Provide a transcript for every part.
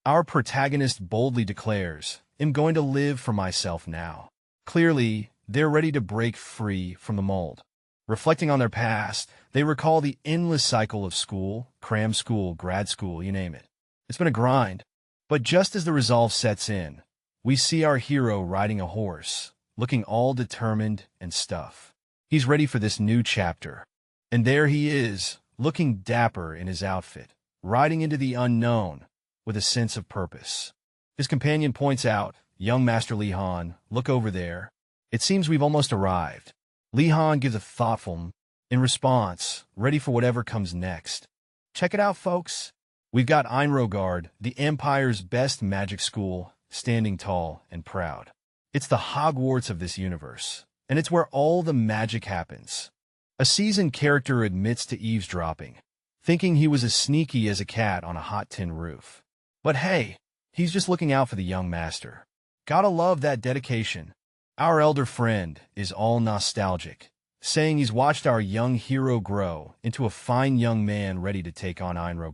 Our protagonist boldly declares, "I'm going to live for myself now." Clearly, they're ready to break free from the mold. Reflecting on their past, they recall the endless cycle of school, cram school, grad school, you name it. It's been a grind. But just as the resolve sets in, we see our hero riding a horse, looking all determined and stuff. He's ready for this new chapter. And there he is, looking dapper in his outfit, riding into the unknown with a sense of purpose. His companion points out, "Young Master Li Han, look over there. It seems we've almost arrived." Li Han gives a thoughtful, in response, ready for whatever comes next. Check it out, folks. We've got Enro, the Empire's best magic school, standing tall and proud. It's the Hogwarts of this universe, and it's where all the magic happens. A seasoned character admits to eavesdropping, thinking he was as sneaky as a cat on a hot tin roof. But hey, he's just looking out for the young master. Gotta love that dedication. Our elder friend is all nostalgic, saying he's watched our young hero grow into a fine young man ready to take on Enro.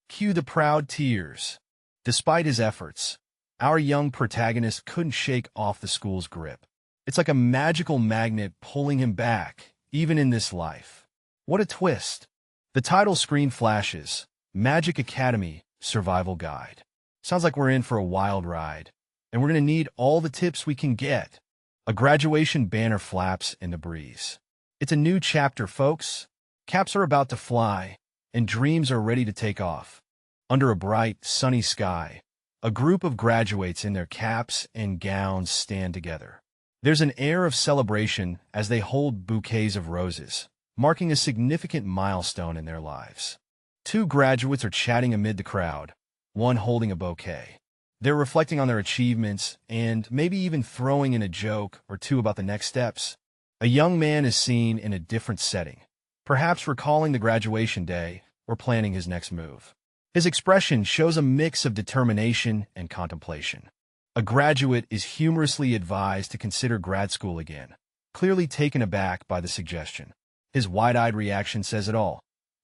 Cue the proud tears. Despite his efforts, our young protagonist couldn't shake off the school's grip. It's like a magical magnet pulling him back, even in this life. What a twist. The title screen flashes, Magic Academy Survival Guide. Sounds like we're in for a wild ride, and we're going to need all the tips we can get. A graduation banner flaps in the breeze. It's a new chapter, folks. Caps are about to fly, and dreams are ready to take off. Under a bright, sunny sky, a group of graduates in their caps and gowns stand together. There's an air of celebration as they hold bouquets of roses, marking a significant milestone in their lives. Two graduates are chatting amid the crowd, one holding a bouquet. They're reflecting on their achievements and maybe even throwing in a joke or two about the next steps. A young man is seen in a different setting, perhaps recalling the graduation day or planning his next move. His expression shows a mix of determination and contemplation. A graduate is humorously advised to consider grad school again, clearly taken aback by the suggestion. His wide-eyed reaction says it all.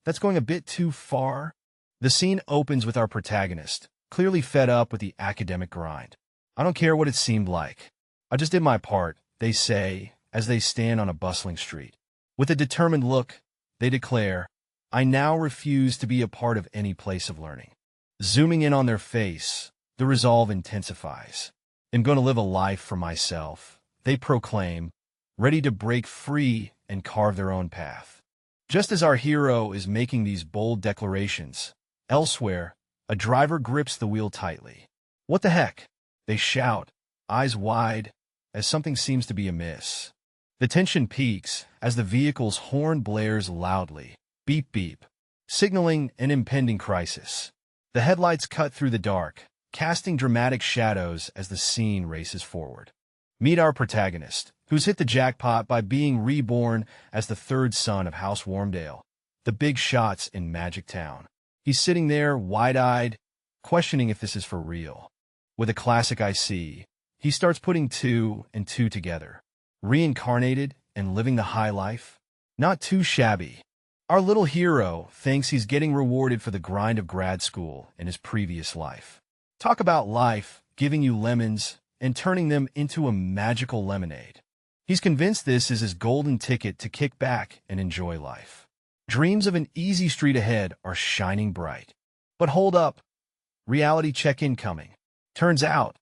That's going a bit too far. The scene opens with our protagonist, clearly fed up with the academic grind. "I don't care what it seemed like. I just did my part," they say as they stand on a bustling street. With a determined look, they declare, "I now refuse to be a part of any place of learning." Zooming in on their face, the resolve intensifies. "I'm going to live a life for myself," they proclaim, ready to break free and carve their own path. Just as our hero is making these bold declarations, elsewhere, a driver grips the wheel tightly. "What the heck?" they shout, eyes wide, as something seems to be amiss. The tension peaks as the vehicle's horn blares loudly, beep beep, signaling an impending crisis. The headlights cut through the dark, casting dramatic shadows as the scene races forward. Meet our protagonist, who's hit the jackpot by being reborn as the third son of House Warmdale, the big shots in Magic Town. He's sitting there, wide-eyed, questioning if this is for real. With a classic "I see," he starts putting two and two together. Reincarnated and living the high life? Not too shabby. Our little hero thinks he's getting rewarded for the grind of grad school in his previous life. Talk about life giving you lemons and turning them into a magical lemonade. He's convinced this is his golden ticket to kick back and enjoy life. Dreams of an easy street ahead are shining bright. But hold up. Reality check incoming. Turns out,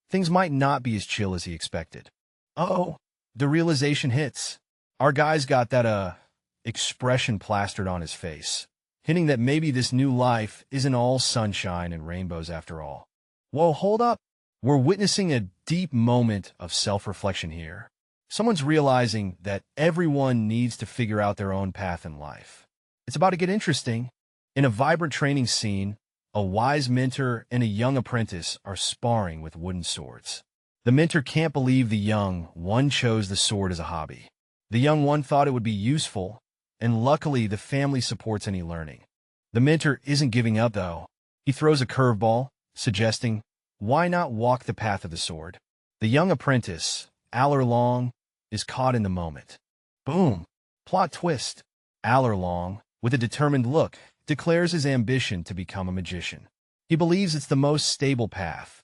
things might not be as chill as he expected. Uh-oh, the realization hits. Our guy's got that, expression plastered on his face, hinting that maybe this new life isn't all sunshine and rainbows after all. Whoa, hold up. We're witnessing a deep moment of self-reflection here. Someone's realizing that everyone needs to figure out their own path in life. It's about to get interesting. In a vibrant training scene, a wise mentor and a young apprentice are sparring with wooden swords. The mentor can't believe the young one chose the sword as a hobby. The young one thought it would be useful, and luckily the family supports any learning. The mentor isn't giving up, though. He throws a curveball, suggesting, why not walk the path of the sword? The young apprentice, Long, is caught in the moment. Boom! Plot twist. Long, with a determined look, declares his ambition to become a magician. He believes it's the most stable path,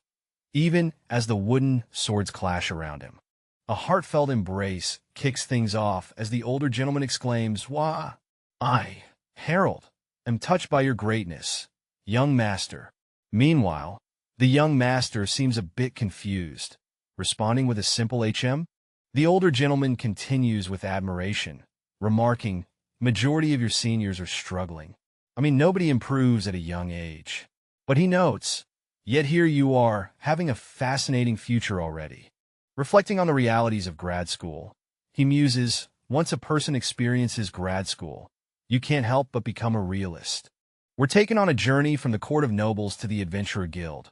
even as the wooden swords clash around him. A heartfelt embrace kicks things off as the older gentleman exclaims, "Why, I, Harold, am touched by your greatness, young master." Meanwhile, the young master seems a bit confused, responding with a simple HM. The older gentleman continues with admiration, remarking, "Majority of your seniors are struggling. I mean, nobody improves at a young age." But he notes, "Yet here you are, having a fascinating future already." Reflecting on the realities of grad school, he muses, "Once a person experiences grad school, you can't help but become a realist." We're taken on a journey from the court of nobles to the adventurer guild,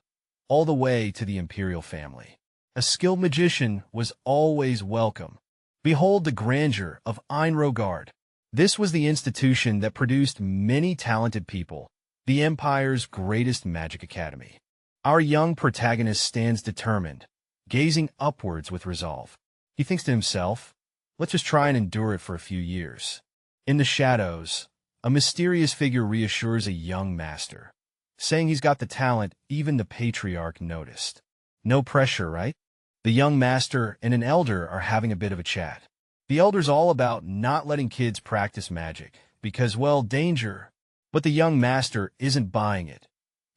all the way to the imperial family. A skilled magician was always welcome. Behold the grandeur of enro. This was the institution that produced many talented people, the Empire's greatest magic academy. Our young protagonist stands determined, gazing upwards with resolve. He thinks to himself, "Let's just try and endure it for a few years." In the shadows, a mysterious figure reassures a young master, saying he's got the talent even the patriarch noticed. No pressure, right? The young master and an elder are having a bit of a chat. The elder's all about not letting kids practice magic because, well, danger. But the young master isn't buying it,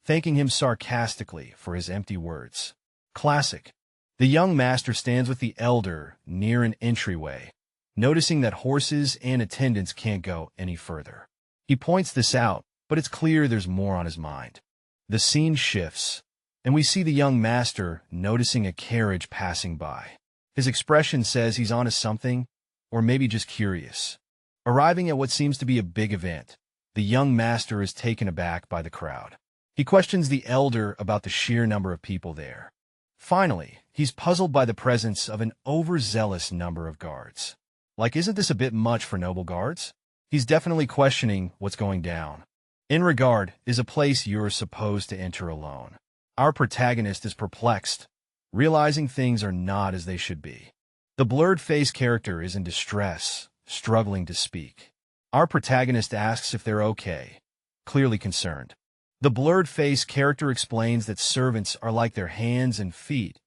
thanking him sarcastically for his empty words. Classic. The young master stands with the elder near an entryway, noticing that horses and attendants can't go any further. He points this out, but it's clear there's more on his mind. The scene shifts, and we see the young master noticing a carriage passing by. His expression says he's onto something, or maybe just curious. Arriving at what seems to be a big event, the young master is taken aback by the crowd. He questions the elder about the sheer number of people there. Finally, he's puzzled by the presence of an overzealous number of guards. Like, isn't this a bit much for noble guards? He's definitely questioning what's going down. Enro is a place you're supposed to enter alone. Our protagonist is perplexed, realizing things are not as they should be. The blurred-faced character is in distress, struggling to speak. Our protagonist asks if they're okay, clearly concerned. The blurred-faced character explains that servants are like their hands and feet,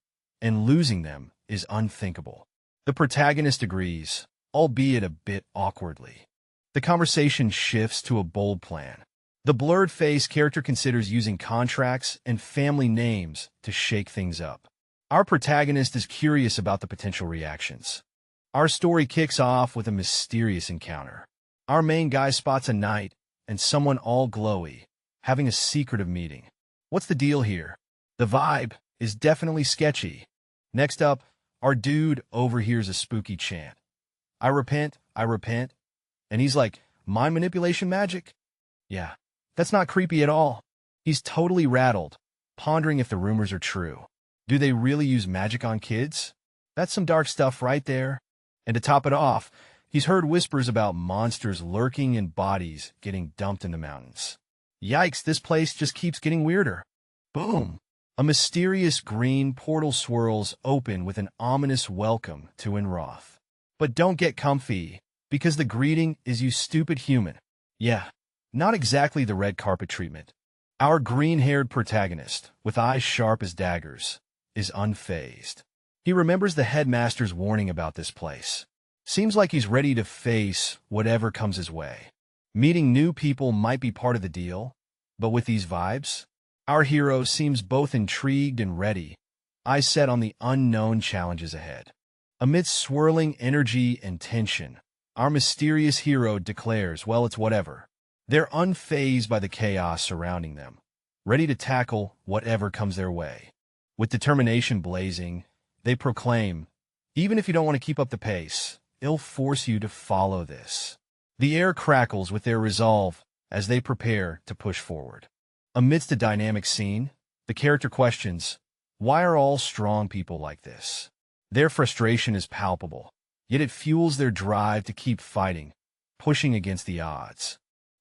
and losing them is unthinkable. The protagonist agrees, albeit a bit awkwardly. The conversation shifts to a bold plan. The blurred-faced character considers using contracts and family names to shake things up. Our protagonist is curious about the potential reactions. Our story kicks off with a mysterious encounter. Our main guy spots a knight and someone all glowy, having a secretive meeting. What's the deal here? The vibe is definitely sketchy. Next up, our dude overhears a spooky chant. I repent, and he's like, mind manipulation magic? Yeah, that's not creepy at all. He's totally rattled, pondering if the rumors are true. Do they really use magic on kids? That's some dark stuff right there. And to top it off, he's heard whispers about monsters lurking in bodies getting dumped in the mountains. Yikes, this place just keeps getting weirder. Boom! A mysterious green portal swirls open with an ominous welcome to Enro. But don't get comfy, because the greeting is "you stupid human." Yeah, not exactly the red carpet treatment. Our green-haired protagonist, with eyes sharp as daggers, is unfazed. He remembers the headmaster's warning about this place. Seems like he's ready to face whatever comes his way. Meeting new people might be part of the deal, but with these vibes, our hero seems both intrigued and ready, eyes set on the unknown challenges ahead. Amidst swirling energy and tension, our mysterious hero declares, well, it's whatever. They're unfazed by the chaos surrounding them, ready to tackle whatever comes their way. With determination blazing, they proclaim, even if you don't want to keep up the pace, it'll force you to follow this. The air crackles with their resolve as they prepare to push forward. Amidst a dynamic scene, the character questions, why are all strong people like this? Their frustration is palpable, yet it fuels their drive to keep fighting, pushing against the odds.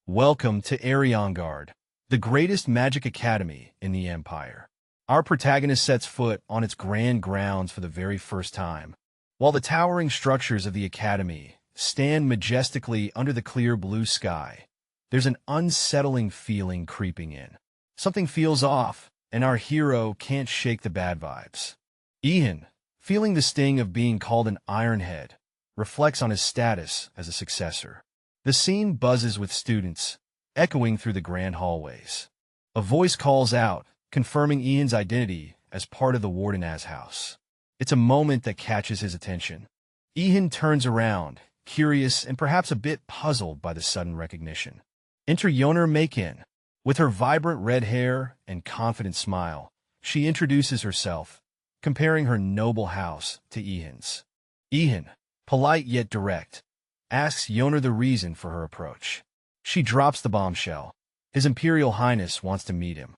Welcome to Arionguard, the greatest magic academy in the Empire. Our protagonist sets foot on its grand grounds for the very first time. While the towering structures of the academy stand majestically under the clear blue sky, there's an unsettling feeling creeping in. Something feels off, and our hero can't shake the bad vibes. Ian, feeling the sting of being called an ironhead, reflects on his status as a successor. The scene buzzes with students, echoing through the grand hallways. A voice calls out, confirming Ian's identity as part of the Warden's house. It's a moment that catches his attention. Ian turns around, curious and perhaps a bit puzzled by the sudden recognition. Enter Yoner Maken. With her vibrant red hair and confident smile, she introduces herself, comparing her noble house to Ian's. Ian, polite yet direct, asks Yoner the reason for her approach. She drops the bombshell. His Imperial Highness wants to meet him.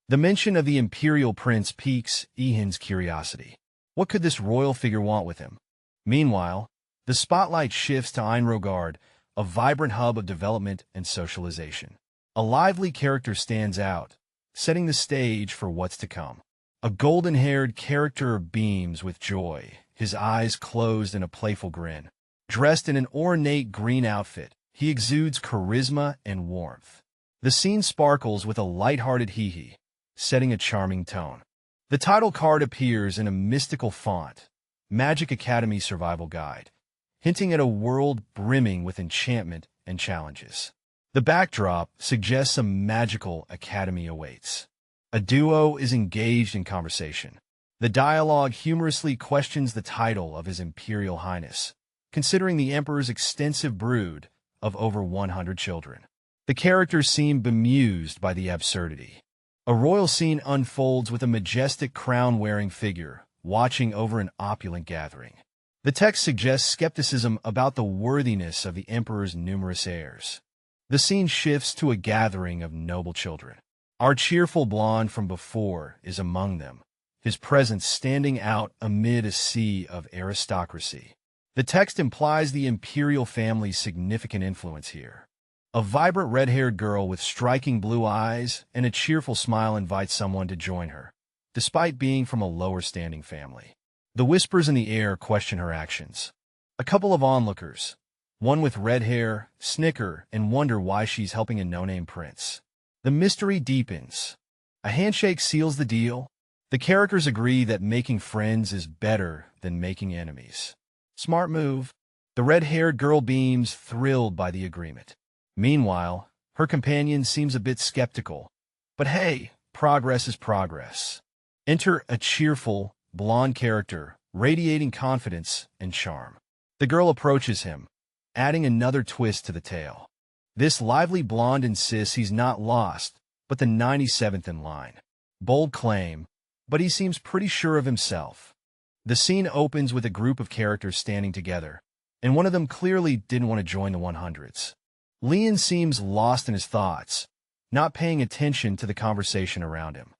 The mention of the Imperial Prince piques Ian's curiosity. What could this royal figure want with him? Meanwhile, the spotlight shifts to Enro, a vibrant hub of development and socialization. A lively character stands out, setting the stage for what's to come. A golden-haired character beams with joy, his eyes closed in a playful grin. Dressed in an ornate green outfit, he exudes charisma and warmth. The scene sparkles with a light-hearted hee-hee, setting a charming tone. The title card appears in a mystical font, Magic Academy Survival Guide, hinting at a world brimming with enchantment and challenges. The backdrop suggests a magical academy awaits. A duo is engaged in conversation. The dialogue humorously questions the title of His Imperial Highness, considering the Emperor's extensive brood of over 100 children. The characters seem bemused by the absurdity. A royal scene unfolds with a majestic crown-wearing figure watching over an opulent gathering. The text suggests skepticism about the worthiness of the Emperor's numerous heirs. The scene shifts to a gathering of noble children. Our cheerful blonde from before is among them, his presence standing out amid a sea of aristocracy. The text implies the imperial family's significant influence here. A vibrant red-haired girl with striking blue eyes and a cheerful smile invites someone to join her, despite being from a lower-standing family. The whispers in the air question her actions. A couple of onlookers, one with red hair, snicker and wonder why she's helping a no-name prince. The mystery deepens. A handshake seals the deal. The characters agree that making friends is better than making enemies. Smart move. The red-haired girl beams, thrilled by the agreement. Meanwhile, her companion seems a bit skeptical. But hey, progress is progress. Enter a cheerful, blonde character, radiating confidence and charm. The girl approaches him, adding another twist to the tale. This lively blonde insists he's not lost, but the 97th in line. Bold claim, but he seems pretty sure of himself. The scene opens with a group of characters standing together, and one of them clearly didn't want to join the 100s. Leon seems lost in his thoughts, not paying attention to the conversation around him.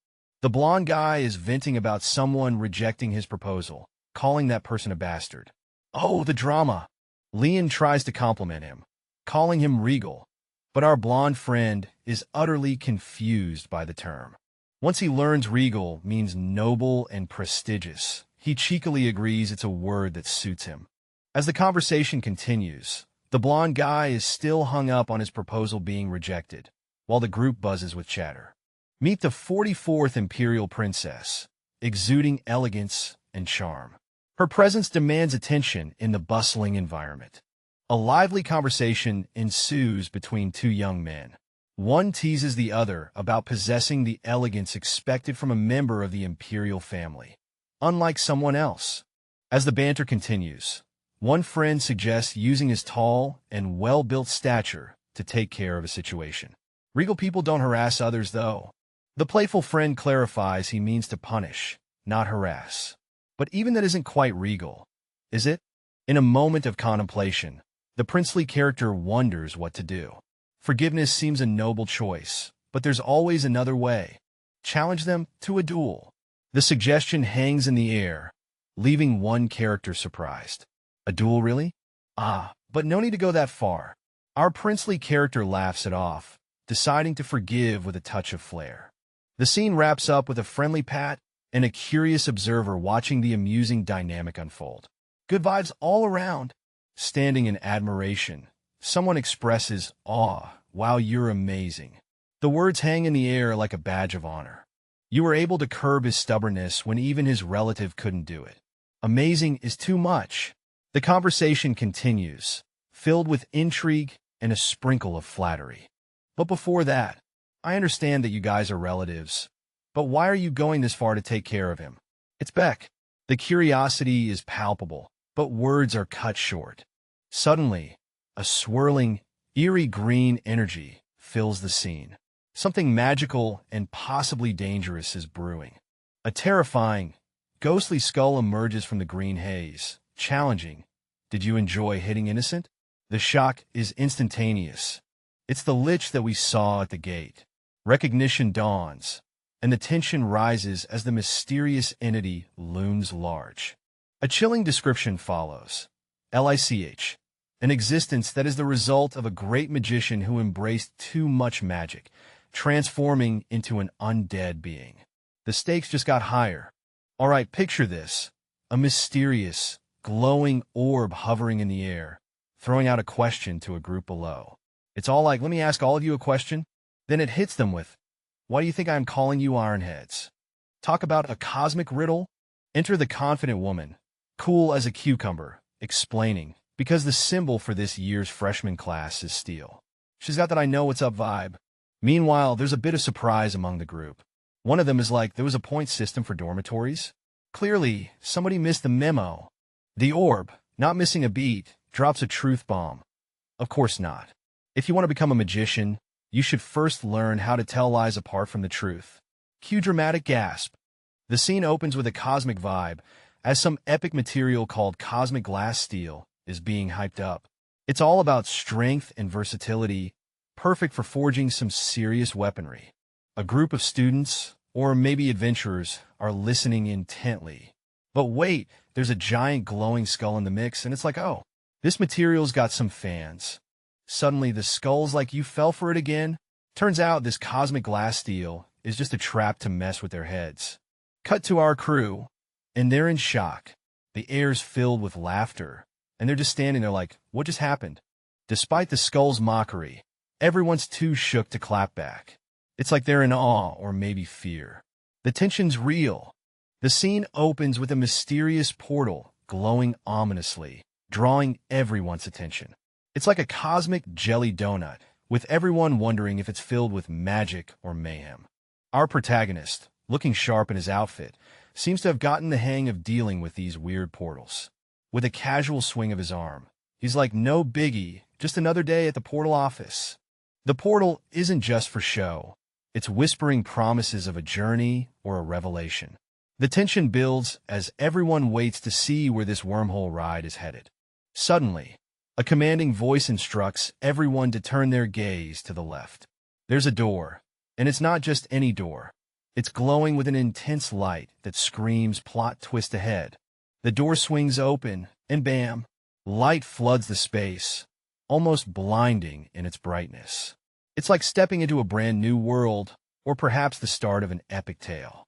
The blonde guy is venting about someone rejecting his proposal, calling that person a bastard. Oh, the drama! Leon tries to compliment him, calling him regal, but our blonde friend is utterly confused by the term. Once he learns regal means noble and prestigious, he cheekily agrees it's a word that suits him. As the conversation continues, the blonde guy is still hung up on his proposal being rejected, while the group buzzes with chatter. Meet the 44th Imperial Princess, exuding elegance and charm. Her presence demands attention in the bustling environment. A lively conversation ensues between two young men. One teases the other about possessing the elegance expected from a member of the imperial family, unlike someone else. As the banter continues, one friend suggests using his tall and well-built stature to take care of a situation. Regal people don't harass others, though. The playful friend clarifies he means to punish, not harass. But even that isn't quite regal, is it? In a moment of contemplation, the princely character wonders what to do. Forgiveness seems a noble choice, but there's always another way. Challenge them to a duel. The suggestion hangs in the air, leaving one character surprised. A duel, really? But no need to go that far. Our princely character laughs it off, deciding to forgive with a touch of flair. The scene wraps up with a friendly pat and a curious observer watching the amusing dynamic unfold. Good vibes all around. Standing in admiration, someone expresses awe. Wow, you're amazing. The words hang in the air like a badge of honor. You were able to curb his stubbornness when even his relative couldn't do it. Amazing is too much. The conversation continues, filled with intrigue and a sprinkle of flattery. But before that, I understand that you guys are relatives. But why are you going this far to take care of him? It's Beck. The curiosity is palpable, but words are cut short. Suddenly, a swirling, eerie green energy fills the scene. Something magical and possibly dangerous is brewing. A terrifying, ghostly skull emerges from the green haze, challenging. Did you enjoy hitting innocent? The shock is instantaneous. It's the lich that we saw at the gate. Recognition dawns, and the tension rises as the mysterious entity looms large. A chilling description follows. Lich, an existence that is the result of a great magician who embraced too much magic, transforming into an undead being. The stakes just got higher. All right, picture this. A mysterious, glowing orb hovering in the air, throwing out a question to a group below. It's all like, let me ask all of you a question. Then it hits them with, why do you think I'm calling you Ironheads? Talk about a cosmic riddle? Enter the confident woman, cool as a cucumber, explaining, because the symbol for this year's freshman class is steel. She's got that I know what's up vibe. Meanwhile, there's a bit of surprise among the group. One of them is like, there was a point system for dormitories? Clearly, somebody missed the memo. The orb, not missing a beat, drops a truth bomb. Of course not. If you want to become a magician, you should first learn how to tell lies apart from the truth. Cue dramatic gasp. The scene opens with a cosmic vibe, as some epic material called cosmic glass steel is being hyped up. It's all about strength and versatility, perfect for forging some serious weaponry. A group of students, or maybe adventurers, are listening intently. But wait, there's a giant glowing skull in the mix, and it's like, oh, this material's got some fans. Suddenly, the skull's like, you fell for it again? Turns out this cosmic glass steel is just a trap to mess with their heads. Cut to our crew, and they're in shock. The air's filled with laughter, and they're just standing there like, what just happened? Despite the skull's mockery, everyone's too shook to clap back. It's like they're in awe or maybe fear. The tension's real. The scene opens with a mysterious portal glowing ominously, drawing everyone's attention. It's like a cosmic jelly donut, with everyone wondering if it's filled with magic or mayhem. Our protagonist, looking sharp in his outfit, seems to have gotten the hang of dealing with these weird portals. With a casual swing of his arm, he's like, no biggie, just another day at the portal office. The portal isn't just for show. It's whispering promises of a journey or a revelation. The tension builds as everyone waits to see where this wormhole ride is headed. Suddenly, a commanding voice instructs everyone to turn their gaze to the left. There's a door, and it's not just any door. It's glowing with an intense light that screams plot twist ahead. The door swings open, and bam, light floods the space, almost blinding in its brightness. It's like stepping into a brand new world, or perhaps the start of an epic tale.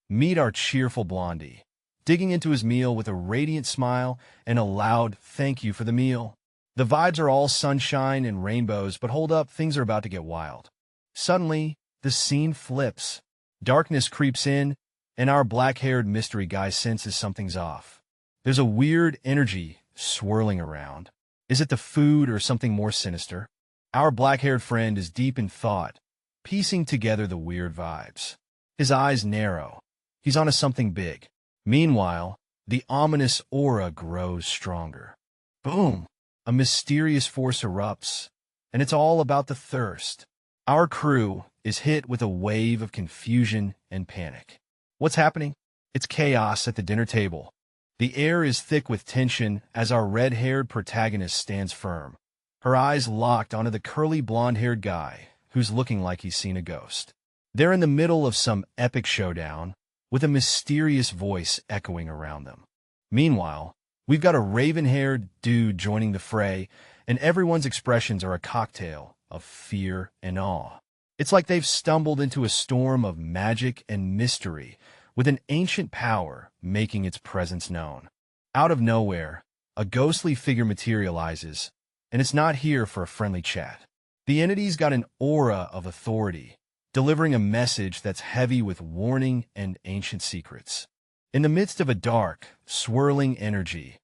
Meet our cheerful Blondie, digging into his meal with a radiant smile and a loud thank you for the meal. The vibes are all sunshine and rainbows, but hold up, things are about to get wild. Suddenly, the scene flips. Darkness creeps in, and our black-haired mystery guy senses something's off. There's a weird energy swirling around. Is it the food or something more sinister? Our black-haired friend is deep in thought, piecing together the weird vibes. His eyes narrow. He's onto something big. Meanwhile, the ominous aura grows stronger. Boom! A mysterious force erupts, and it's all about the thirst. Our crew is hit with a wave of confusion and panic. What's happening? It's chaos at the dinner table. The air is thick with tension as our red-haired protagonist stands firm, her eyes locked onto the curly blonde-haired guy who's looking like he's seen a ghost. They're in the middle of some epic showdown, with a mysterious voice echoing around them. Meanwhile, we've got a raven-haired dude joining the fray, and everyone's expressions are a cocktail of fear and awe. It's like they've stumbled into a storm of magic and mystery, with an ancient power making its presence known. Out of nowhere, a ghostly figure materializes, and it's not here for a friendly chat. The entity's got an aura of authority, delivering a message that's heavy with warning and ancient secrets. In the midst of a dark, swirling energy,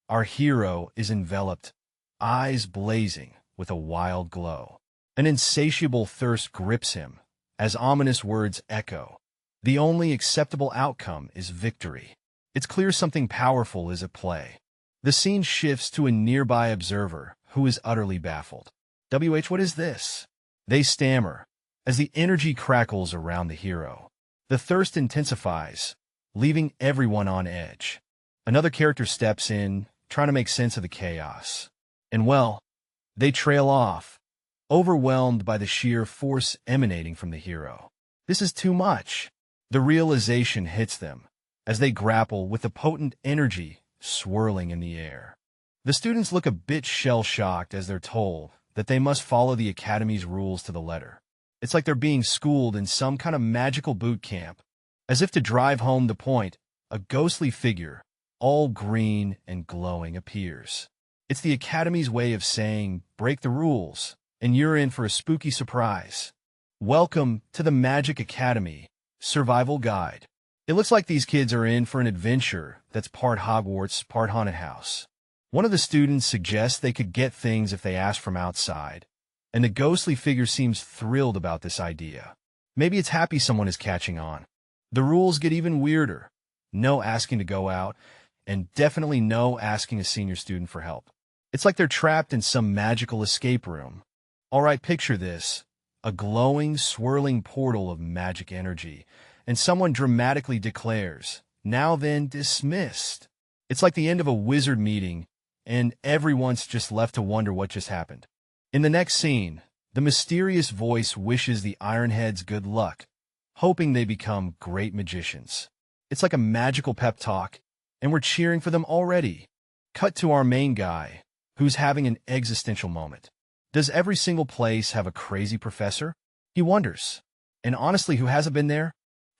our hero is enveloped, eyes blazing with a wild glow. An insatiable thirst grips him as ominous words echo. The only acceptable outcome is victory. It's clear something powerful is at play. The scene shifts to a nearby observer who is utterly baffled. What is this? They stammer as the energy crackles around the hero. The thirst intensifies, leaving everyone on edge. Another character steps in, trying to make sense of the chaos. And well, they trail off, overwhelmed by the sheer force emanating from the hero. This is too much. The realization hits them as they grapple with the potent energy swirling in the air. The students look a bit shell-shocked as they're told that they must follow the Academy's rules to the letter. It's like they're being schooled in some kind of magical boot camp. As if to drive home the point, a ghostly figure, all green and glowing, appears. It's the Academy's way of saying, break the rules, and you're in for a spooky surprise. Welcome to the Magic Academy Survival Guide. It looks like these kids are in for an adventure that's part Hogwarts, part haunted house. One of the students suggests they could get things if they ask from outside, and the ghostly figure seems thrilled about this idea. Maybe it's happy someone is catching on. The rules get even weirder. No asking to go out, and definitely no asking a senior student for help. It's like they're trapped in some magical escape room. All right, picture this. A glowing, swirling portal of magic energy, and someone dramatically declares, "Now then, dismissed." It's like the end of a wizard meeting, and everyone's just left to wonder what just happened. In the next scene, the mysterious voice wishes the Ironheads good luck, hoping they become great magicians. It's like a magical pep talk, and we're cheering for them already. Cut to our main guy, who's having an existential moment. Does every single place have a crazy professor? He wonders. And honestly, who hasn't been there?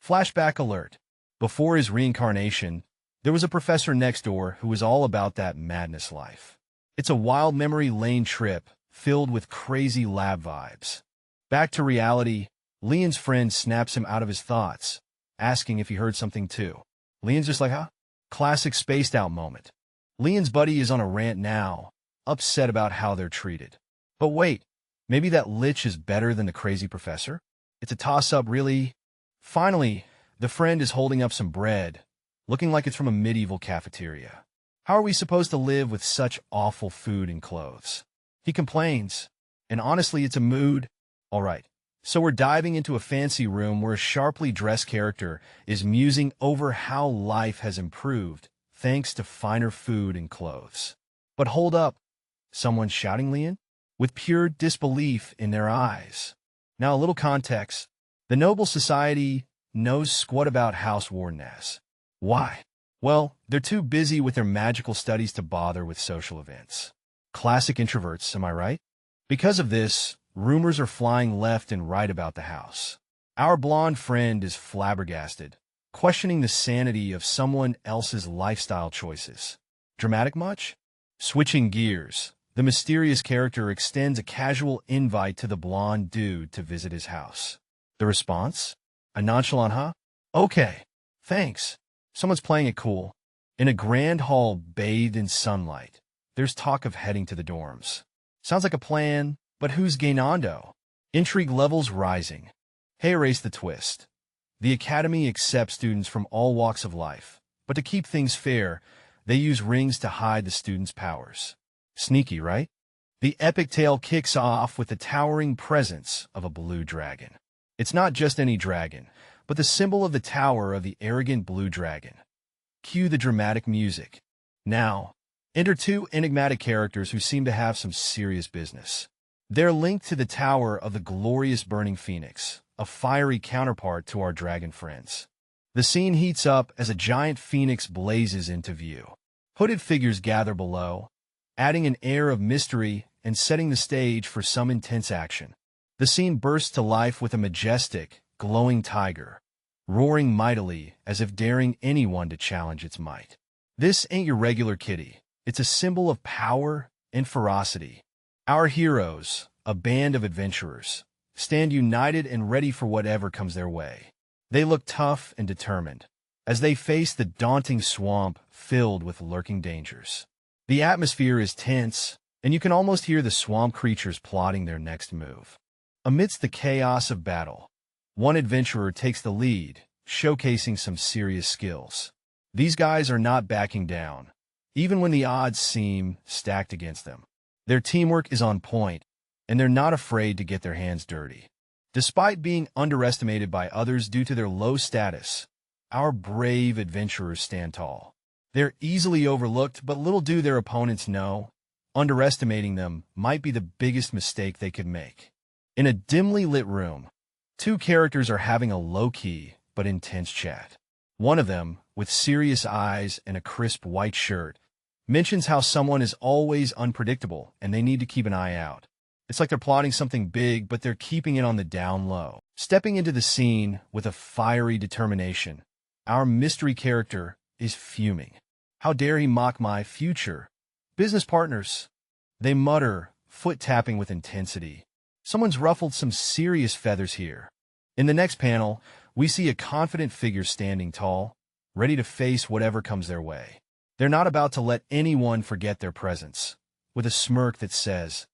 Flashback alert. Before his reincarnation, there was a professor next door who was all about that madness life. It's a wild memory lane trip filled with crazy lab vibes. Back to reality, Leon's friend snaps him out of his thoughts, asking if he heard something too. Leon's just like, huh? Classic spaced out moment. Leon's buddy is on a rant now, upset about how they're treated. But wait, maybe that lich is better than the crazy professor? It's a toss-up, really. Finally, the friend is holding up some bread, looking like it's from a medieval cafeteria. How are we supposed to live with such awful food and clothes? He complains, and honestly, it's a mood. All right, so we're diving into a fancy room where a sharply dressed character is musing over how life has improved thanks to finer food and clothes. But hold up, someone's shouting Leon? With pure disbelief in their eyes. Now, a little context. The noble society knows squat about House Wardeness. Why? Well, they're too busy with their magical studies to bother with social events. Classic introverts, am I right? Because of this, rumors are flying left and right about the house. Our blonde friend is flabbergasted, questioning the sanity of someone else's lifestyle choices. Dramatic much? Switching gears, the mysterious character extends a casual invite to the blonde dude to visit his house. The response? A nonchalant, huh? Okay, thanks. Someone's playing it cool. In a grand hall bathed in sunlight, there's talk of heading to the dorms. Sounds like a plan, but who's gainando? Intrigue levels rising. Hey, erase the twist. The Academy accepts students from all walks of life, but to keep things fair, they use rings to hide the students' powers. Sneaky, right? The epic tale kicks off with the towering presence of a blue dragon. It's not just any dragon, but the symbol of the tower of the arrogant blue dragon. Cue the dramatic music. Now, enter two enigmatic characters who seem to have some serious business. They're linked to the tower of the glorious burning phoenix, a fiery counterpart to our dragon friends. The scene heats up as a giant phoenix blazes into view. Hooded figures gather below, adding an air of mystery and setting the stage for some intense action. The scene bursts to life with a majestic, glowing tiger, roaring mightily as if daring anyone to challenge its might. This ain't your regular kitty. It's a symbol of power and ferocity. Our heroes, a band of adventurers, stand united and ready for whatever comes their way. They look tough and determined as they face the daunting swamp filled with lurking dangers. The atmosphere is tense, and you can almost hear the swamp creatures plotting their next move. Amidst the chaos of battle, one adventurer takes the lead, showcasing some serious skills. These guys are not backing down, even when the odds seem stacked against them. Their teamwork is on point, and they're not afraid to get their hands dirty. Despite being underestimated by others due to their low status, our brave adventurers stand tall. They're easily overlooked, but little do their opponents know, underestimating them might be the biggest mistake they could make. In a dimly lit room, two characters are having a low-key but intense chat. One of them, with serious eyes and a crisp white shirt, mentions how someone is always unpredictable and they need to keep an eye out. It's like they're plotting something big, but they're keeping it on the down low. Stepping into the scene with a fiery determination, our mystery character is fuming. How dare he mock my future business partners? They mutter, foot-tapping with intensity. Someone's ruffled some serious feathers here. In the next panel, we see a confident figure standing tall, ready to face whatever comes their way. They're not about to let anyone forget their presence. With a smirk that says,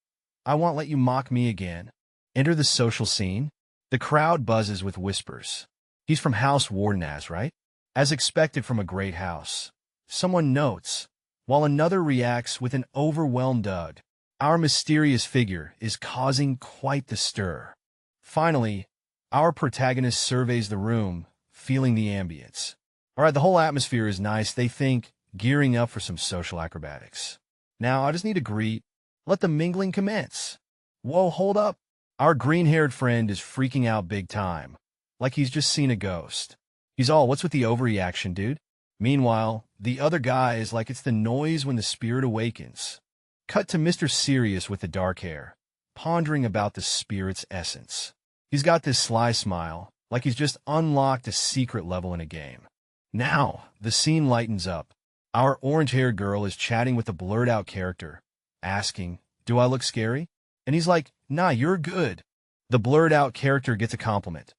"I won't let you mock me again." Enter the social scene. The crowd buzzes with whispers. He's from House Wardenaz, right? As expected from a great house. Someone notes, while another reacts with an overwhelmed "Ugh." Our mysterious figure is causing quite the stir. Finally, our protagonist surveys the room, feeling the ambience. All right, the whole atmosphere is nice, they think, gearing up for some social acrobatics. Now, I just need to greet. Let the mingling commence. Whoa, hold up. Our green-haired friend is freaking out big time, like he's just seen a ghost. He's all, "What's with the overreaction, dude?" Meanwhile, the other guy is like it's the noise when the spirit awakens. Cut to Mr. Sirius with the dark hair, pondering about the spirit's essence. He's got this sly smile, like he's just unlocked a secret level in a game. Now, the scene lightens up. Our orange-haired girl is chatting with a blurred-out character, asking, "Do I look scary?" And he's like, "Nah, you're good." The blurred-out character gets a compliment.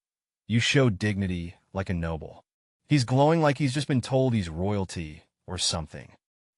"You show dignity like a noble." He's glowing like he's just been told he's royalty or something.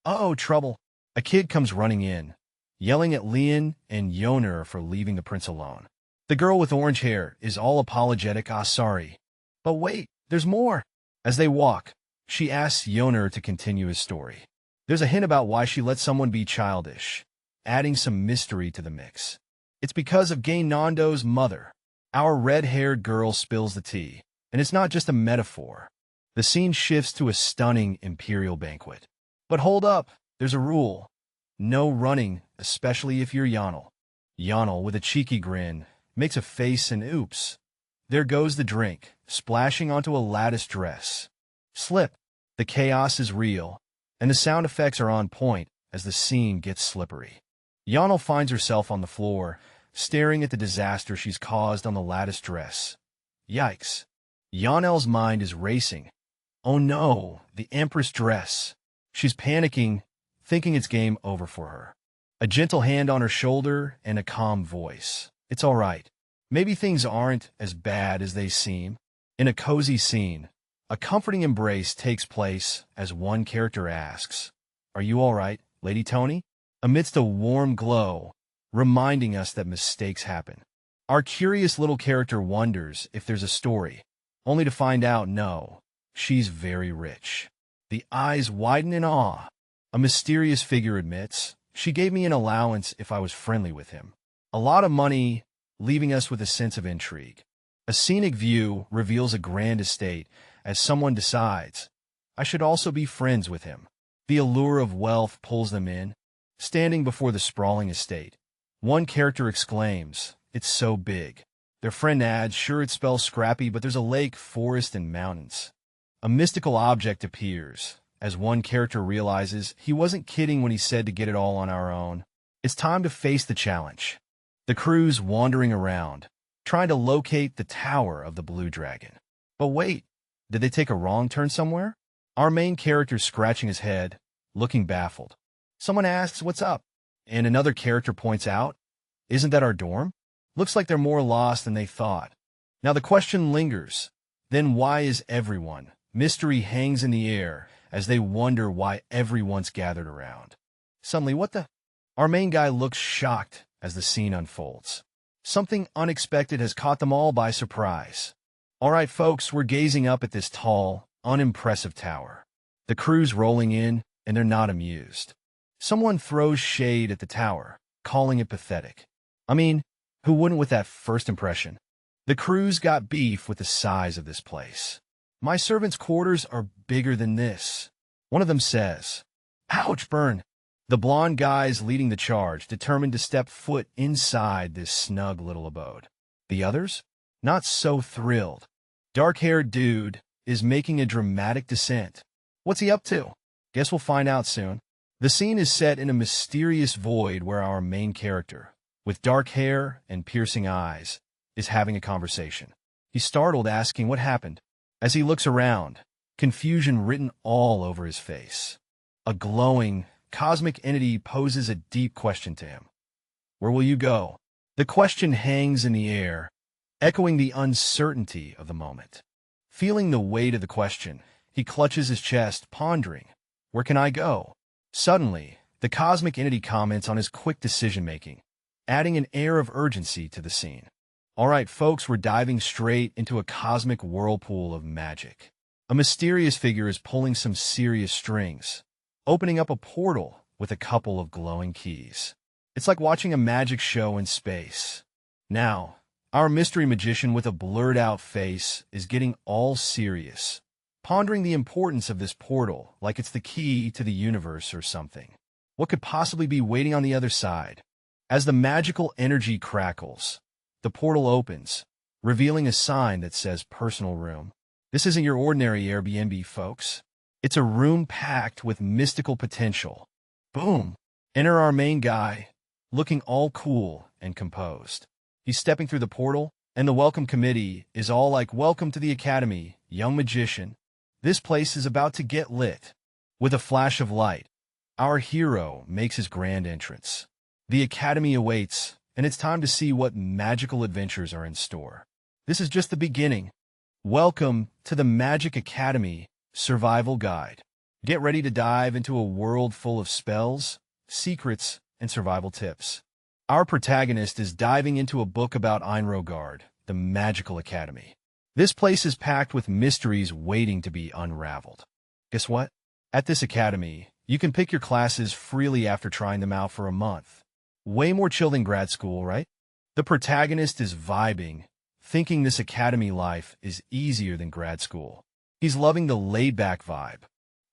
Uh-oh, trouble. A kid comes running in, yelling at Leon and Yoner for leaving the prince alone. The girl with orange hair is all apologetic, sorry. But wait, there's more. As they walk, she asks Yoner to continue his story. There's a hint about why she let someone be childish, adding some mystery to the mix. It's because of Gay Nando's mother. Our red-haired girl spills the tea, and it's not just a metaphor. The scene shifts to a stunning imperial banquet. But hold up. There's a rule. No running, especially if you're Yahello. Yahello, with a cheeky grin, makes a face and oops. There goes the drink, splashing onto a lattice dress. Slip. The chaos is real, and the sound effects are on point as the scene gets slippery. Yahello finds herself on the floor, staring at the disaster she's caused on the lattice dress. Yikes. Yahello's mind is racing. Oh no, the Empress dress. She's panicking, thinking it's game over for her. A gentle hand on her shoulder and a calm voice. It's all right. Maybe things aren't as bad as they seem. In a cozy scene, a comforting embrace takes place as one character asks, "Are you all right, Lady Tony?" Amidst a warm glow, reminding us that mistakes happen. Our curious little character wonders if there's a story, only to find out no, she's very rich. The eyes widen in awe. A mysterious figure admits, "She gave me an allowance if I was friendly with him." A lot of money, leaving us with a sense of intrigue. A scenic view reveals a grand estate as someone decides, "I should also be friends with him." The allure of wealth pulls them in. Standing before the sprawling estate, one character exclaims, "It's so big." Their friend adds, "Sure, it spells scrappy, but there's a lake, forest, and mountains." A mystical object appears, as one character realizes he wasn't kidding when he said to get it all on our own. It's time to face the challenge. The crew's wandering around, trying to locate the tower of the Blue Dragon. But wait, did they take a wrong turn somewhere? Our main character's scratching his head, looking baffled. Someone asks, "What's up?" And another character points out, "Isn't that our dorm?" Looks like they're more lost than they thought. Now the question lingers. Then why is everyone? Mystery hangs in the air as they wonder why everyone's gathered around. Suddenly, what the? Our main guy looks shocked as the scene unfolds. Something unexpected has caught them all by surprise. All right, folks, we're gazing up at this tall, unimpressive tower. The crew's rolling in, and they're not amused. Someone throws shade at the tower, calling it pathetic. I mean, who wouldn't with that first impression? The crew's got beef with the size of this place. My servants' quarters are bigger than this, one of them says. Ouch, burn. The blonde guy's leading the charge, determined to step foot inside this snug little abode. The others? Not so thrilled. Dark-haired dude is making a dramatic descent. What's he up to? Guess we'll find out soon. The scene is set in a mysterious void where our main character, with dark hair and piercing eyes, is having a conversation. He's startled, asking what happened. As he looks around, confusion written all over his face. A glowing, cosmic entity poses a deep question to him. Where will you go? The question hangs in the air, echoing the uncertainty of the moment. Feeling the weight of the question, he clutches his chest, pondering, where can I go? Suddenly, the cosmic entity comments on his quick decision-making, adding an air of urgency to the scene. All right, folks, we're diving straight into a cosmic whirlpool of magic. A mysterious figure is pulling some serious strings, opening up a portal with a couple of glowing keys. It's like watching a magic show in space. Now, our mystery magician with a blurred-out face is getting all serious, pondering the importance of this portal like it's the key to the universe or something. What could possibly be waiting on the other side? As the magical energy crackles, the portal opens, revealing a sign that says personal room. This isn't your ordinary Airbnb, folks. It's a room packed with mystical potential. Boom! Enter our main guy, looking all cool and composed. He's stepping through the portal, and the welcome committee is all like, welcome to the academy, young magician. This place is about to get lit. With a flash of light, our hero makes his grand entrance. The academy awaits, and it's time to see what magical adventures are in store. This is just the beginning. Welcome to the Magic Academy Survival Guide. Get ready to dive into a world full of spells, secrets, and survival tips. Our protagonist is diving into a book about Enro, the magical academy. This place is packed with mysteries waiting to be unraveled. Guess what? At this academy, you can pick your classes freely after trying them out for a month. Way more chill than grad school, right? The protagonist is vibing, thinking this academy life is easier than grad school. He's loving the laid-back vibe.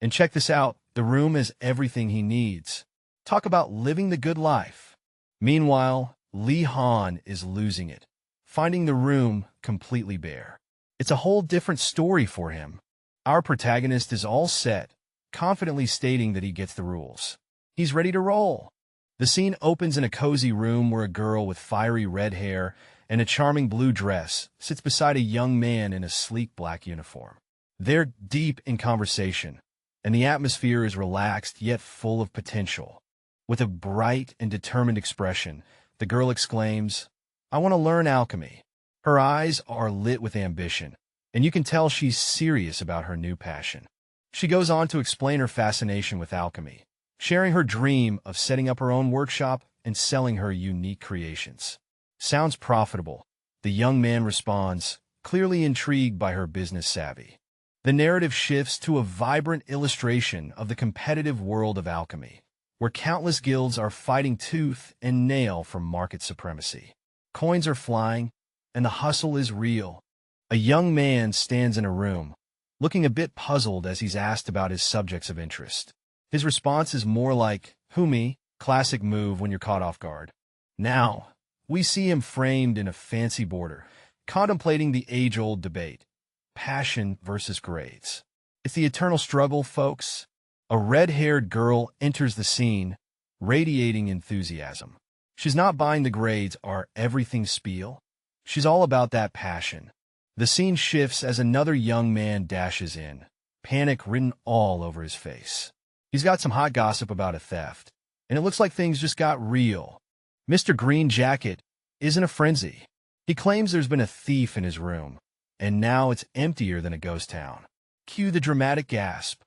And check this out, the room has everything he needs. Talk about living the good life. Meanwhile, Lee Han is losing it, finding the room completely bare. It's a whole different story for him. Our protagonist is all set, confidently stating that he gets the rules. He's ready to roll. The scene opens in a cozy room where a girl with fiery red hair and a charming blue dress sits beside a young man in a sleek black uniform. They're deep in conversation, and the atmosphere is relaxed yet full of potential. With a bright and determined expression, the girl exclaims, I want to learn alchemy. Her eyes are lit with ambition, and you can tell she's serious about her new passion. She goes on to explain her fascination with alchemy, sharing her dream of setting up her own workshop and selling her unique creations. Sounds profitable, the young man responds, clearly intrigued by her business savvy. The narrative shifts to a vibrant illustration of the competitive world of alchemy, where countless guilds are fighting tooth and nail for market supremacy. Coins are flying, and the hustle is real. A young man stands in a room, looking a bit puzzled as he's asked about his subjects of interest. His response is more like, who me? Classic move when you're caught off guard. Now, we see him framed in a fancy border, contemplating the age-old debate, passion versus grades. It's the eternal struggle, folks. A red-haired girl enters the scene, radiating enthusiasm. She's not buying the grades are everything spiel. She's all about that passion. The scene shifts as another young man dashes in, panic written all over his face. He's got some hot gossip about a theft, and it looks like things just got real. Mr. Green Jacket, is in a frenzy. He claims there's been a thief in his room, and now it's emptier than a ghost town. Cue the dramatic gasp.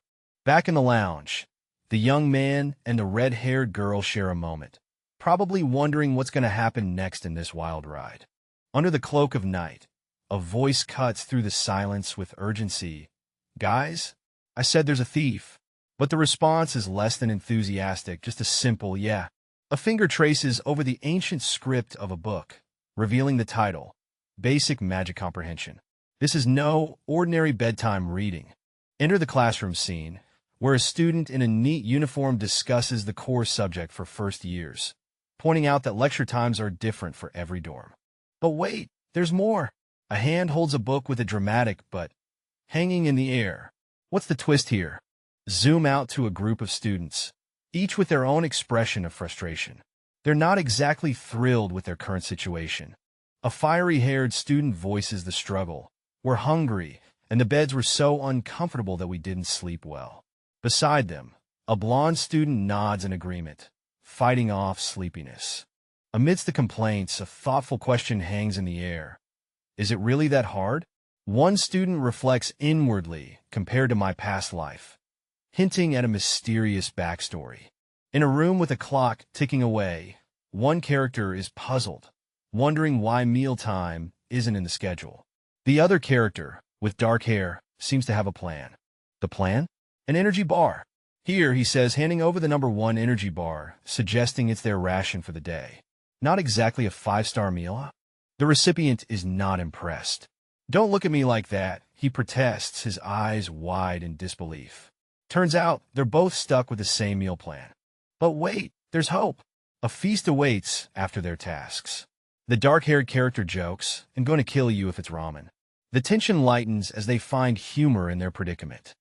Back in the lounge, the young man and the red-haired girl share a moment, probably wondering what's going to happen next in this wild ride. Under the cloak of night, a voice cuts through the silence with urgency. Guys, I said there's a thief. But the response is less than enthusiastic, just a simple yeah. A finger traces over the ancient script of a book, revealing the title, Basic Magic Comprehension. This is no ordinary bedtime reading. Enter the classroom scene, where a student in a neat uniform discusses the core subject for first years, pointing out that lecture times are different for every dorm. But wait, there's more. A hand holds a book with a dramatic but hanging in the air. What's the twist here? Zoom out to a group of students, each with their own expression of frustration. They're not exactly thrilled with their current situation. A fiery-haired student voices the struggle. We're hungry, and the beds were so uncomfortable that we didn't sleep well. Beside them, a blonde student nods in agreement, fighting off sleepiness. Amidst the complaints, a thoughtful question hangs in the air. Is it really that hard? One student reflects inwardly compared to my past life, hinting at a mysterious backstory. In a room with a clock ticking away, one character is puzzled, wondering why mealtime isn't in the schedule. The other character, with dark hair, seems to have a plan. The plan? An energy bar. Here, he says, handing over the number 1 energy bar, suggesting it's their ration for the day. Not exactly a 5-star meal. The recipient is not impressed. Don't look at me like that, he protests, his eyes wide in disbelief. Turns out, they're both stuck with the same meal plan. But wait, there's hope. A feast awaits after their tasks. The dark-haired character jokes, "I'm going to kill you if it's ramen." The tension lightens as they find humor in their predicament.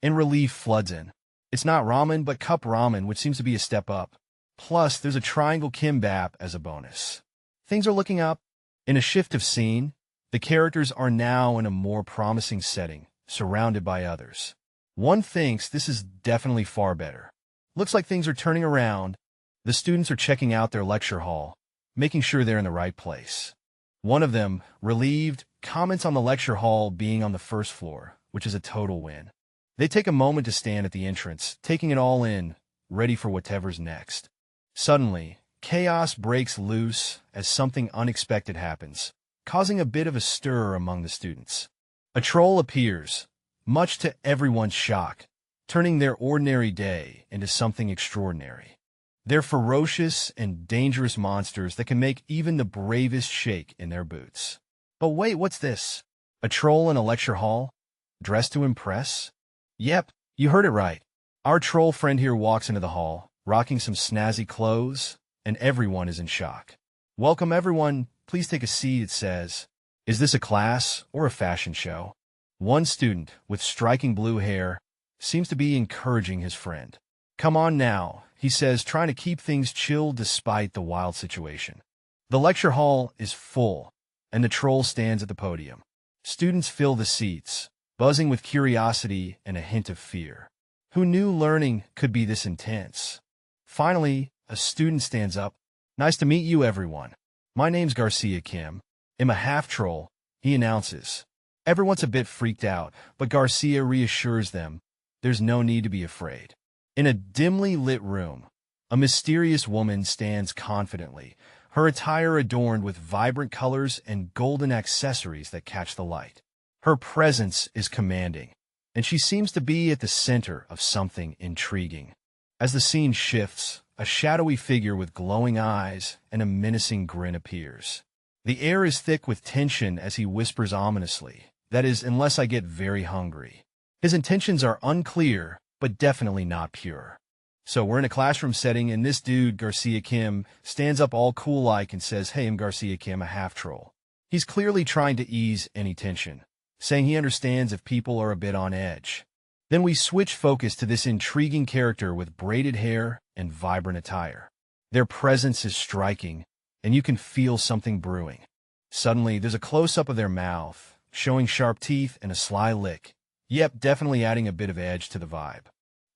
And relief floods in. It's not ramen, but cup ramen, which seems to be a step up. Plus, there's a triangle kimbap as a bonus. Things are looking up. In a shift of scene, the characters are now in a more promising setting, surrounded by others. One thinks this is definitely far better. Looks like things are turning around. The students are checking out their lecture hall, making sure they're in the right place. One of them, relieved, comments on the lecture hall being on the first floor, which is a total win. They take a moment to stand at the entrance, taking it all in, ready for whatever's next. Suddenly, chaos breaks loose as something unexpected happens, causing a bit of a stir among the students. A troll appears, much to everyone's shock, turning their ordinary day into something extraordinary. They're ferocious and dangerous monsters that can make even the bravest shake in their boots. But wait, what's this? A troll in a lecture hall? Dressed to impress? Yep, you heard it right. Our troll friend here walks into the hall, rocking some snazzy clothes, and everyone is in shock. "Welcome everyone, please take a seat," it says. Is this a class or a fashion show? One student, with striking blue hair, seems to be encouraging his friend. "Come on now," he says, trying to keep things chill despite the wild situation. The lecture hall is full, and the troll stands at the podium. Students fill the seats, buzzing with curiosity and a hint of fear. Who knew learning could be this intense? Finally, a student stands up. "Nice to meet you, everyone. My name's Garcia Kim. I'm a half-troll," he announces. Everyone's a bit freaked out, but Garcia reassures them there's no need to be afraid. In a dimly lit room, a mysterious woman stands confidently, her attire adorned with vibrant colors and golden accessories that catch the light. Her presence is commanding, and she seems to be at the center of something intriguing. As the scene shifts, a shadowy figure with glowing eyes and a menacing grin appears. The air is thick with tension as he whispers ominously, "That is, unless I get very hungry." His intentions are unclear, but definitely not pure. So we're in a classroom setting, and this dude, Garcia Kim, stands up all cool-like and says, "Hey, I'm Garcia Kim, a half-troll." He's clearly trying to ease any tension, saying he understands if people are a bit on edge. Then we switch focus to this intriguing character with braided hair and vibrant attire. Their presence is striking, and you can feel something brewing. Suddenly, there's a close-up of their mouth, showing sharp teeth and a sly lick. Yep, definitely adding a bit of edge to the vibe.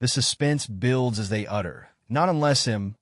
The suspense builds as they utter, "Not unless him,"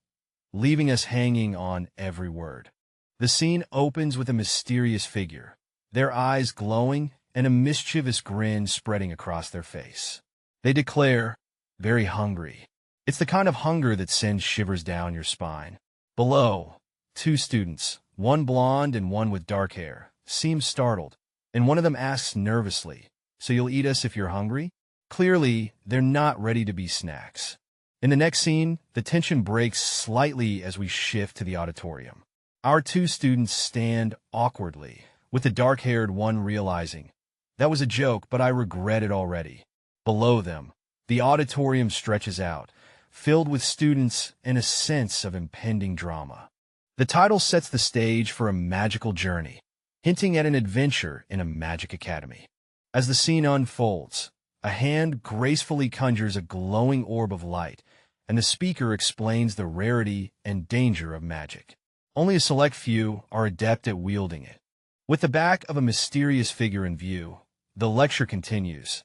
leaving us hanging on every word. The scene opens with a mysterious figure, their eyes glowing and a mischievous grin spreading across their face. They declare, "Very hungry." It's the kind of hunger that sends shivers down your spine. Below, two students, one blonde and one with dark hair, seem startled, and one of them asks nervously, "So you'll eat us if you're hungry?" Clearly, they're not ready to be snacks. In the next scene, the tension breaks slightly as we shift to the auditorium. Our two students stand awkwardly, with the dark-haired one realizing, "That was a joke, but I regret it already." Below them, the auditorium stretches out, filled with students and a sense of impending drama. The title sets the stage for a magical journey, hinting at an adventure in a magic academy. As the scene unfolds, a hand gracefully conjures a glowing orb of light, and the speaker explains the rarity and danger of magic. Only a select few are adept at wielding it. With the back of a mysterious figure in view, the lecture continues,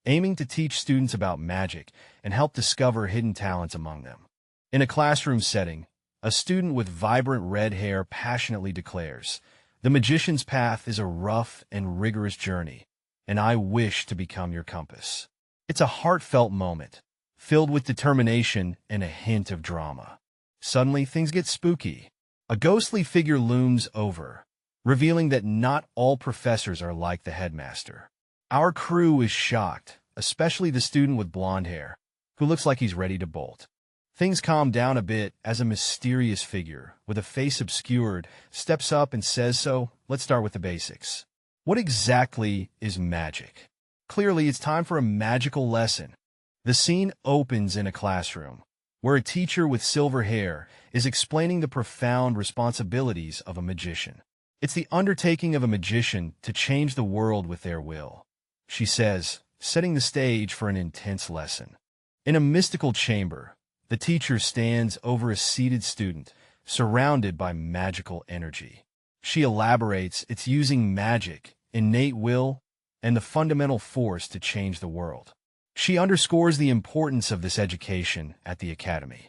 aiming to teach students about magic and help discover hidden talents among them. In a classroom setting, a student with vibrant red hair passionately declares, "The magician's path is a rough and rigorous journey, and I wish to become your compass." It's a heartfelt moment, filled with determination and a hint of drama. Suddenly, things get spooky. A ghostly figure looms over, revealing that not all professors are like the headmaster. Our crew is shocked, especially the student with blonde hair, who looks like he's ready to bolt. Things calm down a bit as a mysterious figure, with a face obscured, steps up and says, "So, let's start with the basics. What exactly is magic?" Clearly, it's time for a magical lesson. The scene opens in a classroom, where a teacher with silver hair is explaining the profound responsibilities of a magician. It's the undertaking of a magician to change the world with their will, she says, setting the stage for an intense lesson. In a mystical chamber, the teacher stands over a seated student, surrounded by magical energy. She elaborates it's using magic, innate will, and the fundamental force to change the world. She underscores the importance of this education at the academy.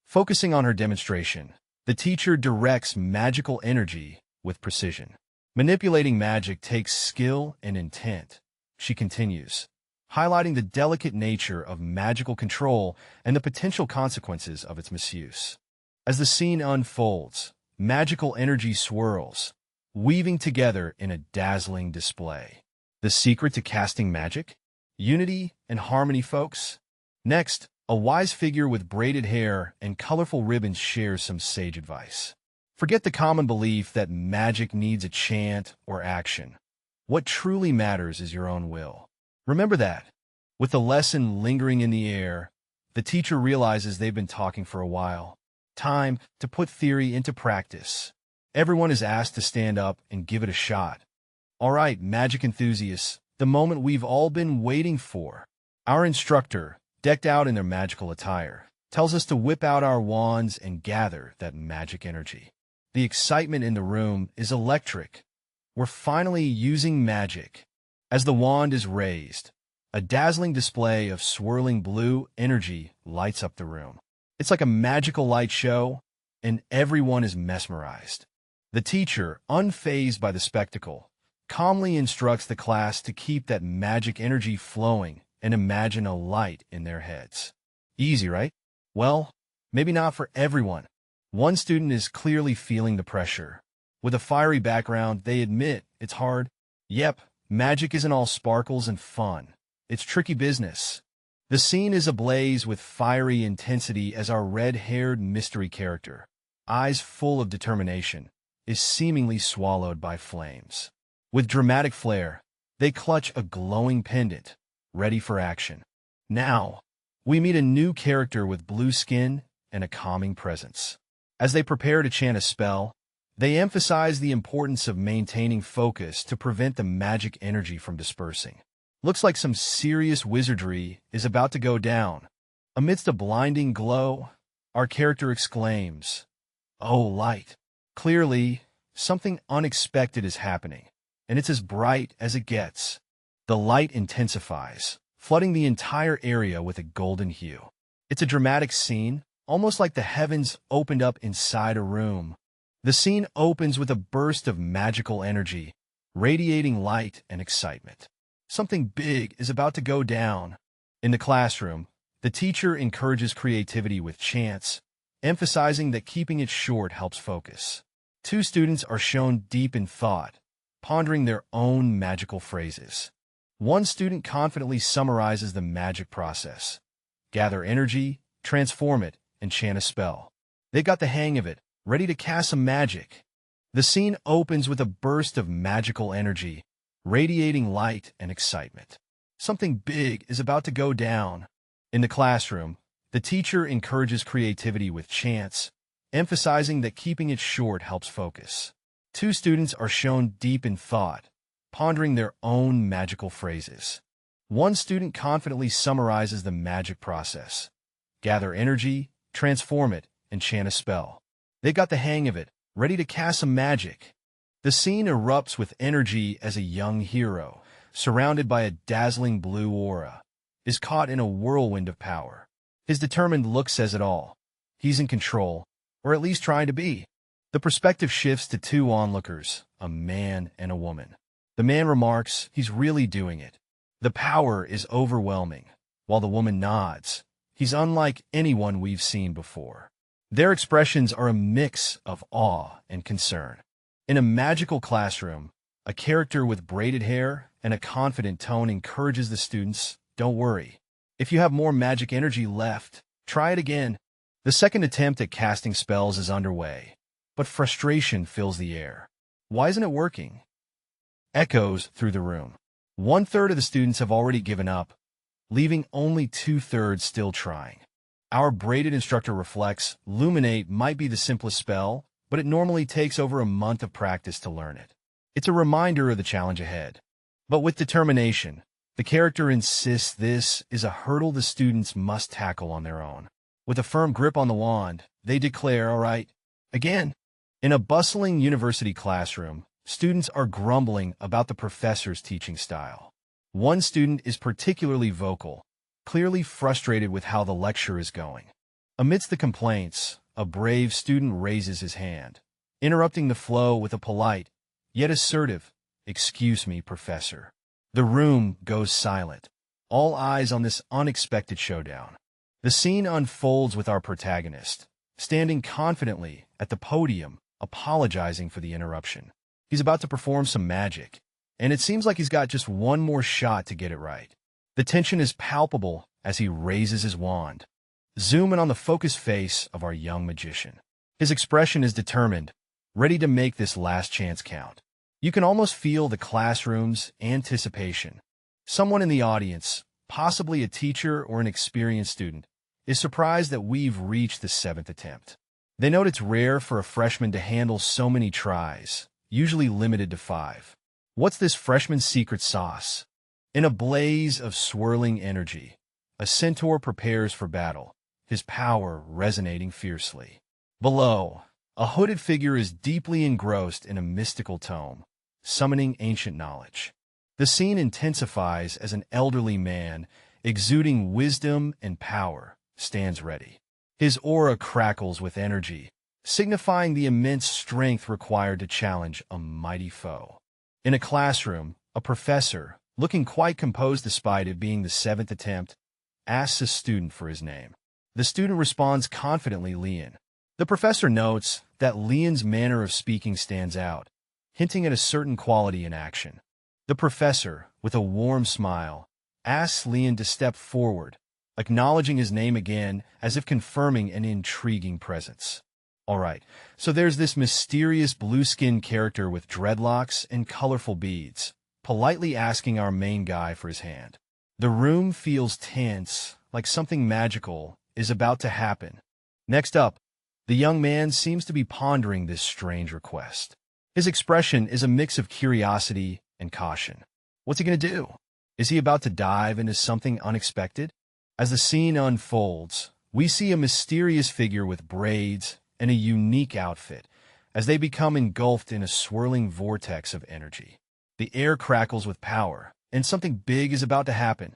Focusing on her demonstration, the teacher directs magical energy with precision. Manipulating magic takes skill and intent, she continues, highlighting the delicate nature of magical control and the potential consequences of its misuse. As the scene unfolds, magical energy swirls, weaving together in a dazzling display. The secret to casting magic? Unity and harmony, folks. Next, a wise figure with braided hair and colorful ribbons shares some sage advice. Forget the common belief that magic needs a chant or action. What truly matters is your own will. Remember that. With the lesson lingering in the air, the teacher realizes they've been talking for a while. Time to put theory into practice. Everyone is asked to stand up and give it a shot. All right, magic enthusiasts, the moment we've all been waiting for. Our instructor, decked out in their magical attire, tells us to whip out our wands and gather that magic energy. The excitement in the room is electric. We're finally using magic. As the wand is raised, a dazzling display of swirling blue energy lights up the room. It's like a magical light show, and everyone is mesmerized. The teacher, unfazed by the spectacle, calmly instructs the class to keep that magic energy flowing and imagine a light in their heads. Easy, right? Well, maybe not for everyone. One student is clearly feeling the pressure. With a fiery background, they admit it's hard. Yep, magic isn't all sparkles and fun. It's tricky business. The scene is ablaze with fiery intensity as our red-haired mystery character, eyes full of determination, is seemingly swallowed by flames. With dramatic flair, they clutch a glowing pendant, ready for action. Now, we meet a new character with blue skin and a calming presence. As they prepare to chant a spell, they emphasize the importance of maintaining focus to prevent the magic energy from dispersing. Looks like some serious wizardry is about to go down. Amidst a blinding glow, our character exclaims, "Oh, light!" Clearly, something unexpected is happening, and it's as bright as it gets. The light intensifies, flooding the entire area with a golden hue. It's a dramatic scene, almost like the heavens opened up inside a room. The scene opens with a burst of magical energy, radiating light and excitement. Something big is about to go down. In the classroom, the teacher encourages creativity with chants, emphasizing that keeping it short helps focus. Two students are shown deep in thought, pondering their own magical phrases. One student confidently summarizes the magic process. Gather energy, transform it, and chant a spell. They got the hang of it, ready to cast some magic. The scene opens with a burst of magical energy, radiating light and excitement. Something big is about to go down. In the classroom, the teacher encourages creativity with chants, emphasizing that keeping it short helps focus. Two students are shown deep in thought, pondering their own magical phrases. One student confidently summarizes the magic process. Gather energy, transform it, and chant a spell. They got the hang of it, ready to cast some magic. The scene erupts with energy as a young hero, surrounded by a dazzling blue aura, is caught in a whirlwind of power. His determined look says it all. He's in control, or at least trying to be. The perspective shifts to two onlookers, a man and a woman. The man remarks he's really doing it. The power is overwhelming, while the woman nods. He's unlike anyone we've seen before. Their expressions are a mix of awe and concern. In a magical classroom, a character with braided hair and a confident tone encourages the students, "Don't worry. If you have more magic energy left, try it again." The second attempt at casting spells is underway, but frustration fills the air. "Why isn't it working?" echoes through the room. 1/3 of the students have already given up, leaving only 2/3 still trying. Our braided instructor reflects, "Luminate might be the simplest spell, but it normally takes over a month of practice to learn it." It's a reminder of the challenge ahead. But with determination, the character insists this is a hurdle the students must tackle on their own. With a firm grip on the wand, they declare, "All right, again." In a bustling university classroom, students are grumbling about the professor's teaching style. One student is particularly vocal, clearly frustrated with how the lecture is going. Amidst the complaints, a brave student raises his hand, interrupting the flow with a polite, yet assertive, "Excuse me, professor." The room goes silent, all eyes on this unexpected showdown. The scene unfolds with our protagonist, standing confidently at the podium, apologizing for the interruption. He's about to perform some magic, and it seems like he's got just one more shot to get it right. The tension is palpable as he raises his wand. Zoom in on the focused face of our young magician. His expression is determined, ready to make this last chance count. You can almost feel the classroom's anticipation. Someone in the audience, possibly a teacher or an experienced student, is surprised that we've reached the 7th attempt. They note it's rare for a freshman to handle so many tries, usually limited to 5. What's this freshman's secret sauce? In a blaze of swirling energy, a centaur prepares for battle, his power resonating fiercely. Below, a hooded figure is deeply engrossed in a mystical tome, summoning ancient knowledge. The scene intensifies as an elderly man, exuding wisdom and power, stands ready. His aura crackles with energy, signifying the immense strength required to challenge a mighty foe. In a classroom, a professor, looking quite composed despite it being the 7th attempt, asks a student for his name. The student responds confidently, "Leon." The professor notes that Leon's manner of speaking stands out, hinting at a certain quality in action. The professor, with a warm smile, asks Leon to step forward, acknowledging his name again as if confirming an intriguing presence. All right, so there's this mysterious blue-skinned character with dreadlocks and colorful beads, politely asking our main guy for his hand. The room feels tense, like something magical is about to happen. Next up, the young man seems to be pondering this strange request. His expression is a mix of curiosity and caution. What's he going to do? Is he about to dive into something unexpected? As the scene unfolds, we see a mysterious figure with braids and a unique outfit as they become engulfed in a swirling vortex of energy. The air crackles with power, and something big is about to happen.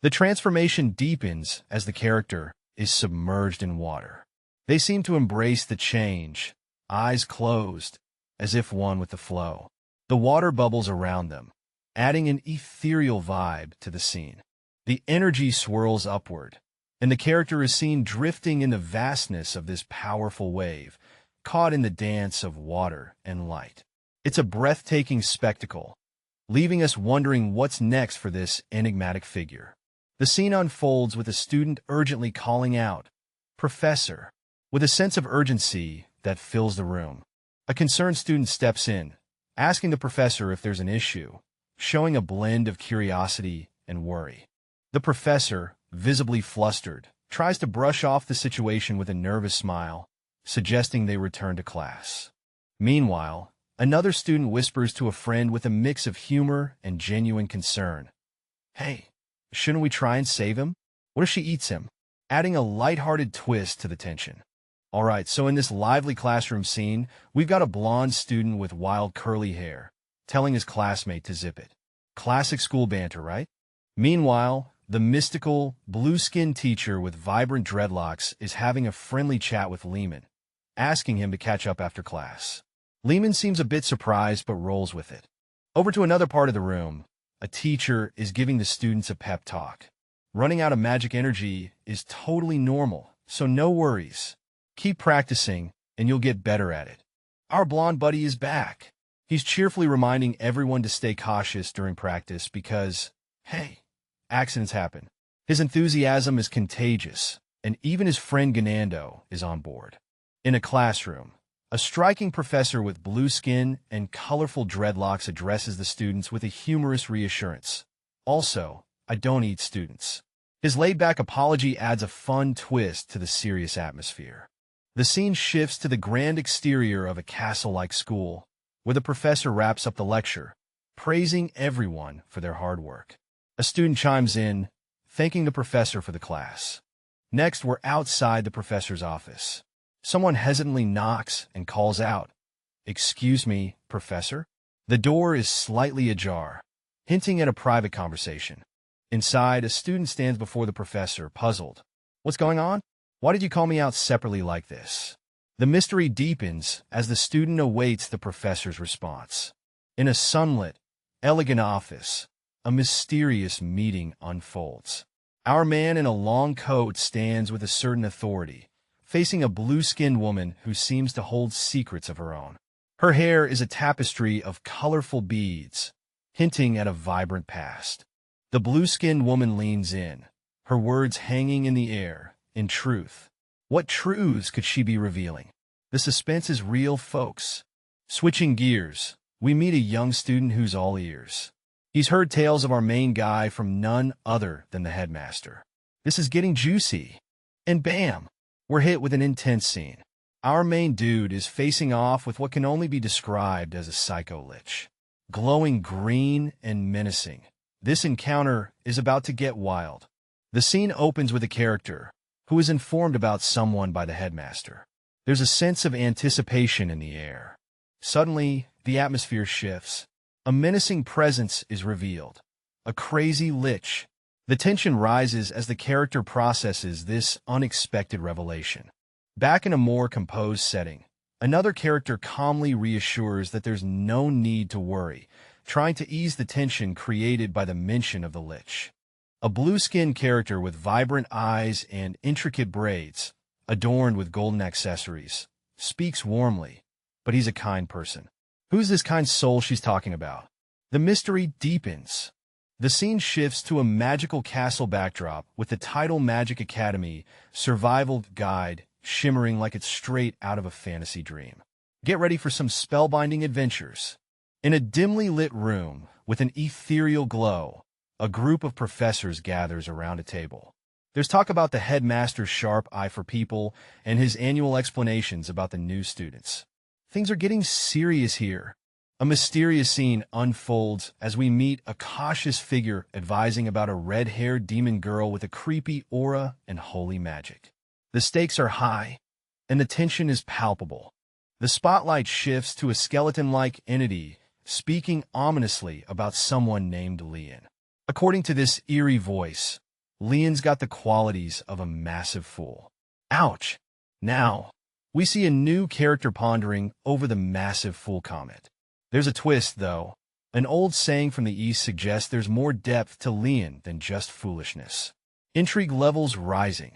The transformation deepens as the character is submerged in water. They seem to embrace the change, eyes closed, as if one with the flow. The water bubbles around them, adding an ethereal vibe to the scene. The energy swirls upward, and the character is seen drifting in the vastness of this powerful wave, caught in the dance of water and light. It's a breathtaking spectacle, leaving us wondering what's next for this enigmatic figure. The scene unfolds with a student urgently calling out, "Professor," with a sense of urgency that fills the room. A concerned student steps in, asking the professor if there's an issue, showing a blend of curiosity and worry. The professor, visibly flustered, tries to brush off the situation with a nervous smile, suggesting they return to class. Meanwhile, another student whispers to a friend with a mix of humor and genuine concern, "Hey, shouldn't we try and save him? What if she eats him?" Adding a lighthearted twist to the tension. Alright, so in this lively classroom scene, we've got a blonde student with wild curly hair, telling his classmate to zip it. Classic school banter, right? Meanwhile, the mystical, blue-skinned teacher with vibrant dreadlocks is having a friendly chat with Lehman, asking him to catch up after class. Lehman seems a bit surprised but rolls with it. Over to another part of the room, a teacher is giving the students a pep talk. Running out of magic energy is totally normal, so no worries. Keep practicing, and you'll get better at it. Our blonde buddy is back. He's cheerfully reminding everyone to stay cautious during practice because, hey, accidents happen. His enthusiasm is contagious, and even his friend Ganando is on board. In a classroom, a striking professor with blue skin and colorful dreadlocks addresses the students with a humorous reassurance. Also, I don't eat students. His laid-back apology adds a fun twist to the serious atmosphere. The scene shifts to the grand exterior of a castle-like school, where the professor wraps up the lecture, praising everyone for their hard work. A student chimes in, thanking the professor for the class. Next, we're outside the professor's office. Someone hesitantly knocks and calls out, "Excuse me, professor?" The door is slightly ajar, hinting at a private conversation. Inside, a student stands before the professor, puzzled. "What's going on? Why did you call me out separately like this?" The mystery deepens as the student awaits the professor's response. In a sunlit, elegant office, a mysterious meeting unfolds. Our man in a long coat stands with a certain authority, facing a blue-skinned woman who seems to hold secrets of her own. Her hair is a tapestry of colorful beads, hinting at a vibrant past. The blue-skinned woman leans in, her words hanging in the air. In truth, what truths could she be revealing? The suspense is real, folks. Switching gears, we meet a young student who's all ears. He's heard tales of our main guy from none other than the headmaster. This is getting juicy. And bam, we're hit with an intense scene. Our main dude is facing off with what can only be described as a psycho lich. Glowing green and menacing, this encounter is about to get wild. The scene opens with a character who is informed about someone by the headmaster. There's a sense of anticipation in the air. Suddenly, the atmosphere shifts. A menacing presence is revealed. A crazy lich. The tension rises as the character processes this unexpected revelation. Back in a more composed setting, another character calmly reassures that there's no need to worry, trying to ease the tension created by the mention of the lich. A blue-skinned character with vibrant eyes and intricate braids, adorned with golden accessories, speaks warmly, but he's a kind person. Who's this kind soul she's talking about? The mystery deepens. The scene shifts to a magical castle backdrop with the title Magic Academy Survival Guide shimmering like it's straight out of a fantasy dream. Get ready for some spellbinding adventures. In a dimly lit room with an ethereal glow, a group of professors gathers around a table. There's talk about the headmaster's sharp eye for people and his annual explanations about the new students. Things are getting serious here. A mysterious scene unfolds as we meet a cautious figure advising about a red-haired demon girl with a creepy aura and holy magic. The stakes are high, and the tension is palpable. The spotlight shifts to a skeleton-like entity speaking ominously about someone named Leon. According to this eerie voice, Leon's got the qualities of a massive fool. Ouch! Now, We see a new character pondering over the massive fool comment. There's a twist, though. An old saying from the East suggests there's more depth to Lian than just foolishness. Intrigue levels rising.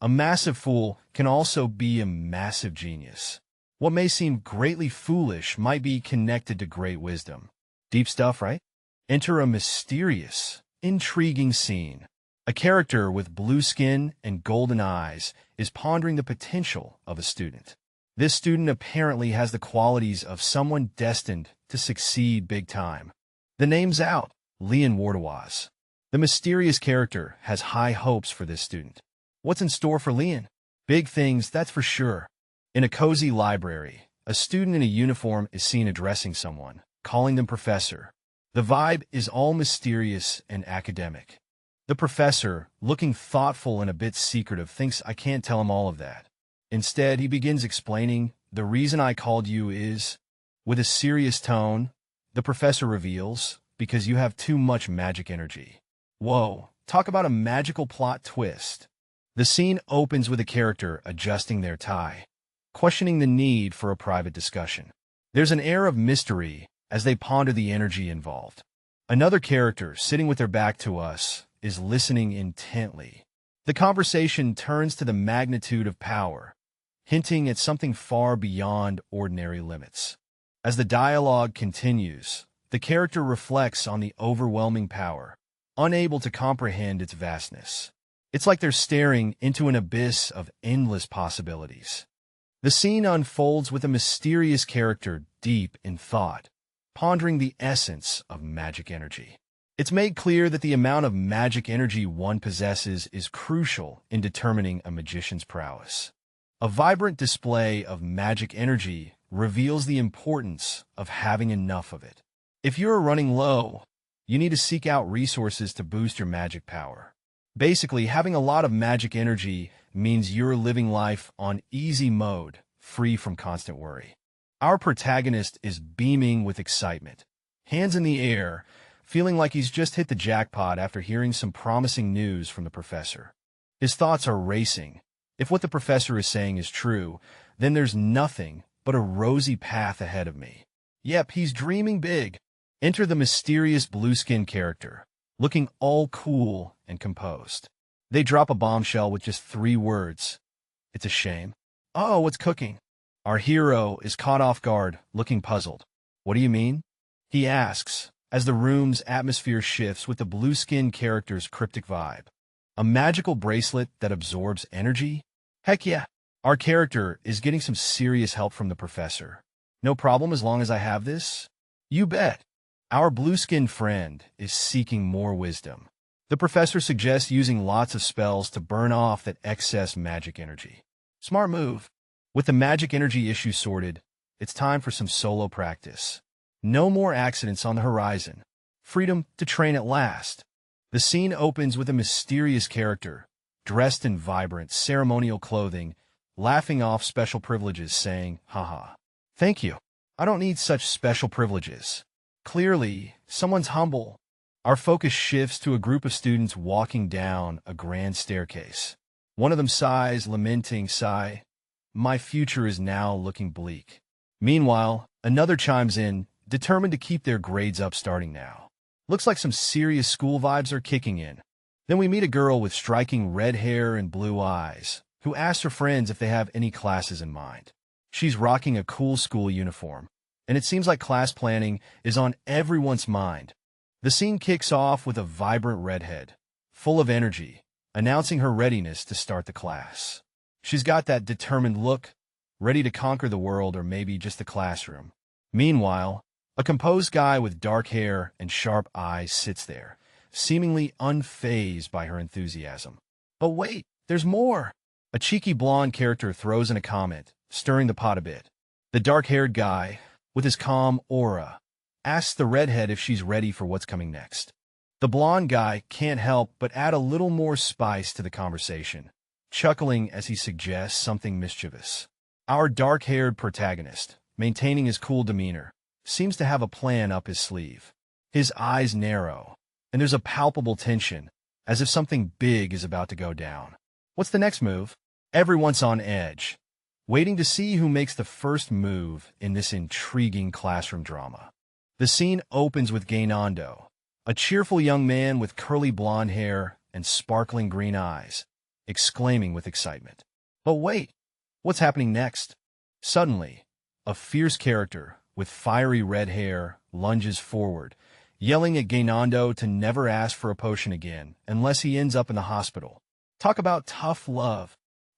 A massive fool can also be a massive genius. What may seem greatly foolish might be connected to great wisdom. Deep stuff, right? Enter a mysterious, intriguing scene. A character with blue skin and golden eyes is pondering the potential of a student. This student apparently has the qualities of someone destined to succeed big time. The name's out, Lian Wardawaz. The mysterious character has high hopes for this student. What's in store for Lian? Big things, that's for sure. In a cozy library, a student in a uniform is seen addressing someone, calling them professor. The vibe is all mysterious and academic. The professor, looking thoughtful and a bit secretive, thinks I can't tell him all of that. Instead, he begins explaining, the reason I called you is, with a serious tone, the professor reveals, because you have too much magic energy. Whoa, talk about a magical plot twist. The scene opens with a character adjusting their tie, questioning the need for a private discussion. There's an air of mystery as they ponder the energy involved. Another character, sitting with their back to us, is listening intently. The conversation turns to the magnitude of power, hinting at something far beyond ordinary limits. As the dialogue continues, the character reflects on the overwhelming power, unable to comprehend its vastness. It's like they're staring into an abyss of endless possibilities. The scene unfolds with a mysterious character deep in thought, pondering the essence of magic energy. It's made clear that the amount of magic energy one possesses is crucial in determining a magician's prowess. A vibrant display of magic energy reveals the importance of having enough of it. If you're running low, you need to seek out resources to boost your magic power. Basically, having a lot of magic energy means you're living life on easy mode, free from constant worry. Our protagonist is beaming with excitement, hands in the air, feeling like he's just hit the jackpot after hearing some promising news from the professor. His thoughts are racing. If what the professor is saying is true, then there's nothing but a rosy path ahead of me. Yep, he's dreaming big. Enter the mysterious blue-skinned character, looking all cool and composed. They drop a bombshell with just 3 words. It's a shame. Oh, what's cooking? Our hero is caught off guard, looking puzzled. What do you mean? He asks, as the room's atmosphere shifts with the blue-skinned character's cryptic vibe. A magical bracelet that absorbs energy? Heck yeah! Our character is getting some serious help from the professor. No problem as long as I have this? You bet. Our blue-skinned friend is seeking more wisdom. The professor suggests using lots of spells to burn off that excess magic energy. Smart move. With the magic energy issue sorted, it's time for some solo practice. No more accidents on the horizon. Freedom to train at last. The scene opens with a mysterious character, dressed in vibrant, ceremonial clothing, laughing off special privileges, saying, haha. Thank you. I don't need such special privileges. Clearly, someone's humble. Our focus shifts to a group of students walking down a grand staircase. One of them sighs, lamenting, sigh, my future is now looking bleak. Meanwhile, another chimes in, determined to keep their grades up starting now. Looks like some serious school vibes are kicking in. Then we meet a girl with striking red hair and blue eyes, who asks her friends if they have any classes in mind. She's rocking a cool school uniform, and it seems like class planning is on everyone's mind. The scene kicks off with a vibrant redhead, full of energy, announcing her readiness to start the class. She's got that determined look, ready to conquer the world or maybe just the classroom. Meanwhile, a composed guy with dark hair and sharp eyes sits there, seemingly unfazed by her enthusiasm. But wait, there's more! A cheeky blonde character throws in a comment, stirring the pot a bit. The dark-haired guy, with his calm aura, asks the redhead if she's ready for what's coming next. The blonde guy can't help but add a little more spice to the conversation, chuckling as he suggests something mischievous. Our dark-haired protagonist, maintaining his cool demeanor, seems to have a plan up his sleeve. His eyes narrow, and there's a palpable tension, as if something big is about to go down. What's the next move? Everyone's on edge, waiting to see who makes the first move in this intriguing classroom drama. The scene opens with Gainando, a cheerful young man with curly blonde hair and sparkling green eyes, exclaiming with excitement. But wait, what's happening next? Suddenly, a fierce character with fiery red hair lunges forward, yelling at Gainando to never ask for a potion again unless he ends up in the hospital. Talk about tough love.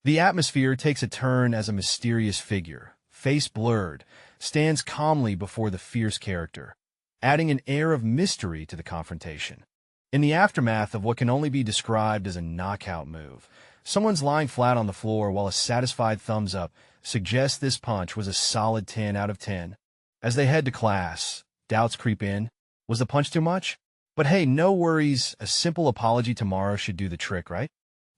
The atmosphere takes a turn as a mysterious figure, face blurred, stands calmly before the fierce character, adding an air of mystery to the confrontation. In the aftermath of what can only be described as a knockout move, someone's lying flat on the floor while a satisfied thumbs up suggests this punch was a solid 10 out of 10. As they head to class, doubts creep in. Was the punch too much? But hey, no worries, a simple apology tomorrow should do the trick, right?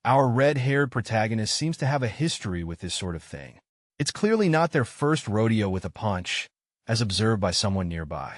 Our red-haired protagonist seems to have a history with this sort of thing. It's clearly not their first rodeo with a punch, as observed by someone nearby.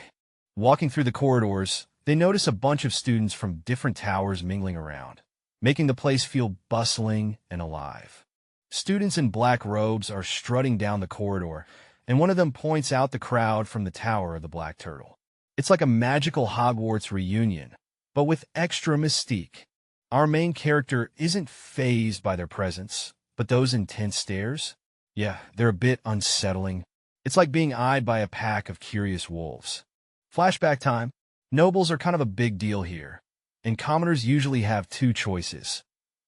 Walking through the corridors, they notice a bunch of students from different towers mingling around, making the place feel bustling and alive. Students in black robes are strutting down the corridor, and one of them points out the crowd from the Tower of the Black Turtle. It's like a magical Hogwarts reunion, but with extra mystique. Our main character isn't fazed by their presence, but those intense stares? Yeah, they're a bit unsettling. It's like being eyed by a pack of curious wolves. Flashback time. Nobles are kind of a big deal here, and commoners usually have two choices: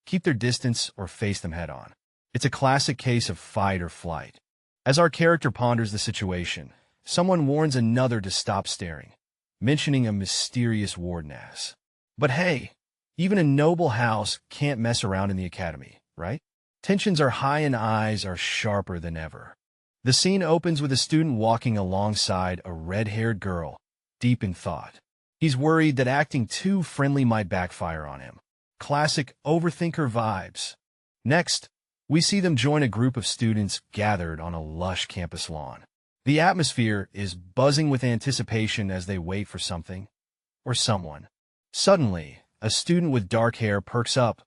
keep their distance or face them head-on. It's a classic case of fight or flight. As our character ponders the situation, someone warns another to stop staring, mentioning a mysterious warden-ass. But hey, even a noble house can't mess around in the academy, right? Tensions are high and eyes are sharper than ever. The scene opens with a student walking alongside a red-haired girl, deep in thought. He's worried that acting too friendly might backfire on him. Classic overthinker vibes. Next, we see them join a group of students gathered on a lush campus lawn. The atmosphere is buzzing with anticipation as they wait for something or someone. Suddenly, a student with dark hair perks up,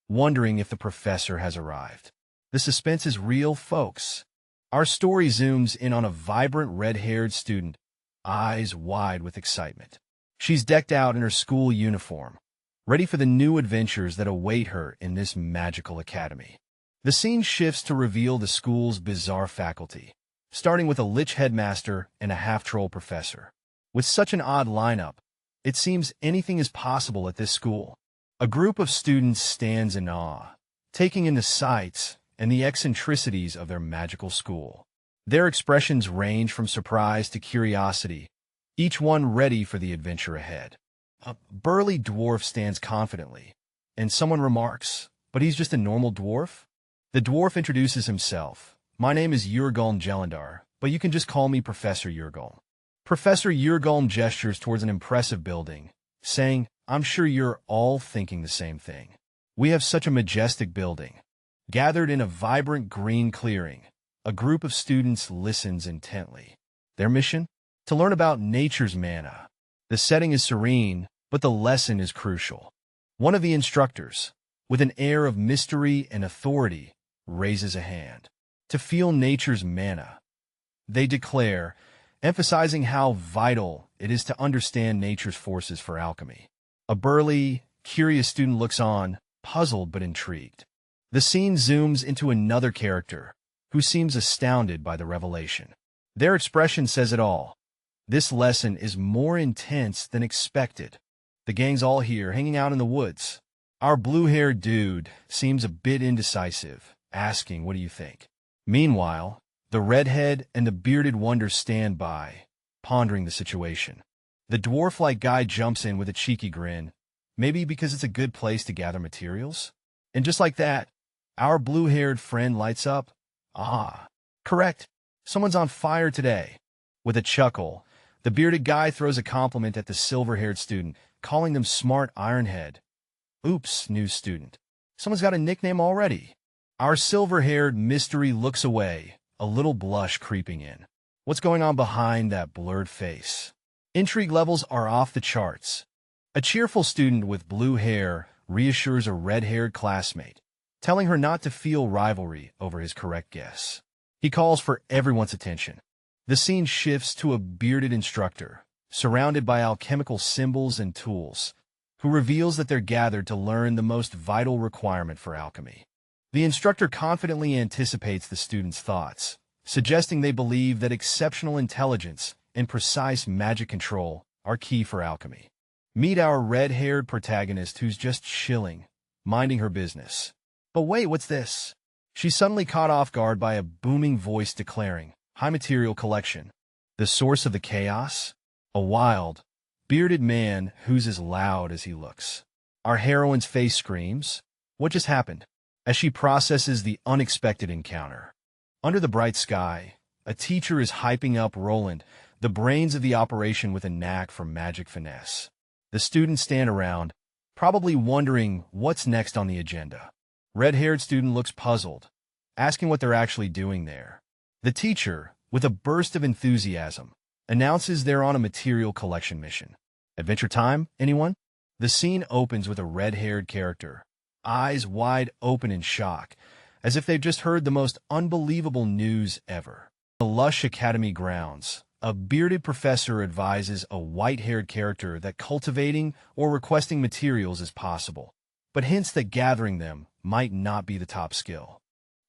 wondering if the professor has arrived. The suspense is real, folks. Our story zooms in on a vibrant red-haired student, eyes wide with excitement. She's decked out in her school uniform, ready for the new adventures that await her in this magical academy. The scene shifts to reveal the school's bizarre faculty, starting with a lich headmaster and a half-troll professor. With such an odd lineup, it seems anything is possible at this school. A group of students stands in awe, taking in the sights and the eccentricities of their magical school. Their expressions range from surprise to curiosity, each one ready for the adventure ahead. A burly dwarf stands confidently, and someone remarks, "But he's just a normal dwarf?" The dwarf introduces himself. "My name is Yurgulm Jelendar, but you can just call me Professor Yurgulm." Professor Yurgulm gestures towards an impressive building, saying, "I'm sure you're all thinking the same thing. We have such a majestic building." Gathered in a vibrant green clearing, a group of students listens intently. Their mission? To learn about nature's mana. The setting is serene, but the lesson is crucial. One of the instructors, with an air of mystery and authority, raises a hand. To feel nature's mana, they declare, emphasizing how vital it is to understand nature's forces for alchemy. A burly, curious student looks on, puzzled but intrigued. The scene zooms into another character, who seems astounded by the revelation. Their expression says it all. This lesson is more intense than expected. The gang's all here, hanging out in the woods. Our blue-haired dude seems a bit indecisive, asking, "What do you think?" Meanwhile, the redhead and the bearded wonder stand by, pondering the situation. The dwarf-like guy jumps in with a cheeky grin, maybe because it's a good place to gather materials. And just like that, our blue-haired friend lights up. Ah, correct. Someone's on fire today. With a chuckle, the bearded guy throws a compliment at the silver-haired student, calling them smart ironhead. Oops, new student. Someone's got a nickname already. Our silver-haired mystery looks away, a little blush creeping in. What's going on behind that blurred face? Intrigue levels are off the charts. A cheerful student with blue hair reassures a red-haired classmate, telling her not to feel rivalry over his correct guess. He calls for everyone's attention. The scene shifts to a bearded instructor, surrounded by alchemical symbols and tools, who reveals that they're gathered to learn the most vital requirement for alchemy. The instructor confidently anticipates the students' thoughts, suggesting they believe that exceptional intelligence and precise magic control are key for alchemy. Meet our red-haired protagonist who's just chilling, minding her business. But wait, what's this? She's suddenly caught off guard by a booming voice declaring, "High material collection." The source of the chaos? A wild, bearded man who's as loud as he looks. Our heroine's face screams, "What just happened?" as she processes the unexpected encounter. Under the bright sky, a teacher is hyping up Roland, the brains of the operation with a knack for magic finesse. The students stand around, probably wondering what's next on the agenda. Red-haired student looks puzzled, asking what they're actually doing there. The teacher, with a burst of enthusiasm, announces they're on a material collection mission. Adventure time, anyone? The scene opens with a red-haired character, eyes wide open in shock, as if they've just heard the most unbelievable news ever. The lush academy grounds, a bearded professor advises a white-haired character that cultivating or requesting materials is possible, but hints that gathering them might not be the top skill.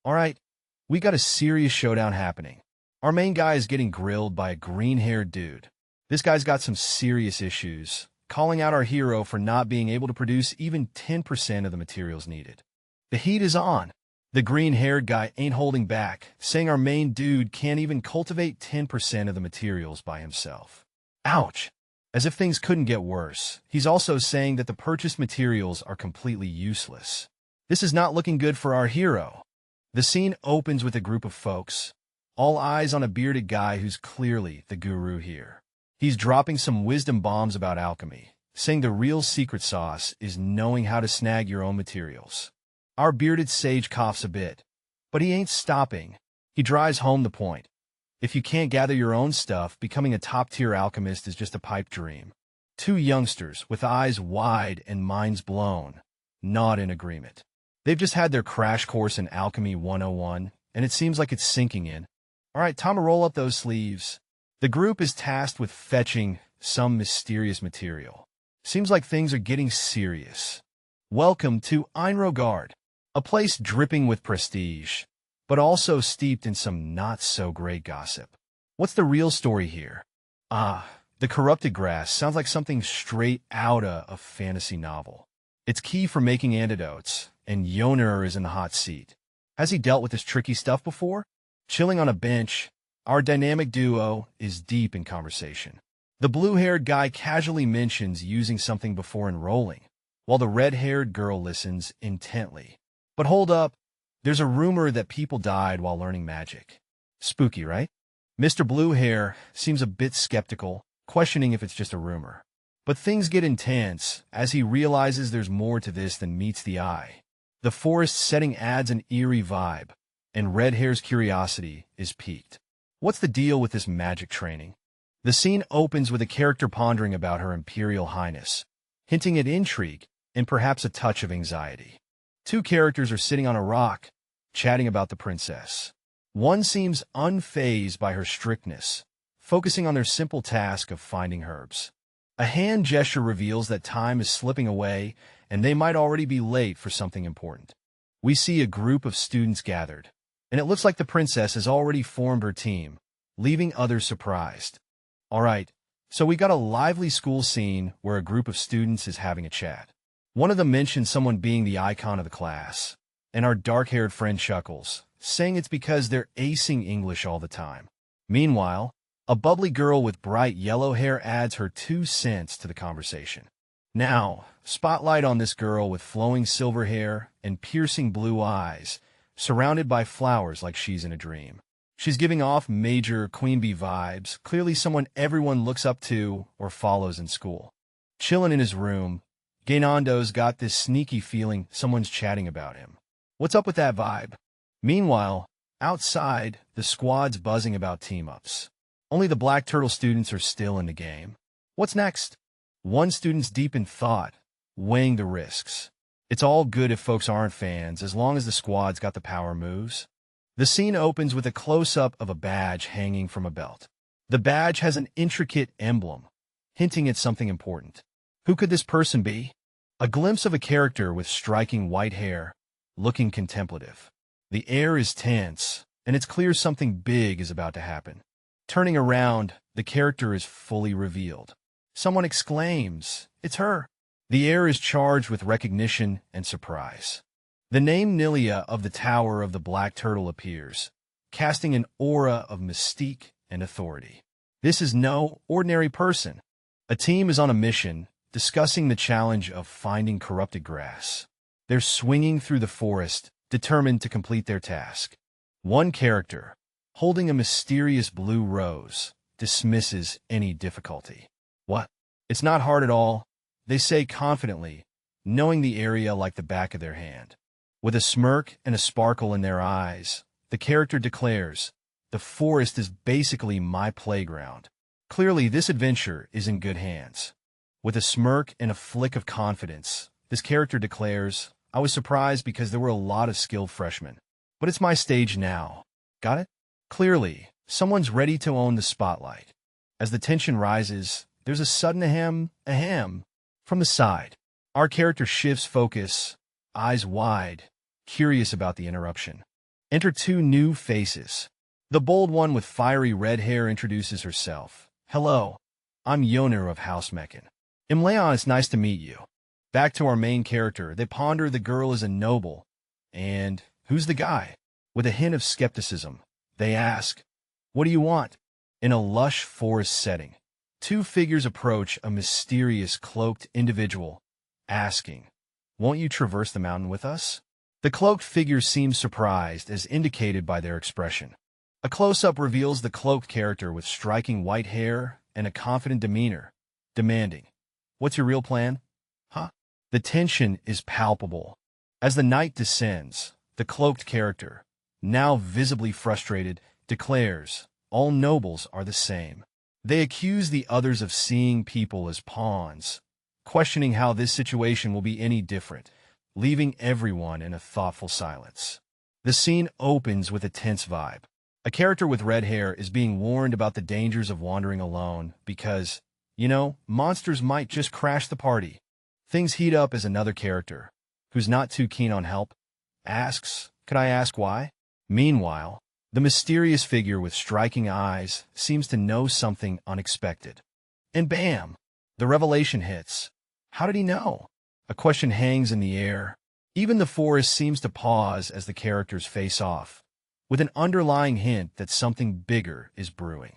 All right, we got a serious showdown happening. Our main guy is getting grilled by a green-haired dude. This guy's got some serious issues, calling out our hero for not being able to produce even 10% of the materials needed. The heat is on. The green-haired guy ain't holding back, saying our main dude can't even cultivate 10% of the materials by himself. Ouch! As if things couldn't get worse, he's also saying that the purchased materials are completely useless. This is not looking good for our hero. The scene opens with a group of folks, all eyes on a bearded guy who's clearly the guru here. He's dropping some wisdom bombs about alchemy, saying the real secret sauce is knowing how to snag your own materials. Our bearded sage coughs a bit, but he ain't stopping. He drives home the point. If you can't gather your own stuff, becoming a top-tier alchemist is just a pipe dream. Two youngsters, with eyes wide and minds blown, nod in agreement. They've just had their crash course in Alchemy 101, and it seems like it's sinking in. All right, time to roll up those sleeves. The group is tasked with fetching some mysterious material. Seems like things are getting serious. Welcome to Enro, a place dripping with prestige, but also steeped in some not-so-great gossip. What's the real story here? The corrupted grass sounds like something straight out of a fantasy novel. It's key for making antidotes, and Yoner is in the hot seat. Has he dealt with this tricky stuff before? Chilling on a bench, our dynamic duo is deep in conversation. The blue-haired guy casually mentions using something before enrolling, while the red-haired girl listens intently. But hold up, there's a rumor that people died while learning magic. Spooky, right? Mr. Bluehair seems a bit skeptical, questioning if it's just a rumor. But things get intense as he realizes there's more to this than meets the eye. The forest setting adds an eerie vibe, and Red-Hair's curiosity is piqued. What's the deal with this magic training? The scene opens with a character pondering about her Imperial Highness, hinting at intrigue and perhaps a touch of anxiety. Two characters are sitting on a rock, chatting about the princess. One seems unfazed by her strictness, focusing on their simple task of finding herbs. A hand gesture reveals that time is slipping away, and they might already be late for something important. We see a group of students gathered, and it looks like the princess has already formed her team, leaving others surprised. All right, so we got a lively school scene where a group of students is having a chat. One of them mentions someone being the icon of the class, and our dark-haired friend chuckles, saying it's because they're acing English all the time. Meanwhile, a bubbly girl with bright yellow hair adds her 2 cents to the conversation. Now, spotlight on this girl with flowing silver hair and piercing blue eyes, surrounded by flowers like she's in a dream. She's giving off major queen bee vibes, clearly someone everyone looks up to or follows in school. Chillin' in his room, Gainando's got this sneaky feeling someone's chatting about him. What's up with that vibe? Meanwhile, outside, the squad's buzzing about team-ups. Only the Black Turtle students are still in the game. What's next? One student's deep in thought, weighing the risks. It's all good if folks aren't fans, as long as the squad's got the power moves. The scene opens with a close-up of a badge hanging from a belt. The badge has an intricate emblem, hinting at something important. Who could this person be? A glimpse of a character with striking white hair, looking contemplative. The air is tense, and it's clear something big is about to happen. Turning around, the character is fully revealed. Someone exclaims, "It's her!" The air is charged with recognition and surprise. The name Nilia of the Tower of the Black Turtle appears, casting an aura of mystique and authority. This is no ordinary person. A team is on a mission, discussing the challenge of finding corrupted grass. They're swinging through the forest, determined to complete their task. One character, holding a mysterious blue rose, dismisses any difficulty. "What? It's not hard at all," they say confidently, knowing the area like the back of their hand. With a smirk and a sparkle in their eyes, the character declares, "The forest is basically my playground." Clearly, this adventure is in good hands. With a smirk and a flick of confidence, this character declares, "I was surprised because there were a lot of skilled freshmen. But it's my stage now. Got it?" Clearly, someone's ready to own the spotlight. As the tension rises, there's a sudden ahem from the side. Our character shifts focus, eyes wide, curious about the interruption. Enter two new faces. The bold one with fiery red hair introduces herself. "Hello, I'm Yoner of House Meccan. Imleon, it's nice to meet you." Back to our main character, they ponder the girl is a noble. And who's the guy? With a hint of skepticism, they ask, "What do you want?" In a lush forest setting, two figures approach a mysterious cloaked individual, asking, "Won't you traverse the mountain with us?" The cloaked figure seems surprised, as indicated by their expression. A close-up reveals the cloaked character with striking white hair and a confident demeanor, demanding, "What's your real plan?" Huh? The tension is palpable. As the night descends, the cloaked character, now visibly frustrated, declares, "All nobles are the same." They accuse the others of seeing people as pawns, questioning how this situation will be any different, leaving everyone in a thoughtful silence. The scene opens with a tense vibe. A character with red hair is being warned about the dangers of wandering alone because, monsters might just crash the party. Things heat up as another character, who's not too keen on help, asks, "Could I ask why?" Meanwhile, the mysterious figure with striking eyes seems to know something unexpected. And bam! The revelation hits. How did he know? A question hangs in the air. Even the forest seems to pause as the characters face off, with an underlying hint that something bigger is brewing.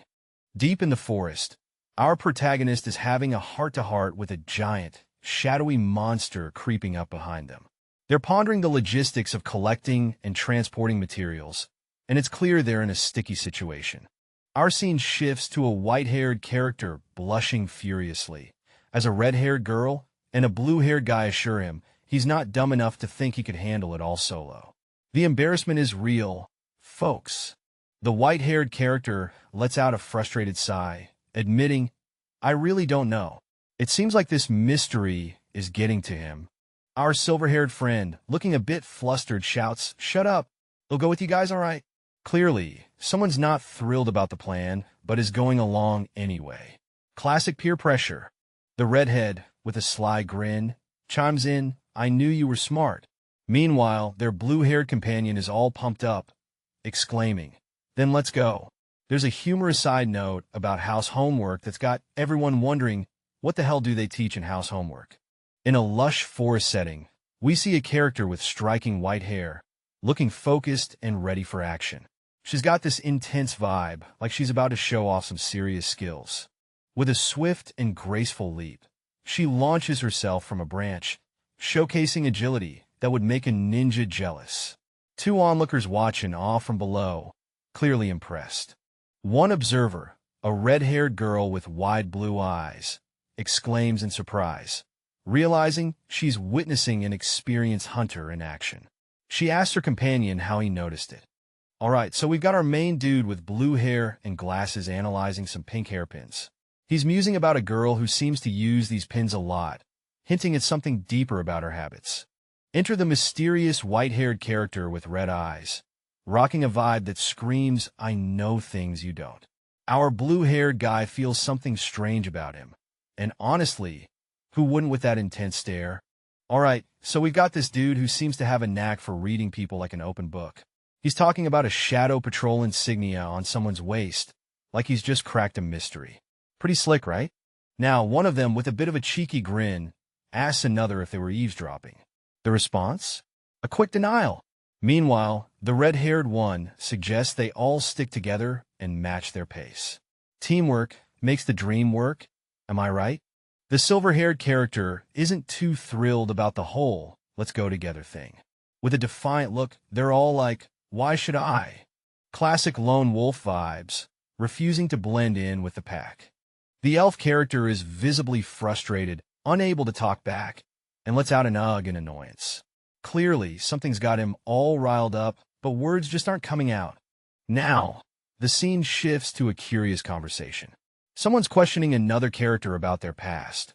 Deep in the forest, our protagonist is having a heart-to-heart with a giant, shadowy monster creeping up behind them. They're pondering the logistics of collecting and transporting materials, and it's clear they're in a sticky situation. Our scene shifts to a white-haired character blushing furiously, as a red-haired girl and a blue-haired guy assure him he's not dumb enough to think he could handle it all solo. The embarrassment is real, folks. The white-haired character lets out a frustrated sigh, admitting, "I really don't know. It seems like this mystery is getting to him." Our silver-haired friend, looking a bit flustered, shouts, "Shut up. It'll go with you guys, all right?" Clearly, someone's not thrilled about the plan, but is going along anyway. Classic peer pressure. The redhead, with a sly grin, chimes in, "I knew you were smart." Meanwhile, their blue-haired companion is all pumped up, exclaiming, "Then let's go." There's a humorous side note about house homework that's got everyone wondering, what the hell do they teach in house homework? In a lush forest setting, we see a character with striking white hair, looking focused and ready for action. She's got this intense vibe, like she's about to show off some serious skills. With a swift and graceful leap, she launches herself from a branch, showcasing agility that would make a ninja jealous. Two onlookers watch in awe from below, clearly impressed. One observer, a red-haired girl with wide blue eyes, exclaims in surprise, realizing she's witnessing an experienced hunter in action. She asks her companion how he noticed it. All right, so we've got our main dude with blue hair and glasses analyzing some pink hairpins. He's musing about a girl who seems to use these pins a lot, hinting at something deeper about her habits. Enter the mysterious white-haired character with red eyes, rocking a vibe that screams, "I know things you don't." Our blue-haired guy feels something strange about him. And honestly, who wouldn't with that intense stare? Alright, so we've got this dude who seems to have a knack for reading people like an open book. He's talking about a Shadow Patrol insignia on someone's waist, like he's just cracked a mystery. Pretty slick, right? Now, one of them, with a bit of a cheeky grin, asks another if they were eavesdropping. The response? A quick denial. Meanwhile, the red-haired one suggests they all stick together and match their pace. Teamwork makes the dream work, am I right? The silver-haired character isn't too thrilled about the whole "let's go together" thing. With a defiant look, they're all like, "Why should I?" Classic lone wolf vibes, refusing to blend in with the pack. The elf character is visibly frustrated, unable to talk back, and lets out an ugh in annoyance. Clearly, something's got him all riled up, but words just aren't coming out. Now, the scene shifts to a curious conversation. Someone's questioning another character about their past,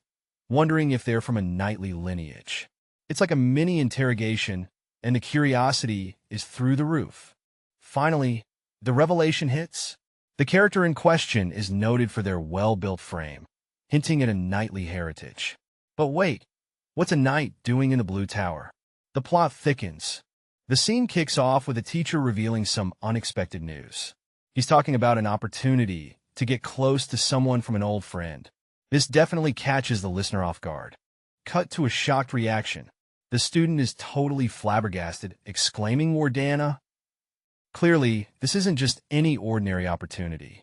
wondering if they're from a knightly lineage. It's like a mini interrogation, and the curiosity is through the roof. Finally, the revelation hits. The character in question is noted for their well-built frame, hinting at a knightly heritage. But wait, what's a knight doing in the Blue Tower? The plot thickens. The scene kicks off with a teacher revealing some unexpected news. He's talking about an opportunity to get close to someone from an old friend. This definitely catches the listener off guard. Cut to a shocked reaction. The student is totally flabbergasted, exclaiming, "Wardana?" Clearly, this isn't just any ordinary opportunity.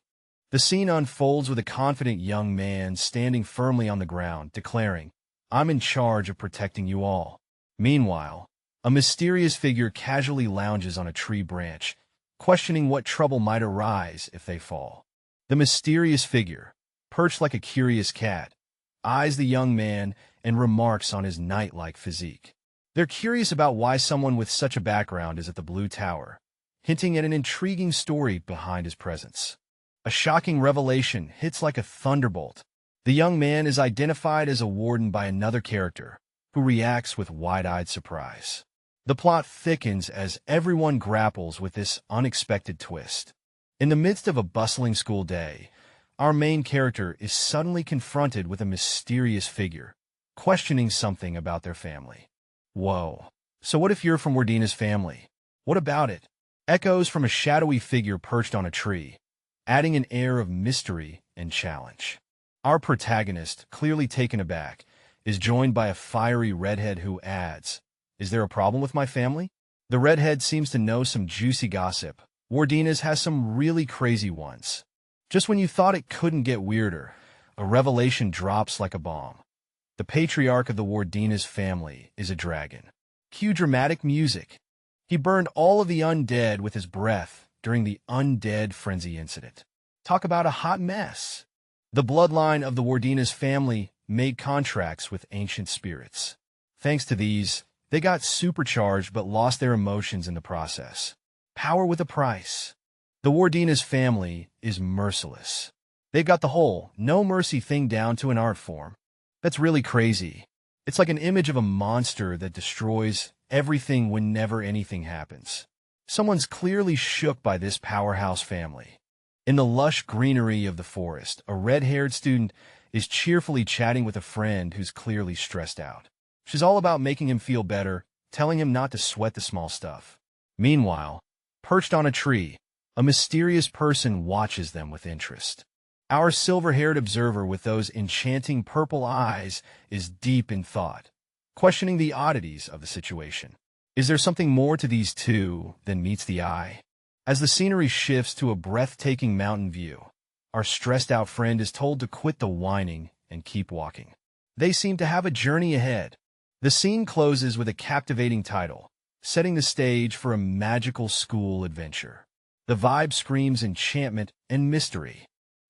The scene unfolds with a confident young man standing firmly on the ground, declaring, "I'm in charge of protecting you all." Meanwhile, a mysterious figure casually lounges on a tree branch, questioning what trouble might arise if they fall. The mysterious figure, perched like a curious cat, eyes the young man and remarks on his knight-like physique. They're curious about why someone with such a background is at the Blue Tower, hinting at an intriguing story behind his presence. A shocking revelation hits like a thunderbolt. The young man is identified as a warden by another character, who reacts with wide-eyed surprise. The plot thickens as everyone grapples with this unexpected twist. In the midst of a bustling school day, our main character is suddenly confronted with a mysterious figure, questioning something about their family. Whoa. So what if you're from Wardina's family? What about it? Echoes from a shadowy figure perched on a tree, adding an air of mystery and challenge. Our protagonist, clearly taken aback, is joined by a fiery redhead who adds, "Is there a problem with my family?" The redhead seems to know some juicy gossip. Wardina's has some really crazy ones. Just when you thought it couldn't get weirder, a revelation drops like a bomb. The patriarch of the Wardina's family is a dragon. Cue dramatic music. He burned all of the undead with his breath during the Undead Frenzy incident. Talk about a hot mess. The bloodline of the Wardina's family made contracts with ancient spirits. Thanks to these, they got supercharged but lost their emotions in the process. Power with a price. The Wardina's family is merciless. They've got the whole no mercy thing down to an art form. That's really crazy. It's like an image of a monster that destroys everything whenever anything happens. Someone's clearly shook by this powerhouse family. In the lush greenery of the forest, a red-haired student is cheerfully chatting with a friend who's clearly stressed out. She's all about making him feel better, telling him not to sweat the small stuff. Meanwhile, perched on a tree, a mysterious person watches them with interest. Our silver-haired observer with those enchanting purple eyes is deep in thought, questioning the oddities of the situation. Is there something more to these two than meets the eye? As the scenery shifts to a breathtaking mountain view, our stressed-out friend is told to quit the whining and keep walking. They seem to have a journey ahead. The scene closes with a captivating title, setting the stage for a magical school adventure. The vibe screams enchantment and mystery.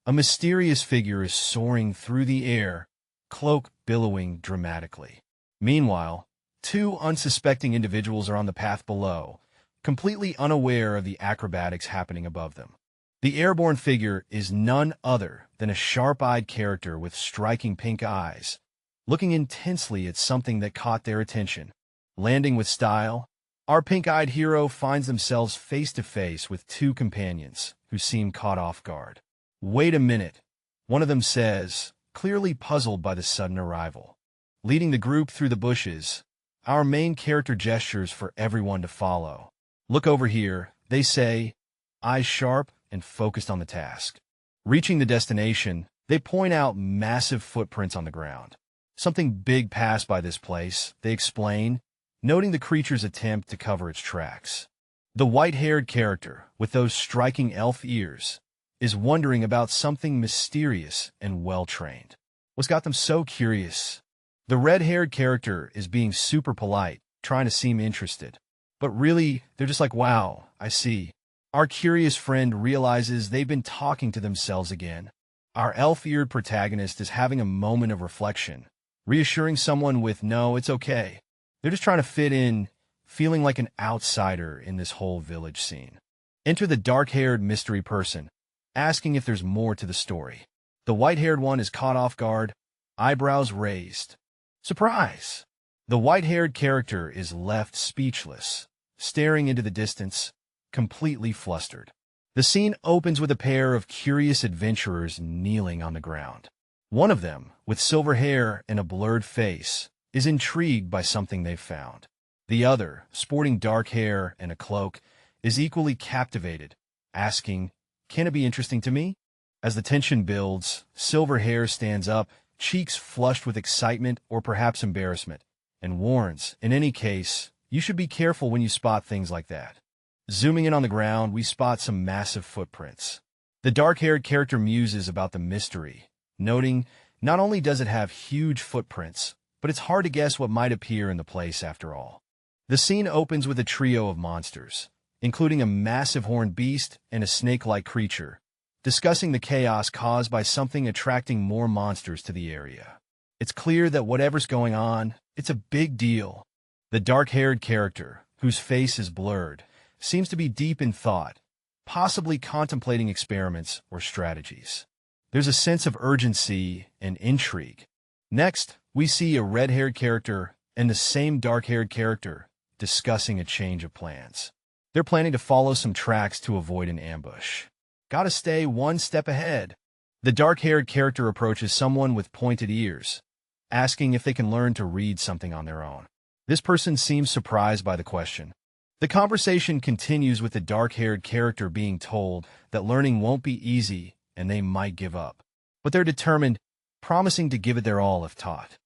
A mysterious figure is soaring through the air, cloak billowing dramatically. Meanwhile, two unsuspecting individuals are on the path below, completely unaware of the acrobatics happening above them. The airborne figure is none other than a sharp-eyed character with striking pink eyes, looking intensely at something that caught their attention. Landing with style, Our pink-eyed hero finds themselves face-to-face with two companions who seem caught off guard. "Wait a minute," one of them says, clearly puzzled by the sudden arrival. Leading the group through the bushes, our main character gestures for everyone to follow. "Look over here," they say, eyes sharp and focused on the task. Reaching the destination, they point out massive footprints on the ground. "Something big passed by this place," they explain, noting the creature's attempt to cover its tracks. The white-haired character, with those striking elf ears, is wondering about something mysterious and well-trained. What's got them so curious? The red-haired character is being super polite, trying to seem interested. But really, they're just like, "Wow, I see." Our curious friend realizes they've been talking to themselves again. Our elf-eared protagonist is having a moment of reflection, reassuring someone with, "No, it's okay." They're just trying to fit in, feeling like an outsider in this whole village scene. Enter the dark-haired mystery person, asking if there's more to the story. The white-haired one is caught off guard, eyebrows raised. Surprise! The white-haired character is left speechless, staring into the distance, completely flustered. The scene opens with a pair of curious adventurers kneeling on the ground. One of them, with silver hair and a blurred face, is intrigued by something they've found. The other, sporting dark hair and a cloak, is equally captivated, asking, "Can it be interesting to me?" As the tension builds, Silver Hair stands up, cheeks flushed with excitement or perhaps embarrassment, and warns, "In any case, you should be careful when you spot things like that." Zooming in on the ground, we spot some massive footprints. The dark-haired character muses about the mystery, noting, not only does it have huge footprints, but it's hard to guess what might appear in the place after all. The scene opens with a trio of monsters, including a massive horned beast and a snake-like creature, discussing the chaos caused by something attracting more monsters to the area. It's clear that whatever's going on, it's a big deal. The dark-haired character, whose face is blurred, seems to be deep in thought, possibly contemplating experiments or strategies. There's a sense of urgency and intrigue. Next, we see a red-haired character and the same dark-haired character discussing a change of plans. They're planning to follow some tracks to avoid an ambush. Gotta stay one step ahead. The dark-haired character approaches someone with pointed ears, asking if they can learn to read something on their own. This person seems surprised by the question. The conversation continues with the dark-haired character being told that learning won't be easy and they might give up. But they're determined, promising to give it their all if taught.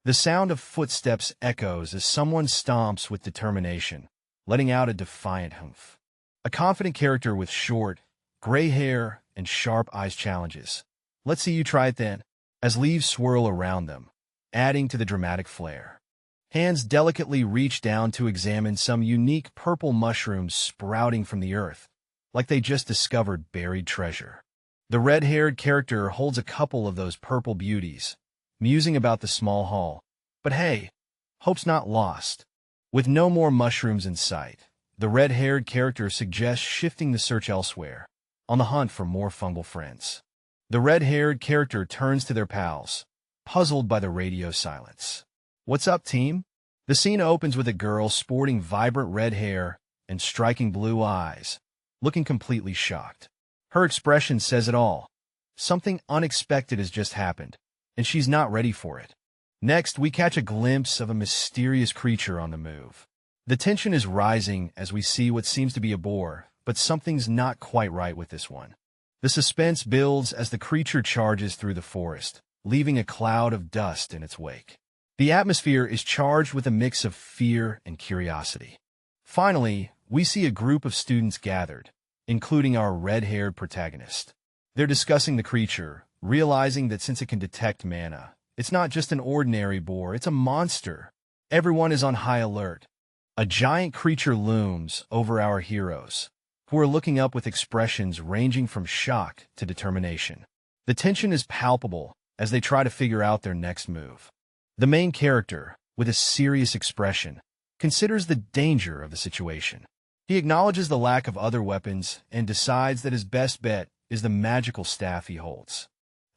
The sound of footsteps echoes as someone stomps with determination, letting out a defiant humph. A confident character with short, gray hair and sharp eyes challenges. "Let's see you try it then," as leaves swirl around them, adding to the dramatic flair. Hands delicately reach down to examine some unique purple mushrooms sprouting from the earth, like they just discovered buried treasure. The red-haired character holds a couple of those purple beauties, musing about the small haul. But hey, hope's not lost. With no more mushrooms in sight, the red-haired character suggests shifting the search elsewhere, on the hunt for more fungal friends. The red-haired character turns to their pals, puzzled by the radio silence. "What's up, team?" The scene opens with a girl sporting vibrant red hair and striking blue eyes, looking completely shocked. Her expression says it all. Something unexpected has just happened, and she's not ready for it. Next, we catch a glimpse of a mysterious creature on the move. The tension is rising as we see what seems to be a boar, but something's not quite right with this one. The suspense builds as the creature charges through the forest, leaving a cloud of dust in its wake. The atmosphere is charged with a mix of fear and curiosity. Finally, we see a group of students gathered, including our red-haired protagonist. They're discussing the creature, realizing that since it can detect mana, it's not just an ordinary boar, it's a monster. Everyone is on high alert. A giant creature looms over our heroes, who are looking up with expressions ranging from shock to determination. The tension is palpable as they try to figure out their next move. The main character, with a serious expression, considers the danger of the situation. He acknowledges the lack of other weapons and decides that his best bet is the magical staff he holds.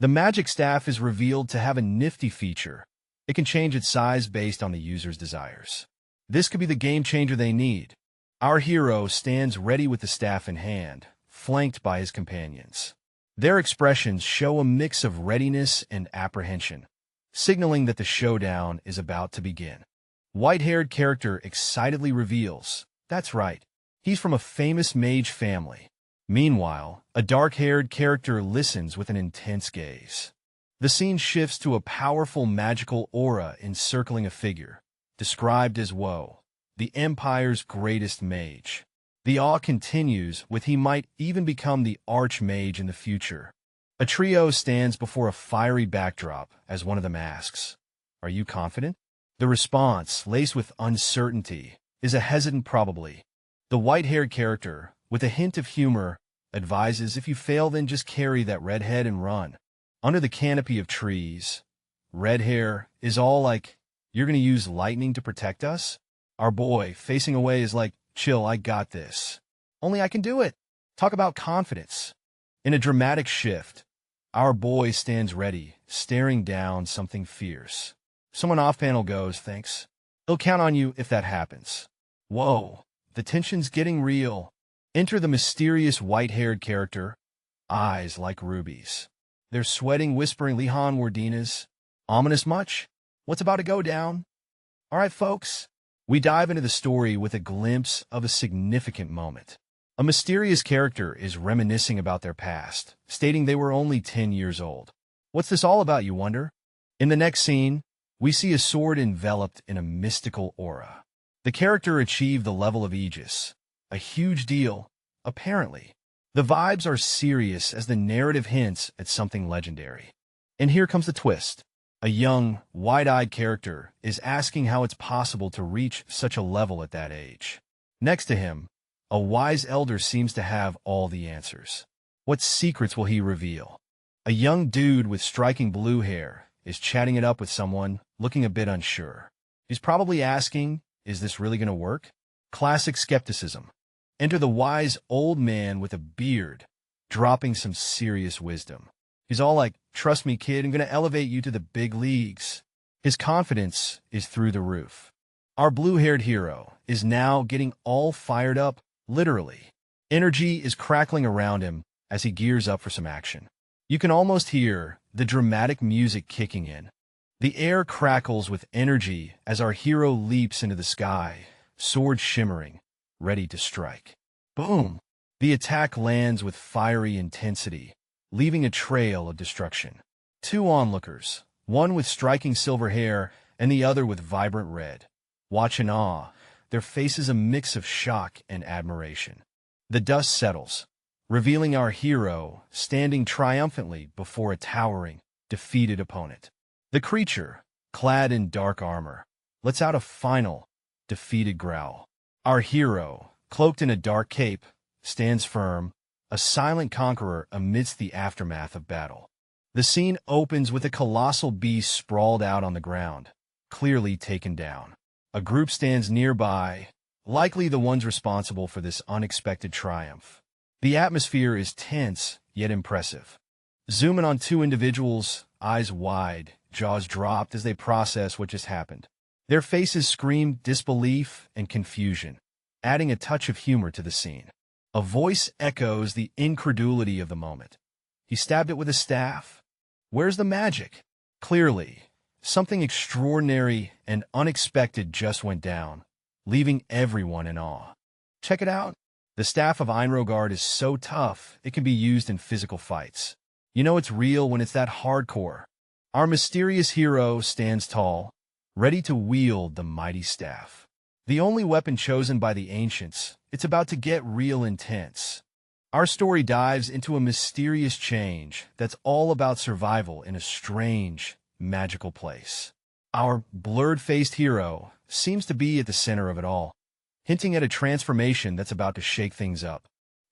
The magic staff is revealed to have a nifty feature. It can change its size based on the user's desires. This could be the game changer they need. Our hero stands ready with the staff in hand, flanked by his companions. Their expressions show a mix of readiness and apprehension, signaling that the showdown is about to begin. White-haired character excitedly reveals, that's right, he's from a famous mage family. Meanwhile, a dark-haired character listens with an intense gaze. The scene shifts to a powerful magical aura encircling a figure, described as Woe, the Empire's greatest mage. The awe continues with he might even become the archmage in the future. A trio stands before a fiery backdrop as one of them asks, "Are you confident?" The response, laced with uncertainty, is a hesitant probably. The white-haired character, with a hint of humor, advises if you fail then just carry that red head and run. Under the canopy of trees, Red Hair is all like, "You're gonna use lightning to protect us?" Our boy, facing away, is like, "Chill, I got this. Only I can do it." Talk about confidence. In a dramatic shift, our boy stands ready, staring down something fierce. Someone off-panel goes, "Thanks. He'll count on you if that happens." Whoa, the tension's getting real. Enter the mysterious white-haired character, eyes like rubies. They're sweating, whispering, "Lihan Wardinas. Ominous much? What's about to go down?" All right, folks. We dive into the story with a glimpse of a significant moment. A mysterious character is reminiscing about their past, stating they were only 10 years old. What's this all about, you wonder? In the next scene, we see a sword enveloped in a mystical aura. The character achieved the level of Aegis, a huge deal, apparently. The vibes are serious as the narrative hints at something legendary. And here comes the twist. A young, wide-eyed character is asking how it's possible to reach such a level at that age. Next to him, a wise elder seems to have all the answers. What secrets will he reveal? A young dude with striking blue hair is chatting it up with someone, looking a bit unsure. He's probably asking, is this really going to work? Classic skepticism. Enter the wise old man with a beard, dropping some serious wisdom. He's all like, "Trust me, kid, I'm going to elevate you to the big leagues." His confidence is through the roof. Our blue-haired hero is now getting all fired up, literally. Energy is crackling around him as he gears up for some action. You can almost hear the dramatic music kicking in. The air crackles with energy as our hero leaps into the sky, sword shimmering, ready to strike. Boom! The attack lands with fiery intensity, leaving a trail of destruction. Two onlookers, one with striking silver hair and the other with vibrant red, watch in awe, their faces a mix of shock and admiration. The dust settles, revealing our hero standing triumphantly before a towering, defeated opponent. The creature, clad in dark armor, lets out a final, defeated growl. Our hero, cloaked in a dark cape, stands firm, a silent conqueror amidst the aftermath of battle. The scene opens with a colossal beast sprawled out on the ground, clearly taken down. A group stands nearby, likely the ones responsible for this unexpected triumph. The atmosphere is tense, yet impressive. Zoom in on two individuals, eyes wide, jaws dropped as they process what just happened. Their faces scream disbelief and confusion, adding a touch of humor to the scene. A voice echoes the incredulity of the moment. He stabbed it with a staff. Where's the magic? Clearly, something extraordinary and unexpected just went down, leaving everyone in awe. Check it out. The staff of Enro is so tough, it can be used in physical fights. You know it's real when it's that hardcore. Our mysterious hero stands tall, ready to wield the mighty staff. The only weapon chosen by the ancients, it's about to get real intense. Our story dives into a mysterious change that's all about survival in a strange, magical place. Our blurred-faced hero seems to be at the center of it all, hinting at a transformation that's about to shake things up.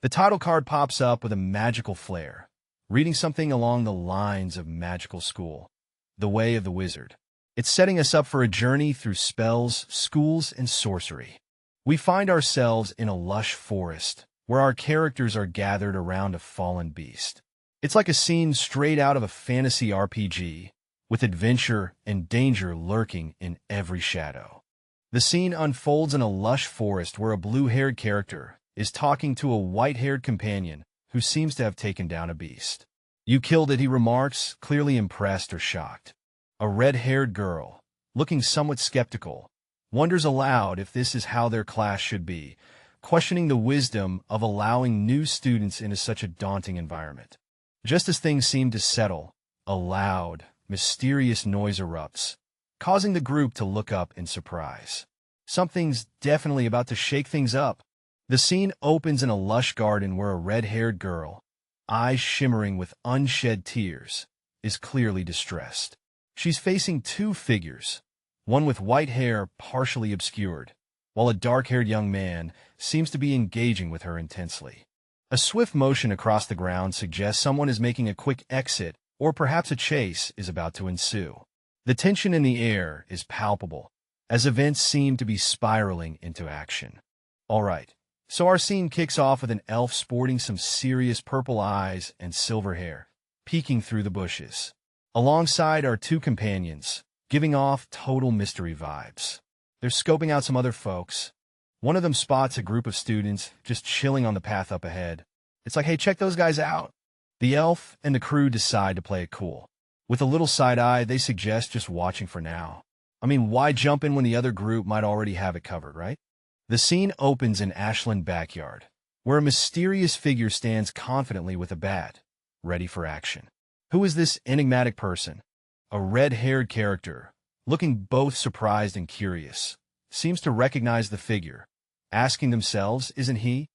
The title card pops up with a magical flair, reading something along the lines of magical school, the way of the wizard. It's setting us up for a journey through spells, schools, and sorcery. We find ourselves in a lush forest, where our characters are gathered around a fallen beast. It's like a scene straight out of a fantasy RPG, with adventure and danger lurking in every shadow. The scene unfolds in a lush forest where a blue-haired character is talking to a white-haired companion who seems to have taken down a beast. "You killed it," he remarks, clearly impressed or shocked. A red-haired girl, looking somewhat skeptical, wonders aloud if this is how their class should be, questioning the wisdom of allowing new students into such a daunting environment. Just as things seem to settle, a loud, mysterious noise erupts, causing the group to look up in surprise. Something's definitely about to shake things up. The scene opens in a lush garden where a red-haired girl, eyes shimmering with unshed tears, is clearly distressed. She's facing two figures, one with white hair partially obscured, while a dark-haired young man seems to be engaging with her intensely. A swift motion across the ground suggests someone is making a quick exit, or perhaps a chase is about to ensue. The tension in the air is palpable, as events seem to be spiraling into action. All right, so our scene kicks off with an elf sporting some serious purple eyes and silver hair, peeking through the bushes. Alongside are two companions, giving off total mystery vibes. They're scoping out some other folks. One of them spots a group of students just chilling on the path up ahead. It's like, hey, check those guys out. The elf and the crew decide to play it cool. With a little side eye, they suggest just watching for now. I mean, why jump in when the other group might already have it covered, right? The scene opens in Ashland backyard, where a mysterious figure stands confidently with a bat, ready for action. Who is this enigmatic person? A red-haired character, looking both surprised and curious, seems to recognize the figure, asking themselves, isn't he?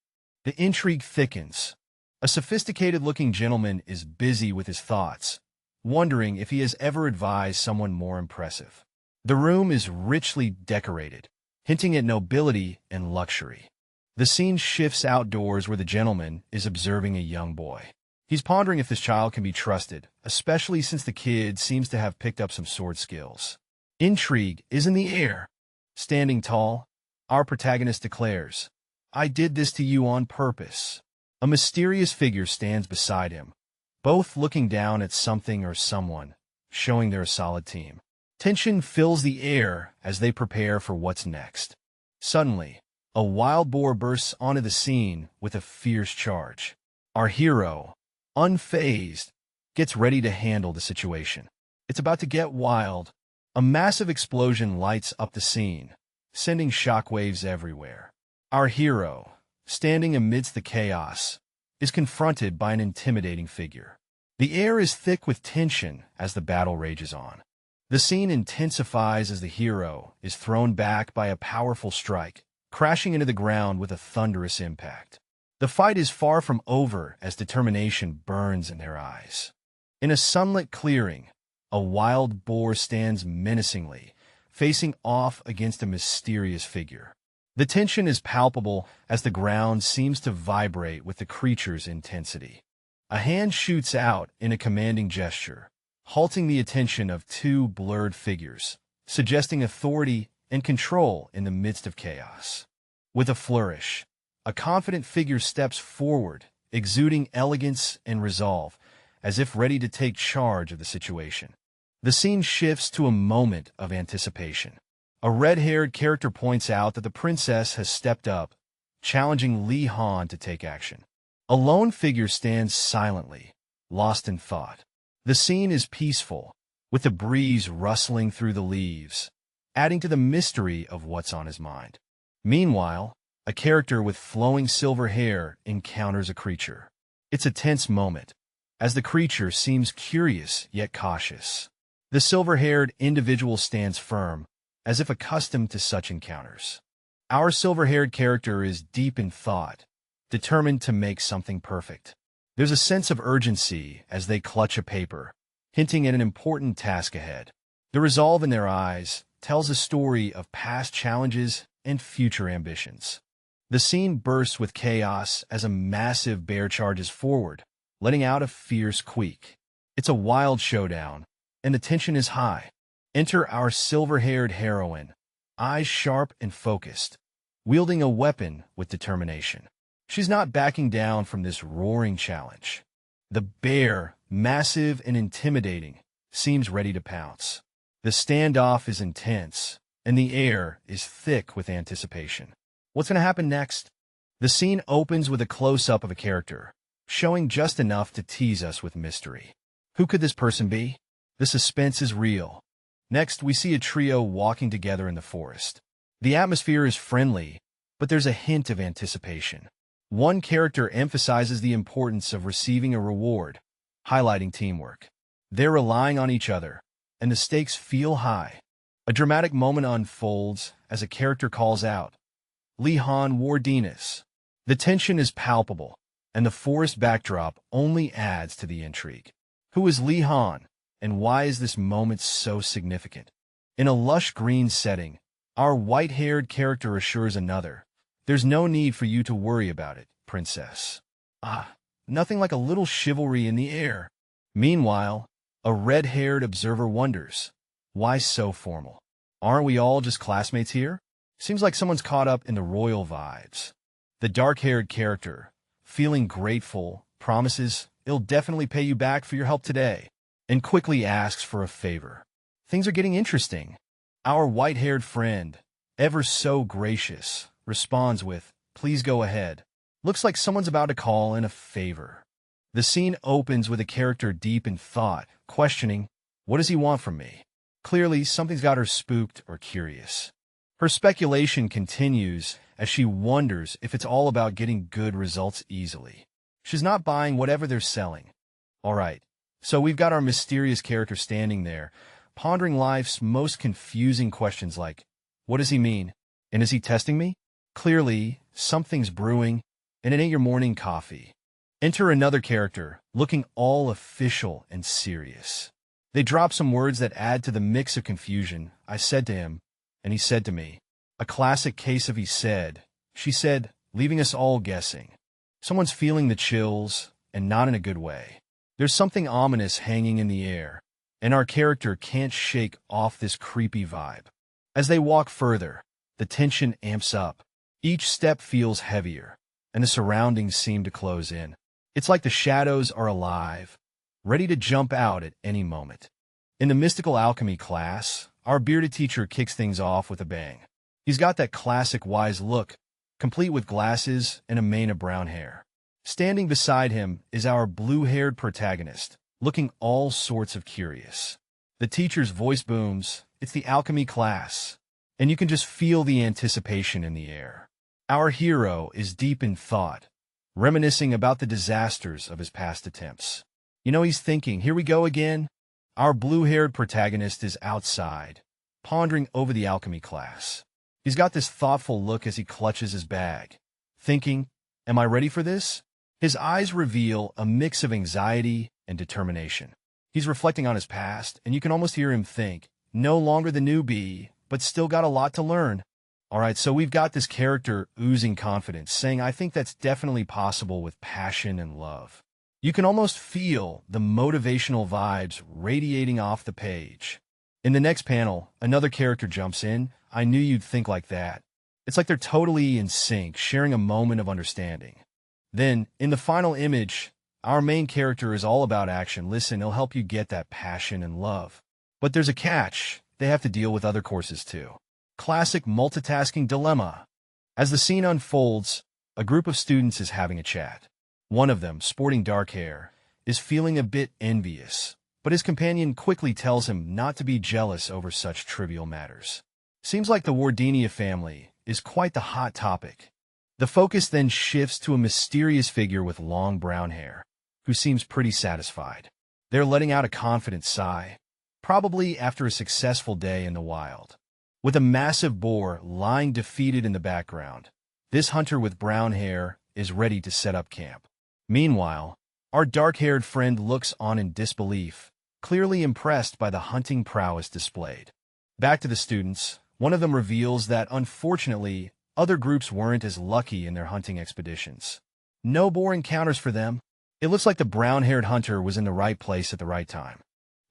The intrigue thickens. A sophisticated-looking gentleman is busy with his thoughts, wondering if he has ever advised someone more impressive. The room is richly decorated, hinting at nobility and luxury. The scene shifts outdoors where the gentleman is observing a young boy. He's pondering if this child can be trusted, especially since the kid seems to have picked up some sword skills. Intrigue is in the air. Standing tall, our protagonist declares, "I did this to you on purpose." A mysterious figure stands beside him, both looking down at something or someone, showing they're a solid team. Tension fills the air as they prepare for what's next. Suddenly, a wild boar bursts onto the scene with a fierce charge. Our hero, unfazed, gets ready to handle the situation. It's about to get wild. A massive explosion lights up the scene, sending shockwaves everywhere. Our hero, standing amidst the chaos, is confronted by an intimidating figure. The air is thick with tension as the battle rages on. The scene intensifies as the hero is thrown back by a powerful strike, crashing into the ground with a thunderous impact. The fight is far from over as determination burns in their eyes. In a sunlit clearing, a wild boar stands menacingly, facing off against a mysterious figure. The tension is palpable as the ground seems to vibrate with the creature's intensity. A hand shoots out in a commanding gesture, halting the attention of two blurred figures, suggesting authority and control in the midst of chaos. With a flourish, a confident figure steps forward, exuding elegance and resolve, as if ready to take charge of the situation. The scene shifts to a moment of anticipation. A red-haired character points out that the princess has stepped up, challenging Li Han to take action. A lone figure stands silently, lost in thought. The scene is peaceful, with the breeze rustling through the leaves, adding to the mystery of what's on his mind. Meanwhile, a character with flowing silver hair encounters a creature. It's a tense moment, as the creature seems curious yet cautious. The silver-haired individual stands firm, as if accustomed to such encounters. Our silver-haired character is deep in thought, determined to make something perfect. There's a sense of urgency as they clutch a paper, hinting at an important task ahead. The resolve in their eyes tells a story of past challenges and future ambitions. The scene bursts with chaos as a massive bear charges forward, letting out a fierce squeak. It's a wild showdown, and the tension is high. Enter our silver-haired heroine, eyes sharp and focused, wielding a weapon with determination. She's not backing down from this roaring challenge. The bear, massive and intimidating, seems ready to pounce. The standoff is intense, and the air is thick with anticipation. What's going to happen next? The scene opens with a close-up of a character, showing just enough to tease us with mystery. Who could this person be? The suspense is real. Next, we see a trio walking together in the forest. The atmosphere is friendly, but there's a hint of anticipation. One character emphasizes the importance of receiving a reward, highlighting teamwork. They're relying on each other, and the stakes feel high. A dramatic moment unfolds as a character calls out, "Lihan Wardinas." The tension is palpable, and the forest backdrop only adds to the intrigue. Who is Lihan, and why is this moment so significant? In a lush green setting, our white-haired character assures another, "There's no need for you to worry about it, princess." Nothing like a little chivalry in the air. Meanwhile, a red-haired observer wonders, why so formal? Aren't we all just classmates here? Seems like someone's caught up in the royal vibes. The dark-haired character, feeling grateful, promises he'll definitely pay you back for your help today, and quickly asks for a favor. Things are getting interesting. Our white-haired friend, ever so gracious, responds with, "Please go ahead." Looks like someone's about to call in a favor. The scene opens with a character deep in thought, questioning, what does he want from me? Clearly, something's got her spooked or curious. Her speculation continues as she wonders if it's all about getting good results easily. She's not buying whatever they're selling. All right, so we've got our mysterious character standing there, pondering life's most confusing questions like, what does he mean? And is he testing me? Clearly, something's brewing, and it ain't your morning coffee. Enter another character, looking all official and serious. They drop some words that add to the mix of confusion. I said to him, and he said to me. A classic case of he said, she said, leaving us all guessing. Someone's feeling the chills, and not in a good way. There's something ominous hanging in the air, and our character can't shake off this creepy vibe. As they walk further, the tension amps up. Each step feels heavier, and the surroundings seem to close in. It's like the shadows are alive, ready to jump out at any moment. In the mystical alchemy class, our bearded teacher kicks things off with a bang. He's got that classic wise look, complete with glasses and a mane of brown hair. Standing beside him is our blue-haired protagonist, looking all sorts of curious. The teacher's voice booms, it's the alchemy class, and you can just feel the anticipation in the air. Our hero is deep in thought, reminiscing about the disasters of his past attempts. You know, he's thinking, here we go again. Our blue-haired protagonist is outside, pondering over the alchemy class. He's got this thoughtful look as he clutches his bag, thinking, am I ready for this? His eyes reveal a mix of anxiety and determination. He's reflecting on his past, and you can almost hear him think, no longer the newbie, but still got a lot to learn. All right, so we've got this character oozing confidence, saying, I think that's definitely possible with passion and love. You can almost feel the motivational vibes radiating off the page. In the next panel, another character jumps in. I knew you'd think like that. It's like they're totally in sync, sharing a moment of understanding. Then, in the final image, our main character is all about action. Listen, he'll help you get that passion and love. But there's a catch. They have to deal with other courses too. Classic multitasking dilemma. As the scene unfolds, a group of students is having a chat. One of them, sporting dark hair, is feeling a bit envious, but his companion quickly tells him not to be jealous over such trivial matters. Seems like the Wardinia family is quite the hot topic. The focus then shifts to a mysterious figure with long brown hair, who seems pretty satisfied. They're letting out a confident sigh, probably after a successful day in the wild. With a massive boar lying defeated in the background, this hunter with brown hair is ready to set up camp. Meanwhile, our dark-haired friend looks on in disbelief, clearly impressed by the hunting prowess displayed. Back to the students, one of them reveals that, unfortunately, other groups weren't as lucky in their hunting expeditions. No boar encounters for them. It looks like the brown-haired hunter was in the right place at the right time.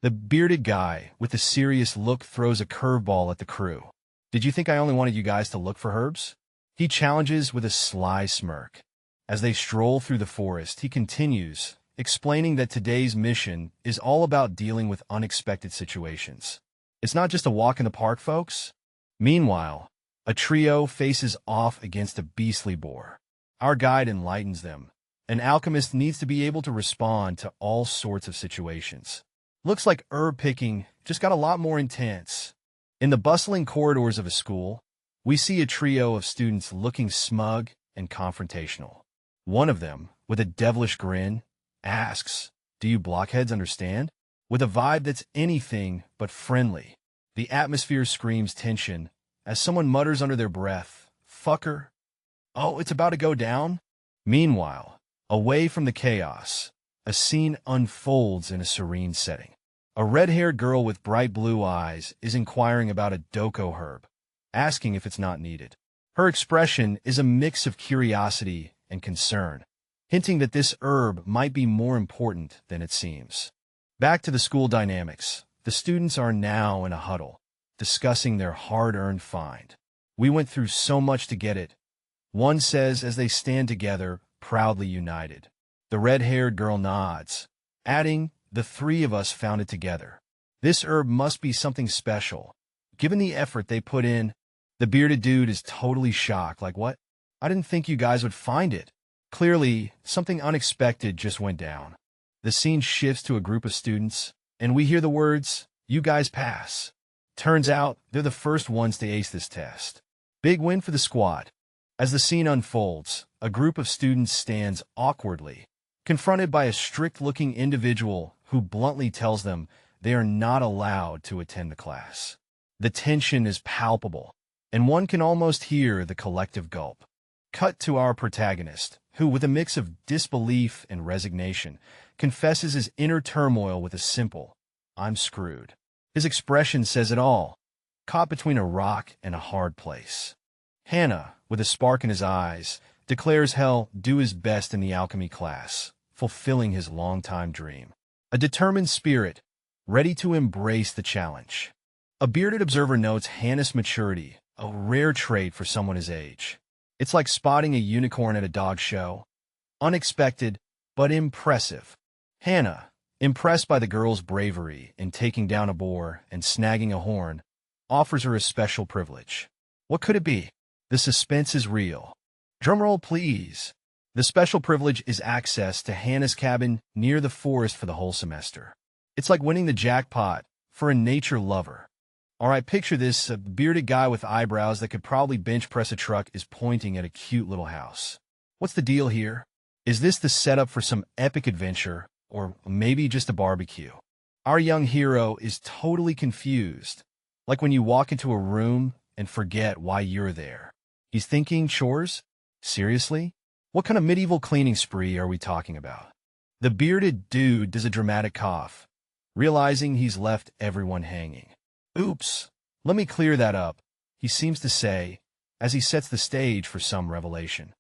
The bearded guy with the serious look throws a curveball at the crew. Did you think I only wanted you guys to look for herbs? He challenges with a sly smirk. As they stroll through the forest, he continues, explaining that today's mission is all about dealing with unexpected situations. It's not just a walk in the park, folks. Meanwhile, a trio faces off against a beastly boar. Our guide enlightens them. An alchemist needs to be able to respond to all sorts of situations. Looks like herb picking just got a lot more intense. In the bustling corridors of a school, we see a trio of students looking smug and confrontational. One of them, with a devilish grin, asks, "Do you blockheads understand?" With a vibe that's anything but friendly. The atmosphere screams tension as someone mutters under their breath, "Fucker. Oh, it's about to go down?" Meanwhile, away from the chaos, a scene unfolds in a serene setting. A red-haired girl with bright blue eyes is inquiring about a doko herb, asking if it's not needed. Her expression is a mix of curiosity and concern, hinting that this herb might be more important than it seems. Back to the school dynamics. The students are now in a huddle, discussing their hard-earned find. "We went through so much to get it," one says as they stand together, proudly united. The red-haired girl nods, adding, "The three of us found it together. This herb must be something special, given the effort they put in." The bearded dude is totally shocked, like, "What? I didn't think you guys would find it." Clearly, something unexpected just went down. The scene shifts to a group of students, and we hear the words, "You guys pass." Turns out, they're the first ones to ace this test. Big win for the squad. As the scene unfolds, a group of students stands awkwardly, confronted by a strict-looking individual who bluntly tells them they are not allowed to attend the class. The tension is palpable, and one can almost hear the collective gulp. Cut to our protagonist, who, with a mix of disbelief and resignation, confesses his inner turmoil with a simple, "I'm screwed." His expression says it all, caught between a rock and a hard place. Hannah, with a spark in his eyes, declares he'll do his best in the alchemy class, fulfilling his longtime dream. A determined spirit, ready to embrace the challenge. A bearded observer notes Hannah's maturity, a rare trait for someone his age. It's like spotting a unicorn at a dog show. Unexpected, but impressive. Hannah, impressed by the girl's bravery in taking down a boar and snagging a horn, offers her a special privilege. What could it be? The suspense is real. Drumroll, please. The special privilege is access to Hannah's cabin near the forest for the whole semester. It's like winning the jackpot for a nature lover. All right, picture this. A bearded guy with eyebrows that could probably bench press a truck is pointing at a cute little house. What's the deal here? Is this the setup for some epic adventure, or maybe just a barbecue? Our young hero is totally confused, like when you walk into a room and forget why you're there. He's thinking, chores? Seriously? What kind of medieval cleaning spree are we talking about? The bearded dude does a dramatic cough, realizing he's left everyone hanging. "Oops, let me clear that up," he seems to say, as he sets the stage for some revelation.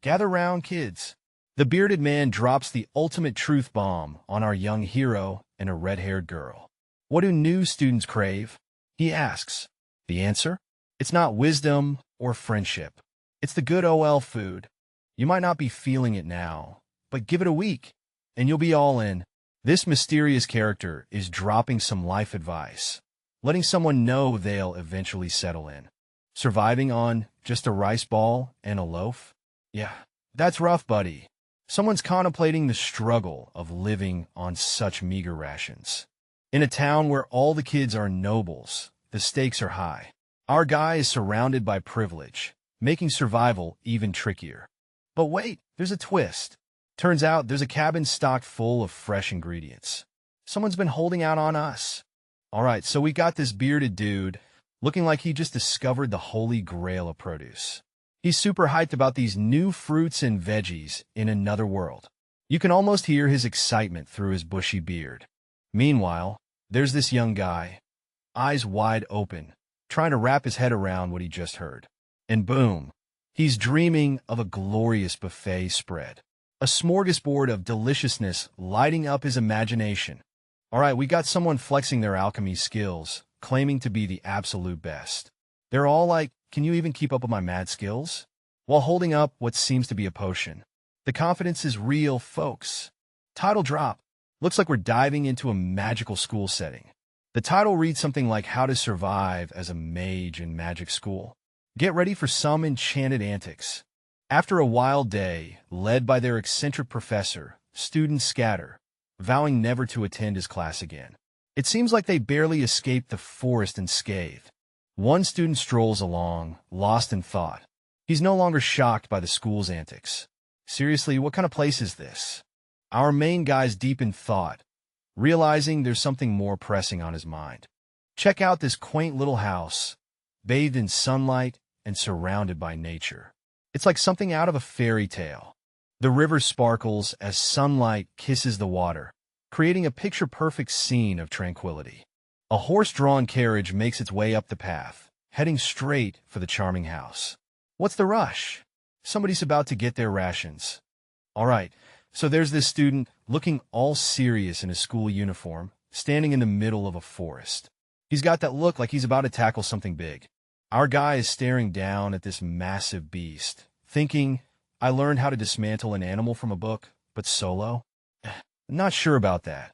"Gather round, kids." The bearded man drops the ultimate truth bomb on our young hero and a red-haired girl. "What do new students crave?" he asks. The answer? It's not wisdom or friendship. It's the good OL food. You might not be feeling it now, but give it a week, and you'll be all in. This mysterious character is dropping some life advice, letting someone know they'll eventually settle in. Surviving on just a rice ball and a loaf? Yeah, that's rough, buddy. Someone's contemplating the struggle of living on such meager rations. In a town where all the kids are nobles, the stakes are high. Our guy is surrounded by privilege, making survival even trickier. But wait, there's a twist. Turns out there's a cabin stocked full of fresh ingredients. Someone's been holding out on us. All right, so we got this bearded dude looking like he just discovered the holy grail of produce. He's super hyped about these new fruits and veggies in another world. You can almost hear his excitement through his bushy beard. Meanwhile, there's this young guy, eyes wide open, trying to wrap his head around what he just heard. And boom, he's dreaming of a glorious buffet spread. A smorgasbord of deliciousness lighting up his imagination. All right, we got someone flexing their alchemy skills, claiming to be the absolute best. They're all like, "Can you even keep up with my mad skills?" while holding up what seems to be a potion. The confidence is real, folks. Title drop. Looks like we're diving into a magical school setting. The title reads something like How to Survive as a Mage in Magic School. Get ready for some enchanted antics. After a wild day, led by their eccentric professor, students scatter, vowing never to attend his class again. It seems like they barely escaped the forest unscathed. One student strolls along, lost in thought. He's no longer shocked by the school's antics. Seriously, what kind of place is this? Our main guy's deep in thought, realizing there's something more pressing on his mind. Check out this quaint little house, bathed in sunlight and surrounded by nature. It's like something out of a fairy tale. The river sparkles as sunlight kisses the water, creating a picture-perfect scene of tranquility. A horse-drawn carriage makes its way up the path, heading straight for the charming house. What's the rush? Somebody's about to get their rations. All right, so there's this student looking all serious in his school uniform, standing in the middle of a forest. He's got that look like he's about to tackle something big. Our guy is staring down at this massive beast, thinking, I learned how to dismantle an animal from a book, but solo? Not sure about that.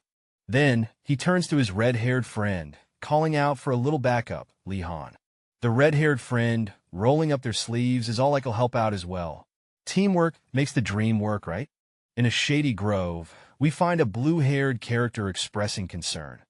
Then, he turns to his red-haired friend, calling out for a little backup, Lee Han. The red-haired friend, rolling up their sleeves, is all like he'll help out as well. Teamwork makes the dream work, right? In a shady grove, we find a blue-haired character expressing concern.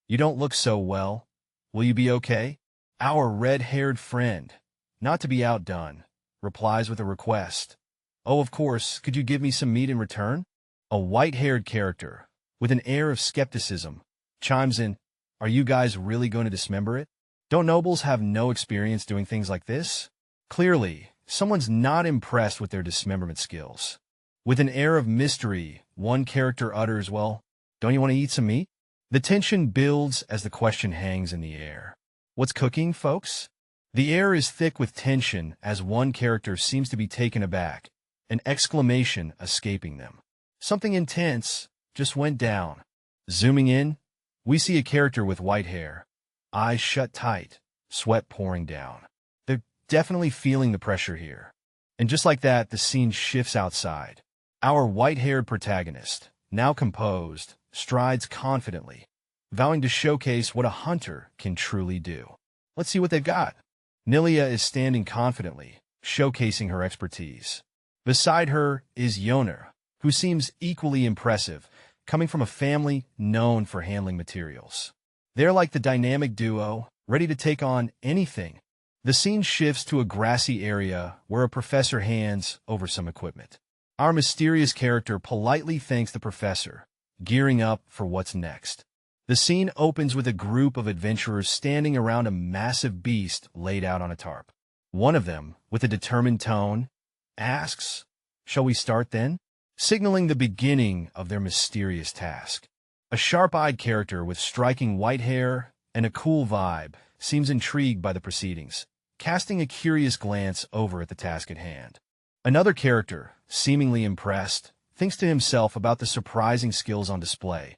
You don't look so well. Will you be okay? Our red-haired friend, not to be outdone, replies with a request. Oh, of course, could you give me some meat in return? A white-haired character, with an air of skepticism, chimes in, Are you guys really going to dismember it? Don't nobles have no experience doing things like this? Clearly, someone's not impressed with their dismemberment skills. With an air of mystery, one character utters, Well, don't you want to eat some meat? The tension builds as the question hangs in the air. What's cooking, folks? The air is thick with tension as one character seems to be taken aback, an exclamation escaping them. Something intense just went down. Zooming in, we see a character with white hair, eyes shut tight, sweat pouring down. They're definitely feeling the pressure here. And just like that, the scene shifts outside. Our white-haired protagonist, now composed, strides confidently, vowing to showcase what a hunter can truly do. Let's see what they've got. Nilia is standing confidently, showcasing her expertise. Beside her is Yoner, who seems equally impressive, coming from a family known for handling materials. They're like the dynamic duo, ready to take on anything. The scene shifts to a grassy area where a professor hands over some equipment. Our mysterious character politely thanks the professor, gearing up for what's next. The scene opens with a group of adventurers standing around a massive beast laid out on a tarp. One of them, with a determined tone, asks, Shall we start then? Signaling the beginning of their mysterious task. A sharp-eyed character with striking white hair and a cool vibe seems intrigued by the proceedings, casting a curious glance over at the task at hand. Another character, seemingly impressed, thinks to himself about the surprising skills on display,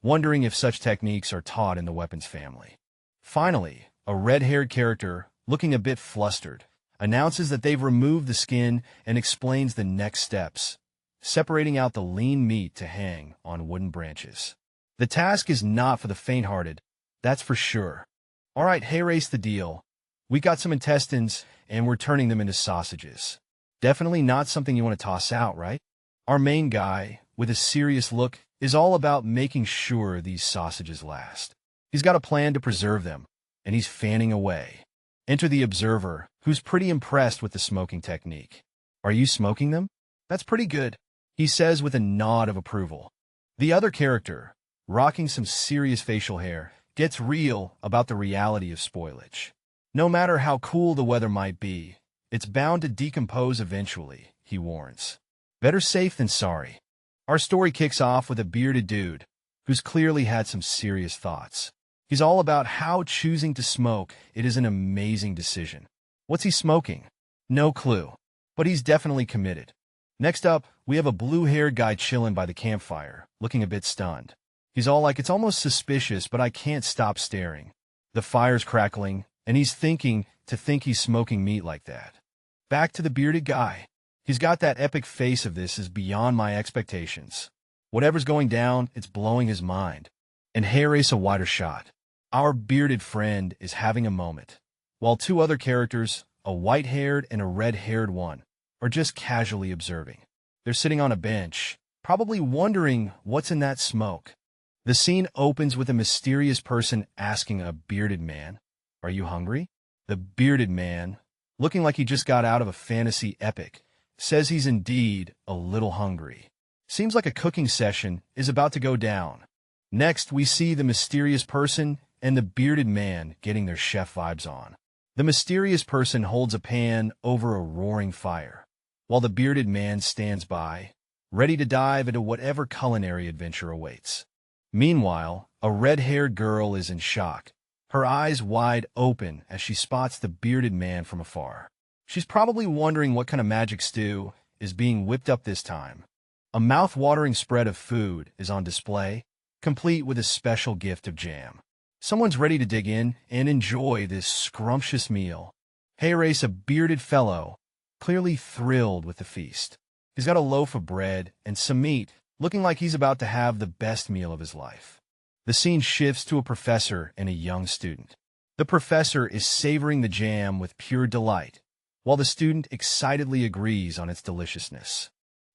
wondering if such techniques are taught in the weapons family. Finally, a red-haired character, looking a bit flustered, announces that they've removed the skin and explains the next steps, separating out the lean meat to hang on wooden branches. The task is not for the faint-hearted, that's for sure. All right, hey, race the deal. We got some intestines, and we're turning them into sausages. Definitely not something you want to toss out, right? Our main guy, with a serious look, is all about making sure these sausages last. He's got a plan to preserve them, and he's fanning away. Enter the observer, who's pretty impressed with the smoking technique. Are you smoking them? That's pretty good, he says with a nod of approval. The other character, rocking some serious facial hair, gets real about the reality of spoilage. No matter how cool the weather might be, it's bound to decompose eventually, he warns. Better safe than sorry. Our story kicks off with a bearded dude who's clearly had some serious thoughts. He's all about how choosing to smoke it is an amazing decision. What's he smoking? No clue, but he's definitely committed. Next up, we have a blue-haired guy chilling by the campfire, looking a bit stunned. He's all like, it's almost suspicious, but I can't stop staring. The fire's crackling, and he's thinking he's smoking meat like that. Back to the bearded guy. He's got that epic face of this is beyond my expectations. Whatever's going down, it's blowing his mind. And hey, race a wider shot. Our bearded friend is having a moment, while two other characters, a white-haired and a red-haired one, are just casually observing. They're sitting on a bench, probably wondering what's in that smoke. The scene opens with a mysterious person asking a bearded man, "Are you hungry?" The bearded man, looking like he just got out of a fantasy epic, says he's indeed a little hungry. Seems like a cooking session is about to go down. Next, we see the mysterious person and the bearded man getting their chef vibes on. The mysterious person holds a pan over a roaring fire, while the bearded man stands by, ready to dive into whatever culinary adventure awaits. Meanwhile, a red-haired girl is in shock, her eyes wide open as she spots the bearded man from afar. She's probably wondering what kind of magic stew is being whipped up this time. A mouth-watering spread of food is on display, complete with a special gift of jam. Someone's ready to dig in and enjoy this scrumptious meal. Hey, race, a bearded fellow, clearly thrilled with the feast. He's got a loaf of bread and some meat, looking like he's about to have the best meal of his life. The scene shifts to a professor and a young student. The professor is savoring the jam with pure delight, while the student excitedly agrees on its deliciousness.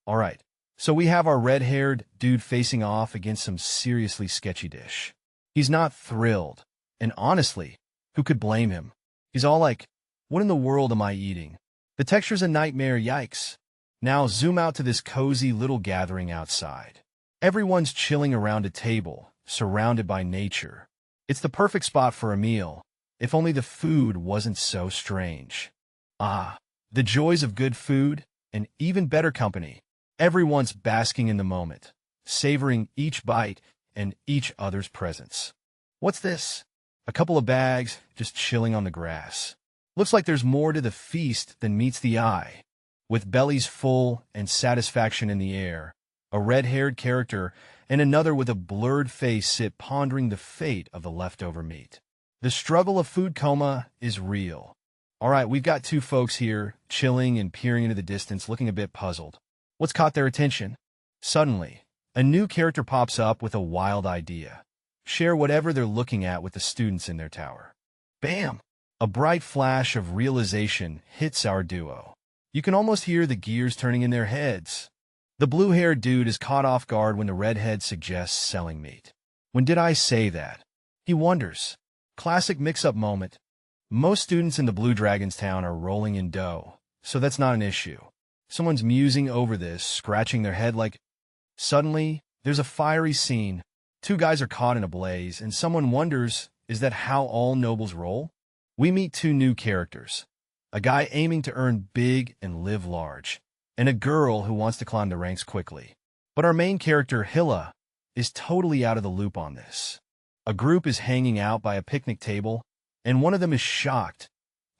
All right, so we have our red-haired dude facing off against some seriously sketchy dish. He's not thrilled, and honestly, who could blame him? He's all like, "What in the world am I eating? The texture's a nightmare, yikes." Now zoom out to this cozy little gathering outside. Everyone's chilling around a table, surrounded by nature. It's the perfect spot for a meal, if only the food wasn't so strange. Ah, the joys of good food, and even better company. Everyone's basking in the moment, savoring each bite and each other's presence. What's this? A couple of bags just chilling on the grass. Looks like there's more to the feast than meets the eye. With bellies full and satisfaction in the air, a red-haired character and another with a blurred face sit pondering the fate of the leftover meat. The struggle of food coma is real. All right, we've got two folks here, chilling and peering into the distance, looking a bit puzzled. What's caught their attention? Suddenly, a new character pops up with a wild idea. Share whatever they're looking at with the students in their tower. Bam! A bright flash of realization hits our duo. You can almost hear the gears turning in their heads. The blue-haired dude is caught off guard when the redhead suggests selling meat. When did I say that? He wonders. Classic mix-up moment. Most students in the Blue Dragon's town are rolling in dough, so that's not an issue. Someone's musing over this, scratching their head like... Suddenly, there's a fiery scene. Two guys are caught in a blaze, and someone wonders, is that how all nobles roll? We meet two new characters. A guy aiming to earn big and live large, and a girl who wants to climb the ranks quickly. But our main character, Hilla, is totally out of the loop on this. A group is hanging out by a picnic table, and one of them is shocked,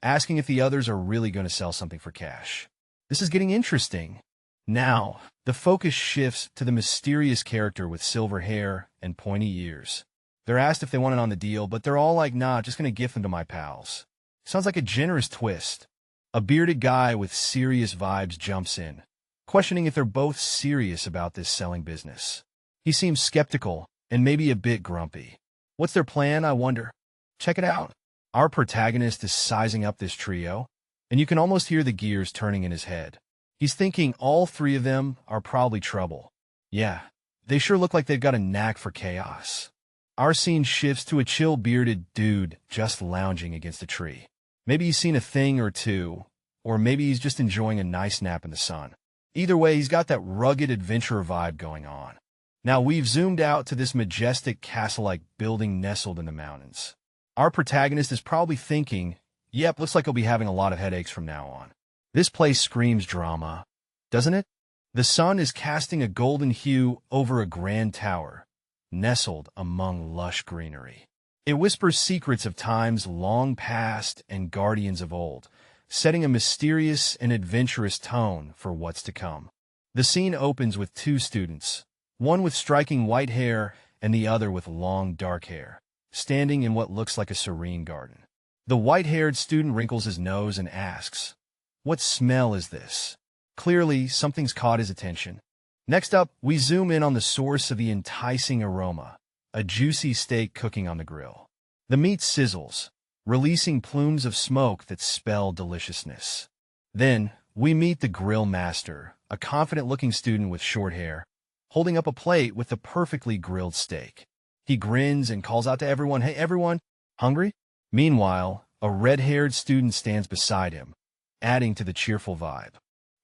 asking if the others are really going to sell something for cash. This is getting interesting. Now, the focus shifts to the mysterious character with silver hair and pointy ears. They're asked if they want it on the deal, but they're all like, "Nah, just going to gift them to my pals." Sounds like a generous twist. A bearded guy with serious vibes jumps in, questioning if they're both serious about this selling business. He seems skeptical and maybe a bit grumpy. What's their plan, I wonder? Check it out. Our protagonist is sizing up this trio, and you can almost hear the gears turning in his head. He's thinking all three of them are probably trouble. Yeah, they sure look like they've got a knack for chaos. Our scene shifts to a chill bearded dude just lounging against a tree. Maybe he's seen a thing or two, or maybe he's just enjoying a nice nap in the sun. Either way, he's got that rugged adventurer vibe going on. Now we've zoomed out to this majestic castle-like building nestled in the mountains. Our protagonist is probably thinking, yep, looks like he'll be having a lot of headaches from now on. This place screams drama, doesn't it? The sun is casting a golden hue over a grand tower, nestled among lush greenery. It whispers secrets of times long past and guardians of old, setting a mysterious and adventurous tone for what's to come. The scene opens with two students, one with striking white hair and the other with long dark hair, standing in what looks like a serene garden. The white-haired student wrinkles his nose and asks, "What smell is this?" Clearly, something's caught his attention. Next up, we zoom in on the source of the enticing aroma, a juicy steak cooking on the grill. The meat sizzles, releasing plumes of smoke that spell deliciousness. Then, we meet the grill master, a confident-looking student with short hair, holding up a plate with the perfectly grilled steak. He grins and calls out to everyone, "Hey everyone, hungry?" Meanwhile, a red-haired student stands beside him, adding to the cheerful vibe.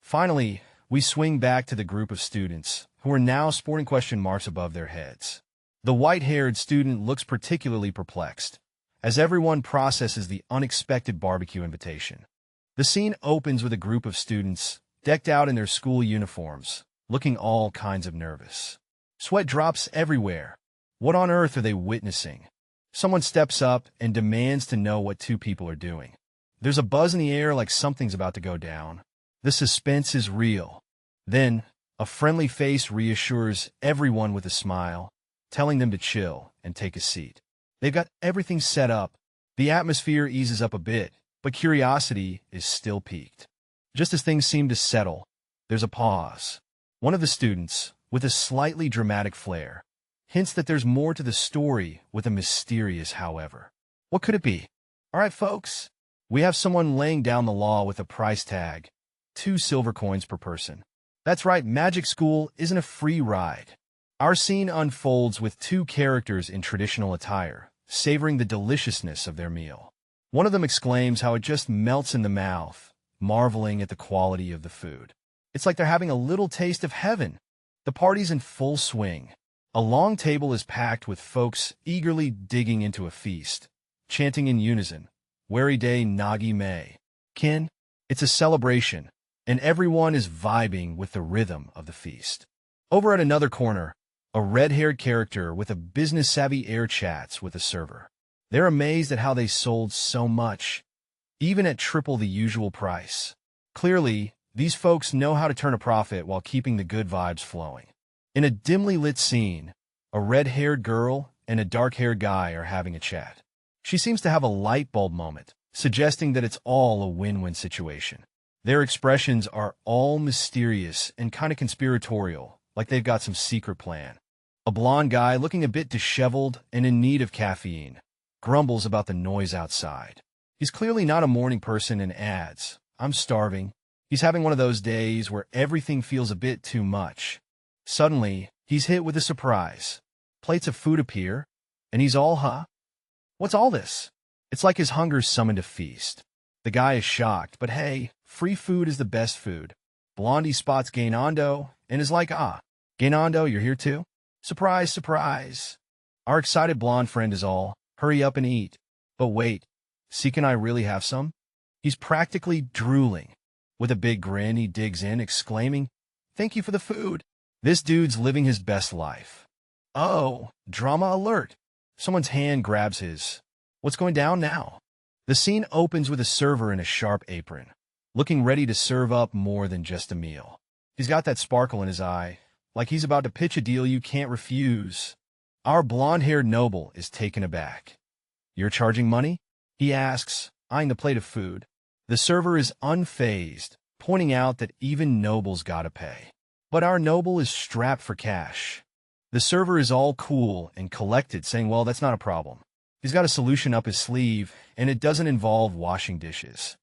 Finally, we swing back to the group of students, who are now sporting question marks above their heads. The white-haired student looks particularly perplexed, as everyone processes the unexpected barbecue invitation. The scene opens with a group of students, decked out in their school uniforms, looking all kinds of nervous. Sweat drops everywhere. What on earth are they witnessing? Someone steps up and demands to know what two people are doing. There's a buzz in the air like something's about to go down. The suspense is real. Then, a friendly face reassures everyone with a smile, telling them to chill and take a seat. They've got everything set up. The atmosphere eases up a bit, but curiosity is still piqued. Just as things seem to settle, there's a pause. One of the students, with a slightly dramatic flair, hints that there's more to the story with a mysterious however. What could it be? All right, folks. We have someone laying down the law with a price tag, 2 silver coins per person. That's right, magic school isn't a free ride. Our scene unfolds with 2 characters in traditional attire, savoring the deliciousness of their meal. One of them exclaims how it just melts in the mouth, marveling at the quality of the food. It's like they're having a little taste of heaven. The party's in full swing. A long table is packed with folks eagerly digging into a feast, chanting in unison, "Wary day Nagi May." Kin, it's a celebration, and everyone is vibing with the rhythm of the feast. Over at another corner, a red-haired character with a business-savvy air chats with a server. They're amazed at how they sold so much, even at triple the usual price. Clearly, these folks know how to turn a profit while keeping the good vibes flowing. In a dimly lit scene, a red-haired girl and a dark-haired guy are having a chat. She seems to have a light bulb moment, suggesting that it's all a win-win situation. Their expressions are all mysterious and kind of conspiratorial, like they've got some secret plan. A blonde guy, looking a bit disheveled and in need of caffeine, grumbles about the noise outside. He's clearly not a morning person and adds, "I'm starving." He's having one of those days where everything feels a bit too much. Suddenly, he's hit with a surprise. Plates of food appear, and he's all, "Huh? What's all this?" It's like his hunger's summoned a feast. The guy is shocked, but hey, free food is the best food. Blondie spots Gainando and is like, "Ah, Gainando, you're here too? Surprise, surprise." Our excited blonde friend is all, "Hurry up and eat." But wait, see, can I really have some? He's practically drooling. With a big grin, he digs in, exclaiming, "Thank you for the food." This dude's living his best life. Oh, drama alert. Someone's hand grabs his. What's going down now? The scene opens with a server in a sharp apron, looking ready to serve up more than just a meal. He's got that sparkle in his eye, like he's about to pitch a deal you can't refuse. Our blonde-haired noble is taken aback. "You're charging money?" he asks, eyeing the plate of food. The server is unfazed, pointing out that even nobles gotta pay. But our noble is strapped for cash. The server is all cool and collected, saying, well, that's not a problem. He's got a solution up his sleeve, and it doesn't involve washing dishes.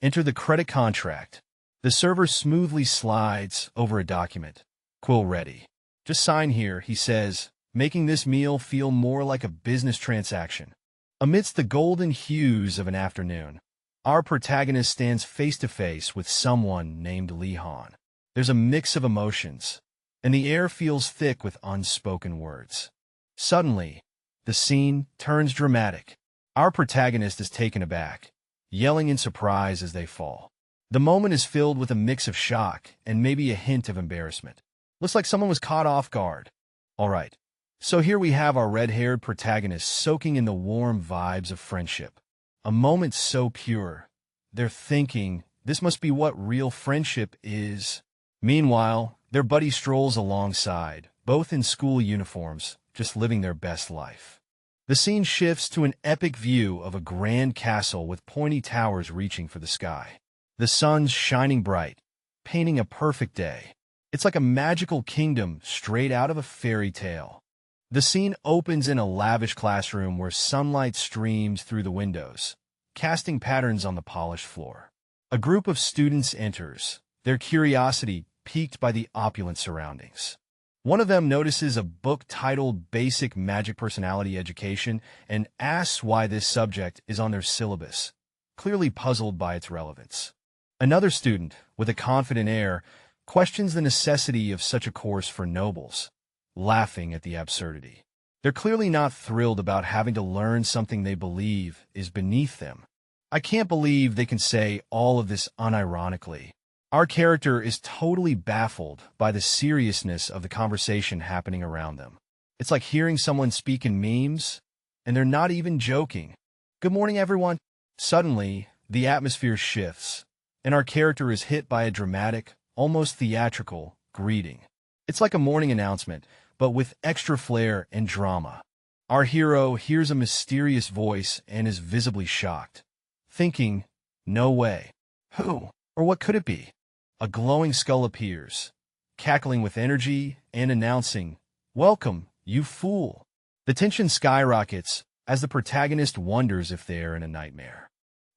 Enter the credit contract. The server smoothly slides over a document. "Quill ready. Just sign here," he says, making this meal feel more like a business transaction. Amidst the golden hues of an afternoon, our protagonist stands face-to-face with someone named Lee Han. There's a mix of emotions, and the air feels thick with unspoken words. Suddenly, the scene turns dramatic. Our protagonist is taken aback, yelling in surprise as they fall. The moment is filled with a mix of shock and maybe a hint of embarrassment. Looks like someone was caught off guard. All right, so here we have our red-haired protagonist soaking in the warm vibes of friendship. A moment so pure, they're thinking, this must be what real friendship is. Meanwhile, their buddy strolls alongside, both in school uniforms, just living their best life. The scene shifts to an epic view of a grand castle with pointy towers reaching for the sky. The sun's shining bright, painting a perfect day. It's like a magical kingdom straight out of a fairy tale. The scene opens in a lavish classroom where sunlight streams through the windows, casting patterns on the polished floor. A group of students enters, their curiosity piqued by the opulent surroundings. One of them notices a book titled Basic Magic Personality Education and asks why this subject is on their syllabus, clearly puzzled by its relevance. Another student, with a confident air, questions the necessity of such a course for nobles, laughing at the absurdity. They're clearly not thrilled about having to learn something they believe is beneath them. I can't believe they can say all of this unironically. Our character is totally baffled by the seriousness of the conversation happening around them. It's like hearing someone speak in memes, and they're not even joking. Good morning, everyone. Suddenly, the atmosphere shifts, and our character is hit by a dramatic, almost theatrical, greeting. It's like a morning announcement, but with extra flair and drama. Our hero hears a mysterious voice and is visibly shocked, thinking, no way. Who, or what could it be? A glowing skull appears, cackling with energy and announcing, "Welcome, you fool." The tension skyrockets as the protagonist wonders if they're in a nightmare.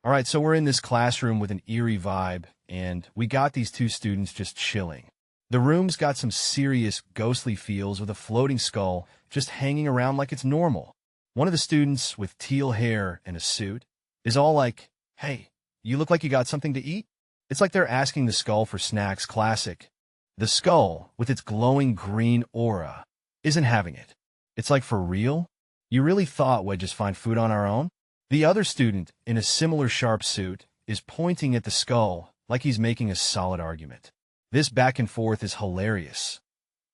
All right, so we're in this classroom with an eerie vibe, and we got these two students just chilling. The room's got some serious ghostly feels with a floating skull just hanging around like it's normal. One of the students, with teal hair and a suit, is all like, "Hey, you look like you got something to eat?" It's like they're asking the skull for snacks. Classic. The skull, with its glowing green aura, isn't having it. It's like, for real? You really thought we'd just find food on our own? The other student, in a similar sharp suit, is pointing at the skull like he's making a solid argument. This back and forth is hilarious.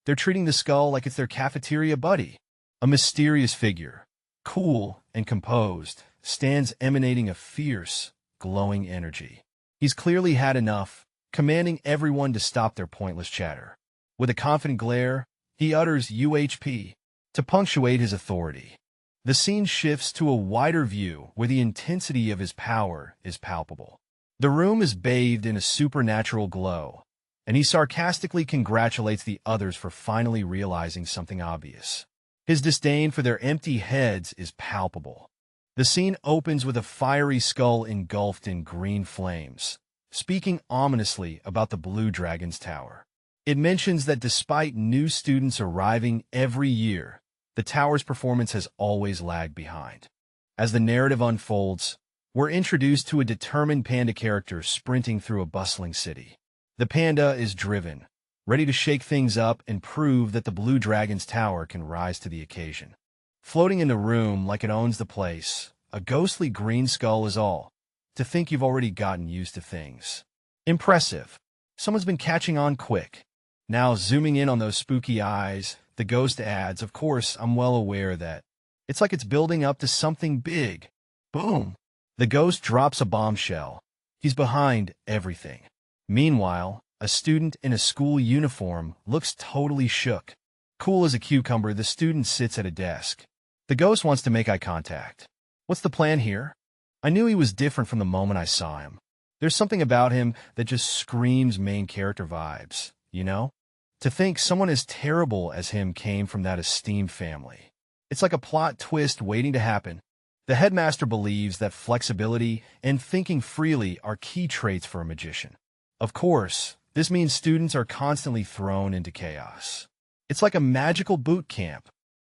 They're treating the skull like it's their cafeteria buddy. A mysterious figure, cool and composed, stands emanating a fierce, glowing energy. He's clearly had enough, commanding everyone to stop their pointless chatter. With a confident glare, he utters UHP to punctuate his authority. The scene shifts to a wider view where the intensity of his power is palpable. The room is bathed in a supernatural glow, and he sarcastically congratulates the others for finally realizing something obvious. His disdain for their empty heads is palpable. The scene opens with a fiery skull engulfed in green flames, speaking ominously about the Blue Dragon's Tower. It mentions that despite new students arriving every year, the tower's performance has always lagged behind. As the narrative unfolds, we're introduced to a determined panda character sprinting through a bustling city. The panda is driven, ready to shake things up and prove that the Blue Dragon's Tower can rise to the occasion. Floating in the room like it owns the place, a ghostly green skull is all. To think you've already gotten used to things. Impressive. Someone's been catching on quick. Now zooming in on those spooky eyes, the ghost adds, "Of course, I'm well aware that it's like it's building up to something big." Boom. The ghost drops a bombshell. He's behind everything. Meanwhile, a student in a school uniform looks totally shook. Cool as a cucumber, the student sits at a desk. The ghost wants to make eye contact. What's the plan here? I knew he was different from the moment I saw him. There's something about him that just screams main character vibes, you know? To think someone as terrible as him came from that esteemed family. It's like a plot twist waiting to happen. The headmaster believes that flexibility and thinking freely are key traits for a magician. Of course, this means students are constantly thrown into chaos. It's like a magical boot camp.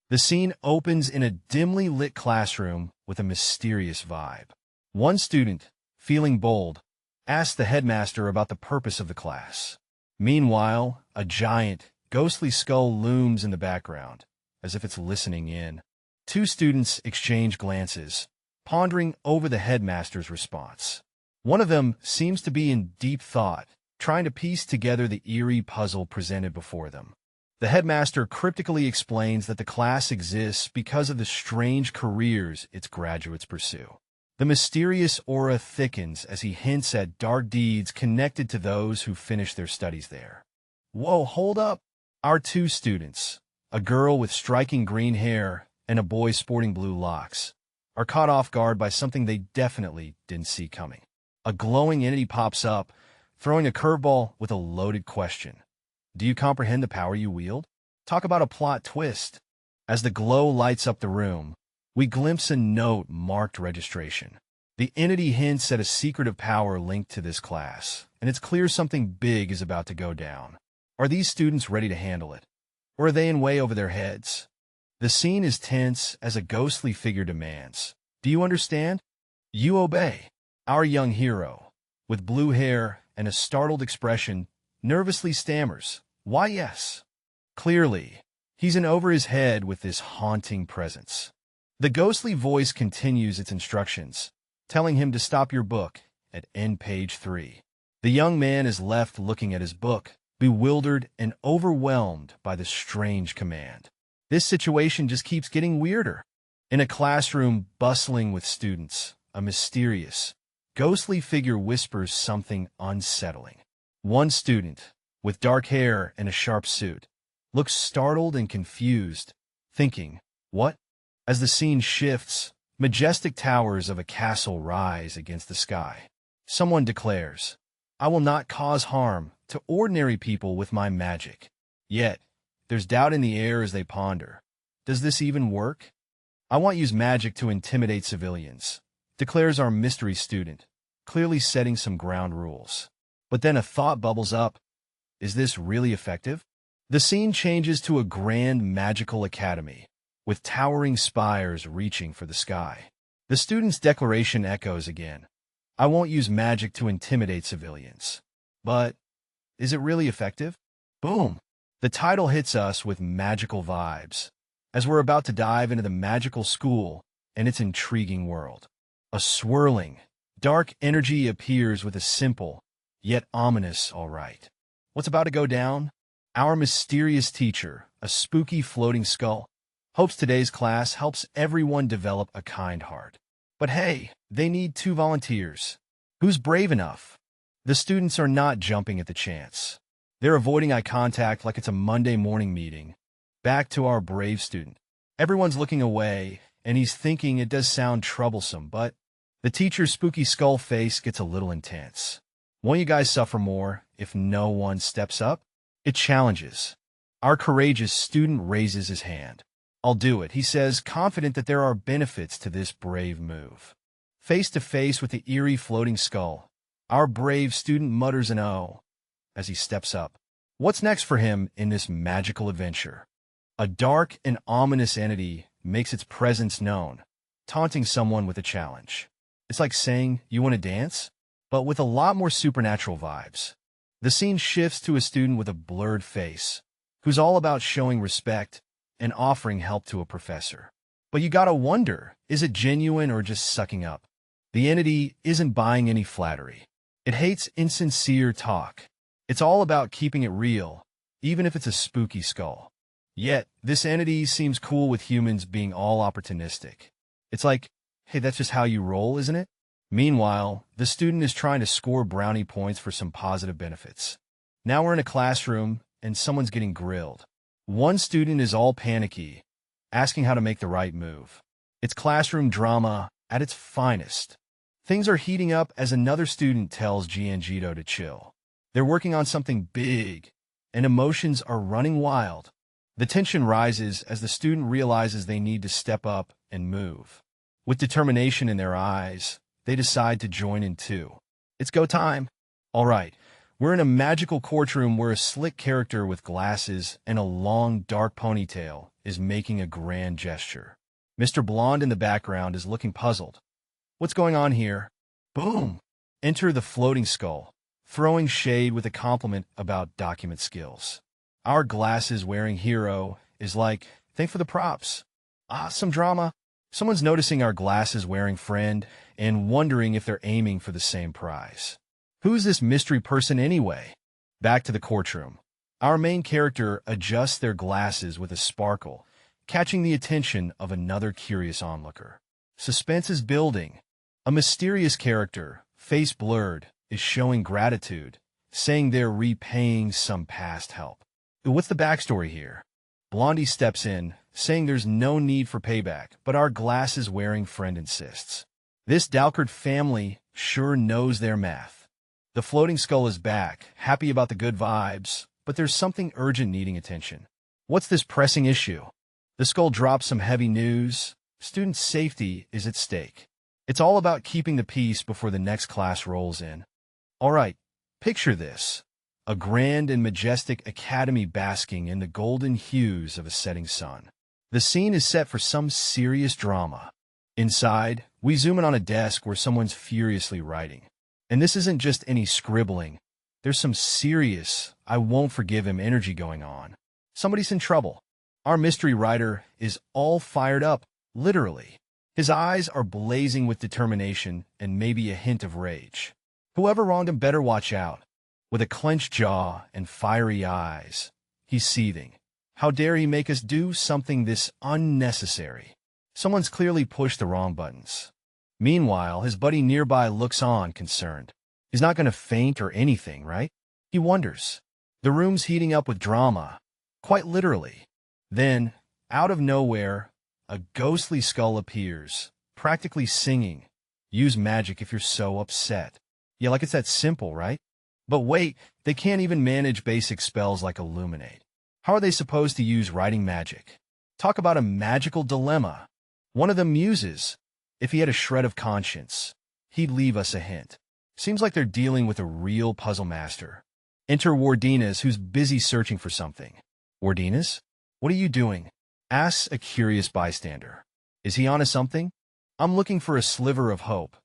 The scene opens in a dimly lit classroom with a mysterious vibe. One student, feeling bold, asks the headmaster about the purpose of the class. Meanwhile, a giant, ghostly skull looms in the background, as if it's listening in. Two students exchange glances, pondering over the headmaster's response. One of them seems to be in deep thought, trying to piece together the eerie puzzle presented before them. The headmaster cryptically explains that the class exists because of the strange careers its graduates pursue. The mysterious aura thickens as he hints at dark deeds connected to those who finish their studies there. Whoa, hold up! Our two students, a girl with striking green hair and a boy sporting blue locks, are caught off guard by something they definitely didn't see coming. A glowing entity pops up, throwing a curveball with a loaded question. Do you comprehend the power you wield? Talk about a plot twist. As the glow lights up the room, we glimpse a note marked registration. The entity hints at a secret of power linked to this class, and it's clear something big is about to go down. Are these students ready to handle it? Or are they in way over their heads? The scene is tense as a ghostly figure demands. Do you understand? You obey. Our young hero, with blue hair and a startled expression, nervously stammers, "Why, yes." Clearly, he's in over his head with this haunting presence. The ghostly voice continues its instructions, telling him to stop your book at end page 3. The young man is left looking at his book, bewildered and overwhelmed by the strange command. This situation just keeps getting weirder. In a classroom bustling with students, a mysterious, ghostly figure whispers something unsettling. One student, with dark hair and a sharp suit, looks startled and confused, thinking, "What?" As the scene shifts, majestic towers of a castle rise against the sky. Someone declares, "I will not cause harm to ordinary people with my magic." Yet, there's doubt in the air as they ponder. Does this even work? "I won't use magic to intimidate civilians," declares our mystery student, clearly setting some ground rules. But then a thought bubbles up. Is this really effective? The scene changes to a grand magical academy, with towering spires reaching for the sky. The student's declaration echoes again. "I won't use magic to intimidate civilians." But is it really effective? Boom! The title hits us with magical vibes, as we're about to dive into the magical school and its intriguing world. A swirling, dark energy appears with a simple, yet ominous "all right." What's about to go down? Our mysterious teacher, a spooky floating skull, hopes today's class helps everyone develop a kind heart. But hey, they need 2 volunteers. Who's brave enough? The students are not jumping at the chance. They're avoiding eye contact like it's a Monday morning meeting. Back to our brave student. Everyone's looking away, and he's thinking it does sound troublesome, but the teacher's spooky skull face gets a little intense. Won't you guys suffer more if no one steps up? It challenges. Our courageous student raises his hand. "I'll do it," he says, confident that there are benefits to this brave move. Face to face with the eerie floating skull, our brave student mutters an "oh" as he steps up. What's next for him in this magical adventure? A dark and ominous entity makes its presence known, taunting someone with a challenge. It's like saying, "You want to dance?" but with a lot more supernatural vibes. The scene shifts to a student with a blurred face, who's all about showing respect and offering help to a professor. But you gotta wonder, is it genuine or just sucking up? The entity isn't buying any flattery. It hates insincere talk. It's all about keeping it real, even if it's a spooky skull. Yet, this entity seems cool with humans being all opportunistic. It's like, hey, that's just how you roll, isn't it? Meanwhile, the student is trying to score brownie points for some positive benefits. Now we're in a classroom, and someone's getting grilled. One student is all panicky, asking how to make the right move. It's classroom drama at its finest. Things are heating up as another student tells Giangito to chill. They're working on something big, and emotions are running wild. The tension rises as the student realizes they need to step up and move. With determination in their eyes, they decide to join in too. It's go time. All right, we're in a magical courtroom where a slick character with glasses and a long, dark ponytail is making a grand gesture. Mr. Blonde in the background is looking puzzled. What's going on here? Boom! Enter the floating skull, throwing shade with a compliment about document skills. Our glasses-wearing hero is like, thanks for the props. Some drama. Someone's noticing our glasses-wearing friend and wondering if they're aiming for the same prize. Who's this mystery person anyway? Back to the courtroom. Our main character adjusts their glasses with a sparkle, catching the attention of another curious onlooker. Suspense is building. A mysterious character, face blurred, is showing gratitude, saying they're repaying some past help. What's the backstory here? Blondie steps in, saying there's no need for payback, but our glasses-wearing friend insists. This Dalkard family sure knows their math. The floating skull is back, happy about the good vibes, but there's something urgent needing attention. What's this pressing issue? The skull drops some heavy news. Student safety is at stake. It's all about keeping the peace before the next class rolls in. All right, picture this. A grand and majestic academy basking in the golden hues of a setting sun. The scene is set for some serious drama. Inside, we zoom in on a desk where someone's furiously writing. And this isn't just any scribbling. There's some serious, I won't forgive him energy going on. Somebody's in trouble. Our mystery writer is all fired up, literally. His eyes are blazing with determination and maybe a hint of rage. Whoever wronged him better watch out. With a clenched jaw and fiery eyes, he's seething. How dare he make us do something this unnecessary? Someone's clearly pushed the wrong buttons. Meanwhile, his buddy nearby looks on, concerned. He's not going to faint or anything, right? He wonders. The room's heating up with drama, quite literally. Then, out of nowhere, a ghostly skull appears, practically singing, "Use magic if you're so upset." Yeah, like it's that simple, right? But wait, they can't even manage basic spells like illuminate. How are they supposed to use writing magic? Talk about a magical dilemma. One of them muses, if he had a shred of conscience, he'd leave us a hint. Seems like they're dealing with a real puzzle master. Enter Wardinas, who's busy searching for something. Wardinas? What are you doing? Asks a curious bystander. Is he onto something? I'm looking for a sliver of hope.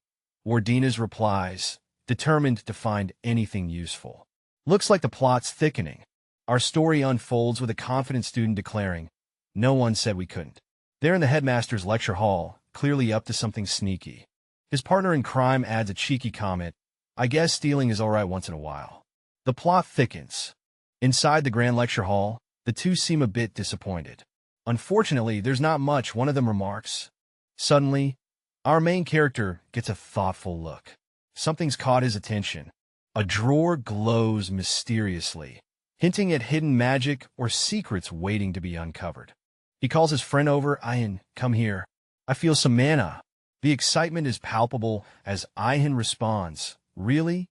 Wardinas replies, determined to find anything useful. Looks like the plot's thickening. Our story unfolds with a confident student declaring, "No one said we couldn't." They're in the headmaster's lecture hall, clearly up to something sneaky. His partner in crime adds a cheeky comment, "I guess stealing is all right once in a while." The plot thickens. Inside the grand lecture hall, the two seem a bit disappointed. Unfortunately, there's not much, one of them remarks. Suddenly, our main character gets a thoughtful look. Something's caught his attention. A drawer glows mysteriously, hinting at hidden magic or secrets waiting to be uncovered. He calls his friend over. "Ian, come here. I feel some mana." The excitement is palpable as Ian responds, "Really?"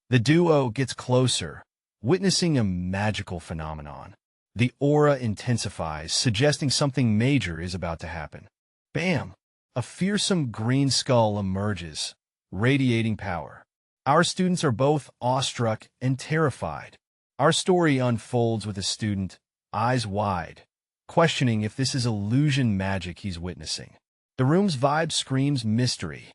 The duo gets closer, witnessing a magical phenomenon. The aura intensifies, suggesting something major is about to happen. Bam! A fearsome green skull emerges, radiating power. Our students are both awestruck and terrified. Our story unfolds with a student, eyes wide, questioning if this is illusion magic he's witnessing. The room's vibe screams mystery.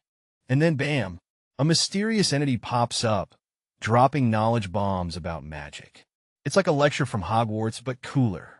And then bam! A mysterious entity pops up, dropping knowledge bombs about magic. It's like a lecture from Hogwarts, but cooler.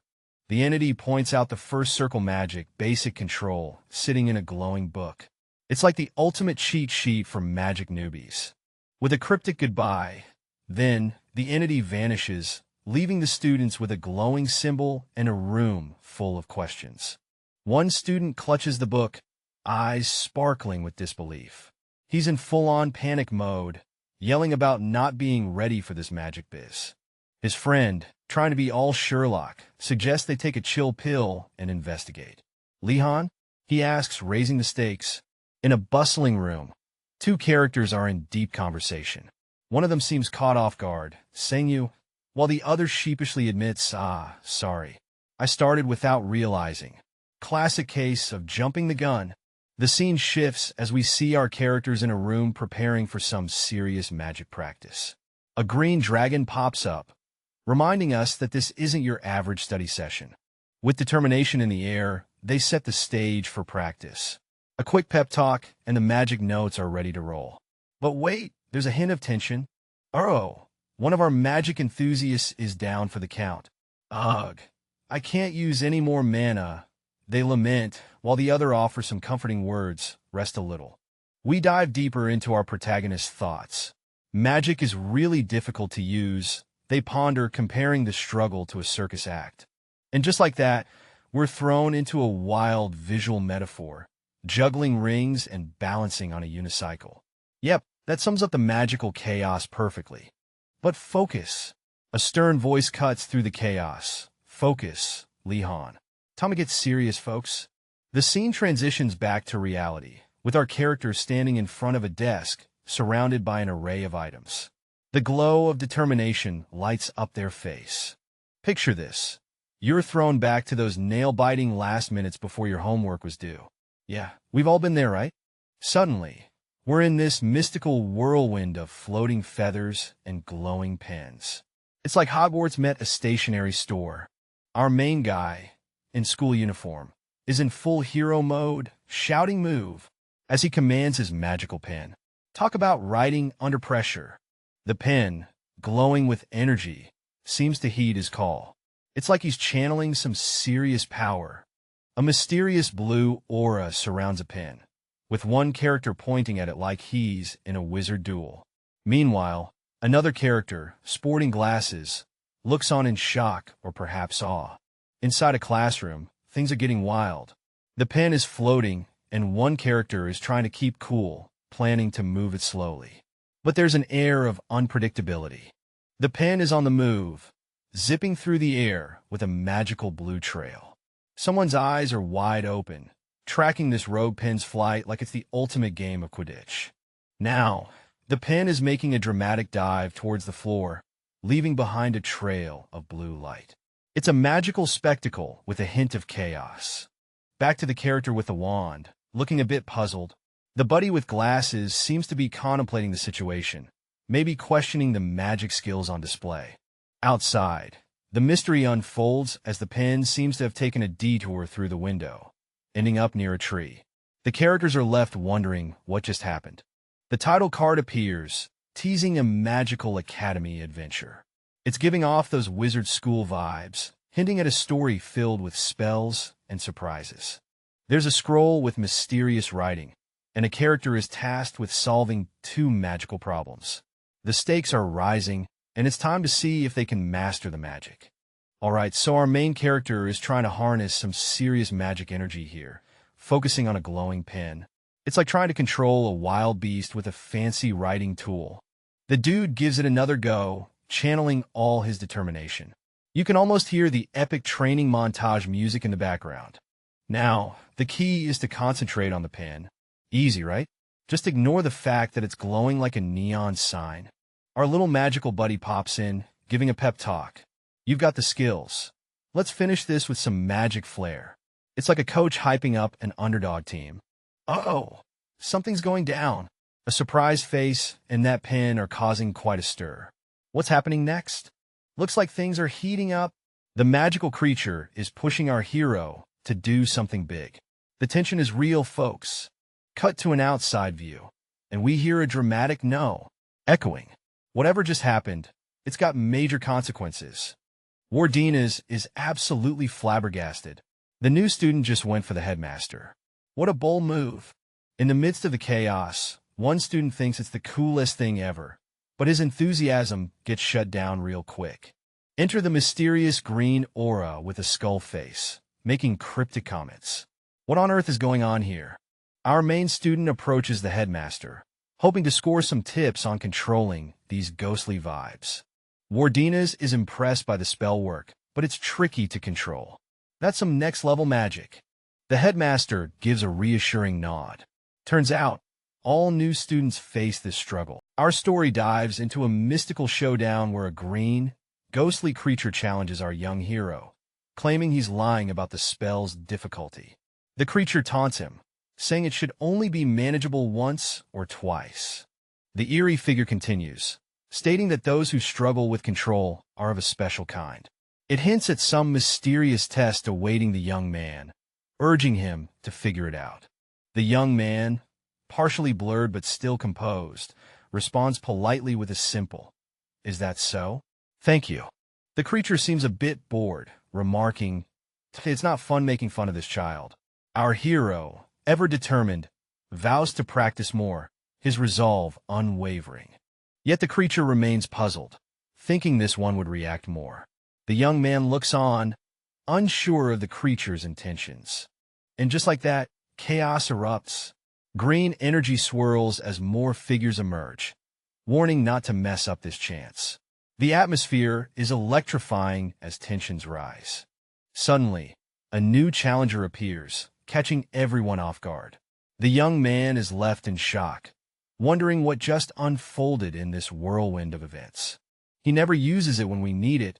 The entity points out the first circle magic, basic control, sitting in a glowing book. It's like the ultimate cheat sheet for magic newbies. With a cryptic goodbye, then the entity vanishes, leaving the students with a glowing symbol and a room full of questions. One student clutches the book, eyes sparkling with disbelief. He's in full-on panic mode, yelling about not being ready for this magic biz. His friend, trying to be all Sherlock, suggests they take a chill pill and investigate. "Lehan?" he asks, raising the stakes. In a bustling room, two characters are in deep conversation. One of them seems caught off guard, saying "you," while the other sheepishly admits, sorry. I started without realizing." Classic case of jumping the gun. The scene shifts as we see our characters in a room preparing for some serious magic practice. A green dragon pops up, reminding us that this isn't your average study session. With determination in the air, they set the stage for practice. A quick pep talk, and the magic notes are ready to roll. But wait, there's a hint of tension. Oh, one of our magic enthusiasts is down for the count. "Ugh, I can't use any more mana," they lament, while the other offers some comforting words, "Rest a little." We dive deeper into our protagonist's thoughts. Magic is really difficult to use, they ponder, comparing the struggle to a circus act. And just like that, we're thrown into a wild visual metaphor, juggling rings and balancing on a unicycle. Yep, that sums up the magical chaos perfectly. But focus. A stern voice cuts through the chaos. "Focus, Lehan. Time to get serious, folks." The scene transitions back to reality, with our characters standing in front of a desk, surrounded by an array of items. The glow of determination lights up their face. Picture this. You're thrown back to those nail-biting last minutes before your homework was due. Yeah, we've all been there, right? Suddenly, we're in this mystical whirlwind of floating feathers and glowing pens. It's like Hogwarts met a stationery store. Our main guy, in school uniform, is in full hero mode, shouting move, as he commands his magical pen. Talk about writing under pressure. The pen, glowing with energy, seems to heed his call. It's like he's channeling some serious power. A mysterious blue aura surrounds a pen, with one character pointing at it like he's in a wizard duel. Meanwhile, another character, sporting glasses, looks on in shock or perhaps awe. Inside a classroom, things are getting wild. The pen is floating, and one character is trying to keep cool, planning to move it slowly. But there's an air of unpredictability. The pen is on the move, zipping through the air with a magical blue trail. Someone's eyes are wide open, tracking this rogue pen's flight like it's the ultimate game of Quidditch. Now, the pen is making a dramatic dive towards the floor, leaving behind a trail of blue light. It's a magical spectacle with a hint of chaos. Back to the character with the wand, looking a bit puzzled. The buddy with glasses seems to be contemplating the situation, maybe questioning the magic skills on display. Outside, the mystery unfolds as the pen seems to have taken a detour through the window, ending up near a tree. The characters are left wondering what just happened. The title card appears, teasing a magical academy adventure. It's giving off those wizard school vibes, hinting at a story filled with spells and surprises. There's a scroll with mysterious writing, and a character is tasked with solving two magical problems. The stakes are rising, and it's time to see if they can master the magic. Alright, so our main character is trying to harness some serious magic energy here, focusing on a glowing pen. It's like trying to control a wild beast with a fancy writing tool. The dude gives it another go, channeling all his determination. You can almost hear the epic training montage music in the background. Now, the key is to concentrate on the pen. Easy, right? Just ignore the fact that it's glowing like a neon sign. Our little magical buddy pops in, giving a pep talk. You've got the skills. Let's finish this with some magic flair. It's like a coach hyping up an underdog team. Uh-oh, something's going down. A surprised face and that pen are causing quite a stir. What's happening next? Looks like things are heating up. The magical creature is pushing our hero to do something big. The tension is real, folks. Cut to an outside view, and we hear a dramatic no, echoing. Whatever just happened, it's got major consequences. Wardinas is absolutely flabbergasted. The new student just went for the headmaster. What a bold move. In the midst of the chaos, one student thinks it's the coolest thing ever, but his enthusiasm gets shut down real quick. Enter the mysterious green aura with a skull face, making cryptic comments. What on earth is going on here? Our main student approaches the headmaster, hoping to score some tips on controlling these ghostly vibes. Wardinas is impressed by the spell work, but it's tricky to control. That's some next-level magic. The headmaster gives a reassuring nod. Turns out, all new students face this struggle. Our story dives into a mystical showdown where a green, ghostly creature challenges our young hero, claiming he's lying about the spell's difficulty. The creature taunts him, saying it should only be manageable once or twice. The eerie figure continues, stating that those who struggle with control are of a special kind. It hints at some mysterious test awaiting the young man, urging him to figure it out. The young man, partially blurred but still composed, responds politely with a simple, "Is that so? Thank you." The creature seems a bit bored, remarking, "It's not fun making fun of this child." Our hero, ever determined, vows to practice more, his resolve unwavering. Yet the creature remains puzzled, thinking this one would react more. The young man looks on, unsure of the creature's intentions. And just like that, chaos erupts. Green energy swirls as more figures emerge, warning not to mess up this chance. The atmosphere is electrifying as tensions rise. Suddenly, a new challenger appears, catching everyone off guard. The young man is left in shock, wondering what just unfolded in this whirlwind of events. He never uses it when we need it,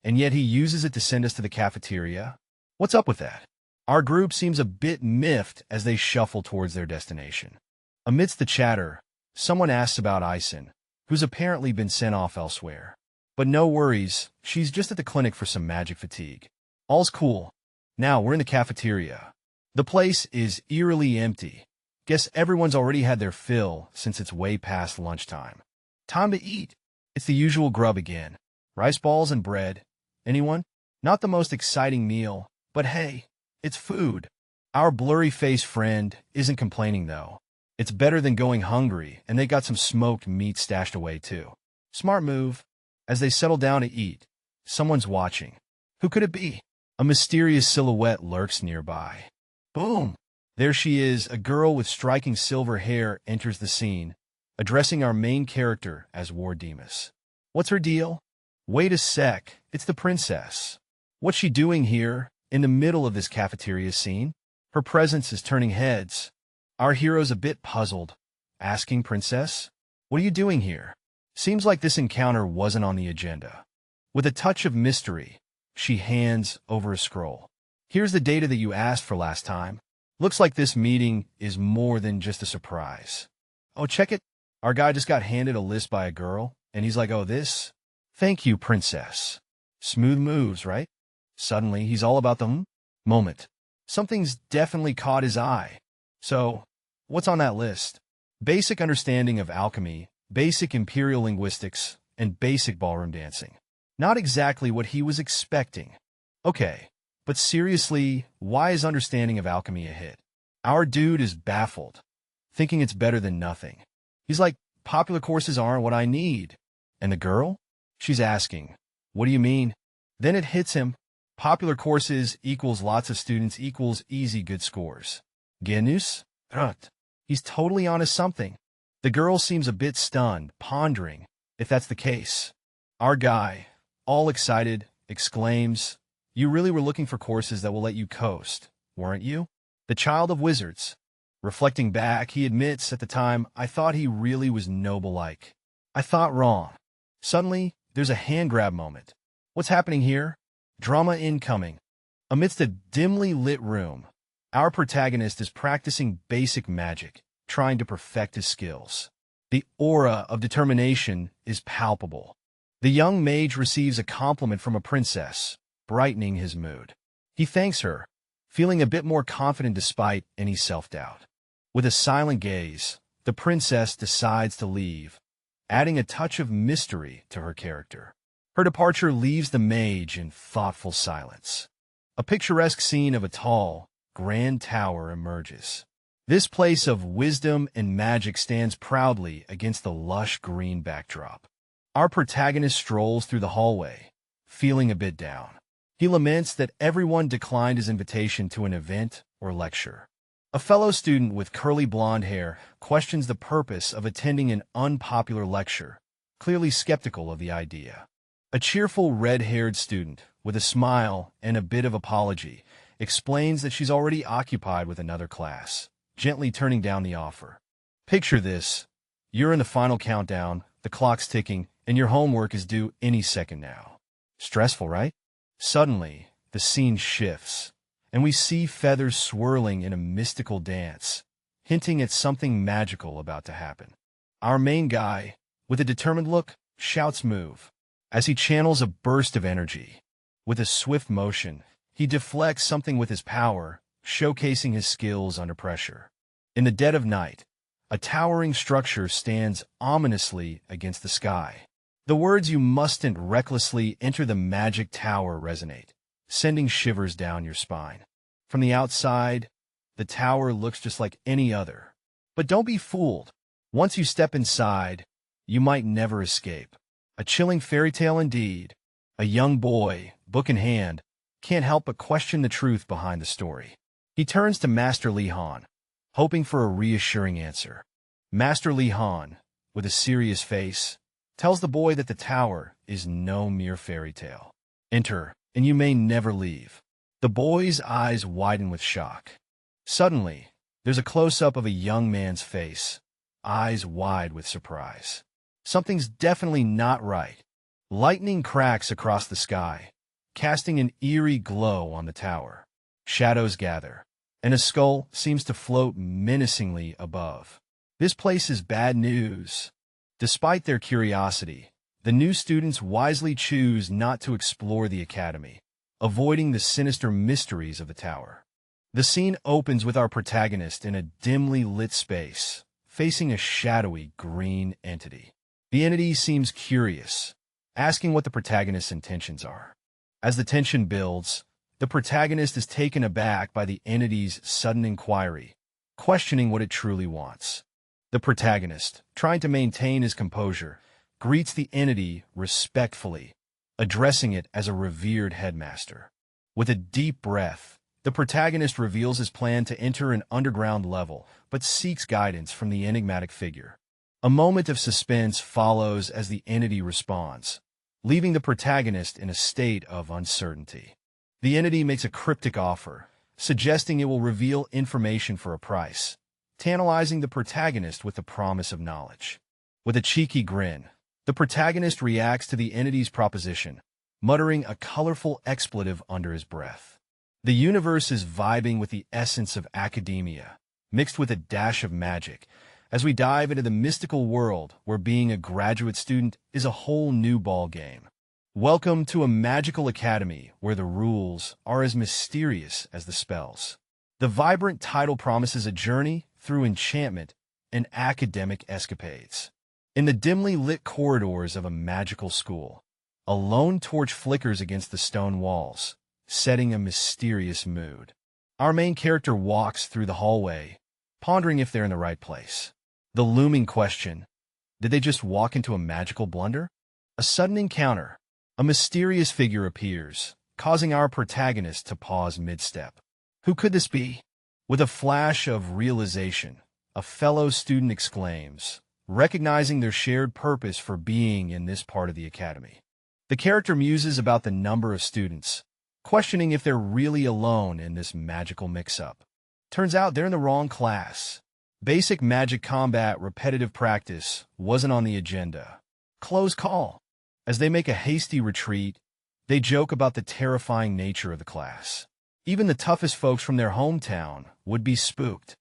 and yet he uses it to send us to the cafeteria? What's up with that? Our group seems a bit miffed as they shuffle towards their destination. Amidst the chatter, someone asks about Ison, who's apparently been sent off elsewhere. But no worries, she's just at the clinic for some magic fatigue. All's cool. Now we're in the cafeteria. The place is eerily empty. Guess everyone's already had their fill since it's way past lunchtime. Time to eat. It's the usual grub again. Rice balls and bread. Anyone? Not the most exciting meal, but hey, it's food. Our blurry-faced friend isn't complaining though. It's better than going hungry, and they got some smoked meat stashed away too. Smart move. As they settle down to eat, someone's watching. Who could it be? A mysterious silhouette lurks nearby. Boom! There she is, a girl with striking silver hair enters the scene, addressing our main character as Ward Demas. What's her deal? Wait a sec, it's the princess. What's she doing here, in the middle of this cafeteria scene? Her presence is turning heads. Our hero's a bit puzzled, asking, Princess, what are you doing here? Seems like this encounter wasn't on the agenda. With a touch of mystery, she hands over a scroll. Here's the data that you asked for last time. Looks like this meeting is more than just a surprise. Oh, check it. Our guy just got handed a list by a girl, and he's like, oh, this? Thank you, princess. Smooth moves, right? Suddenly, he's all about the moment. Something's definitely caught his eye. So, what's on that list? Basic understanding of alchemy, basic imperial linguistics, and basic ballroom dancing. Not exactly what he was expecting. Okay, but seriously, why is understanding of alchemy a hit? Our dude is baffled, thinking it's better than nothing. He's like, popular courses aren't what I need. And the girl? She's asking, what do you mean? Then it hits him. Popular courses equals lots of students equals easy good scores. Genus? Rut. He's totally onto something. The girl seems a bit stunned, pondering if that's the case. Our guy, all excited, exclaims, you really were looking for courses that will let you coast, weren't you? The child of wizards. Reflecting back, he admits at the time, I thought he really was noble-like. I thought wrong. Suddenly, there's a hand grab moment. What's happening here? Drama incoming. Amidst a dimly lit room, our protagonist is practicing basic magic, trying to perfect his skills. The aura of determination is palpable. The young mage receives a compliment from a princess, brightening his mood. He thanks her, feeling a bit more confident despite any self-doubt. With a silent gaze, the princess decides to leave, adding a touch of mystery to her character. Her departure leaves the mage in thoughtful silence. A picturesque scene of a tall, grand tower emerges. This place of wisdom and magic stands proudly against the lush green backdrop. Our protagonist strolls through the hallway, feeling a bit down. He laments that everyone declined his invitation to an event or lecture. A fellow student with curly blonde hair questions the purpose of attending an unpopular lecture, clearly skeptical of the idea. A cheerful red-haired student, with a smile and a bit of apology, explains that she's already occupied with another class, gently turning down the offer. Picture this. You're in the final countdown, the clock's ticking, and your homework is due any second now. Stressful, right? Suddenly, the scene shifts, and we see feathers swirling in a mystical dance, hinting at something magical about to happen. Our main guy, with a determined look, shouts move. As he channels a burst of energy, with a swift motion, he deflects something with his power, showcasing his skills under pressure. In the dead of night, a towering structure stands ominously against the sky. The words "you mustn't recklessly enter the magic tower" resonate, sending shivers down your spine. From the outside, the tower looks just like any other. But don't be fooled. Once you step inside, you might never escape. A chilling fairy tale indeed. A young boy, book in hand, can't help but question the truth behind the story. He turns to Master Li Han, hoping for a reassuring answer. Master Li Han, with a serious face, tells the boy that the tower is no mere fairy tale. Enter, and you may never leave. The boy's eyes widen with shock. Suddenly, there's a close-up of a young man's face, eyes wide with surprise. Something's definitely not right. Lightning cracks across the sky, casting an eerie glow on the tower. Shadows gather, and a skull seems to float menacingly above. This place is bad news. Despite their curiosity, the new students wisely choose not to explore the academy, avoiding the sinister mysteries of the tower. The scene opens with our protagonist in a dimly lit space, facing a shadowy green entity. The entity seems curious, asking what the protagonist's intentions are. As the tension builds, the protagonist is taken aback by the entity's sudden inquiry, questioning what it truly wants. The protagonist, trying to maintain his composure, greets the entity respectfully, addressing it as a revered headmaster. With a deep breath, the protagonist reveals his plan to enter an underground level, but seeks guidance from the enigmatic figure. A moment of suspense follows as the entity responds, leaving the protagonist in a state of uncertainty. The entity makes a cryptic offer, suggesting it will reveal information for a price, tantalizing the protagonist with the promise of knowledge. With a cheeky grin, the protagonist reacts to the entity's proposition, muttering a colorful expletive under his breath. The universe is vibing with the essence of academia, mixed with a dash of magic, as we dive into the mystical world where being a graduate student is a whole new ball game. Welcome to a magical academy where the rules are as mysterious as the spells. The vibrant title promises a journey through enchantment and academic escapades. In the dimly lit corridors of a magical school, a lone torch flickers against the stone walls, setting a mysterious mood. Our main character walks through the hallway, pondering if they're in the right place. The looming question, did they just walk into a magical blunder? A sudden encounter. A mysterious figure appears, causing our protagonist to pause mid-step. Who could this be? With a flash of realization, a fellow student exclaims, recognizing their shared purpose for being in this part of the academy. The character muses about the number of students, questioning if they're really alone in this magical mix-up. Turns out they're in the wrong class. Basic magic combat repetitive practice wasn't on the agenda. Close call. As they make a hasty retreat, they joke about the terrifying nature of the class. Even the toughest folks from their hometown would be spooked.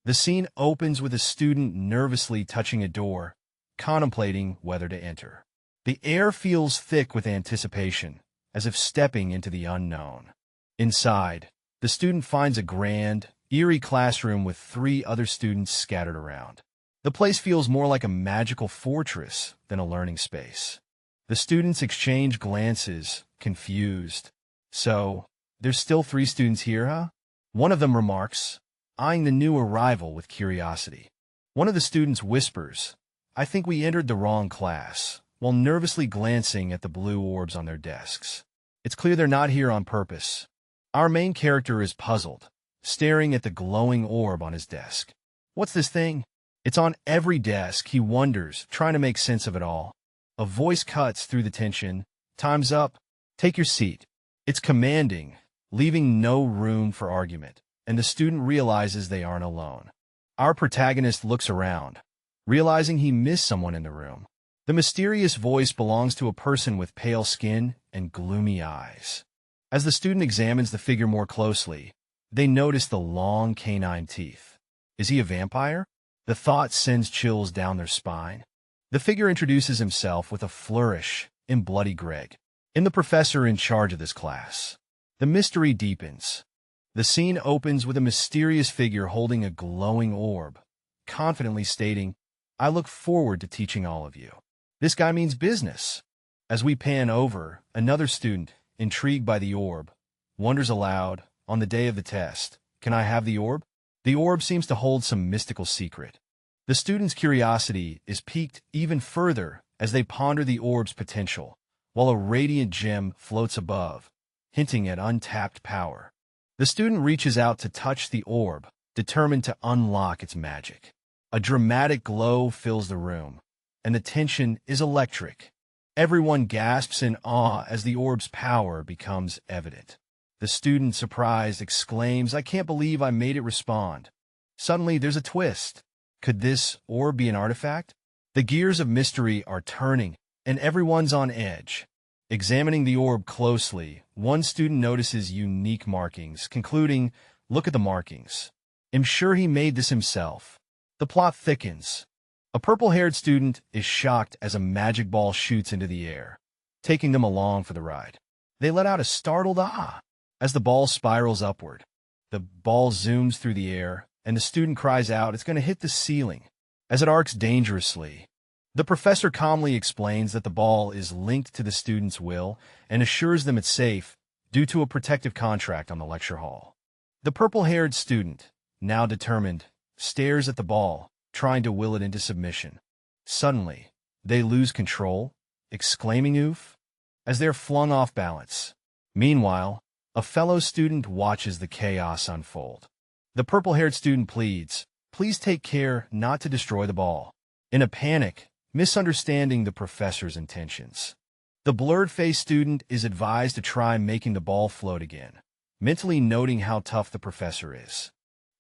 The scene opens with a student nervously touching a door, contemplating whether to enter. The air feels thick with anticipation, as if stepping into the unknown. Inside, the student finds a grand, eerie classroom with 3 other students scattered around. The place feels more like a magical fortress than a learning space. The students exchange glances, confused. So, there's still 3 students here, huh? One of them remarks, eyeing the new arrival with curiosity. One of the students whispers, I think we entered the wrong class, while nervously glancing at the blue orbs on their desks. It's clear they're not here on purpose. Our main character is puzzled, staring at the glowing orb on his desk. What's this thing? It's on every desk, he wonders, trying to make sense of it all. A voice cuts through the tension. Time's up. Take your seat. It's commanding, leaving no room for argument, and the student realizes they aren't alone. Our protagonist looks around, realizing he missed someone in the room. The mysterious voice belongs to a person with pale skin and gloomy eyes. As the student examines the figure more closely, they notice the long canine teeth. Is he a vampire? The thought sends chills down their spine. The figure introduces himself with a flourish in Bloody Greg. I'm the professor in charge of this class. The mystery deepens. The scene opens with a mysterious figure holding a glowing orb, confidently stating, I look forward to teaching all of you. This guy means business. As we pan over, another student, intrigued by the orb, wonders aloud, on the day of the test, can I have the orb? The orb seems to hold some mystical secret. The student's curiosity is piqued even further as they ponder the orb's potential, while a radiant gem floats above, hinting at untapped power. The student reaches out to touch the orb, determined to unlock its magic. A dramatic glow fills the room, and the tension is electric. Everyone gasps in awe as the orb's power becomes evident. The student, surprised, exclaims, I can't believe I made it respond. Suddenly, there's a twist. Could this orb be an artifact? The gears of mystery are turning and everyone's on edge. Examining the orb closely, one student notices unique markings, concluding, "Look at the markings. I'm sure he made this himself." The plot thickens. A purple-haired student is shocked as a magic ball shoots into the air, taking them along for the ride. They let out a startled "ah" as the ball spirals upward. The ball zooms through the air, and the student cries out it's going to hit the ceiling as it arcs dangerously. The professor calmly explains that the ball is linked to the student's will and assures them it's safe due to a protective contract on the lecture hall. The purple-haired student, now determined, stares at the ball, trying to will it into submission. Suddenly, they lose control, exclaiming "oof" as they're flung off balance. Meanwhile, a fellow student watches the chaos unfold. The purple-haired student pleads, "Please take care not to destroy the ball." In a panic, misunderstanding the professor's intentions, the blurred-faced student is advised to try making the ball float again, mentally noting how tough the professor is.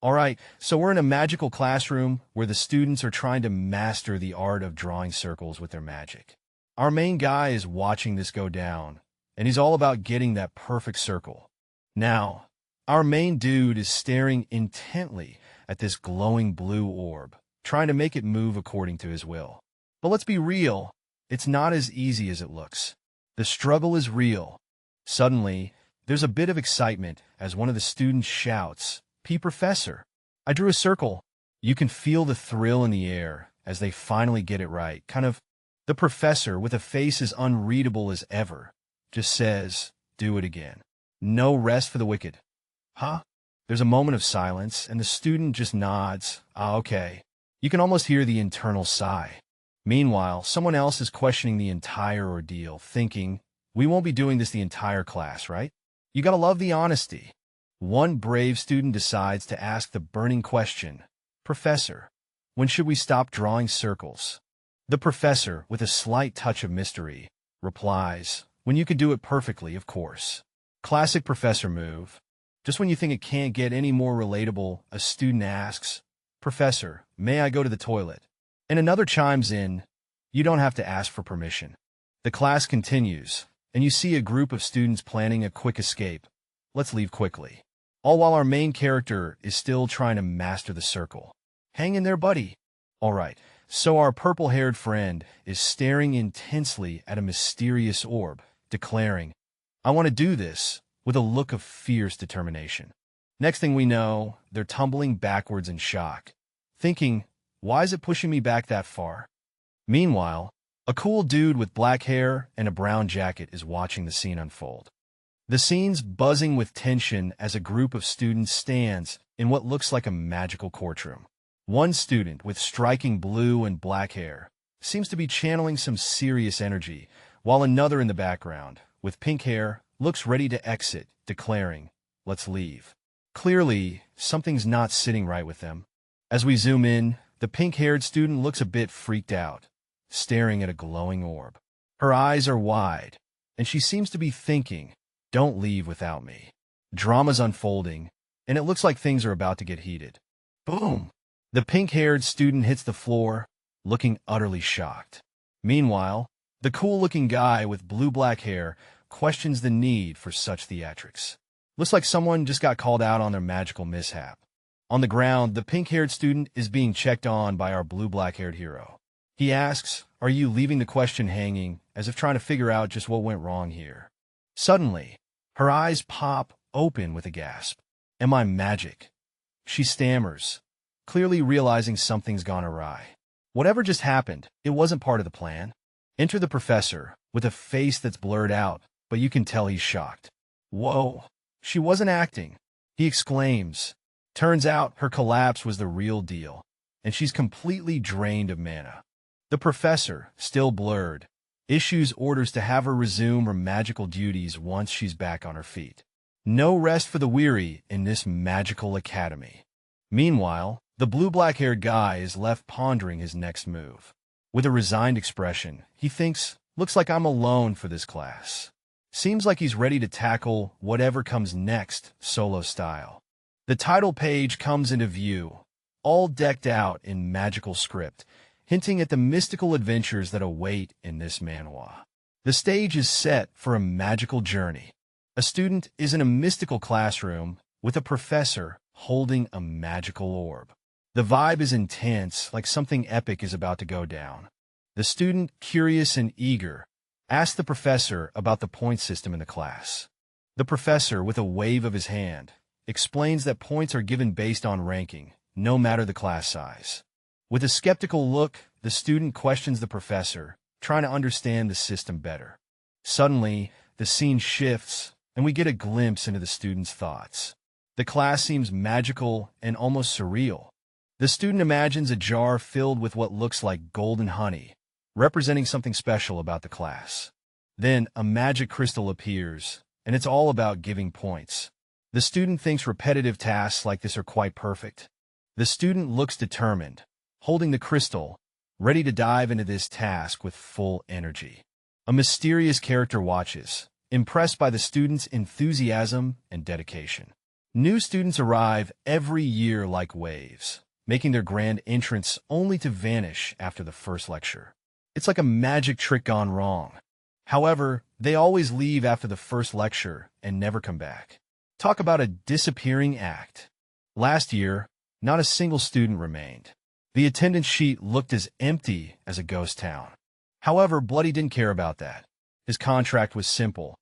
Alright, so we're in a magical classroom where the students are trying to master the art of drawing circles with their magic. Our main guy is watching this go down, and he's all about getting that perfect circle. Now, our main dude is staring intently at this glowing blue orb, trying to make it move according to his will. But let's be real, it's not as easy as it looks. The struggle is real. Suddenly, there's a bit of excitement as one of the students shouts, "Professor, I drew a circle." You can feel the thrill in the air as they finally get it right. The professor, with a face as unreadable as ever, just says, "Do it again. No rest for the wicked." Huh? There's a moment of silence, and the student just nods. "Ah, okay." You can almost hear the internal sigh. Meanwhile, someone else is questioning the entire ordeal, thinking, "We won't be doing this the entire class, right?" You gotta love the honesty. One brave student decides to ask the burning question, "Professor, when should we stop drawing circles?" The professor, with a slight touch of mystery, replies, "When you can do it perfectly, of course." Classic professor move. Just when you think it can't get any more relatable, a student asks, "Professor, may I go to the toilet?" And another chimes in, "You don't have to ask for permission." The class continues, and you see a group of students planning a quick escape. Let's leave quickly. All while our main character is still trying to master the circle. Hang in there, buddy. Alright, so our purple-haired friend is staring intensely at a mysterious orb, declaring, "I want to do this," with a look of fierce determination. Next thing we know, they're tumbling backwards in shock, thinking, "Why is it pushing me back that far?" Meanwhile, a cool dude with black hair and a brown jacket is watching the scene unfold. The scene's buzzing with tension as a group of students stands in what looks like a magical courtroom. One student with striking blue and black hair seems to be channeling some serious energy, while another in the background, with pink hair, looks ready to exit, declaring, "Let's leave." Clearly, something's not sitting right with them. As we zoom in, the pink-haired student looks a bit freaked out, staring at a glowing orb. Her eyes are wide, and she seems to be thinking, "Don't leave without me." Drama's unfolding, and it looks like things are about to get heated. Boom! The pink-haired student hits the floor, looking utterly shocked. Meanwhile, the cool-looking guy with blue-black hair questions the need for such theatrics. Looks like someone just got called out on their magical mishap. On the ground, the pink-haired student is being checked on by our blue-black-haired hero. He asks, "Are you leaving the question hanging?" as if trying to figure out just what went wrong here. Suddenly, her eyes pop open with a gasp. "Am I magic?" She stammers, clearly realizing something's gone awry. Whatever just happened, it wasn't part of the plan. Enter the professor, with a face that's blurred out, but you can tell he's shocked. "Whoa, she wasn't acting," he exclaims. Turns out her collapse was the real deal, and she's completely drained of mana. The professor, still blurred, issues orders to have her resume her magical duties once she's back on her feet. No rest for the weary in this magical academy. Meanwhile, the blue-black-haired guy is left pondering his next move. With a resigned expression, he thinks, "Looks like I'm alone for this class." Seems like he's ready to tackle whatever comes next, solo style. The title page comes into view, all decked out in magical script, hinting at the mystical adventures that await in this manhwa. The stage is set for a magical journey. A student is in a mystical classroom with a professor holding a magical orb. The vibe is intense, like something epic is about to go down. The student, curious and eager, asks the professor about the point system in the class. The professor, with a wave of his hand, explains that points are given based on ranking, no matter the class size. With a skeptical look, the student questions the professor, trying to understand the system better. Suddenly, the scene shifts, and we get a glimpse into the student's thoughts. The class seems magical and almost surreal. The student imagines a jar filled with what looks like golden honey, representing something special about the class. Then, a magic crystal appears, and it's all about giving points. The student thinks repetitive tasks like this are quite perfect. The student looks determined, holding the crystal, ready to dive into this task with full energy. A mysterious character watches, impressed by the student's enthusiasm and dedication. New students arrive every year like waves, making their grand entrance only to vanish after the first lecture. It's like a magic trick gone wrong. However, they always leave after the first lecture and never come back. Talk about a disappearing act. Last year, not a single student remained. The attendance sheet looked as empty as a ghost town. However, Bloody didn't care about that. His contract was simple.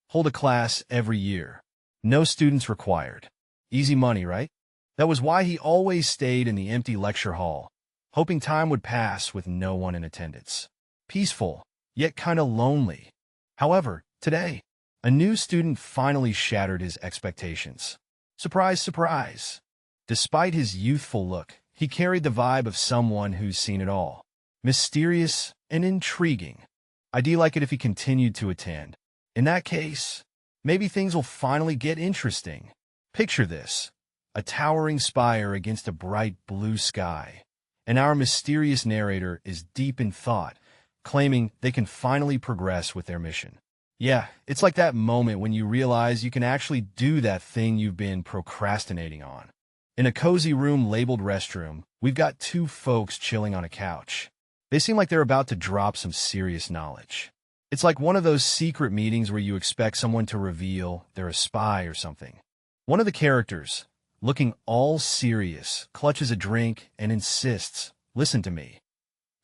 Hold a class every year. No students required. Easy money, right? That was why he always stayed in the empty lecture hall, hoping time would pass with no one in attendance. Peaceful, yet kinda lonely. However, today, a new student finally shattered his expectations. Surprise, surprise! Despite his youthful look, he carried the vibe of someone who's seen it all. Mysterious and intriguing. I'd like it if he continued to attend. In that case, maybe things will finally get interesting. Picture this. A towering spire against a bright blue sky. And our mysterious narrator is deep in thought, claiming they can finally progress with their mission. Yeah, it's like that moment when you realize you can actually do that thing you've been procrastinating on. In a cozy room labeled restroom, we've got two folks chilling on a couch. They seem like they're about to drop some serious knowledge. It's like one of those secret meetings where you expect someone to reveal they're a spy or something. One of the characters, looking all serious, clutches a drink and insists, "Listen to me.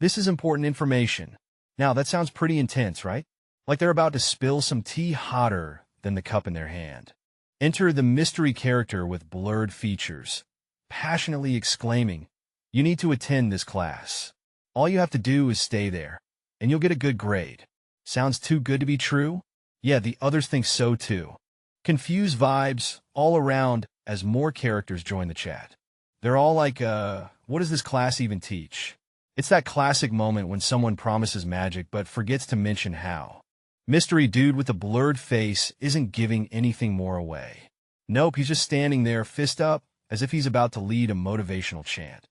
This is important information." Now, that sounds pretty intense, right? Like they're about to spill some tea hotter than the cup in their hand. Enter the mystery character with blurred features, passionately exclaiming, "You need to attend this class. All you have to do is stay there, and you'll get a good grade." Sounds too good to be true? Yeah, the others think so too. Confused vibes all around as more characters join the chat. They're all like, what does this class even teach? It's that classic moment when someone promises magic but forgets to mention how. Mystery dude with a blurred face isn't giving anything more away. Nope, he's just standing there, fist up, as if he's about to lead a motivational chant.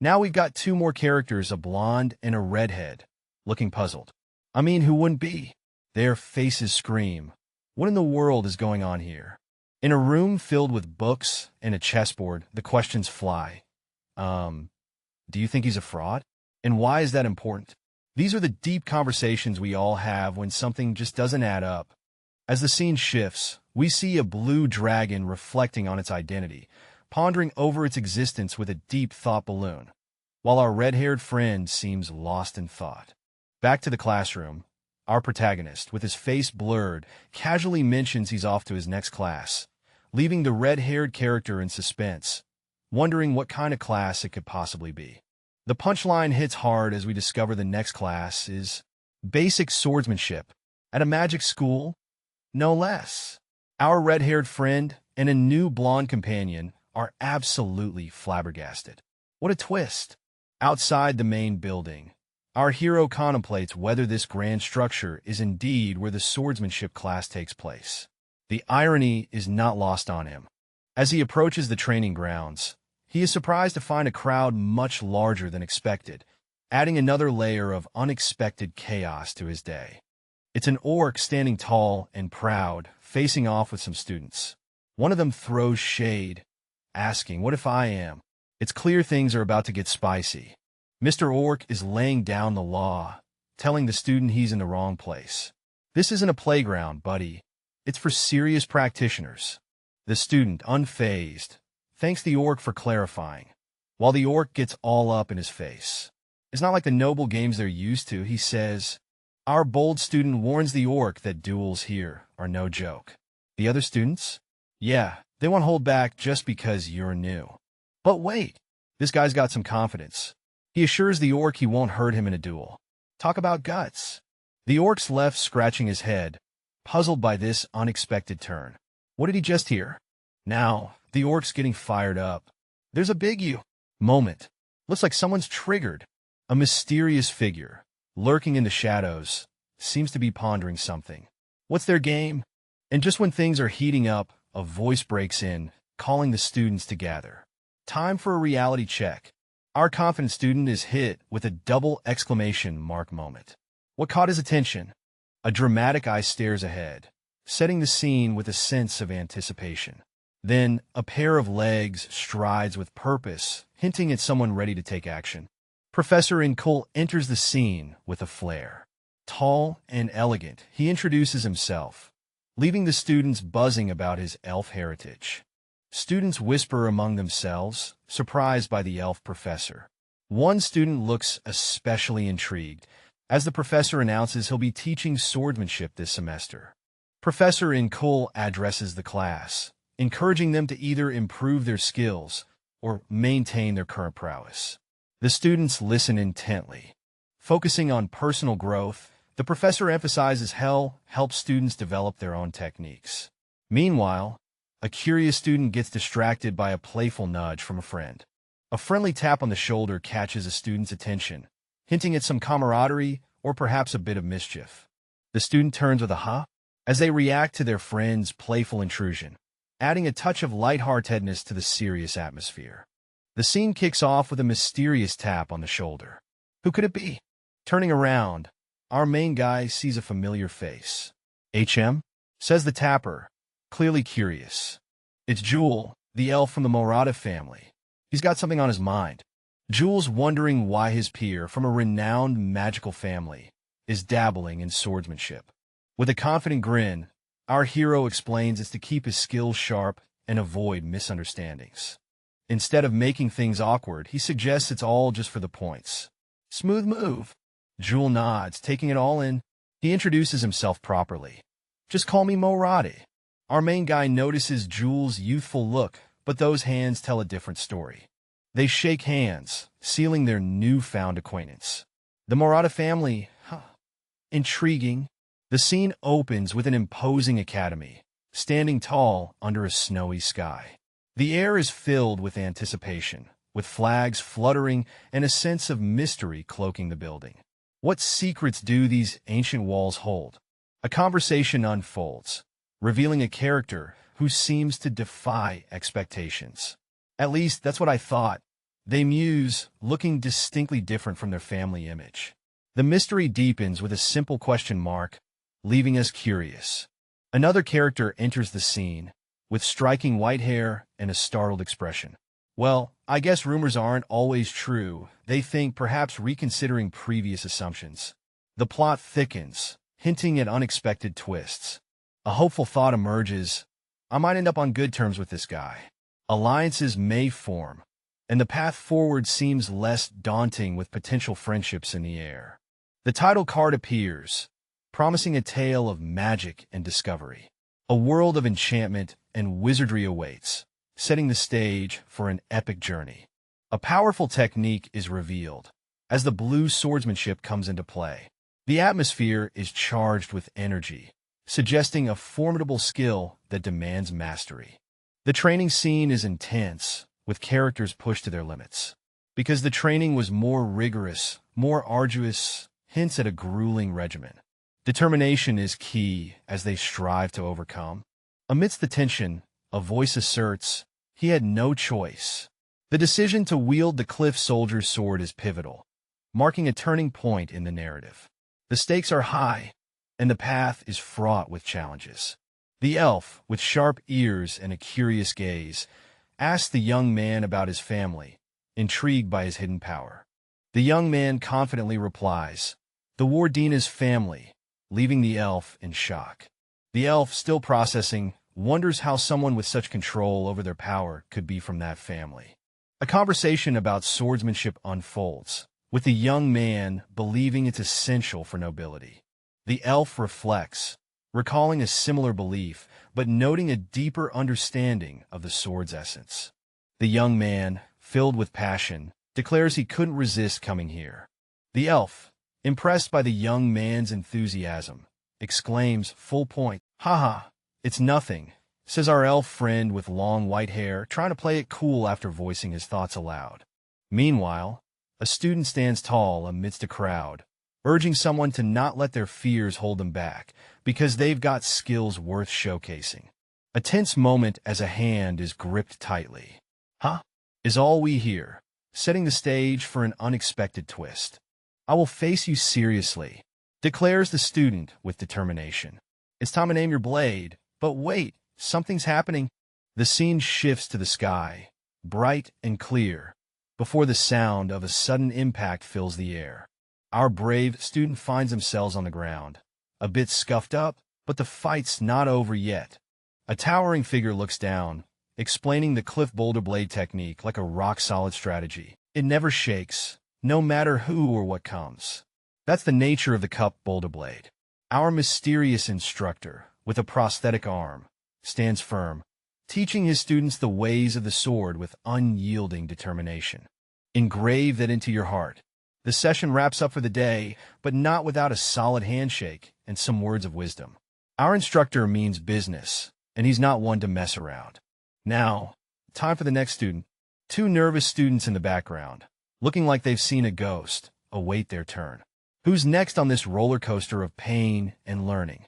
Now we've got two more characters, a blonde and a redhead, looking puzzled. I mean, who wouldn't be? Their faces scream. What in the world is going on here? In a room filled with books and a chessboard, the questions fly. Do you think he's a fraud? And why is that important? These are the deep conversations we all have when something just doesn't add up. As the scene shifts, we see a blue dragon reflecting on its identity, pondering over its existence with a deep thought balloon, while our red-haired friend seems lost in thought. Back to the classroom, our protagonist, with his face blurred, casually mentions he's off to his next class, leaving the red-haired character in suspense, wondering what kind of class it could possibly be. The punchline hits hard as we discover the next class is basic swordsmanship at a magic school, no less. Our red-haired friend and a new blonde companion are absolutely flabbergasted. What a twist! Outside the main building, our hero contemplates whether this grand structure is indeed where the swordsmanship class takes place. The irony is not lost on him. As he approaches the training grounds, he is surprised to find a crowd much larger than expected, adding another layer of unexpected chaos to his day. It's an orc standing tall and proud, facing off with some students. One of them throws shade, asking, "What if I am?" It's clear things are about to get spicy. Mr. Orc is laying down the law, telling the student he's in the wrong place. This isn't a playground, buddy. It's for serious practitioners. The student, unfazed, thanks the orc for clarifying, while the orc gets all up in his face. It's not like the noble games they're used to, he says. Our bold student warns the orc that duels here are no joke. The other students? Yeah, they won't hold back just because you're new. But wait, this guy's got some confidence. He assures the orc he won't hurt him in a duel. Talk about guts. The orc's left scratching his head, puzzled by this unexpected turn. What did he just hear? Now, the orc's getting fired up. There's a big moment. Looks like someone's triggered. A mysterious figure, lurking in the shadows, seems to be pondering something. What's their game? And just when things are heating up, a voice breaks in, calling the students to gather. Time for a reality check. Our confident student is hit with a double exclamation mark moment. What caught his attention? A dramatic eye stares ahead, setting the scene with a sense of anticipation. Then, a pair of legs strides with purpose, hinting at someone ready to take action. Professor Incul enters the scene with a flair. Tall and elegant, he introduces himself, leaving the students buzzing about his elf heritage. Students whisper among themselves, surprised by the elf professor. One student looks especially intrigued, as the professor announces he'll be teaching swordsmanship this semester. Professor Incul addresses the class, encouraging them to either improve their skills or maintain their current prowess. The students listen intently. Focusing on personal growth, the professor emphasizes helps students develop their own techniques. Meanwhile, a curious student gets distracted by a playful nudge from a friend. A friendly tap on the shoulder catches a student's attention, hinting at some camaraderie or perhaps a bit of mischief. The student turns with a "huh" as they react to their friend's playful intrusion, adding a touch of lightheartedness to the serious atmosphere. The scene kicks off with a mysterious tap on the shoulder. Who could it be? Turning around, our main guy sees a familiar face. "HM?" says the tapper, clearly curious. It's Jewel, the elf from the Morada family. He's got something on his mind. Jewel's wondering why his peer from a renowned magical family is dabbling in swordsmanship. With a confident grin, our hero explains it's to keep his skills sharp and avoid misunderstandings. Instead of making things awkward, he suggests it's all just for the points. Smooth move. Jewel nods, taking it all in. He introduces himself properly. Just call me Morade. Our main guy notices Jewel's youthful look, but those hands tell a different story. They shake hands, sealing their newfound acquaintance. The Morada family, intriguing. The scene opens with an imposing academy, standing tall under a snowy sky. The air is filled with anticipation, with flags fluttering and a sense of mystery cloaking the building. What secrets do these ancient walls hold? A conversation unfolds, revealing a character who seems to defy expectations. At least, that's what I thought. They muse, looking distinctly different from their family image. The mystery deepens with a simple question mark, leaving us curious. Another character enters the scene, with striking white hair and a startled expression. Well, I guess rumors aren't always true. They think, perhaps reconsidering previous assumptions. The plot thickens, hinting at unexpected twists. A hopeful thought emerges. I might end up on good terms with this guy. Alliances may form, and the path forward seems less daunting with potential friendships in the air. The title card appears, promising a tale of magic and discovery. A world of enchantment and wizardry awaits, setting the stage for an epic journey. A powerful technique is revealed as the blue swordsmanship comes into play. The atmosphere is charged with energy, suggesting a formidable skill that demands mastery. The training scene is intense, with characters pushed to their limits. Because the training was more rigorous, more arduous, hints at a grueling regimen. Determination is key as they strive to overcome. Amidst the tension, a voice asserts he had no choice. The decision to wield the cliff soldier's sword is pivotal, marking a turning point in the narrative. The stakes are high, and the path is fraught with challenges. The elf, with sharp ears and a curious gaze, asks the young man about his family, intrigued by his hidden power. The young man confidently replies, "The Wardina's family," leaving the elf in shock. The elf, still processing, wonders how someone with such control over their power could be from that family. A conversation about swordsmanship unfolds, with the young man believing it's essential for nobility. The elf reflects, recalling a similar belief, but noting a deeper understanding of the sword's essence. The young man, filled with passion, declares he couldn't resist coming here. The elf, impressed by the young man's enthusiasm, exclaims, "Full point." "Haha, it's nothing," says our elf friend with long white hair, trying to play it cool after voicing his thoughts aloud. Meanwhile, a student stands tall amidst a crowd, urging someone to not let their fears hold them back, because they've got skills worth showcasing. A tense moment as a hand is gripped tightly. "Huh?" is all we hear, setting the stage for an unexpected twist. "I will face you seriously," declares the student with determination. "It's time to name your blade, but wait, something's happening." The scene shifts to the sky, bright and clear, before the sound of a sudden impact fills the air. Our brave student finds themselves on the ground, a bit scuffed up, but the fight's not over yet. A towering figure looks down, explaining the cliff boulder blade technique like a rock-solid strategy. It never shakes, no matter who or what comes. That's the nature of the cup boulder blade. Our mysterious instructor, with a prosthetic arm, stands firm, teaching his students the ways of the sword with unyielding determination. Engrave that into your heart. The session wraps up for the day, but not without a solid handshake and some words of wisdom. Our instructor means business, and he's not one to mess around. Now, time for the next student. Two nervous students in the background, looking like they've seen a ghost, await their turn. Who's next on this roller coaster of pain and learning?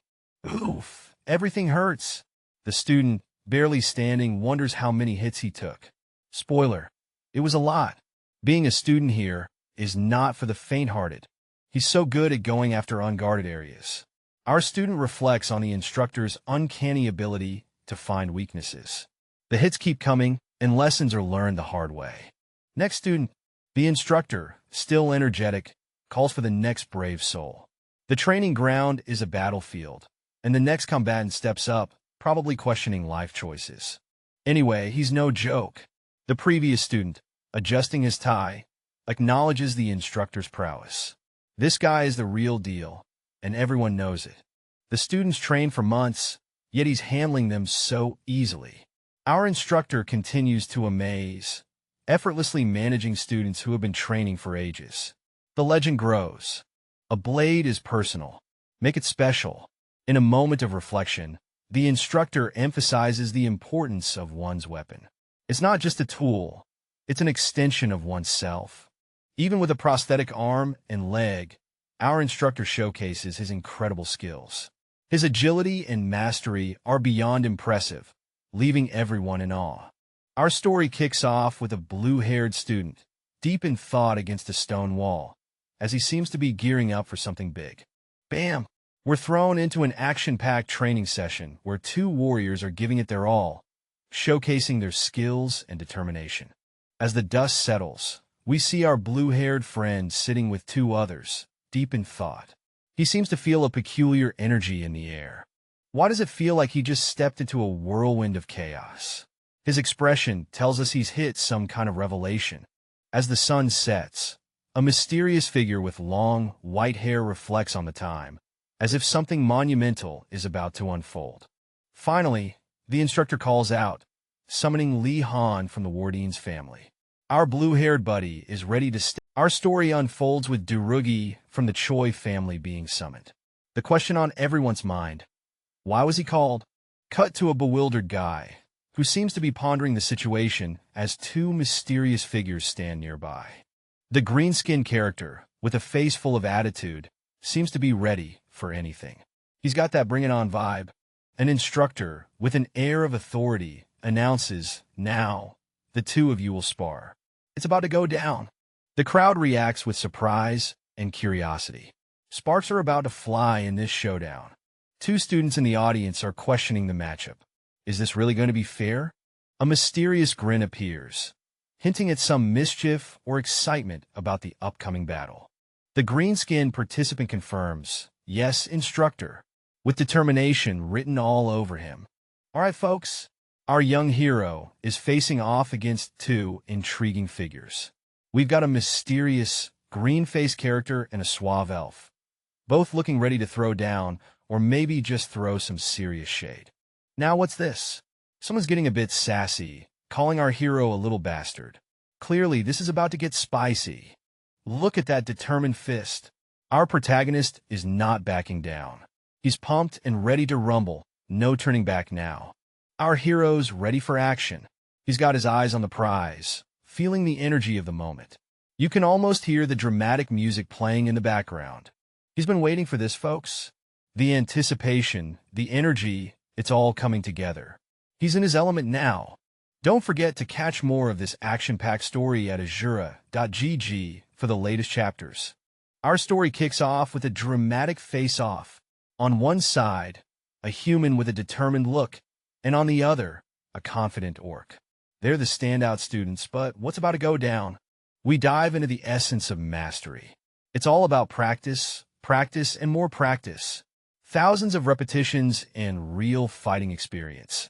Oof, everything hurts. The student, barely standing, wonders how many hits he took. Spoiler, it was a lot. Being a student here is not for the faint-hearted. He's so good at going after unguarded areas. Our student reflects on the instructor's uncanny ability to find weaknesses. The hits keep coming, and lessons are learned the hard way. Next student, the instructor, still energetic, calls for the next brave soul. The training ground is a battlefield, and the next combatant steps up, probably questioning life choices. Anyway, he's no joke. The previous student, adjusting his tie, acknowledges the instructor's prowess. This guy is the real deal, and everyone knows it. The students train for months, yet he's handling them so easily. Our instructor continues to amaze, effortlessly managing students who have been training for ages. The legend grows. A blade is personal. Make it special. In a moment of reflection, the instructor emphasizes the importance of one's weapon. It's not just a tool, it's an extension of oneself. Even with a prosthetic arm and leg, our instructor showcases his incredible skills. His agility and mastery are beyond impressive, leaving everyone in awe. Our story kicks off with a blue-haired student, deep in thought against a stone wall, as he seems to be gearing up for something big. Bam! We're thrown into an action-packed training session where two warriors are giving it their all, showcasing their skills and determination. As the dust settles, we see our blue-haired friend sitting with two others, deep in thought. He seems to feel a peculiar energy in the air. Why does it feel like he just stepped into a whirlwind of chaos? His expression tells us he's hit some kind of revelation. As the sun sets, a mysterious figure with long, white hair reflects on the time, as if something monumental is about to unfold. Finally, the instructor calls out, summoning Li Han from the Wardine's family. Our blue-haired buddy is ready to step. Our story unfolds with Durugi from the Choi family being summoned. The question on everyone's mind: why was he called? Cut to a bewildered guy, who seems to be pondering the situation as two mysterious figures stand nearby. The green-skinned character, with a face full of attitude, seems to be ready for anything. He's got that bring-it-on vibe. An instructor, with an air of authority, announces, "Now, the two of you will spar. It's about to go down." The crowd reacts with surprise and curiosity. Sparks are about to fly in this showdown. Two students in the audience are questioning the matchup. Is this really going to be fair? A mysterious grin appears, hinting at some mischief or excitement about the upcoming battle. The green-skinned participant confirms, "Yes, instructor," with determination written all over him. All right, folks, our young hero is facing off against two intriguing figures. We've got a mysterious, green-faced character and a suave elf, both looking ready to throw down or maybe just throw some serious shade. Now what's this? Someone's getting a bit sassy, calling our hero a little bastard. Clearly, this is about to get spicy. Look at that determined fist. Our protagonist is not backing down. He's pumped and ready to rumble, no turning back now. Our hero's ready for action. He's got his eyes on the prize, feeling the energy of the moment. You can almost hear the dramatic music playing in the background. He's been waiting for this, folks. The anticipation, the energy, it's all coming together. He's in his element now. Don't forget to catch more of this action-packed story at Asura.gg for the latest chapters. Our story kicks off with a dramatic face-off. On one side, a human with a determined look, and on the other, a confident orc. They're the standout students, but what's about to go down? We dive into the essence of mastery. It's all about practice, practice, and more practice. Thousands of repetitions and real fighting experience.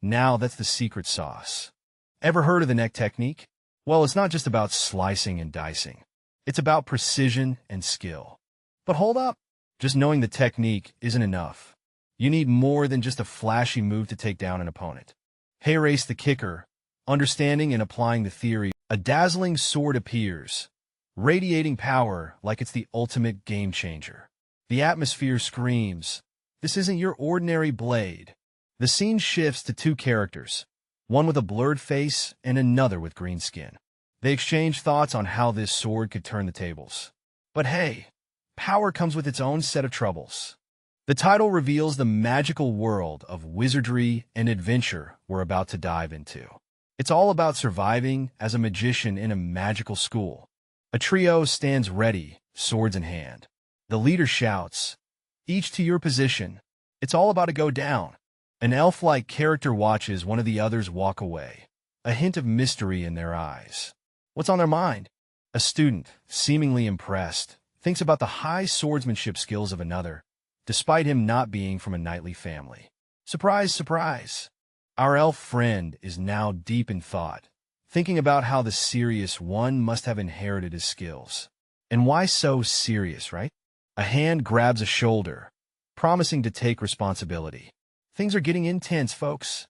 Now that's the secret sauce. Ever heard of the neck technique? Well, it's not just about slicing and dicing. It's about precision and skill. But hold up. Just knowing the technique isn't enough. You need more than just a flashy move to take down an opponent. Hey-race the kicker, understanding and applying the theory. A dazzling sword appears, radiating power like it's the ultimate game changer. The atmosphere screams, "This isn't your ordinary blade." The scene shifts to two characters, one with a blurred face and another with green skin. They exchange thoughts on how this sword could turn the tables. But hey, power comes with its own set of troubles. The title reveals the magical world of wizardry and adventure we're about to dive into. It's all about surviving as a magician in a magical school. A trio stands ready, swords in hand. The leader shouts, "Each to your position." It's all about to go down. An elf-like character watches one of the others walk away, a hint of mystery in their eyes. What's on their mind? A student, seemingly impressed, thinks about the high swordsmanship skills of another, despite him not being from a knightly family. Surprise, surprise! Our elf friend is now deep in thought, thinking about how the serious one must have inherited his skills. And why so serious, right? A hand grabs a shoulder, promising to take responsibility. Things are getting intense, folks.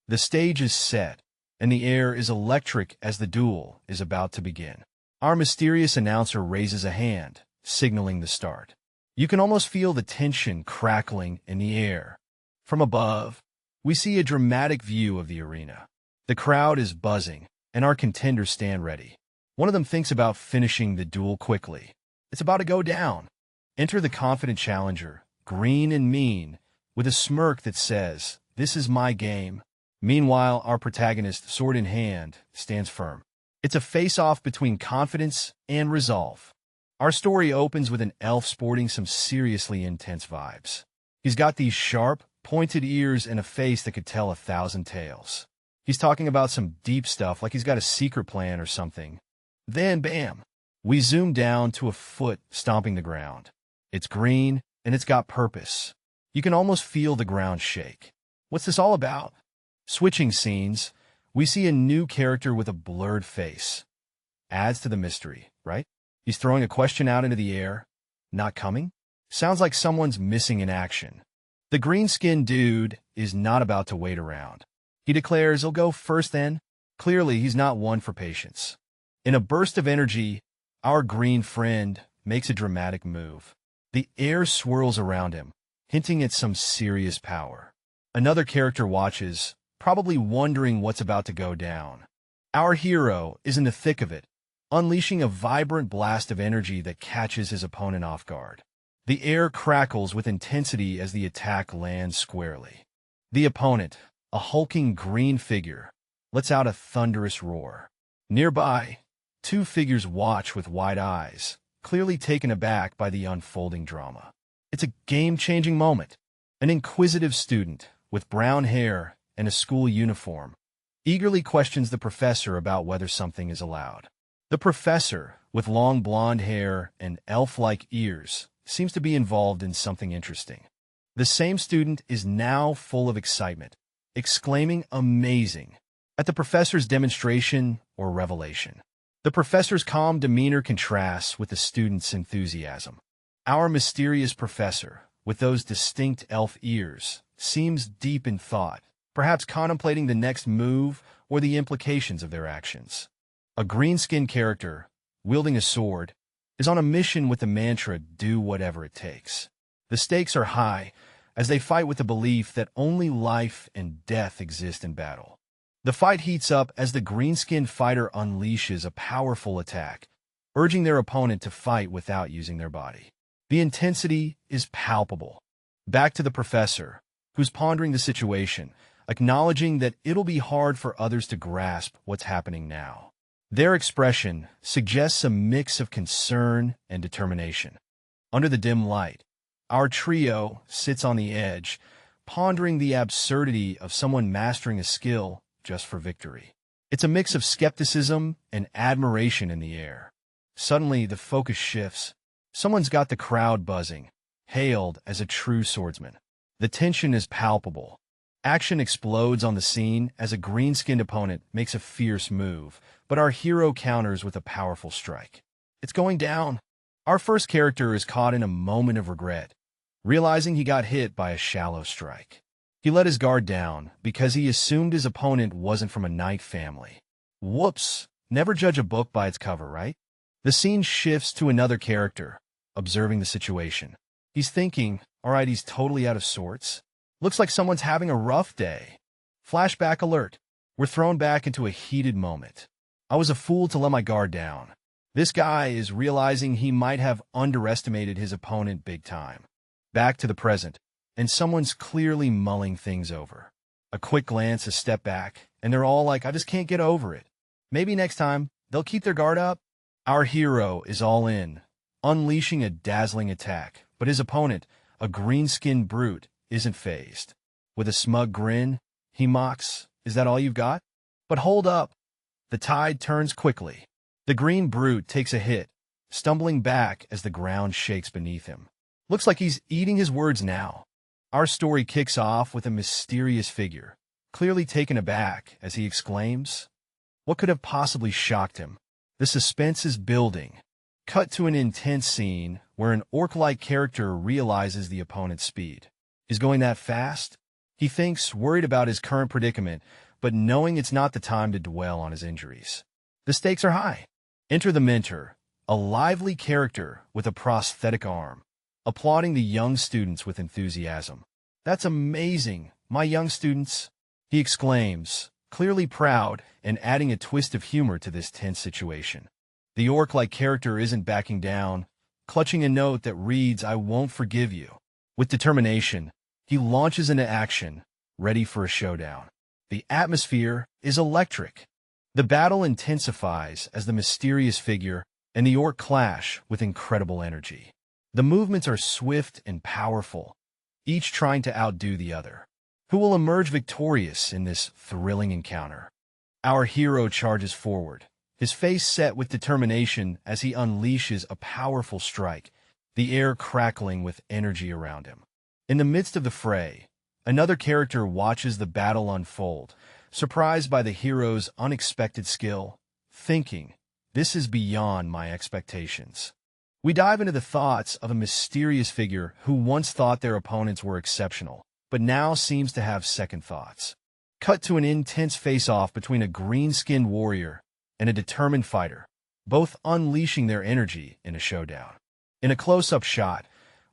The stage is set, and the air is electric as the duel is about to begin. Our mysterious announcer raises a hand, signaling the start. You can almost feel the tension crackling in the air. From above, we see a dramatic view of the arena. The crowd is buzzing, and our contenders stand ready. One of them thinks about finishing the duel quickly. It's about to go down. Enter the confident challenger, green and mean, with a smirk that says, "This is my game." Meanwhile, our protagonist, sword in hand, stands firm. It's a face-off between confidence and resolve. Our story opens with an elf sporting some seriously intense vibes. He's got these sharp, pointed ears and a face that could tell 1,000 tales. He's talking about some deep stuff like he's got a secret plan or something. Then, bam, we zoom down to a foot stomping the ground. It's green, and it's got purpose. You can almost feel the ground shake. What's this all about? Switching scenes, we see a new character with a blurred face. Adds to the mystery, right? He's throwing a question out into the air. Not coming? Sounds like someone's missing in action. The green-skinned dude is not about to wait around. He declares he'll go first then. Clearly, he's not one for patience. In a burst of energy, our green friend makes a dramatic move. The air swirls around him, hinting at some serious power. Another character watches, probably wondering what's about to go down. Our hero is in the thick of it, unleashing a vibrant blast of energy that catches his opponent off guard. The air crackles with intensity as the attack lands squarely. The opponent, a hulking green figure, lets out a thunderous roar. Nearby, two figures watch with wide eyes, clearly taken aback by the unfolding drama. It's a game-changing moment. An inquisitive student, with brown hair and a school uniform, eagerly questions the professor about whether something is allowed. The professor, with long blonde hair and elf-like ears, seems to be involved in something interesting. The same student is now full of excitement, exclaiming "amazing" at the professor's demonstration or revelation. The professor's calm demeanor contrasts with the student's enthusiasm. Our mysterious professor, with those distinct elf ears, seems deep in thought, perhaps contemplating the next move or the implications of their actions. A green-skinned character, wielding a sword, is on a mission with the mantra, "do whatever it takes." The stakes are high, as they fight with the belief that only life and death exist in battle. The fight heats up as the green-skinned fighter unleashes a powerful attack, urging their opponent to fight without using their body. The intensity is palpable. Back to the professor, who's pondering the situation, acknowledging that it'll be hard for others to grasp what's happening now. Their expression suggests a mix of concern and determination. Under the dim light, our trio sits on the edge, pondering the absurdity of someone mastering a skill just for victory. It's a mix of skepticism and admiration in the air. Suddenly, the focus shifts. Someone's got the crowd buzzing, hailed as a true swordsman. The tension is palpable. Action explodes on the scene as a green-skinned opponent makes a fierce move, but our hero counters with a powerful strike. It's going down. Our first character is caught in a moment of regret, realizing he got hit by a shallow strike. He let his guard down because he assumed his opponent wasn't from a knight family. Whoops! Never judge a book by its cover, right? The scene shifts to another character, observing the situation. He's thinking, alright, he's totally out of sorts. Looks like someone's having a rough day. Flashback alert. We're thrown back into a heated moment. I was a fool to let my guard down. This guy is realizing he might have underestimated his opponent big time. Back to the present, and someone's clearly mulling things over. A quick glance, a step back, and they're all like, I just can't get over it. Maybe next time, they'll keep their guard up. Our hero is all in, unleashing a dazzling attack, but his opponent, a green-skinned brute, isn't fazed. With a smug grin, he mocks, "Is that all you've got?" But hold up. The tide turns quickly. The green brute takes a hit, stumbling back as the ground shakes beneath him. Looks like he's eating his words now. Our story kicks off with a mysterious figure, clearly taken aback as he exclaims, what could have possibly shocked him? The suspense is building. Cut to an intense scene where an orc-like character realizes the opponent's speed. Is going that fast? He thinks, worried about his current predicament, but knowing it's not the time to dwell on his injuries. The stakes are high. Enter the mentor, a lively character with a prosthetic arm, applauding the young students with enthusiasm. That's amazing, my young students, he exclaims, clearly proud and adding a twist of humor to this tense situation. The orc-like character isn't backing down, clutching a note that reads, I won't forgive you. With determination, he launches into action, ready for a showdown. The atmosphere is electric. The battle intensifies as the mysterious figure and the orc clash with incredible energy. The movements are swift and powerful, each trying to outdo the other. Who will emerge victorious in this thrilling encounter? Our hero charges forward, his face set with determination as he unleashes a powerful strike, the air crackling with energy around him. In the midst of the fray, another character watches the battle unfold, surprised by the hero's unexpected skill, thinking, this is beyond my expectations. We dive into the thoughts of a mysterious figure who once thought their opponents were exceptional, but now seems to have second thoughts. Cut to an intense face-off between a green-skinned warrior and a determined fighter, both unleashing their energy in a showdown. In a close-up shot,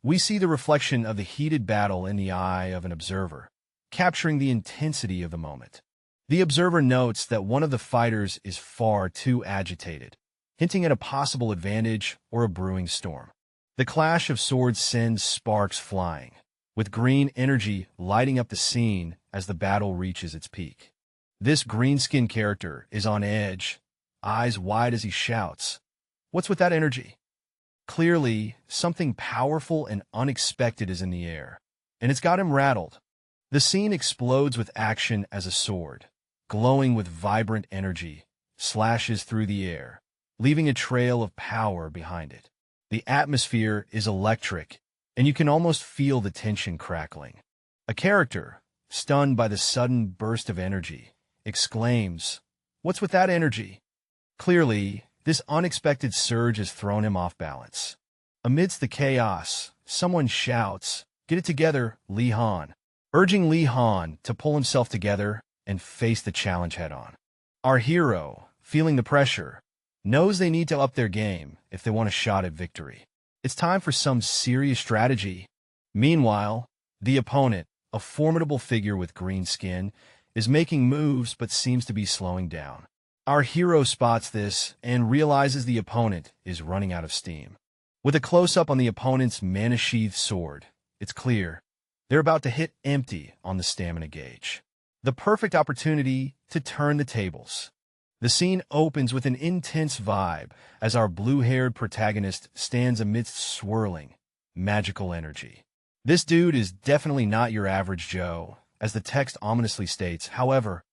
we see the reflection of the heated battle in the eye of an observer, capturing the intensity of the moment. The observer notes that one of the fighters is far too agitated, hinting at a possible advantage or a brewing storm. The clash of swords sends sparks flying, with green energy lighting up the scene as the battle reaches its peak. This green-skinned character is on edge, eyes wide as he shouts, "What's with that energy?" Clearly, something powerful and unexpected is in the air, and it's got him rattled. The scene explodes with action as a sword, glowing with vibrant energy, slashes through the air, leaving a trail of power behind it. The atmosphere is electric, and you can almost feel the tension crackling. A character, stunned by the sudden burst of energy, exclaims, "What's with that energy?" Clearly, this unexpected surge has thrown him off balance. Amidst the chaos, someone shouts, "Get it together, Lee Han," urging Lee Han to pull himself together and face the challenge head-on. Our hero, feeling the pressure, knows they need to up their game if they want a shot at victory. It's time for some serious strategy. Meanwhile, the opponent, a formidable figure with green skin, is making moves but seems to be slowing down. Our hero spots this and realizes the opponent is running out of steam. With a close-up on the opponent's mana-sheathed sword, it's clear they're about to hit empty on the stamina gauge. The perfect opportunity to turn the tables. The scene opens with an intense vibe as our blue-haired protagonist stands amidst swirling, magical energy. This dude is definitely not your average Joe, as the text ominously states. However,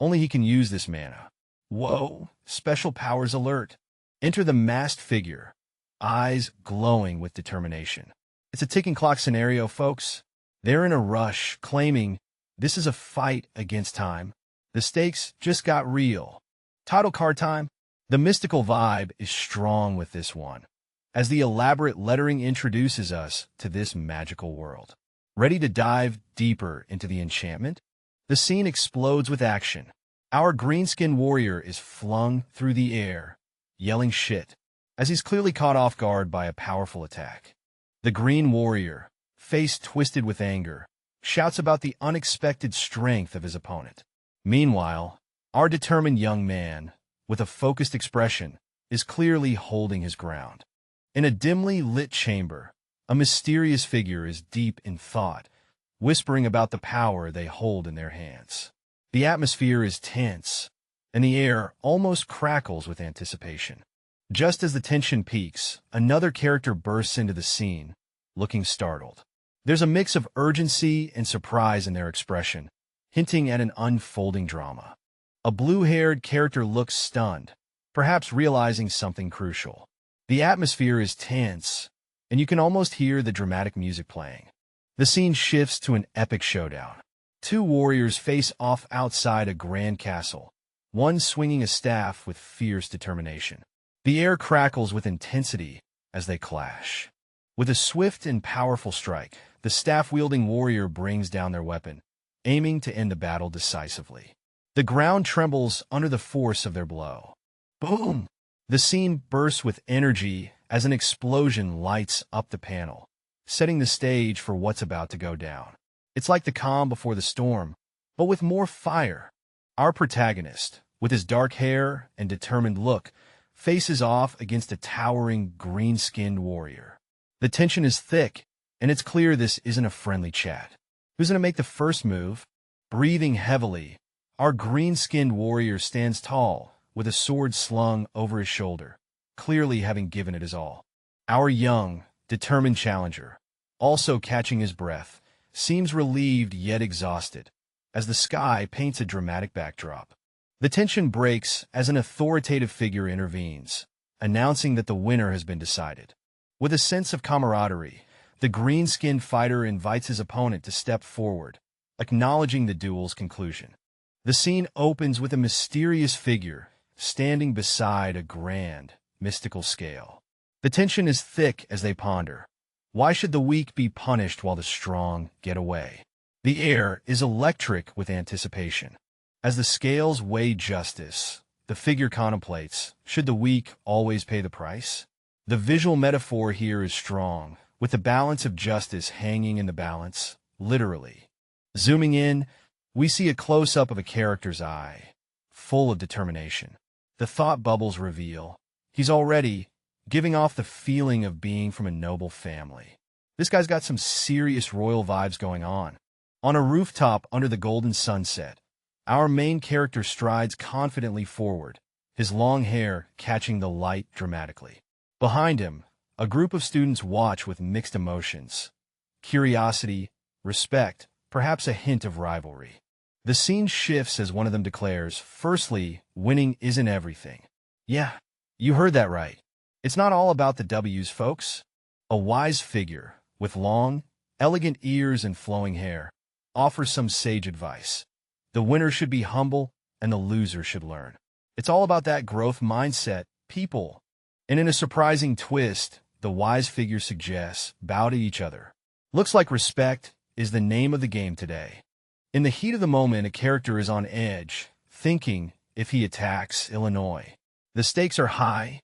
only he can use this mana. Whoa, special powers alert. Enter the masked figure, eyes glowing with determination. It's a ticking clock scenario, folks. They're in a rush, claiming this is a fight against time. The stakes just got real. Title card time. The mystical vibe is strong with this one, as the elaborate lettering introduces us to this magical world. Ready to dive deeper into the enchantment? The scene explodes with action. Our green-skinned warrior is flung through the air, yelling shit, as he's clearly caught off guard by a powerful attack. The green warrior, face twisted with anger, shouts about the unexpected strength of his opponent. Meanwhile, our determined young man, with a focused expression, is clearly holding his ground. In a dimly lit chamber, a mysterious figure is deep in thought, whispering about the power they hold in their hands. The atmosphere is tense, and the air almost crackles with anticipation. Just as the tension peaks, another character bursts into the scene, looking startled. There's a mix of urgency and surprise in their expression, hinting at an unfolding drama. A blue-haired character looks stunned, perhaps realizing something crucial. The atmosphere is tense, and you can almost hear the dramatic music playing. The scene shifts to an epic showdown. Two warriors face off outside a grand castle, one swinging a staff with fierce determination. The air crackles with intensity as they clash. With a swift and powerful strike, the staff-wielding warrior brings down their weapon, aiming to end the battle decisively. The ground trembles under the force of their blow. Boom! The scene bursts with energy as an explosion lights up the panel, setting the stage for what's about to go down. It's like the calm before the storm, but with more fire. Our protagonist, with his dark hair and determined look, faces off against a towering green-skinned warrior. The tension is thick, and it's clear this isn't a friendly chat. Who's going to make the first move? Breathing heavily, our green-skinned warrior stands tall, with a sword slung over his shoulder, clearly having given it his all. Our young, determined challenger, also catching his breath, seems relieved yet exhausted, as the sky paints a dramatic backdrop. The tension breaks as an authoritative figure intervenes, announcing that the winner has been decided. With a sense of camaraderie, the green-skinned fighter invites his opponent to step forward, acknowledging the duel's conclusion. The scene opens with a mysterious figure standing beside a grand, mystical scale. The tension is thick as they ponder. Why should the weak be punished while the strong get away? The air is electric with anticipation. As the scales weigh justice, the figure contemplates, should the weak always pay the price? The visual metaphor here is strong, with the balance of justice hanging in the balance, literally. Zooming in, we see a close-up of a character's eye, full of determination. The thought bubbles reveal he's already giving off the feeling of being from a noble family. This guy's got some serious royal vibes going on. On a rooftop under the golden sunset, our main character strides confidently forward, his long hair catching the light dramatically. Behind him, a group of students watch with mixed emotions. Curiosity, respect, perhaps a hint of rivalry. The scene shifts as one of them declares, "Firstly, winning isn't everything." Yeah, you heard that right. It's not all about the W's, folks. A wise figure, with long, elegant ears and flowing hair, offers some sage advice. The winner should be humble, and the loser should learn. It's all about that growth mindset, people. And in a surprising twist, the wise figure suggests, bow to each other. Looks like respect is the name of the game today. In the heat of the moment, a character is on edge, thinking if he attacks Illinois. The stakes are high,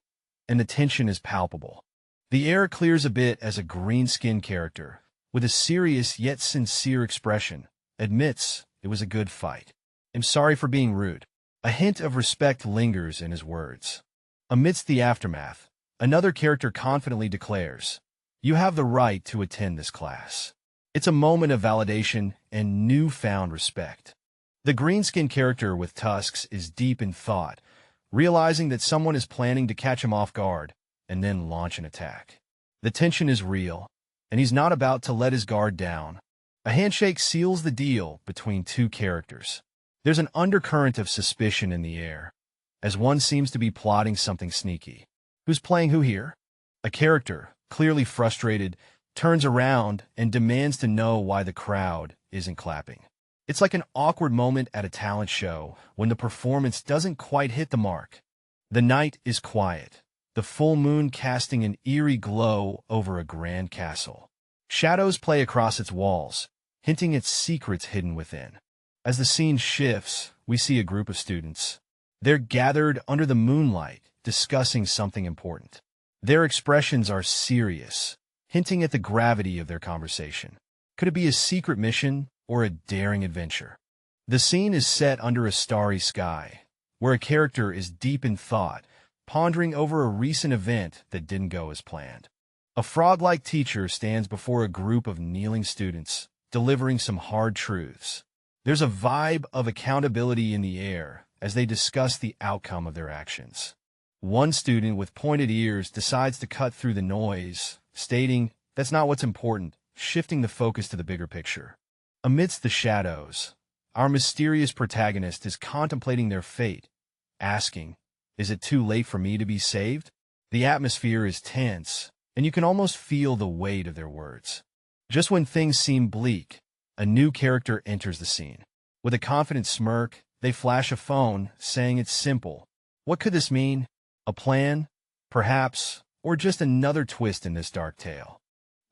and the tension is palpable. The air clears a bit as a green-skinned character, with a serious yet sincere expression, admits it was a good fight. "I'm sorry for being rude." A hint of respect lingers in his words. Amidst the aftermath, another character confidently declares, "You have the right to attend this class." It's a moment of validation and newfound respect. The green-skinned character with tusks is deep in thought, realizing that someone is planning to catch him off guard and then launch an attack. The tension is real, and he's not about to let his guard down. A handshake seals the deal between two characters. There's an undercurrent of suspicion in the air, as one seems to be plotting something sneaky. Who's playing who here? A character, clearly frustrated, turns around and demands to know why the crowd isn't clapping. It's like an awkward moment at a talent show when the performance doesn't quite hit the mark. The night is quiet, the full moon casting an eerie glow over a grand castle. Shadows play across its walls, hinting at secrets hidden within. As the scene shifts, we see a group of students. They're gathered under the moonlight, discussing something important. Their expressions are serious, hinting at the gravity of their conversation. Could it be a secret mission or a daring adventure? The scene is set under a starry sky, where a character is deep in thought, pondering over a recent event that didn't go as planned. A frog-like teacher stands before a group of kneeling students, delivering some hard truths. There's a vibe of accountability in the air as they discuss the outcome of their actions. One student with pointed ears decides to cut through the noise, stating, "That's not what's important," shifting the focus to the bigger picture. Amidst the shadows, our mysterious protagonist is contemplating their fate, asking, "Is it too late for me to be saved?" The atmosphere is tense, and you can almost feel the weight of their words. Just when things seem bleak, a new character enters the scene. With a confident smirk, they flash a phone, saying it's simple. What could this mean? A plan? Perhaps, or just another twist in this dark tale.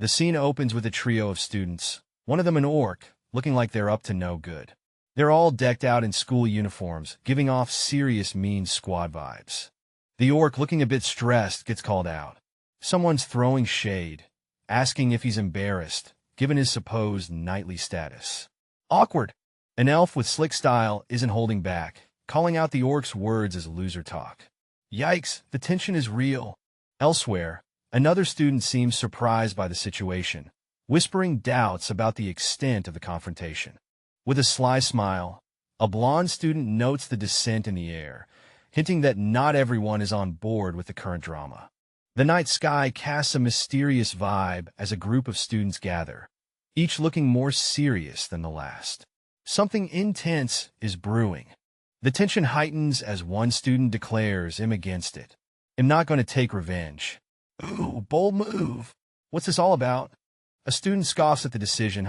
The scene opens with a trio of students, one of them an orc, looking like they're up to no good. They're all decked out in school uniforms, giving off serious mean squad vibes. The orc, looking a bit stressed, gets called out. Someone's throwing shade, asking if he's embarrassed, given his supposed knightly status. Awkward. An elf with slick style isn't holding back, calling out the orc's words as loser talk. Yikes, the tension is real. Elsewhere, another student seems surprised by the situation, whispering doubts about the extent of the confrontation. With a sly smile, a blonde student notes the dissent in the air, hinting that not everyone is on board with the current drama. The night sky casts a mysterious vibe as a group of students gather, each looking more serious than the last. Something intense is brewing. The tension heightens as one student declares, "I'm against it. I'm not going to take revenge." Ooh, bold move. What's this all about? A student scoffs at the decision,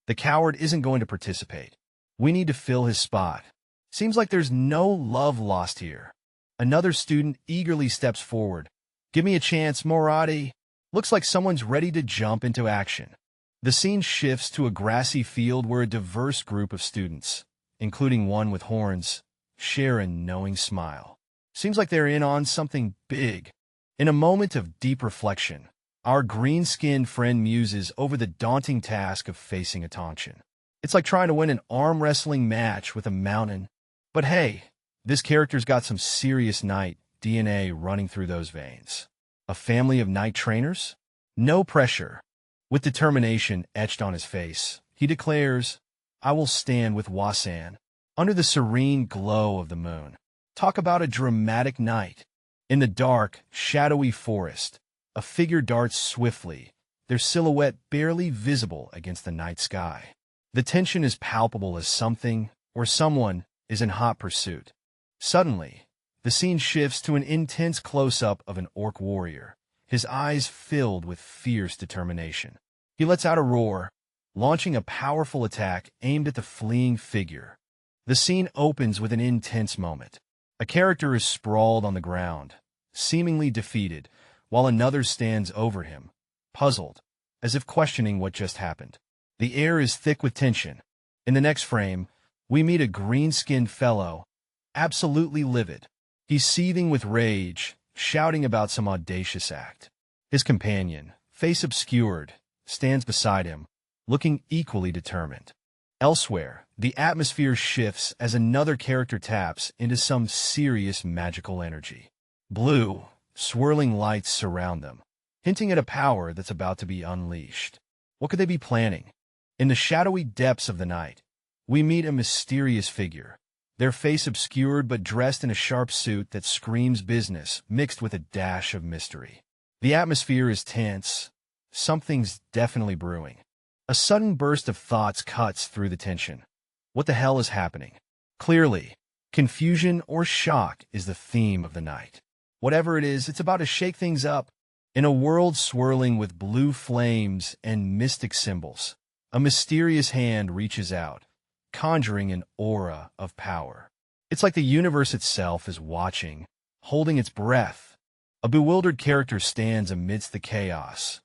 The coward isn't going to participate. We need to fill his spot. Seems like there's no love lost here. Another student eagerly steps forward. "Give me a chance, Moradi." Looks like someone's ready to jump into action. The scene shifts to a grassy field where a diverse group of students, including one with horns, share a knowing smile. Seems like they're in on something big. In a moment of deep reflection, our green-skinned friend muses over the daunting task of facing a Tanshin. It's like trying to win an arm wrestling match with a mountain. But hey, this character's got some serious knight DNA running through those veins. A family of knight trainers? No pressure. With determination etched on his face, he declares, "I will stand with Wasan." Under the serene glow of the moon. Talk about a dramatic night. In the dark, shadowy forest, a figure darts swiftly, their silhouette barely visible against the night sky. The tension is palpable as something or someone is in hot pursuit. Suddenly, the scene shifts to an intense close-up of an orc warrior, his eyes filled with fierce determination. He lets out a roar, launching a powerful attack aimed at the fleeing figure. The scene opens with an intense moment. A character is sprawled on the ground, seemingly defeated, while another stands over him, puzzled, as if questioning what just happened. The air is thick with tension. In the next frame, we meet a green-skinned fellow, absolutely livid. He's seething with rage, shouting about some audacious act. His companion, face obscured, stands beside him, looking equally determined. Elsewhere, the atmosphere shifts as another character taps into some serious magical energy. Blue, swirling lights surround them, hinting at a power that's about to be unleashed. What could they be planning? In the shadowy depths of the night, we meet a mysterious figure, their face obscured but dressed in a sharp suit that screams business mixed with a dash of mystery. The atmosphere is tense. Something's definitely brewing. A sudden burst of thoughts cuts through the tension. What the hell is happening? Clearly, confusion or shock is the theme of the night. Whatever it is, it's about to shake things up. In a world swirling with blue flames and mystic symbols, a mysterious hand reaches out, conjuring an aura of power. It's like the universe itself is watching, holding its breath. A bewildered character stands amidst the chaos,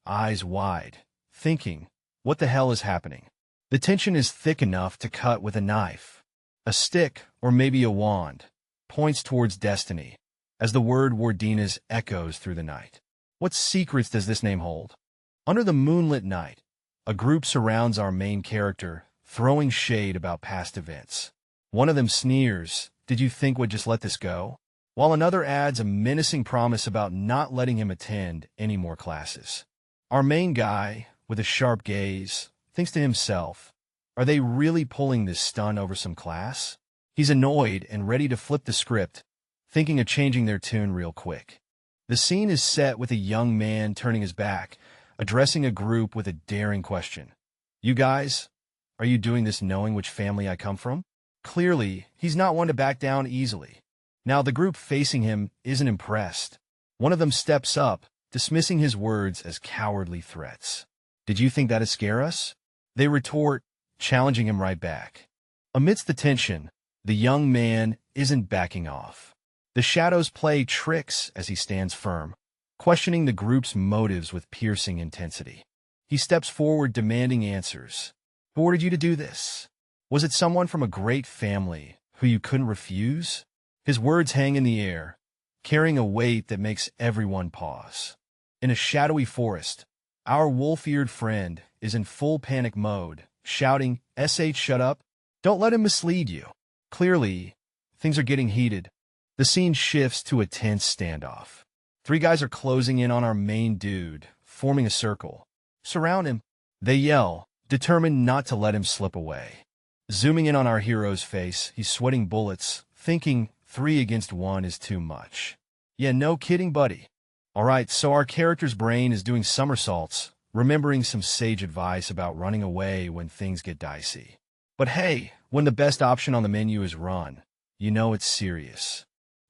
eyes wide, thinking, what the hell is happening? The tension is thick enough to cut with a knife. A stick, or maybe a wand, points towards destiny, as the word Wardinas echoes through the night. What secrets does this name hold? Under the moonlit night, a group surrounds our main character, throwing shade about past events. One of them sneers, "Did you think we'd just let this go?" While another adds a menacing promise about not letting him attend any more classes. Our main guy, with a sharp gaze, thinks to himself, are they really pulling this stunt over some class? He's annoyed and ready to flip the script, thinking of changing their tune real quick. The scene is set with a young man turning his back, addressing a group with a daring question. You guys, are you doing this knowing which family I come from? Clearly, he's not one to back down easily. Now the group facing him isn't impressed. One of them steps up, dismissing his words as cowardly threats. Did you think that'd scare us? They retort, challenging him right back. Amidst the tension, the young man isn't backing off. The shadows play tricks as he stands firm, questioning the group's motives with piercing intensity. He steps forward demanding answers. Who ordered you to do this? Was it someone from a great family who you couldn't refuse? His words hang in the air, carrying a weight that makes everyone pause. In a shadowy forest, our wolf-eared friend is in full panic mode, shouting, "SH, shut up! Don't let him mislead you!" Clearly, things are getting heated. The scene shifts to a tense standoff. Three guys are closing in on our main dude, forming a circle. Surround him. They yell, determined not to let him slip away. Zooming in on our hero's face, he's sweating bullets, thinking 3 against 1 is too much. Yeah, no kidding, buddy. Alright, so our character's brain is doing somersaults, remembering some sage advice about running away when things get dicey. But hey, when the best option on the menu is run, you know it's serious.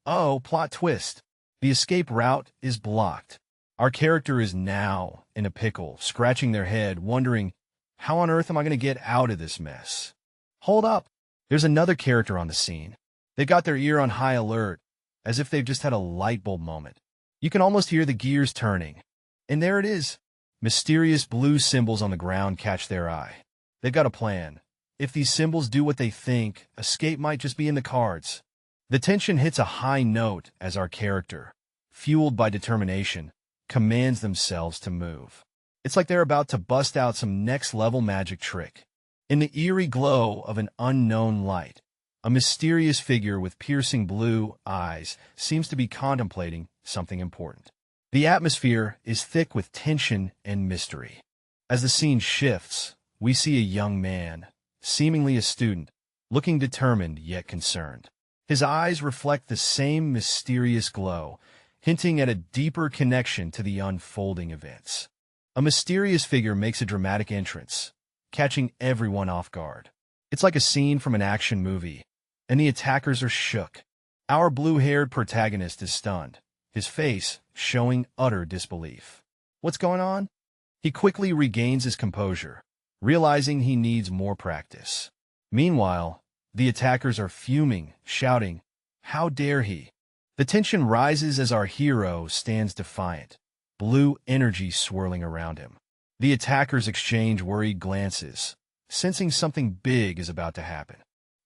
Oh, plot twist. The escape route is blocked. Our character is now in a pickle, scratching their head, wondering, how on earth am I going to get out of this mess? Hold up. There's another character on the scene. They've got their ear on high alert, as if they've just had a light bulb moment. You can almost hear the gears turning. And there it is. Mysterious blue symbols on the ground catch their eye. They've got a plan. If these symbols do what they think, escape might just be in the cards. The tension hits a high note as our character, fueled by determination, commands themselves to move. It's like they're about to bust out some next-level magic trick. In the eerie glow of an unknown light, a mysterious figure with piercing blue eyes seems to be contemplating something important. The atmosphere is thick with tension and mystery. As the scene shifts, we see a young man, seemingly a student, looking determined yet concerned. His eyes reflect the same mysterious glow, hinting at a deeper connection to the unfolding events. A mysterious figure makes a dramatic entrance, catching everyone off guard. It's like a scene from an action movie, and the attackers are shook. Our blue-haired protagonist is stunned, his face showing utter disbelief. What's going on? He quickly regains his composure, realizing he needs more practice. Meanwhile, the attackers are fuming, shouting, "How dare he?" The tension rises as our hero stands defiant, blue energy swirling around him. The attackers exchange worried glances, sensing something big is about to happen.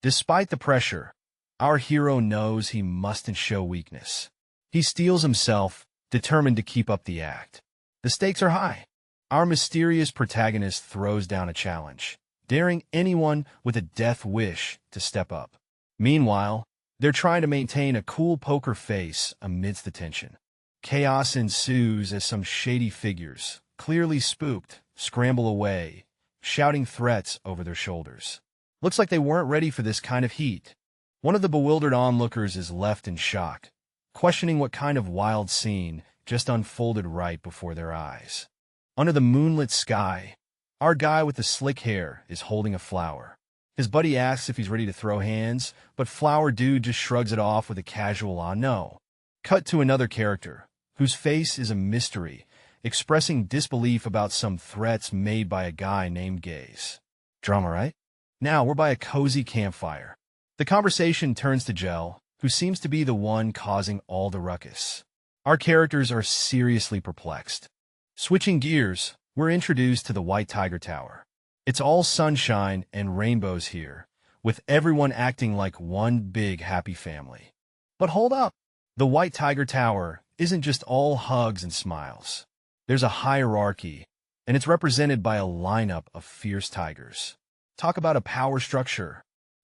Despite the pressure, our hero knows he mustn't show weakness. He steels himself, determined to keep up the act. The stakes are high. Our mysterious protagonist throws down a challenge, daring anyone with a death wish to step up. Meanwhile, they're trying to maintain a cool poker face amidst the tension. Chaos ensues as some shady figures, clearly spooked, scramble away, shouting threats over their shoulders. Looks like they weren't ready for this kind of heat. One of the bewildered onlookers is left in shock, questioning what kind of wild scene just unfolded right before their eyes. Under the moonlit sky, our guy with the slick hair is holding a flower. His buddy asks if he's ready to throw hands, but Flower Dude just shrugs it off with a casual "ah no." Cut to another character, whose face is a mystery, expressing disbelief about some threats made by a guy named Gaze. Drama, right? Now we're by a cozy campfire. The conversation turns to Gel, who seems to be the one causing all the ruckus. Our characters are seriously perplexed. Switching gears, we're introduced to the White Tiger Tower. It's all sunshine and rainbows here, with everyone acting like one big happy family. But hold up! The White Tiger Tower isn't just all hugs and smiles. There's a hierarchy, and it's represented by a lineup of fierce tigers. Talk about a power structure.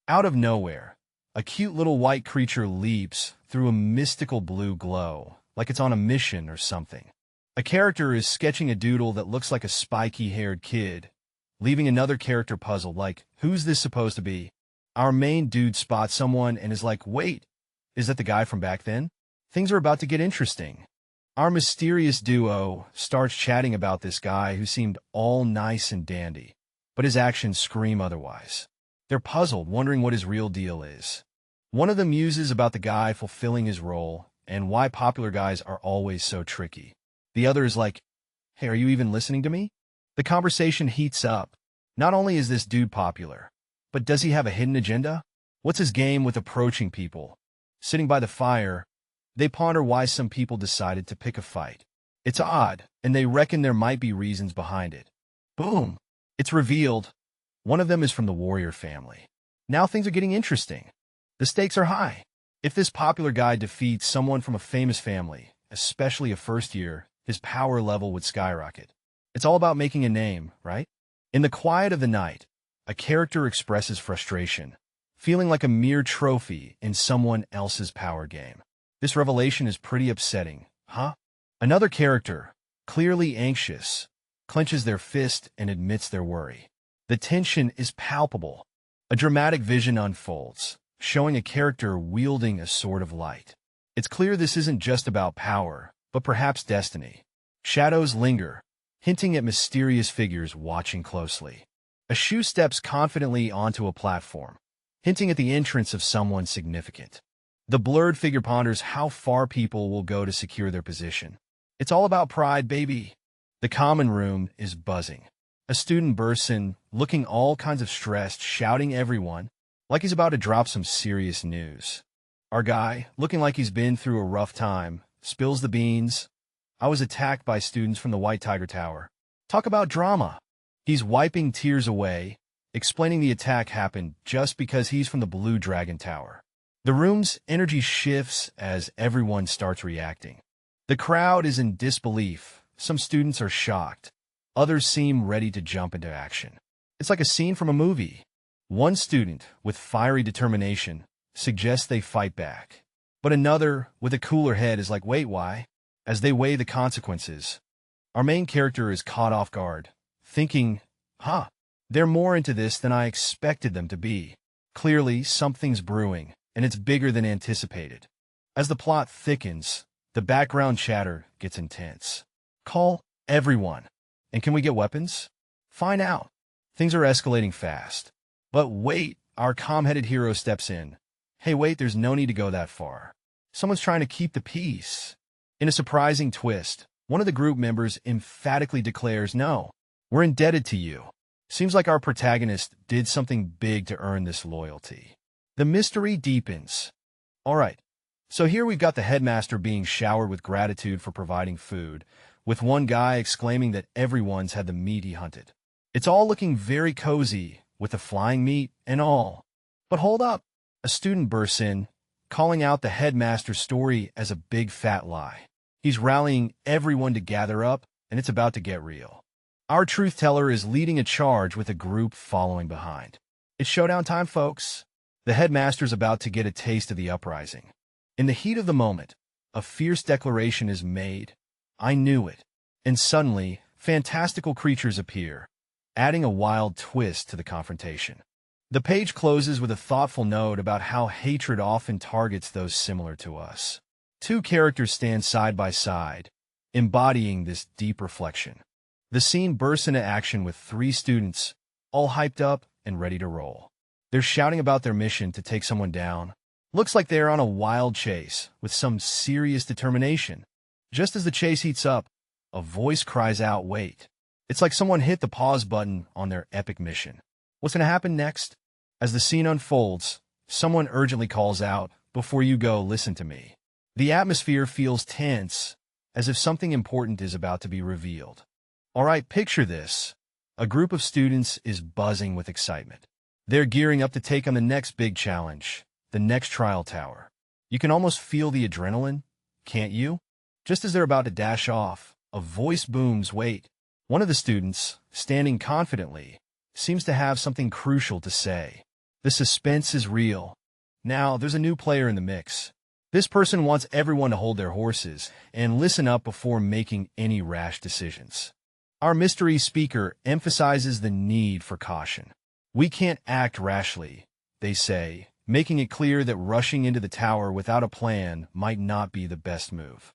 Out of nowhere, a cute little white creature leaps through a mystical blue glow, like it's on a mission or something. A character is sketching a doodle that looks like a spiky-haired kid, leaving another character puzzled, like, who's this supposed to be? Our main dude spots someone and is like, wait, is that the guy from back then? Things are about to get interesting. Our mysterious duo starts chatting about this guy who seemed all nice and dandy, but his actions scream otherwise. They're puzzled, wondering what his real deal is. One of them muses about the guy fulfilling his role and why popular guys are always so tricky. The other is like, hey, are you even listening to me? The conversation heats up. Not only is this dude popular, but does he have a hidden agenda? What's his game with approaching people? Sitting by the fire, they ponder why some people decided to pick a fight. It's odd, and they reckon there might be reasons behind it. Boom! It's revealed. One of them is from the warrior family. Now things are getting interesting. The stakes are high. If this popular guy defeats someone from a famous family, especially a first year, his power level would skyrocket. It's all about making a name, right? In the quiet of the night, a character expresses frustration, feeling like a mere trophy in someone else's power game. This revelation is pretty upsetting, huh? Another character, clearly anxious, clenches their fist and admits their worry. The tension is palpable. A dramatic vision unfolds, showing a character wielding a sword of light. It's clear this isn't just about power, but perhaps destiny. Shadows linger, hinting at mysterious figures watching closely. A shoe steps confidently onto a platform, hinting at the entrance of someone significant. The blurred figure ponders how far people will go to secure their position. It's all about pride, baby. The common room is buzzing. A student bursts in, looking all kinds of stressed, shouting everyone, like he's about to drop some serious news. Our guy, looking like he's been through a rough time, spills the beans. I was attacked by students from the White Tiger Tower. Talk about drama. He's wiping tears away, explaining the attack happened just because he's from the Blue Dragon Tower. The room's energy shifts as everyone starts reacting. The crowd is in disbelief. Some students are shocked. Others seem ready to jump into action. It's like a scene from a movie. One student, with fiery determination, suggests they fight back. But another, with a cooler head, is like, wait, why? As they weigh the consequences, our main character is caught off guard, thinking, they're more into this than I expected them to be. Clearly, something's brewing, and it's bigger than anticipated. As the plot thickens, the background chatter gets intense. Call everyone. And can we get weapons? Find out. Things are escalating fast. But wait, our calm-headed hero steps in. Hey, wait, there's no need to go that far. Someone's trying to keep the peace. In a surprising twist, one of the group members emphatically declares, no, we're indebted to you. Seems like our protagonist did something big to earn this loyalty. The mystery deepens. All right, so here we've got the headmaster being showered with gratitude for providing food, with one guy exclaiming that everyone's had the meat he hunted. It's all looking very cozy, with the flying meat and all. But hold up. A student bursts in, calling out the headmaster's story as a big fat lie. He's rallying everyone to gather up, and it's about to get real. Our truth teller is leading a charge with a group following behind. It's showdown time, folks. The headmaster's about to get a taste of the uprising. In the heat of the moment, a fierce declaration is made. I knew it. And suddenly, fantastical creatures appear, adding a wild twist to the confrontation. The page closes with a thoughtful note about how hatred often targets those similar to us. Two characters stand side by side, embodying this deep reflection. The scene bursts into action with three students, all hyped up and ready to roll. They're shouting about their mission to take someone down. Looks like they're on a wild chase with some serious determination. Just as the chase heats up, a voice cries out, wait. It's like someone hit the pause button on their epic mission. What's going to happen next? As the scene unfolds, someone urgently calls out, before you go, listen to me. The atmosphere feels tense, as if something important is about to be revealed. All right, picture this. A group of students is buzzing with excitement. They're gearing up to take on the next big challenge, the next trial tower. You can almost feel the adrenaline, can't you? Just as they're about to dash off, a voice booms, wait. One of the students, standing confidently, seems to have something crucial to say. The suspense is real. Now, there's a new player in the mix. This person wants everyone to hold their horses and listen up before making any rash decisions. Our mystery speaker emphasizes the need for caution. We can't act rashly, they say, making it clear that rushing into the tower without a plan might not be the best move.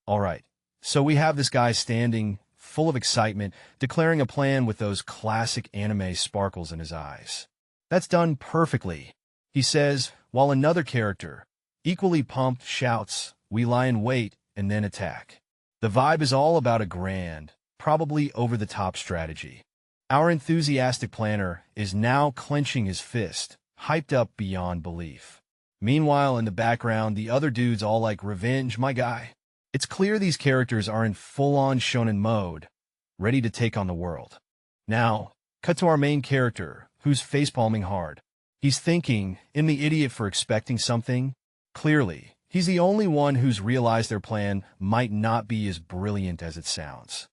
All right, so we have this guy standing, full of excitement, declaring a plan with those classic anime sparkles in his eyes. That's done perfectly, he says, while another character, equally pumped, shouts, we lie in wait and then attack. The vibe is all about a grand, probably over-the-top strategy. Our enthusiastic planner is now clenching his fist, hyped up beyond belief. Meanwhile, in the background, the other dudes all like, revenge, my guy. It's clear these characters are in full-on shonen mode, ready to take on the world. Now, cut to our main character, who's facepalming hard. He's thinking, am the idiot for expecting something? Clearly, he's the only one who's realized their plan might not be as brilliant as it sounds.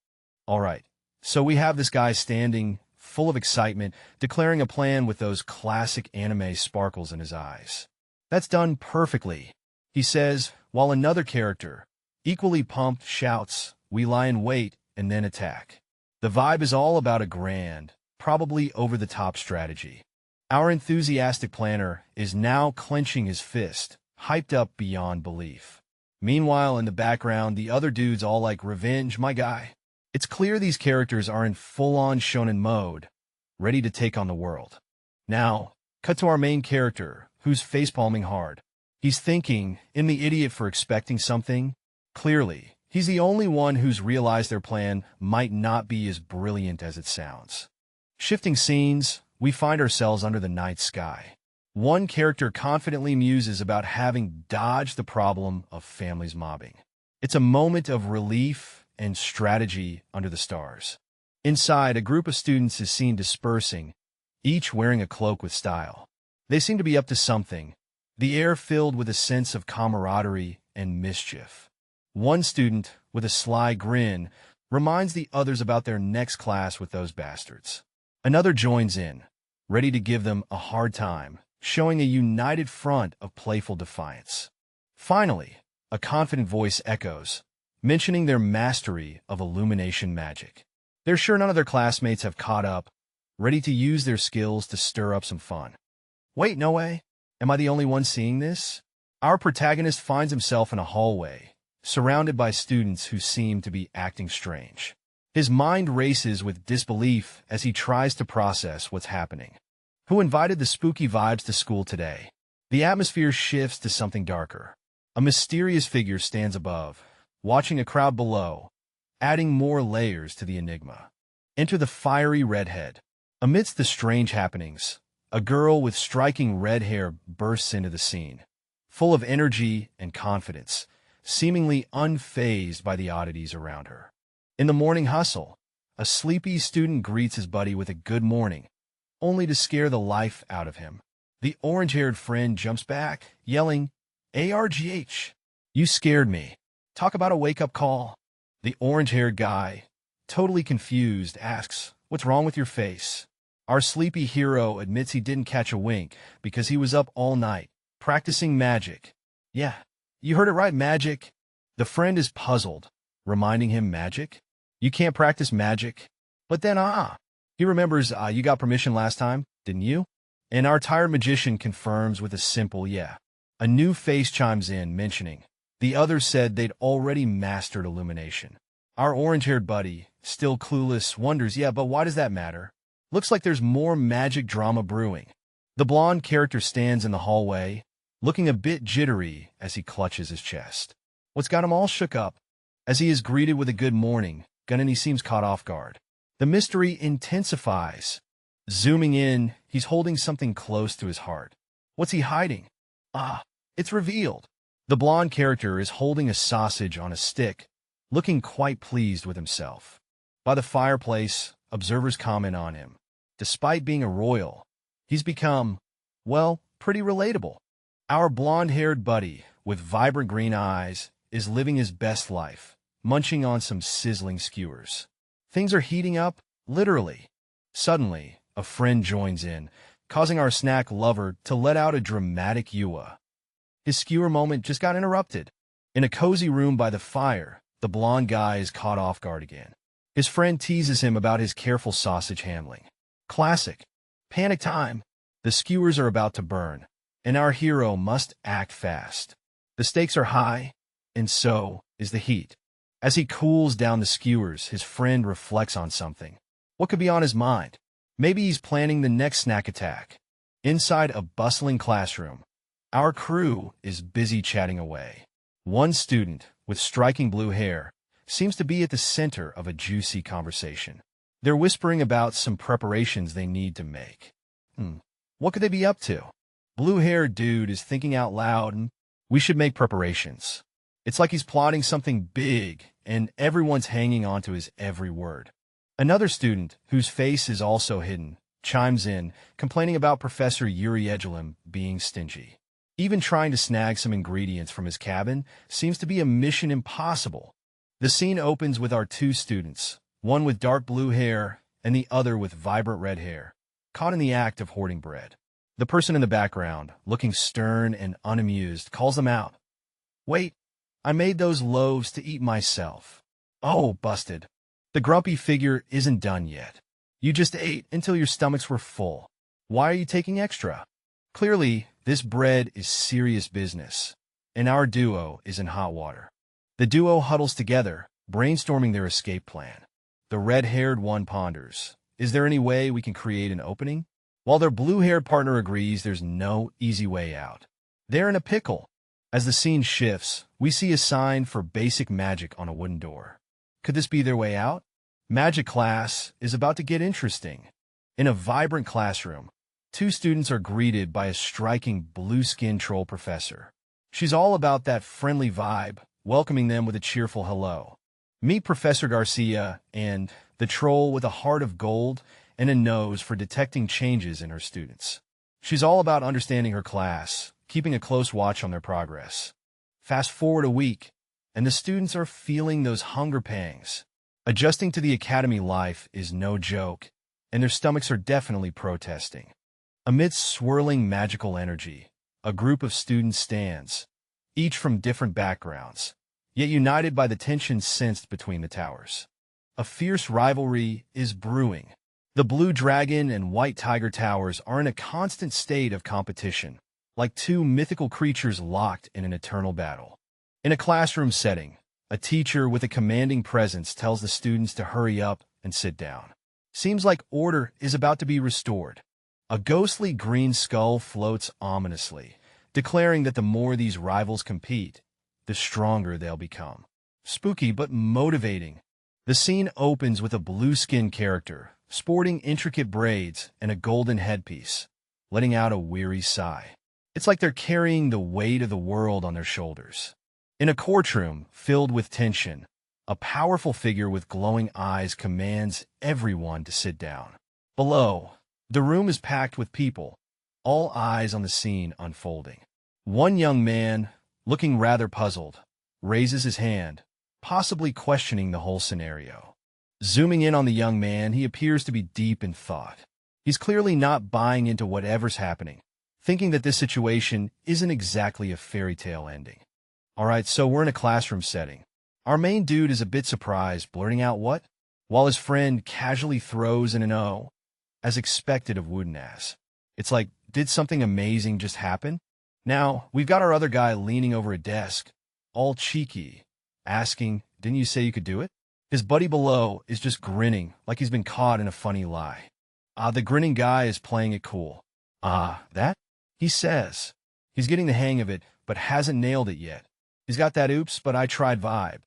All right, so we have this guy standing, full of excitement, declaring a plan with those classic anime sparkles in his eyes. That's done perfectly, he says, while another character, equally pumped, shouts, we lie in wait and then attack. The vibe is all about a grand, probably over-the-top strategy. Our enthusiastic planner is now clenching his fist, hyped up beyond belief. Meanwhile, in the background, the other dudes all like, revenge, my guy. It's clear these characters are in full-on shonen mode, ready to take on the world. Now, cut to our main character, who's facepalming hard. He's thinking, am the idiot for expecting something? Clearly, he's the only one who's realized their plan might not be as brilliant as it sounds. Shifting scenes, we find ourselves under the night sky. One character confidently muses about having dodged the problem of families mobbing. It's a moment of relief and strategy under the stars. Inside, a group of students is seen dispersing, each wearing a cloak with style. They seem to be up to something, the air filled with a sense of camaraderie and mischief. One student, with a sly grin, reminds the others about their next class with those bastards. Another joins in, ready to give them a hard time, showing a united front of playful defiance. Finally, a confident voice echoes, mentioning their mastery of illumination magic. They're sure none of their classmates have caught up, ready to use their skills to stir up some fun. Wait, no way. Am I the only one seeing this? Our protagonist finds himself in a hallway, surrounded by students who seem to be acting strange. His mind races with disbelief as he tries to process what's happening. Who invited the spooky vibes to school today? The atmosphere shifts to something darker. A mysterious figure stands above, watching a crowd below, adding more layers to the enigma. Enter the fiery redhead. Amidst the strange happenings, a girl with striking red hair bursts into the scene, full of energy and confidence, seemingly unfazed by the oddities around her. In the morning hustle, a sleepy student greets his buddy with a good morning, only to scare the life out of him. The orange-haired friend jumps back, yelling, "ARGH! You scared me. Talk about a wake-up call." The orange-haired guy, totally confused, asks, "What's wrong with your face?" Our sleepy hero admits he didn't catch a wink because he was up all night, practicing magic. "Yeah, you heard it right, magic." The friend is puzzled, reminding him magic? You can't practice magic? But then, he remembers, you got permission last time, didn't you? And our tired magician confirms with a simple yeah. A new face chimes in, mentioning, the others said they'd already mastered illumination. Our orange-haired buddy, still clueless, wonders, yeah, but why does that matter? Looks like there's more magic drama brewing. The blonde character stands in the hallway, looking a bit jittery as he clutches his chest. What's got him all shook up? As he is greeted with a good morning, Gunnan seems caught off guard. The mystery intensifies. Zooming in, he's holding something close to his heart. What's he hiding? It's revealed. The blonde character is holding a sausage on a stick, looking quite pleased with himself. By the fireplace, observers comment on him. Despite being a royal, he's become, well, pretty relatable. Our blonde-haired buddy, with vibrant green eyes, is living his best life, munching on some sizzling skewers. Things are heating up, literally. Suddenly, a friend joins in, causing our snack lover to let out a dramatic ewa. His skewer moment just got interrupted. In a cozy room by the fire, the blonde guy is caught off guard again. His friend teases him about his careful sausage handling. Classic. Panic time. The skewers are about to burn, and our hero must act fast. The stakes are high, and so is the heat. As he cools down the skewers, his friend reflects on something. What could be on his mind? Maybe he's planning the next snack attack. Inside a bustling classroom, our crew is busy chatting away. One student, with striking blue hair, seems to be at the center of a juicy conversation. They're whispering about some preparations they need to make. What could they be up to? Blue-haired dude is thinking out loud, we should make preparations. It's like he's plotting something big, and everyone's hanging on to his every word. Another student, whose face is also hidden, chimes in, complaining about Professor Yahello being stingy. Even trying to snag some ingredients from his cabin seems to be a mission impossible. The scene opens with our two students, one with dark blue hair and the other with vibrant red hair, caught in the act of hoarding bread. The person in the background, looking stern and unamused, calls them out. "Wait, I made those loaves to eat myself." "Oh, busted." The grumpy figure isn't done yet. "You just ate until your stomachs were full. Why are you taking extra?" Clearly, this bread is serious business, and our duo is in hot water. The duo huddles together, brainstorming their escape plan. The red-haired one ponders, is there any way we can create an opening? While their blue-haired partner agrees there's no easy way out. They're in a pickle. As the scene shifts, we see a sign for basic magic on a wooden door. Could this be their way out? Magic class is about to get interesting. In a vibrant classroom, two students are greeted by a striking blue-skinned troll professor. She's all about that friendly vibe, welcoming them with a cheerful hello. Meet Professor Garcia and the troll with a heart of gold and a nose for detecting changes in her students. She's all about understanding her class, keeping a close watch on their progress. Fast forward a week, and the students are feeling those hunger pangs. Adjusting to the academy life is no joke, and their stomachs are definitely protesting. Amidst swirling magical energy, a group of students stands, each from different backgrounds, yet united by the tension sensed between the towers. A fierce rivalry is brewing. The Blue Dragon and White Tiger Towers are in a constant state of competition, like two mythical creatures locked in an eternal battle. In a classroom setting, a teacher with a commanding presence tells the students to hurry up and sit down. Seems like order is about to be restored. A ghostly green skull floats ominously, declaring that the more these rivals compete, the stronger they'll become. Spooky but motivating. The scene opens with a blue-skinned character, sporting intricate braids and a golden headpiece, letting out a weary sigh. It's like they're carrying the weight of the world on their shoulders. In a courtroom filled with tension, a powerful figure with glowing eyes commands everyone to sit down. Below, the room is packed with people, all eyes on the scene unfolding. One young man, looking rather puzzled, raises his hand, possibly questioning the whole scenario. Zooming in on the young man, he appears to be deep in thought. He's clearly not buying into whatever's happening, thinking that this situation isn't exactly a fairy tale ending. Alright, so we're in a classroom setting. Our main dude is a bit surprised, blurting out what? While his friend casually throws in an O, as expected of Wooden-ass. It's like, did something amazing just happen? Now, we've got our other guy leaning over a desk, all cheeky, asking, didn't you say you could do it? His buddy below is just grinning like he's been caught in a funny lie. The grinning guy is playing it cool. That? He says. He's getting the hang of it, but hasn't nailed it yet. He's got that oops, but I tried vibe.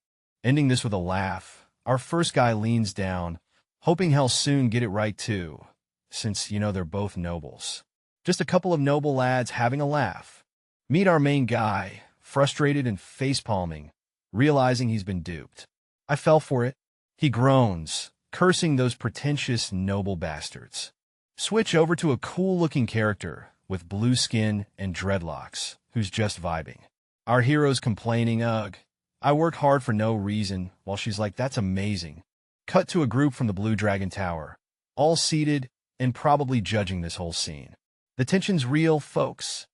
Ending this with a laugh, our first guy leans down, hoping he'll soon get it right too, since, they're both nobles. Just a couple of noble lads having a laugh. Meet our main guy, frustrated and face-palming, realizing he's been duped. I fell for it. He groans, cursing those pretentious noble bastards. Switch over to a cool-looking character with blue skin and dreadlocks, who's just vibing. Our hero's complaining, ugh, I work hard for no reason, while she's like, that's amazing. Cut to a group from the Blue Dragon Tower, all seated and probably judging this whole scene. The tension's real, folks.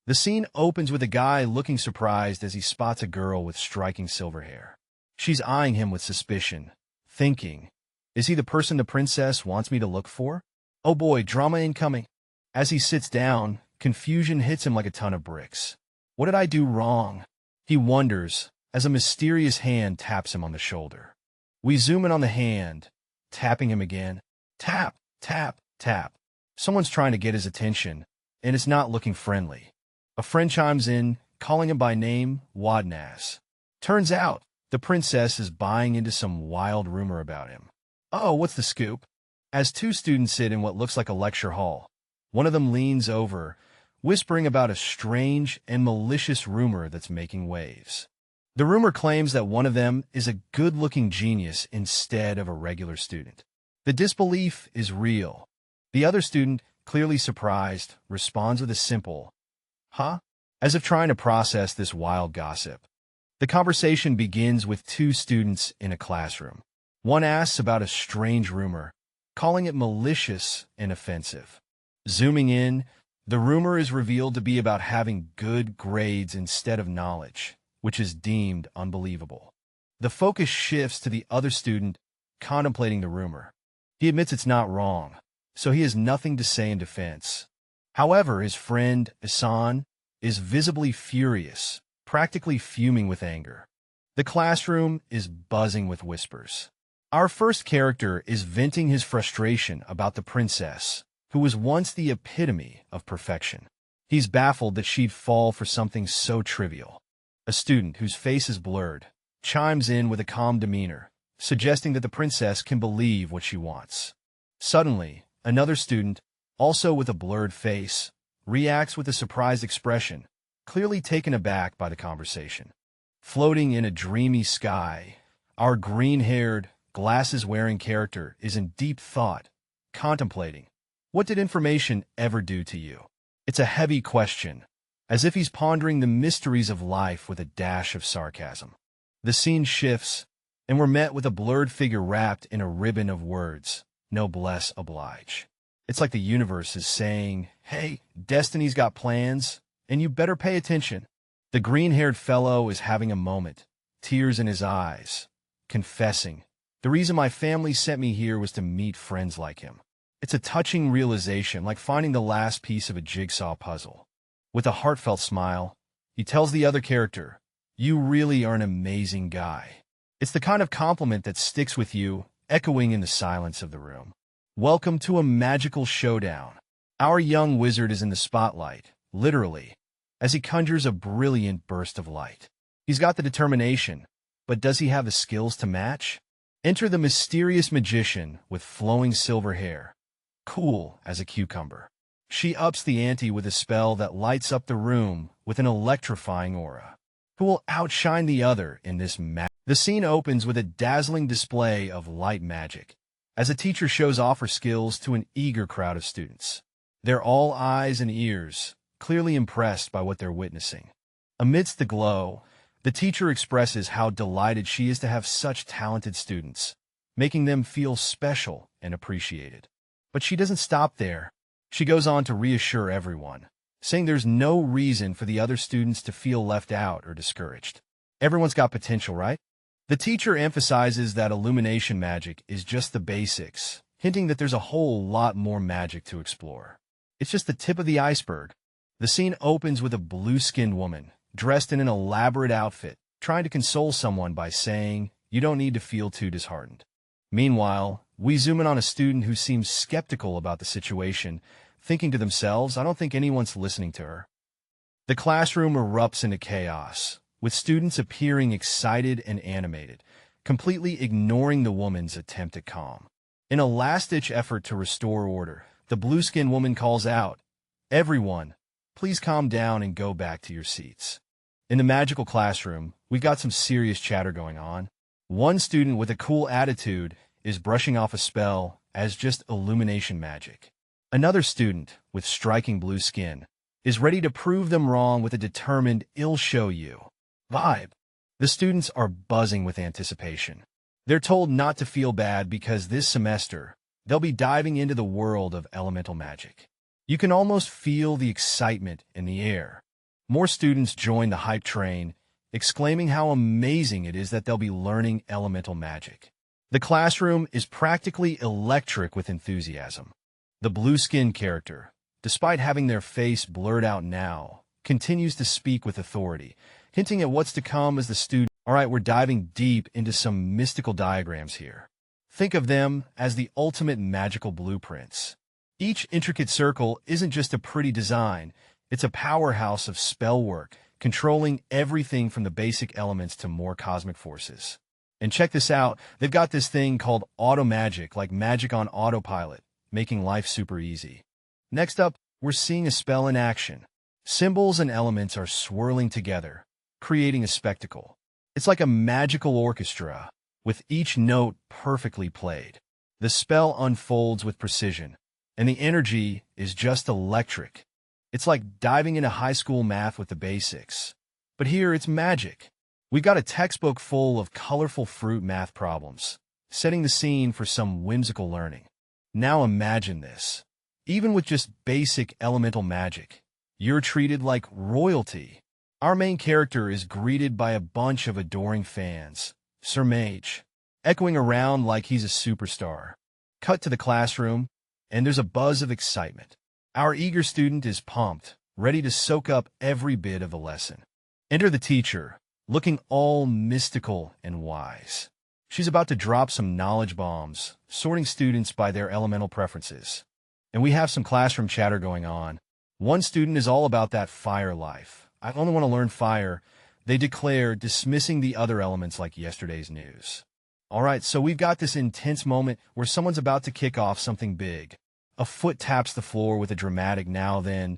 The scene opens with a guy looking surprised as he spots a girl with striking silver hair. She's eyeing him with suspicion, thinking, is he the person the princess wants me to look for? Oh boy, drama incoming. As he sits down, confusion hits him like a ton of bricks. What did I do wrong? He wonders, as a mysterious hand taps him on the shoulder. We zoom in on the hand, tapping him again. Tap, tap, tap. Someone's trying to get his attention, and it's not looking friendly. A friend chimes in, calling him by name, Wadnass. Turns out, the princess is buying into some wild rumor about him. Oh, what's the scoop? As two students sit in what looks like a lecture hall, one of them leans over, whispering about a strange and malicious rumor that's making waves. The rumor claims that one of them is a good-looking genius instead of a regular student. The disbelief is real. The other student, clearly surprised, responds with a simple, huh? As if trying to process this wild gossip. The conversation begins with two students in a classroom. One asks about a strange rumor, calling it malicious and offensive. Zooming in, the rumor is revealed to be about having good grades instead of knowledge, which is deemed unbelievable. The focus shifts to the other student contemplating the rumor. He admits it's not wrong, so he has nothing to say in defense. However, his friend, Isan, is visibly furious, practically fuming with anger. The classroom is buzzing with whispers. Our first character is venting his frustration about the princess, who was once the epitome of perfection. He's baffled that she'd fall for something so trivial. A student, whose face is blurred, chimes in with a calm demeanor, suggesting that the princess can believe what she wants. Suddenly, another student, also with a blurred face, reacts with a surprised expression, clearly taken aback by the conversation. Floating in a dreamy sky, our green-haired, glasses-wearing character is in deep thought, contemplating, what did information ever do to you? It's a heavy question, as if he's pondering the mysteries of life with a dash of sarcasm. The scene shifts, and we're met with a blurred figure wrapped in a ribbon of words, noblesse oblige. It's like the universe is saying, hey, Destiny's got plans, and you better pay attention. The green-haired fellow is having a moment, tears in his eyes, confessing, the reason my family sent me here was to meet friends like him. It's a touching realization, like finding the last piece of a jigsaw puzzle. With a heartfelt smile, he tells the other character, you really are an amazing guy. It's the kind of compliment that sticks with you, echoing in the silence of the room. Welcome to a magical showdown. Our young wizard is in the spotlight, literally, as he conjures a brilliant burst of light. He's got the determination, but does he have the skills to match? Enter the mysterious magician with flowing silver hair, cool as a cucumber. She ups the ante with a spell that lights up the room with an electrifying aura. Who will outshine the other in this magic? The scene opens with a dazzling display of light magic, as a teacher shows off her skills to an eager crowd of students. They're all eyes and ears, clearly impressed by what they're witnessing. Amidst the glow, the teacher expresses how delighted she is to have such talented students, making them feel special and appreciated. But she doesn't stop there. She goes on to reassure everyone, saying there's no reason for the other students to feel left out or discouraged. Everyone's got potential, right? The teacher emphasizes that illumination magic is just the basics, hinting that there's a whole lot more magic to explore. It's just the tip of the iceberg. The scene opens with a blue-skinned woman, dressed in an elaborate outfit, trying to console someone by saying, "You don't need to feel too disheartened." Meanwhile, we zoom in on a student who seems skeptical about the situation, thinking to themselves, "I don't think anyone's listening to her." The classroom erupts into chaos, with students appearing excited and animated, completely ignoring the woman's attempt at calm. In a last-ditch effort to restore order, the blue-skinned woman calls out, "Everyone, please calm down and go back to your seats." In the magical classroom, we've got some serious chatter going on. One student with a cool attitude is brushing off a spell as just illumination magic. Another student, with striking blue skin, is ready to prove them wrong with a determined "I'll show you" vibe. The students are buzzing with anticipation. They're told not to feel bad because this semester, they'll be diving into the world of elemental magic. You can almost feel the excitement in the air. More students join the hype train, exclaiming how amazing it is that they'll be learning elemental magic. The classroom is practically electric with enthusiasm. The blue-skinned character, despite having their face blurred out now, continues to speak with authority, hinting at what's to come as the student. All right, we're diving deep into some mystical diagrams here. Think of them as the ultimate magical blueprints. Each intricate circle isn't just a pretty design, it's a powerhouse of spell work, controlling everything from the basic elements to more cosmic forces. And check this out, they've got this thing called auto magic, like magic on autopilot, making life super easy. Next up, we're seeing a spell in action. Symbols and elements are swirling together, creating a spectacle. It's like a magical orchestra, with each note perfectly played. The spell unfolds with precision, and the energy is just electric. It's like diving into high school math with the basics. But here, it's magic. We've got a textbook full of colorful fruit math problems, setting the scene for some whimsical learning. Now imagine this. Even with just basic elemental magic, you're treated like royalty. Our main character is greeted by a bunch of adoring fans, Sir Mage, echoing around like he's a superstar. Cut to the classroom, and there's a buzz of excitement. Our eager student is pumped, ready to soak up every bit of the lesson. Enter the teacher, looking all mystical and wise. She's about to drop some knowledge bombs, sorting students by their elemental preferences. And we have some classroom chatter going on. One student is all about that fire life. "I only want to learn fire," they declare, dismissing the other elements like yesterday's news. All right, so we've got this intense moment where someone's about to kick off something big. A foot taps the floor with a dramatic "now then,"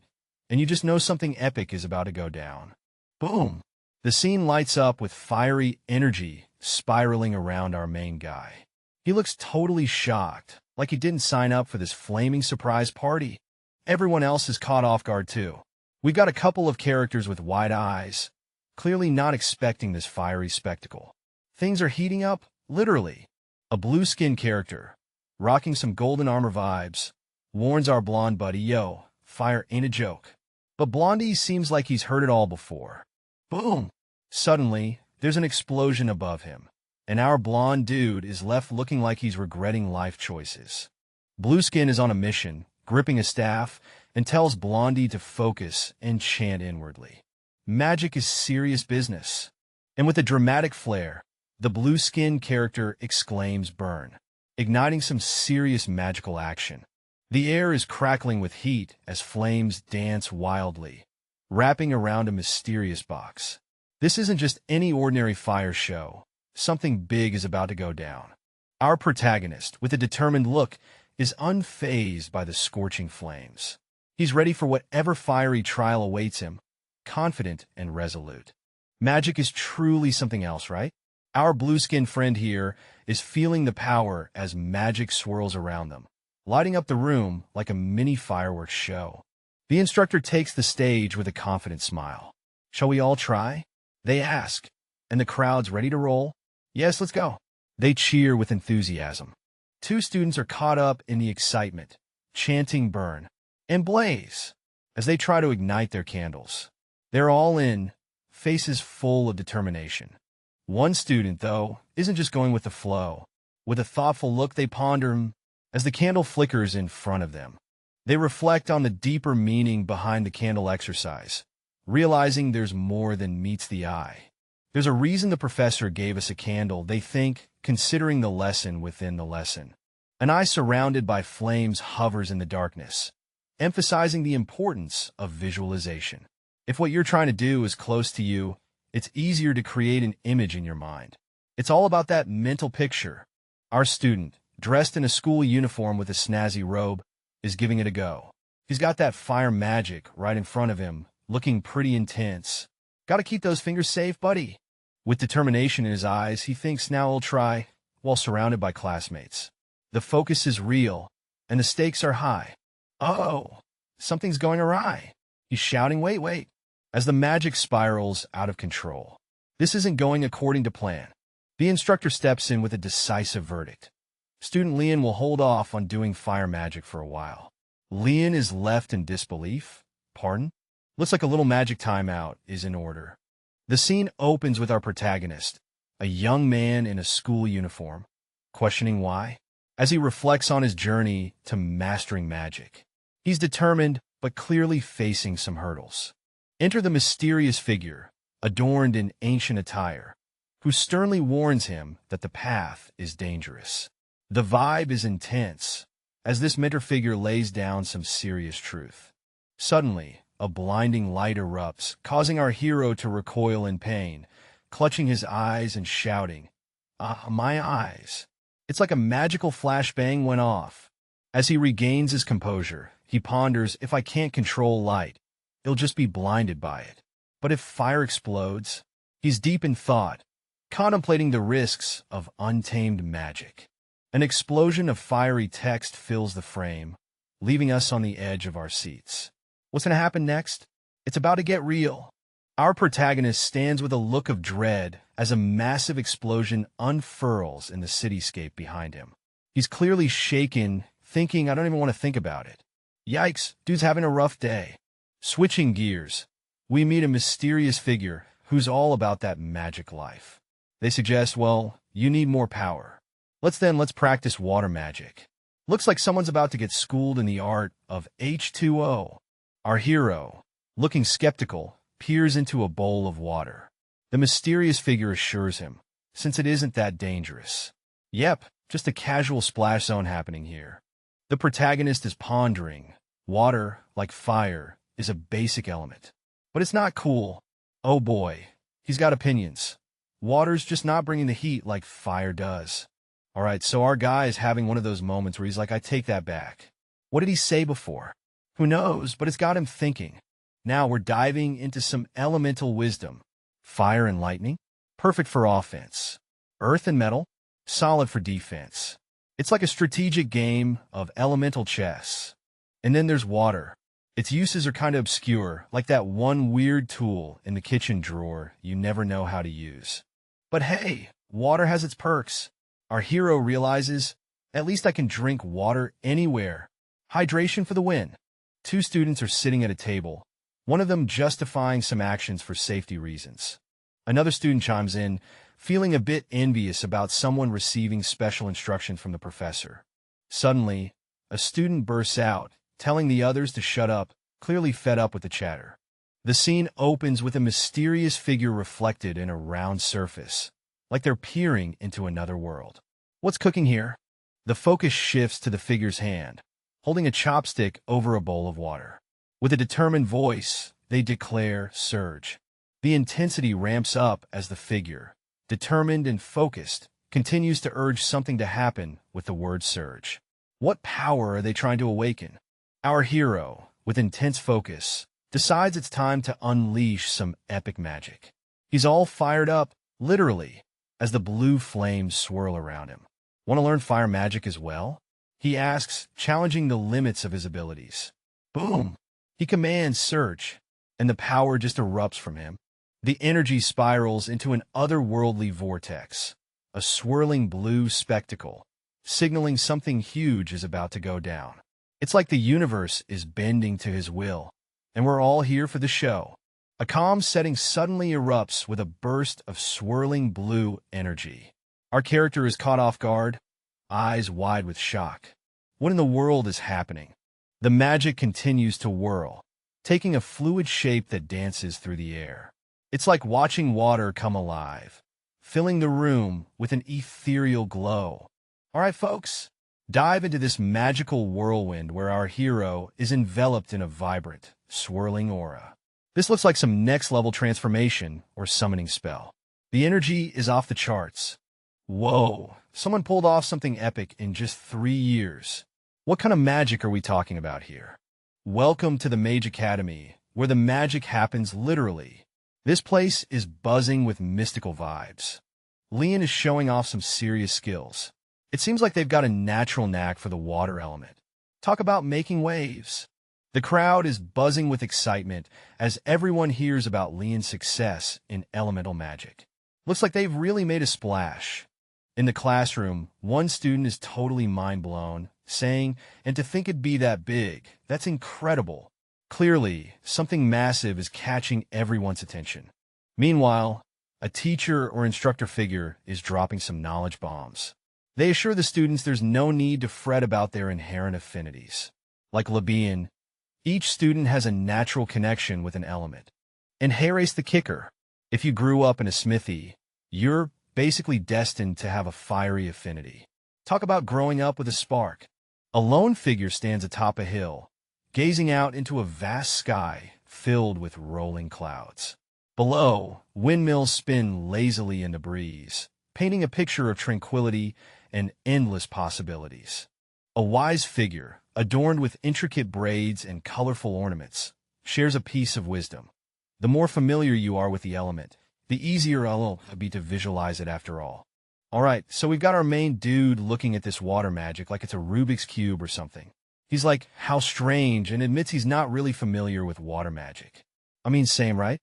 and you just know something epic is about to go down. Boom! The scene lights up with fiery energy spiraling around our main guy. He looks totally shocked, like he didn't sign up for this flaming surprise party. Everyone else is caught off guard too. We've got a couple of characters with wide eyes, clearly not expecting this fiery spectacle. Things are heating up, literally. A blue-skinned character, rocking some golden armor vibes, warns our blonde buddy, "Yo, fire ain't a joke." But Blondie seems like he's heard it all before. Boom! Suddenly, there's an explosion above him, and our blonde dude is left looking like he's regretting life choices. Blueskin is on a mission, gripping a staff, and tells Blondie to focus and chant inwardly. Magic is serious business. And with a dramatic flair, the blue-skinned character exclaims "burn," igniting some serious magical action. The air is crackling with heat as flames dance wildly, wrapping around a mysterious box. This isn't just any ordinary fire show. Something big is about to go down. Our protagonist, with a determined look, is unfazed by the scorching flames. He's ready for whatever fiery trial awaits him, confident and resolute. Magic is truly something else, right? Our blue-skinned friend here is feeling the power as magic swirls around them, lighting up the room like a mini fireworks show. The instructor takes the stage with a confident smile. "Shall we all try?" they ask. And the crowd's ready to roll. "Yes, let's go." They cheer with enthusiasm. Two students are caught up in the excitement, chanting "burn" and "blaze" as they try to ignite their candles. They're all in, faces full of determination. One student, though, isn't just going with the flow. With a thoughtful look, they ponder as the candle flickers in front of them. They reflect on the deeper meaning behind the candle exercise, realizing there's more than meets the eye. There's a reason the professor gave us a candle, they think, considering the lesson within the lesson. An eye surrounded by flames hovers in the darkness, emphasizing the importance of visualization. If what you're trying to do is close to you, it's easier to create an image in your mind. It's all about that mental picture. Our student, dressed in a school uniform with a snazzy robe, is giving it a go. He's got that fire magic right in front of him, looking pretty intense. Gotta keep those fingers safe, buddy. With determination in his eyes, he thinks now he'll try, while surrounded by classmates. The focus is real, and the stakes are high. Oh, something's going awry. He's shouting, wait, as the magic spirals out of control. This isn't going according to plan. The instructor steps in with a decisive verdict. Student Leon will hold off on doing fire magic for a while. Leon is left in disbelief. Pardon? Looks like a little magic timeout is in order. The scene opens with our protagonist, a young man in a school uniform, questioning why, as he reflects on his journey to mastering magic. He's determined, but clearly facing some hurdles. Enter the mysterious figure, adorned in ancient attire, who sternly warns him that the path is dangerous. The vibe is intense, as this mentor figure lays down some serious truth. Suddenly, a blinding light erupts, causing our hero to recoil in pain, clutching his eyes and shouting, "Ah, my eyes." It's like a magical flashbang went off. As he regains his composure, he ponders, if I can't control light, he'll just be blinded by it. But if fire explodes? He's deep in thought, contemplating the risks of untamed magic. An explosion of fiery text fills the frame, leaving us on the edge of our seats. What's going to happen next? It's about to get real. Our protagonist stands with a look of dread as a massive explosion unfurls in the cityscape behind him. He's clearly shaken, thinking, I don't even want to think about it. Yikes, dude's having a rough day. Switching gears, we meet a mysterious figure who's all about that magic life. They suggest, well, you need more power. Let's practice water magic. Looks like someone's about to get schooled in the art of H2O. Our hero, looking skeptical, peers into a bowl of water. The mysterious figure assures him, since it isn't that dangerous. Yep, just a casual splash zone happening here. The protagonist is pondering. Water, like fire, is a basic element. But it's not cool. Oh boy, he's got opinions. Water's just not bringing the heat like fire does. Alright, so our guy is having one of those moments where he's like, I take that back. What did he say before? Who knows, but it's got him thinking. Now we're diving into some elemental wisdom. Fire and lightning? Perfect for offense. Earth and metal? Solid for defense. It's like a strategic game of elemental chess. And then there's water. Its uses are kind of obscure, like that one weird tool in the kitchen drawer you never know how to use. But hey, water has its perks. Our hero realizes, at least I can drink water anywhere. Hydration for the win. Two students are sitting at a table, one of them justifying some actions for safety reasons. Another student chimes in, feeling a bit envious about someone receiving special instruction from the professor. Suddenly, a student bursts out, telling the others to shut up, clearly fed up with the chatter. The scene opens with a mysterious figure reflected in a round surface, like they're peering into another world. What's cooking here? The focus shifts to the figure's hand, holding a chopstick over a bowl of water. With a determined voice, they declare surge. The intensity ramps up as the figure, determined and focused, continues to urge something to happen with the word surge. What power are they trying to awaken? Our hero, with intense focus, decides it's time to unleash some epic magic. He's all fired up, literally, as the blue flames swirl around him. Want to learn fire magic as well? He asks, challenging the limits of his abilities. Boom! He commands surge, and the power just erupts from him. The energy spirals into an otherworldly vortex, a swirling blue spectacle, signaling something huge is about to go down. It's like the universe is bending to his will, and we're all here for the show. A calm setting suddenly erupts with a burst of swirling blue energy. Our character is caught off guard, eyes wide with shock. What in the world is happening? The magic continues to whirl, taking a fluid shape that dances through the air. It's like watching water come alive, filling the room with an ethereal glow. All right, folks, dive into this magical whirlwind where our hero is enveloped in a vibrant, swirling aura. This looks like some next-level transformation or summoning spell. The energy is off the charts. Whoa, someone pulled off something epic in just 3 years. What kind of magic are we talking about here? Welcome to the Mage Academy, where the magic happens literally. This place is buzzing with mystical vibes. Leon is showing off some serious skills. It seems like they've got a natural knack for the water element. Talk about making waves. The crowd is buzzing with excitement as everyone hears about Leon's success in elemental magic. Looks like they've really made a splash. In the classroom, one student is totally mind-blown, saying, "And to think it'd be that big, that's incredible." Clearly, something massive is catching everyone's attention. Meanwhile, a teacher or instructor figure is dropping some knowledge bombs. They assure the students there's no need to fret about their inherent affinities. Like Labian, each student has a natural connection with an element. And here's the kicker. If you grew up in a smithy, you're basically destined to have a fiery affinity. Talk about growing up with a spark. A lone figure stands atop a hill, gazing out into a vast sky filled with rolling clouds. Below, windmills spin lazily in the breeze, painting a picture of tranquility and endless possibilities. A wise figure, adorned with intricate braids and colorful ornaments, shares a piece of wisdom. The more familiar you are with the element, the easier it'll be to visualize it after all. Alright, so we've got our main dude looking at this water magic like it's a Rubik's Cube or something. He's like, how strange, and admits he's not really familiar with water magic. I mean, same, right?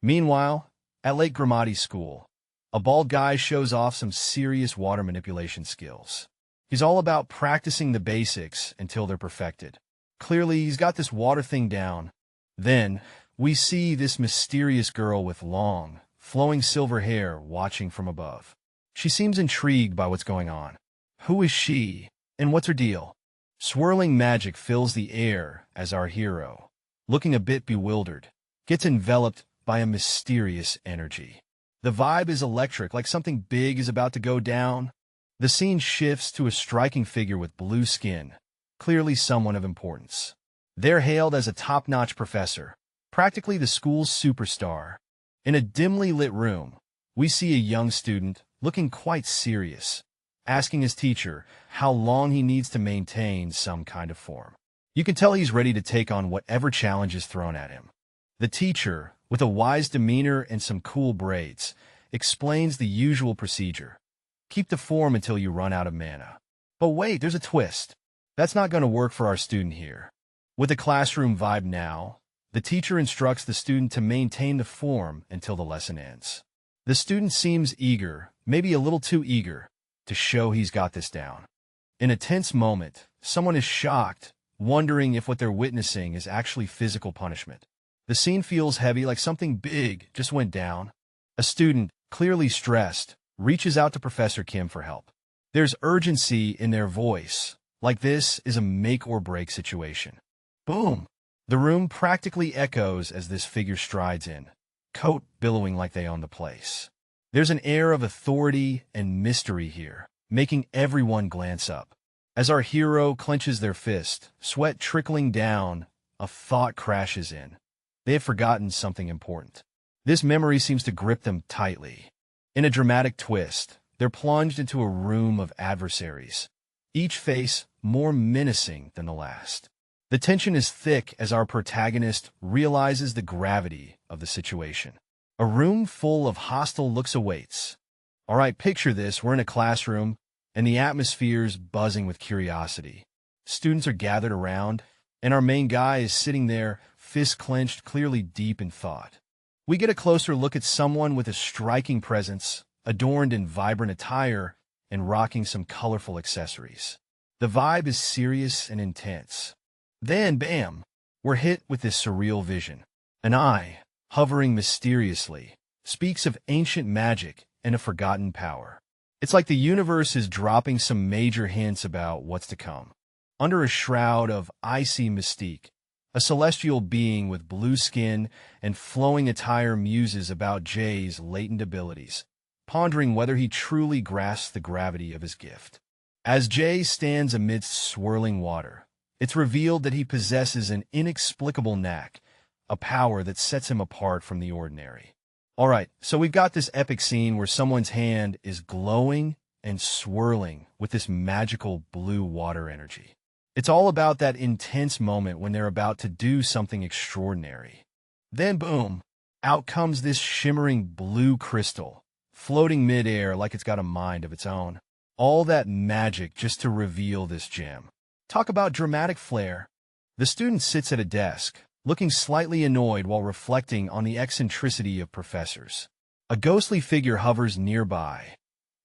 Meanwhile, at Lake Grimati's school, a bald guy shows off some serious water manipulation skills. He's all about practicing the basics until they're perfected. Clearly, he's got this water thing down. Then, we see this mysterious girl with long, flowing silver hair watching from above. She seems intrigued by what's going on. Who is she, and what's her deal? Swirling magic fills the air as our hero, looking a bit bewildered, gets enveloped by a mysterious energy. The vibe is electric, like something big is about to go down. The scene shifts to a striking figure with blue skin, clearly someone of importance. They're hailed as a top-notch professor, practically the school's superstar. In a dimly lit room, we see a young student looking quite serious, asking his teacher how long he needs to maintain some kind of form. You can tell he's ready to take on whatever challenge is thrown at him. The teacher, with a wise demeanor and some cool braids, explains the usual procedure. Keep the form until you run out of mana. But wait, there's a twist. That's not going to work for our student here. With a classroom vibe now, the teacher instructs the student to maintain the form until the lesson ends. The student seems eager, maybe a little too eager, to show he's got this down. In a tense moment, someone is shocked, wondering if what they're witnessing is actually physical punishment. The scene feels heavy, like something big just went down. A student, clearly stressed, reaches out to Professor Kim for help. There's urgency in their voice, like this is a make-or-break situation. Boom! The room practically echoes as this figure strides in, coat billowing like they own the place. There's an air of authority and mystery here, making everyone glance up. As our hero clenches their fist, sweat trickling down, a thought crashes in. They have forgotten something important. This memory seems to grip them tightly. In a dramatic twist, they're plunged into a room of adversaries, each face more menacing than the last. The tension is thick as our protagonist realizes the gravity of the situation. A room full of hostile looks awaits. All right, picture this. We're in a classroom, and the atmosphere's buzzing with curiosity. Students are gathered around, and our main guy is sitting there, fists clenched, clearly deep in thought. We get a closer look at someone with a striking presence, adorned in vibrant attire and rocking some colorful accessories. The vibe is serious and intense. Then, bam, we're hit with this surreal vision. An eye, hovering mysteriously, speaks of ancient magic and a forgotten power. It's like the universe is dropping some major hints about what's to come. Under a shroud of icy mystique, a celestial being with blue skin and flowing attire muses about Jay's latent abilities, pondering whether he truly grasps the gravity of his gift. As Jay stands amidst swirling water, it's revealed that he possesses an inexplicable knack, a power that sets him apart from the ordinary. All right, so we've got this epic scene where someone's hand is glowing and swirling with this magical blue water energy. It's all about that intense moment when they're about to do something extraordinary. Then boom, out comes this shimmering blue crystal, floating midair like it's got a mind of its own. All that magic just to reveal this gem. Talk about dramatic flair. The student sits at a desk, looking slightly annoyed while reflecting on the eccentricity of professors. A ghostly figure hovers nearby,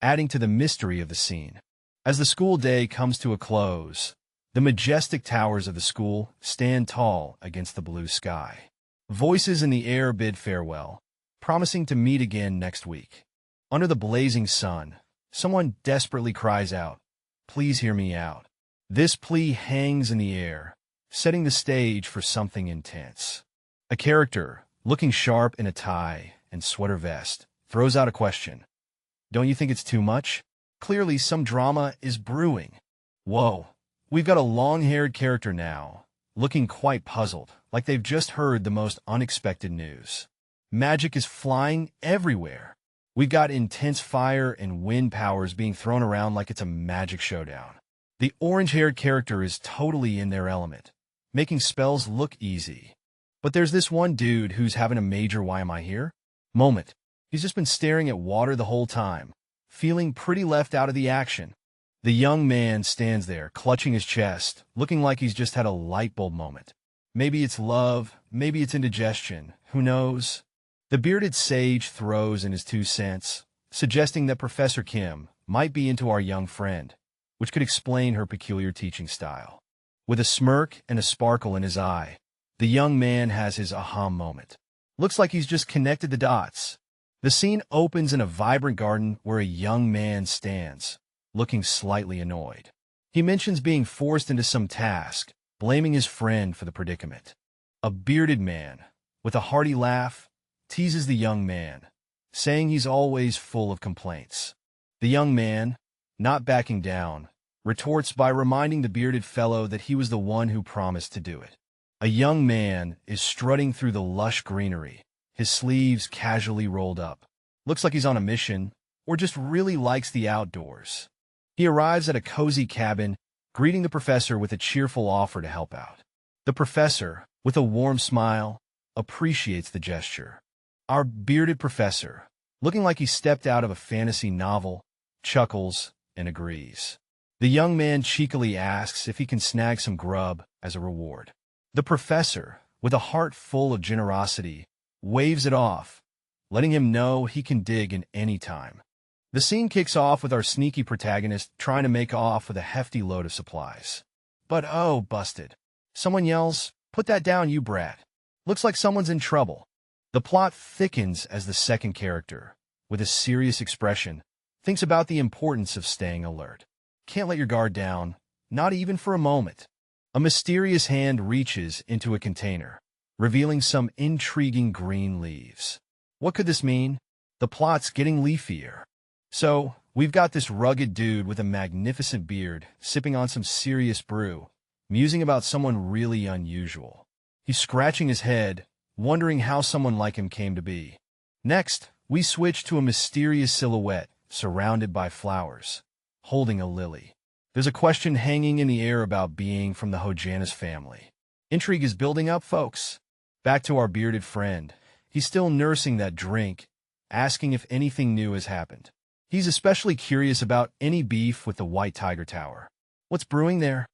adding to the mystery of the scene. As the school day comes to a close, the majestic towers of the school stand tall against the blue sky. Voices in the air bid farewell, promising to meet again next week. Under the blazing sun, someone desperately cries out, "Please hear me out." This plea hangs in the air, setting the stage for something intense. A character, looking sharp in a tie and sweater vest, throws out a question. Don't you think it's too much? Clearly some drama is brewing. Whoa, we've got a long-haired character now, looking quite puzzled, like they've just heard the most unexpected news. Magic is flying everywhere. We've got intense fire and wind powers being thrown around like it's a magic showdown. The orange-haired character is totally in their element, making spells look easy. But there's this one dude who's having a major "why am I here?" moment. He's just been staring at water the whole time, feeling pretty left out of the action. The young man stands there, clutching his chest, looking like he's just had a light bulb moment. Maybe it's love, maybe it's indigestion, who knows? The bearded sage throws in his 2 cents, suggesting that Professor Kim might be into our young friend, which could explain her peculiar teaching style. With a smirk and a sparkle in his eye, the young man has his aha moment. Looks like he's just connected the dots. The scene opens in a vibrant garden where a young man stands, looking slightly annoyed. He mentions being forced into some task, blaming his friend for the predicament. A bearded man, with a hearty laugh, teases the young man, saying he's always full of complaints. The young man, not backing down, retorts by reminding the bearded fellow that he was the one who promised to do it. A young man is strutting through the lush greenery, his sleeves casually rolled up. Looks like he's on a mission, or just really likes the outdoors. He arrives at a cozy cabin, greeting the professor with a cheerful offer to help out. The professor, with a warm smile, appreciates the gesture. Our bearded professor, looking like he stepped out of a fantasy novel, chuckles and agrees. The young man cheekily asks if he can snag some grub as a reward. The professor, with a heart full of generosity, waves it off, letting him know he can dig in any time. The scene kicks off with our sneaky protagonist trying to make off with a hefty load of supplies. But oh, busted. Someone yells, "Put that down, you brat." Looks like someone's in trouble. The plot thickens as the second character, with a serious expression, thinks about the importance of staying alert. Can't let your guard down, not even for a moment. A mysterious hand reaches into a container, revealing some intriguing green leaves. What could this mean? The plot's getting leafier. So, we've got this rugged dude with a magnificent beard, sipping on some serious brew, musing about someone really unusual. He's scratching his head, wondering how someone like him came to be. Next, we switch to a mysterious silhouette surrounded by flowers, holding a lily. There's a question hanging in the air about being from the Hojanus family. Intrigue is building up, folks. Back to our bearded friend. He's still nursing that drink, asking if anything new has happened. He's especially curious about any beef with the White Tiger Tower. What's brewing there?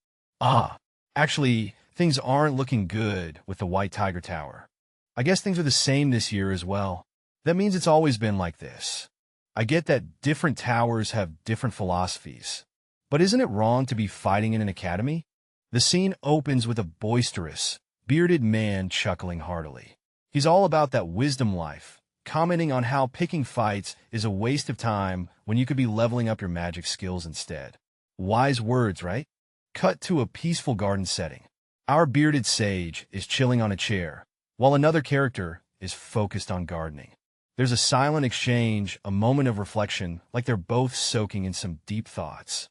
Actually, things aren't looking good with the White Tiger Tower. I guess things are the same this year as well. That means it's always been like this. I get that different towers have different philosophies. But isn't it wrong to be fighting in an academy? The scene opens with a boisterous, bearded man chuckling heartily. He's all about that wisdom life, commenting on how picking fights is a waste of time when you could be leveling up your magic skills instead. Wise words, right? Cut to a peaceful garden setting. Our bearded sage is chilling on a chair, while another character is focused on gardening. There's a silent exchange, a moment of reflection, like they're both soaking in some deep thoughts.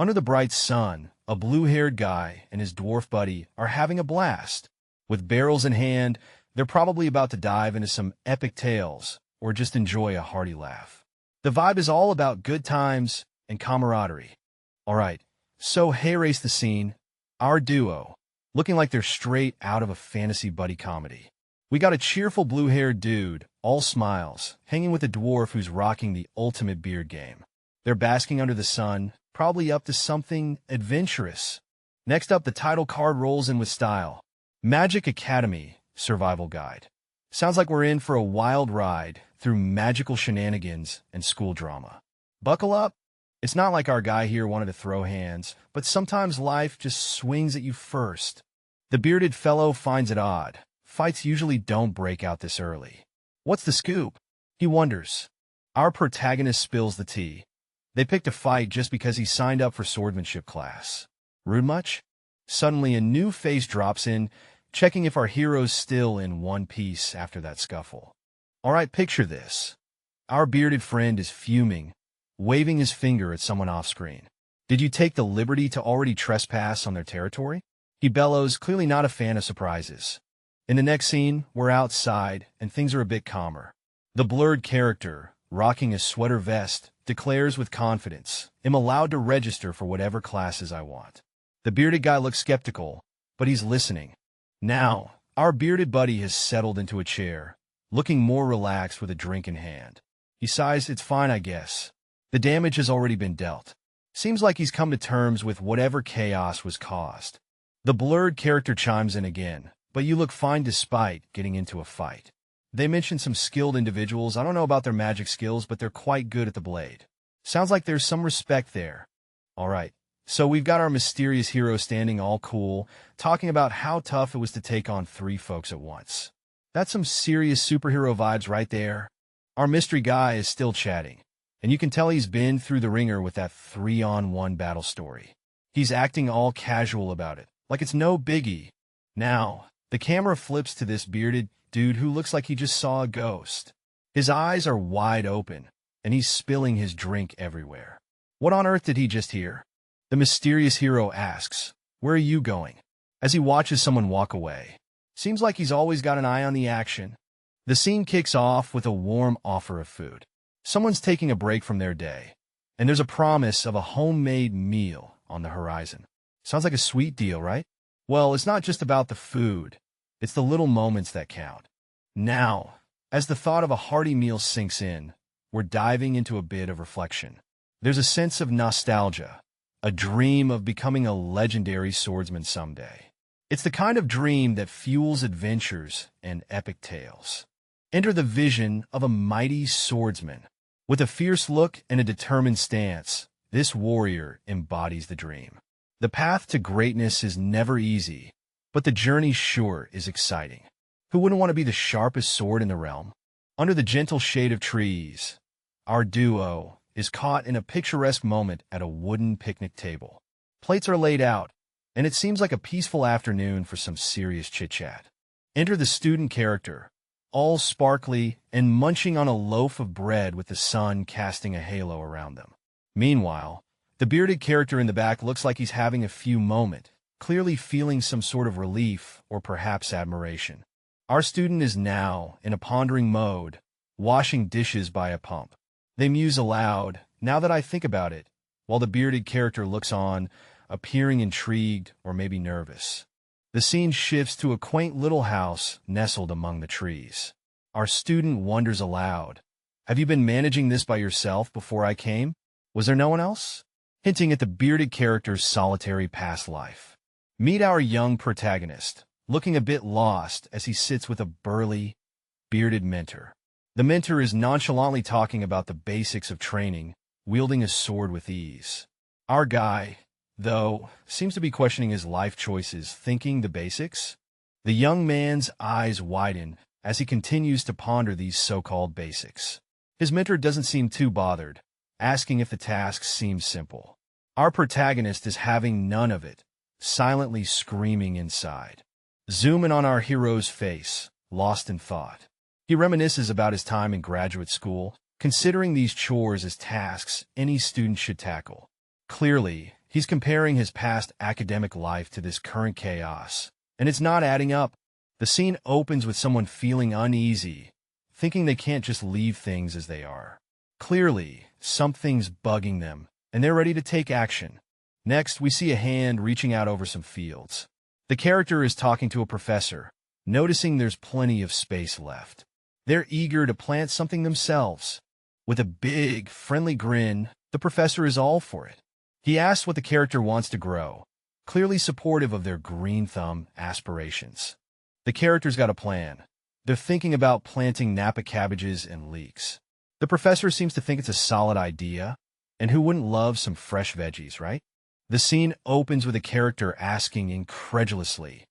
Under the bright sun, a blue-haired guy and his dwarf buddy are having a blast. With barrels in hand, they're probably about to dive into some epic tales or just enjoy a hearty laugh. The vibe is all about good times and camaraderie. All right, so race the scene. Our duo, looking like they're straight out of a fantasy buddy comedy. We got a cheerful blue-haired dude, all smiles, hanging with a dwarf who's rocking the ultimate beard game. They're basking under the sun, probably up to something adventurous. Next up, the title card rolls in with style. Magic Academy Survival Guide. Sounds like we're in for a wild ride through magical shenanigans and school drama. Buckle up. It's not like our guy here wanted to throw hands, but sometimes life just swings at you first. The bearded fellow finds it odd. Fights usually don't break out this early. What's the scoop? He wonders. Our protagonist spills the tea. They picked a fight just because he signed up for swordsmanship class. Rude much? Suddenly a new face drops in, checking if our hero's still in one piece after that scuffle. All right, picture this. Our bearded friend is fuming, waving his finger at someone off-screen. Did you take the liberty to already trespass on their territory? He bellows, clearly not a fan of surprises. In the next scene, we're outside, and things are a bit calmer. The blurred character, rocking a sweater vest, declares with confidence, "I'm allowed to register for whatever classes I want." The bearded guy looks skeptical, but he's listening. Now, our bearded buddy has settled into a chair, looking more relaxed with a drink in hand. He sighs, "It's fine, I guess. The damage has already been dealt." Seems like he's come to terms with whatever chaos was caused. The blurred character chimes in again, "But you look fine despite getting into a fight." They mention some skilled individuals. I don't know about their magic skills, but they're quite good at the blade. Sounds like there's some respect there. All right, so we've got our mysterious hero standing all cool, talking about how tough it was to take on 3 folks at once. That's some serious superhero vibes right there. Our mystery guy is still chatting, and you can tell he's been through the ringer with that 3-on-1 battle story. He's acting all casual about it, like it's no biggie. Now, the camera flips to this bearded dude who looks like he just saw a ghost. His eyes are wide open, and he's spilling his drink everywhere. What on earth did he just hear? The mysterious hero asks, "Where are you going?" as he watches someone walk away. Seems like he's always got an eye on the action. The scene kicks off with a warm offer of food. Someone's taking a break from their day, and there's a promise of a homemade meal on the horizon. Sounds like a sweet deal, right? Well, it's not just about the food. It's the little moments that count. Now, as the thought of a hearty meal sinks in, we're diving into a bit of reflection. There's a sense of nostalgia, a dream of becoming a legendary swordsman someday. It's the kind of dream that fuels adventures and epic tales. Enter the vision of a mighty swordsman. With a fierce look and a determined stance, this warrior embodies the dream. The path to greatness is never easy, but the journey sure is exciting. Who wouldn't want to be the sharpest sword in the realm? Under the gentle shade of trees, our duo is caught in a picturesque moment at a wooden picnic table. Plates are laid out, and it seems like a peaceful afternoon for some serious chit-chat. Enter the student character, all sparkly and munching on a loaf of bread with the sun casting a halo around them. Meanwhile, the bearded character in the back looks like he's having a few moments, clearly feeling some sort of relief or perhaps admiration. Our student is now in a pondering mode, washing dishes by a pump. They muse aloud, "Now that I think about it," while the bearded character looks on, appearing intrigued or maybe nervous. The scene shifts to a quaint little house nestled among the trees. Our student wonders aloud, "Have you been managing this by yourself before I came? Was there no one else?" Hinting at the bearded character's solitary past life. Meet our young protagonist, looking a bit lost as he sits with a burly, bearded mentor. The mentor is nonchalantly talking about the basics of training, wielding a sword with ease. Our guy, though, seems to be questioning his life choices, thinking the basics. The young man's eyes widen as he continues to ponder these so-called basics. His mentor doesn't seem too bothered, asking if the tasks seem simple. Our protagonist is having none of it, silently screaming inside. Zoom in on our hero's face, lost in thought. He reminisces about his time in graduate school, considering these chores as tasks any student should tackle. Clearly, he's comparing his past academic life to this current chaos, and it's not adding up. The scene opens with someone feeling uneasy, thinking they can't just leave things as they are. Clearly, something's bugging them, and they're ready to take action. Next, we see a hand reaching out over some fields. The character is talking to a professor, noticing there's plenty of space left. They're eager to plant something themselves. With a big, friendly grin, the professor is all for it. He asks what the character wants to grow, clearly supportive of their green thumb aspirations. The character's got a plan. They're thinking about planting Napa cabbages and leeks. The professor seems to think it's a solid idea, and who wouldn't love some fresh veggies, right? The scene opens with a character asking incredulously,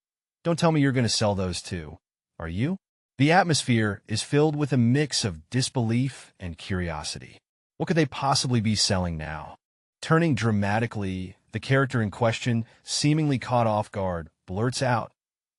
"Don't tell me you're going to sell those too, are you?" The atmosphere is filled with a mix of disbelief and curiosity. What could they possibly be selling now? Turning dramatically, the character in question, seemingly caught off guard, blurts out,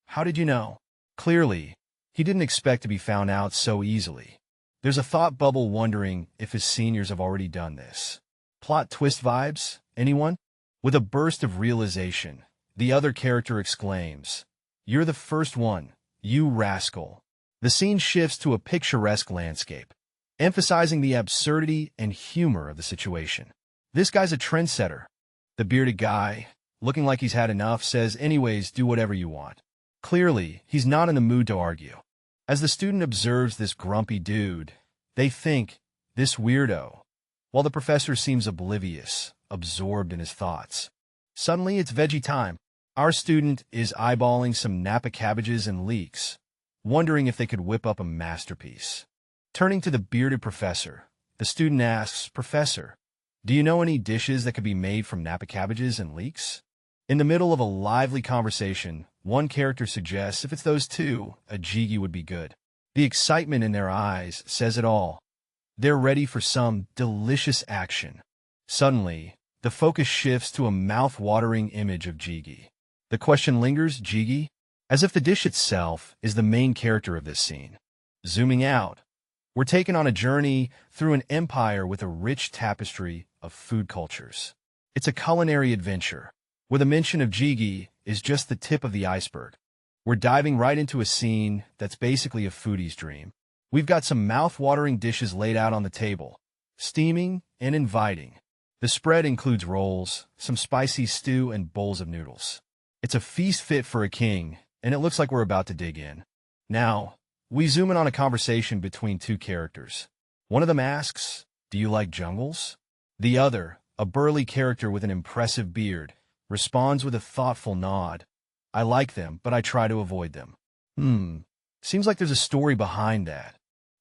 "How did you know?" Clearly, he didn't expect to be found out so easily. There's a thought bubble wondering if his seniors have already done this. Plot twist vibes, anyone? With a burst of realization, the other character exclaims, "You're the first one, you rascal." The scene shifts to a picturesque landscape, emphasizing the absurdity and humor of the situation. This guy's a trendsetter. The bearded guy, looking like he's had enough, says, "Anyways, do whatever you want." Clearly, he's not in the mood to argue. As the student observes this grumpy dude, they think, "This weirdo," while the professor seems oblivious, absorbed in his thoughts. Suddenly, it's veggie time. Our student is eyeballing some Napa cabbages and leeks, wondering if they could whip up a masterpiece. Turning to the bearded professor, the student asks, "Professor, do you know any dishes that could be made from Napa cabbages and leeks?" In the middle of a lively conversation, one character suggests if it's those two, a jjigae would be good. The excitement in their eyes says it all. They're ready for some delicious action. Suddenly, the focus shifts to a mouth-watering image of jjigae. The question lingers, jjigae? As if the dish itself is the main character of this scene. Zooming out, we're taken on a journey through an empire with a rich tapestry of food cultures. It's a culinary adventure, where the mention of jjigae is just the tip of the iceberg. We're diving right into a scene that's basically a foodie's dream. We've got some mouth-watering dishes laid out on the table, steaming and inviting. The spread includes rolls, some spicy stew, and bowls of noodles. It's a feast fit for a king, and it looks like we're about to dig in. Now, we zoom in on a conversation between two characters. One of them asks, "Do you like jungles?" The other, a burly character with an impressive beard, responds with a thoughtful nod. "I like them, but I try to avoid them." Seems like there's a story behind that.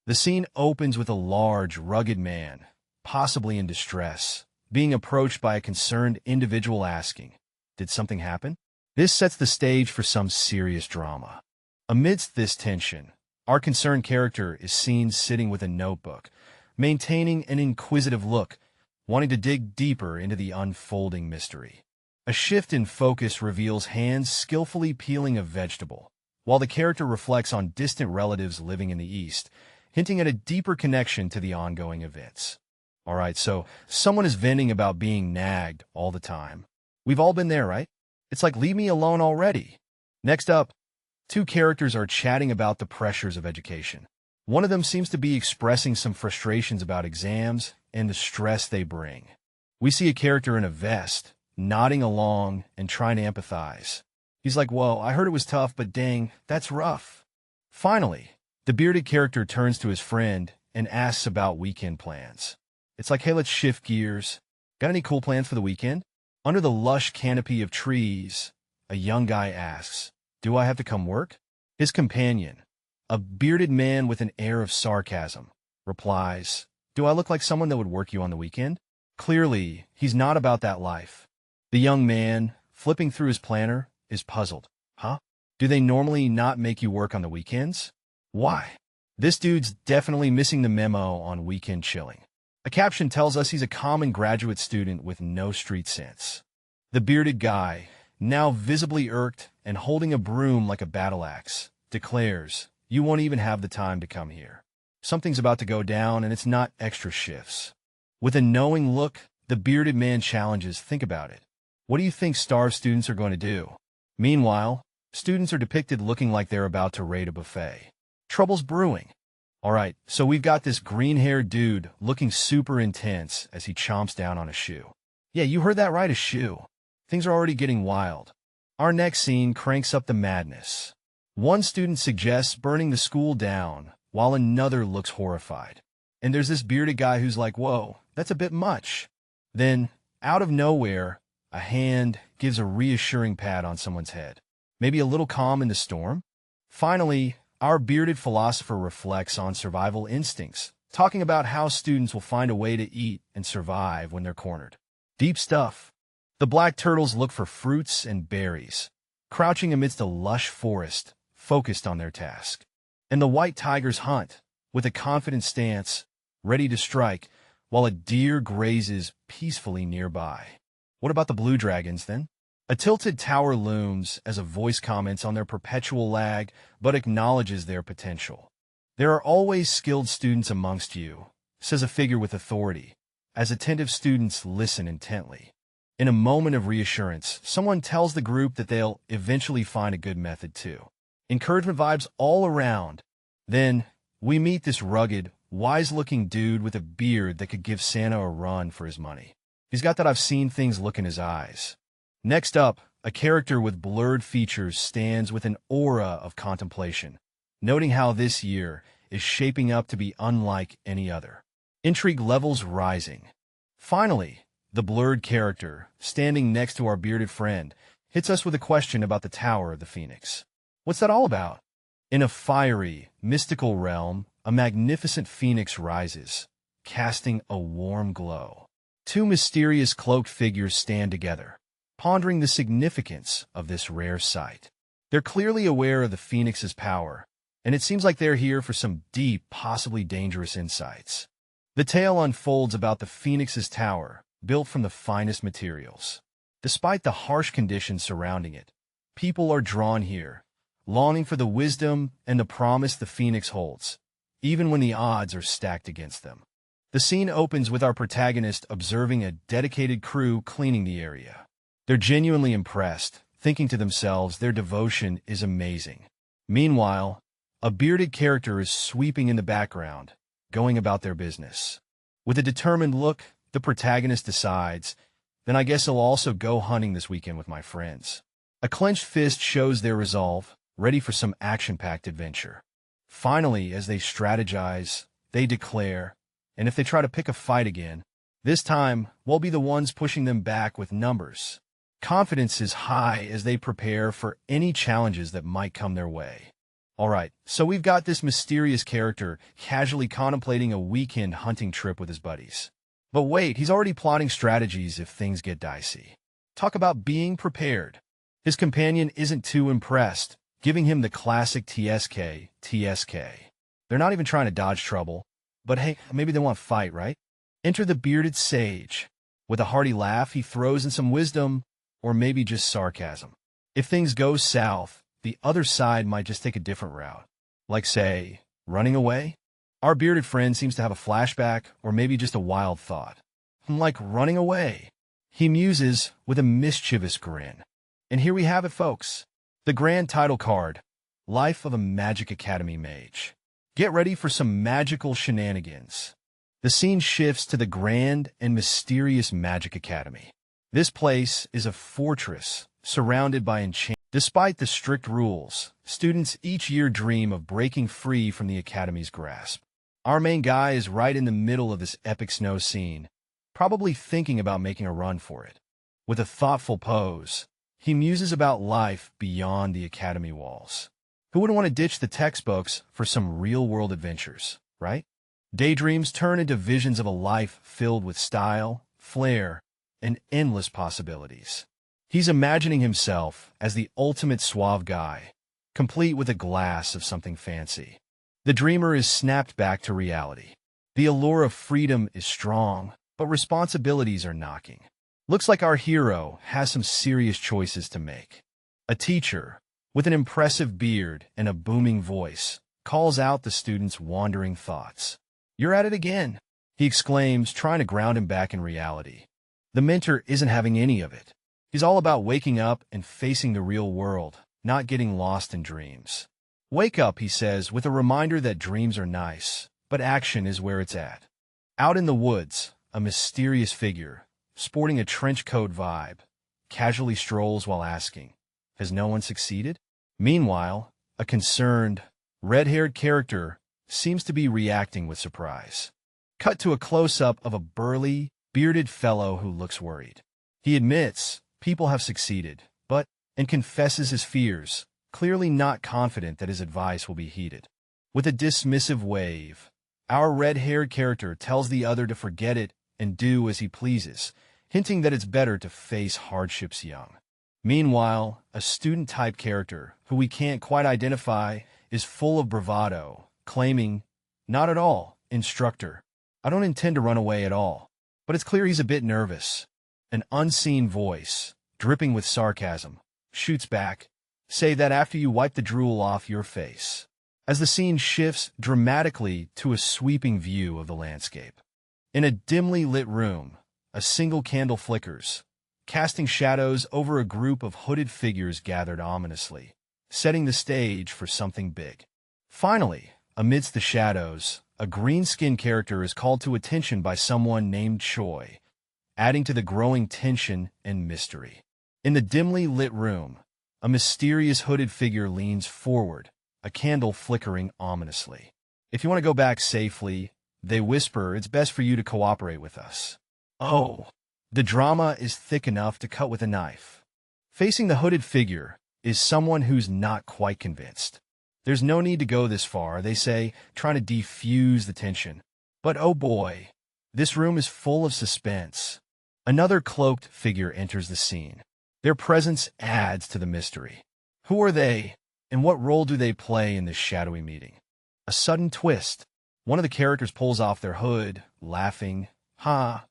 The scene opens with a large, rugged man, possibly in distress, being approached by a concerned individual asking, "Did something happen?" This sets the stage for some serious drama. Amidst this tension, our concerned character is seen sitting with a notebook, maintaining an inquisitive look, wanting to dig deeper into the unfolding mystery. A shift in focus reveals hands skillfully peeling a vegetable, while the character reflects on distant relatives living in the East, hinting at a deeper connection to the ongoing events. Alright, so someone is venting about being nagged all the time. We've all been there, right? It's like, leave me alone already. Next up, two characters are chatting about the pressures of education. One of them seems to be expressing some frustrations about exams and the stress they bring. We see a character in a vest, nodding along and trying to empathize. He's like, whoa, I heard it was tough, but dang, that's rough. Finally, the bearded character turns to his friend and asks about weekend plans. It's like, hey, let's shift gears. Got any cool plans for the weekend? Under the lush canopy of trees, a young guy asks, do I have to come work? His companion, a bearded man with an air of sarcasm, replies, do I look like someone that would work you on the weekend? Clearly, he's not about that life. The young man, flipping through his planner, is puzzled. Huh? Do they normally not make you work on the weekends? Why? This dude's definitely missing the memo on weekend chilling. A caption tells us he's a common graduate student with no street sense. The bearded guy, now visibly irked and holding a broom like a battle axe, declares, you won't even have the time to come here. Something's about to go down and it's not extra shifts. With a knowing look, the bearded man challenges, think about it. What do you think starved students are going to do? Meanwhile, students are depicted looking like they're about to raid a buffet. Trouble's brewing. Alright, so we've got this green-haired dude looking super intense as he chomps down on a shoe. Yeah, you heard that right, a shoe. Things are already getting wild. Our next scene cranks up the madness. One student suggests burning the school down, while another looks horrified. And there's this bearded guy who's like, whoa, that's a bit much. Then, out of nowhere, a hand gives a reassuring pat on someone's head. Maybe a little calm in the storm? Finally, our bearded philosopher reflects on survival instincts, talking about how students will find a way to eat and survive when they're cornered. Deep stuff. The black turtles look for fruits and berries, crouching amidst a lush forest, focused on their task. And the white tigers hunt, with a confident stance, ready to strike, while a deer grazes peacefully nearby. What about the blue dragons, then? A tilted tower looms as a voice comments on their perpetual lag, but acknowledges their potential. There are always skilled students amongst you, says a figure with authority, as attentive students listen intently. In a moment of reassurance, someone tells the group that they'll eventually find a good method too. Encouragement vibes all around. Then, we meet this rugged, wise-looking dude with a beard that could give Santa a run for his money. He's got that I've seen things look in his eyes. Next up, a character with blurred features stands with an aura of contemplation, noting how this year is shaping up to be unlike any other. Intrigue levels rising. Finally, the blurred character, standing next to our bearded friend, hits us with a question about the Tower of the Phoenix. What's that all about? In a fiery, mystical realm, a magnificent phoenix rises, casting a warm glow. Two mysterious cloaked figures stand together, pondering the significance of this rare sight. They're clearly aware of the phoenix's power, and it seems like they're here for some deep, possibly dangerous insights. The tale unfolds about the phoenix's tower, built from the finest materials. Despite the harsh conditions surrounding it, people are drawn here, longing for the wisdom and the promise the phoenix holds, even when the odds are stacked against them. The scene opens with our protagonist observing a dedicated crew cleaning the area. They're genuinely impressed, thinking to themselves their devotion is amazing. Meanwhile, a bearded character is sweeping in the background, going about their business. With a determined look, the protagonist decides, then I guess I'll also go hunting this weekend with my friends. A clenched fist shows their resolve, ready for some action-packed adventure. Finally, as they strategize, they declare, and if they try to pick a fight again, this time we'll be the ones pushing them back with numbers. Confidence is high as they prepare for any challenges that might come their way. Alright, so we've got this mysterious character casually contemplating a weekend hunting trip with his buddies. But wait, he's already plotting strategies if things get dicey. Talk about being prepared. His companion isn't too impressed, giving him the classic TSK. They're not even trying to dodge trouble, but hey, maybe they want to fight, right? Enter the bearded sage. With a hearty laugh, he throws in some wisdom, or maybe just sarcasm. If things go south, the other side might just take a different route. Like, say, running away? Our bearded friend seems to have a flashback or maybe just a wild thought. I'm like running away. He muses with a mischievous grin. And here we have it, folks. The grand title card, Life of a Magic Academy Mage. Get ready for some magical shenanigans. The scene shifts to the grand and mysterious Magic Academy. This place is a fortress surrounded by enchantment. Despite the strict rules, students each year dream of breaking free from the Academy's grasp. Our main guy is right in the middle of this epic snow scene, probably thinking about making a run for it. With a thoughtful pose, he muses about life beyond the Academy walls. Who wouldn't want to ditch the textbooks for some real-world adventures, right? Daydreams turn into visions of a life filled with style, flair, and endless possibilities. He's imagining himself as the ultimate suave guy, complete with a glass of something fancy. The dreamer is snapped back to reality. The allure of freedom is strong, but responsibilities are knocking. Looks like our hero has some serious choices to make. A teacher, with an impressive beard and a booming voice, calls out the student's wandering thoughts. "You're at it again," he exclaims, trying to ground him back in reality. The mentor isn't having any of it. He's all about waking up and facing the real world, not getting lost in dreams. "Wake up," he says, with a reminder that dreams are nice, but action is where it's at. Out in the woods, a mysterious figure, sporting a trench coat vibe, casually strolls while asking, "Has no one succeeded?" Meanwhile, a concerned, red-haired character seems to be reacting with surprise. Cut to a close-up of a burly, bearded fellow who looks worried. He admits people have succeeded, and confesses his fears, clearly not confident that his advice will be heeded. With a dismissive wave, our red-haired character tells the other to forget it and do as he pleases, hinting that it's better to face hardships young. Meanwhile, a student-type character, who we can't quite identify, is full of bravado, claiming, "Not at all, instructor. I don't intend to run away at all." But it's clear he's a bit nervous. An unseen voice, dripping with sarcasm, shoots back, "Say that after you wipe the drool off your face." As the scene shifts dramatically to a sweeping view of the landscape. In a dimly lit room, a single candle flickers, casting shadows over a group of hooded figures gathered ominously, setting the stage for something big. Finally, amidst the shadows, a green-skinned character is called to attention by someone named Choi, adding to the growing tension and mystery. In the dimly lit room, a mysterious hooded figure leans forward, a candle flickering ominously. "If you want to go back safely," they whisper, "it's best for you to cooperate with us." Oh, the drama is thick enough to cut with a knife. Facing the hooded figure is someone who's not quite convinced. There's no need to go this far, they say, trying to defuse the tension. But oh boy, this room is full of suspense. Another cloaked figure enters the scene. Their presence adds to the mystery. Who are they, and what role do they play in this shadowy meeting? A sudden twist. One of the characters pulls off their hood, laughing. "Ha!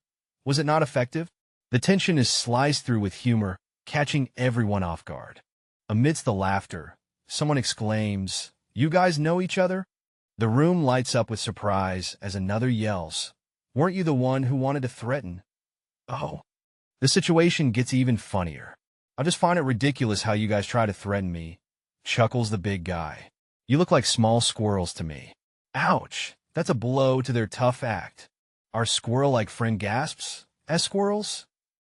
Was it not effective?" The tension is sliced through with humor, catching everyone off guard. Amidst the laughter, someone exclaims, "You guys know each other?" The room lights up with surprise as another yells, "Weren't you the one who wanted to threaten?" Oh, the situation gets even funnier. "I just find it ridiculous how you guys try to threaten me," chuckles the big guy. "You look like small squirrels to me." Ouch, that's a blow to their tough act. Our squirrel-like friend gasps, "As squirrels?"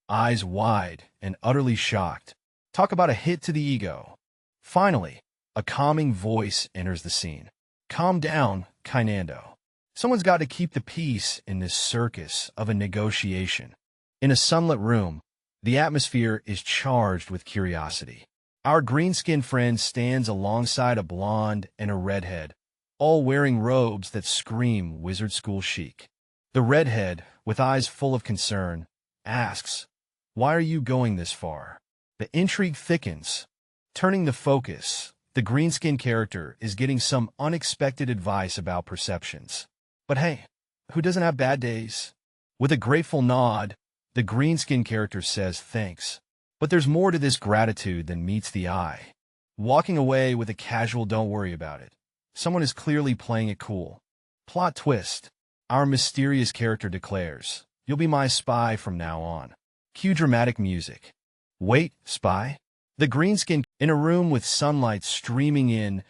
Eyes wide and utterly shocked. Talk about a hit to the ego. Finally, a calming voice enters the scene. "Calm down, Kainando. Someone's got to keep the peace in this circus of a negotiation." In a sunlit room, the atmosphere is charged with curiosity. Our green-skinned friend stands alongside a blonde and a redhead, all wearing robes that scream wizard school chic. The redhead, with eyes full of concern, asks, "Why are you going this far?" The intrigue thickens. Turning the focus, the green-skinned character is getting some unexpected advice about perceptions. But hey, who doesn't have bad days? With a grateful nod, the green-skinned character says thanks. But there's more to this gratitude than meets the eye. Walking away with a casual "don't worry about it," someone is clearly playing it cool. Plot twist. Our mysterious character declares, "You'll be my spy from now on." Cue dramatic music. Wait, spy? The greenskin in a room with sunlight streaming in,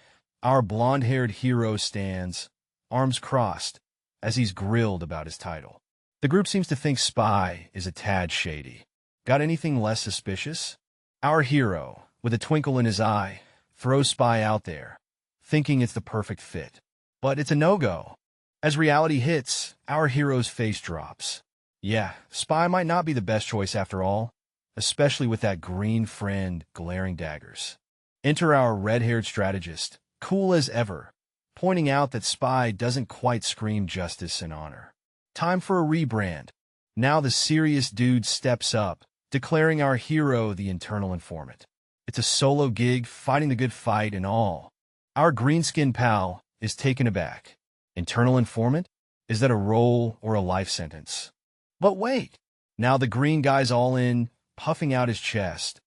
our blonde-haired hero stands, arms crossed, as he's grilled about his title. The group seems to think spy is a tad shady. Got anything less suspicious? Our hero, with a twinkle in his eye, throws spy out there, thinking it's the perfect fit. But it's a no-go. As reality hits, our hero's face drops. Yeah, spy might not be the best choice after all, especially with that green friend glaring daggers. Enter our red-haired strategist, cool as ever, pointing out that spy doesn't quite scream justice and honor. Time for a rebrand. Now the serious dude steps up, declaring our hero the internal informant. It's a solo gig, fighting the good fight and all. Our greenskin pal is taken aback. Internal informant? Is that a role or a life sentence? But wait! Now the green guy's all in, puffing out his chest,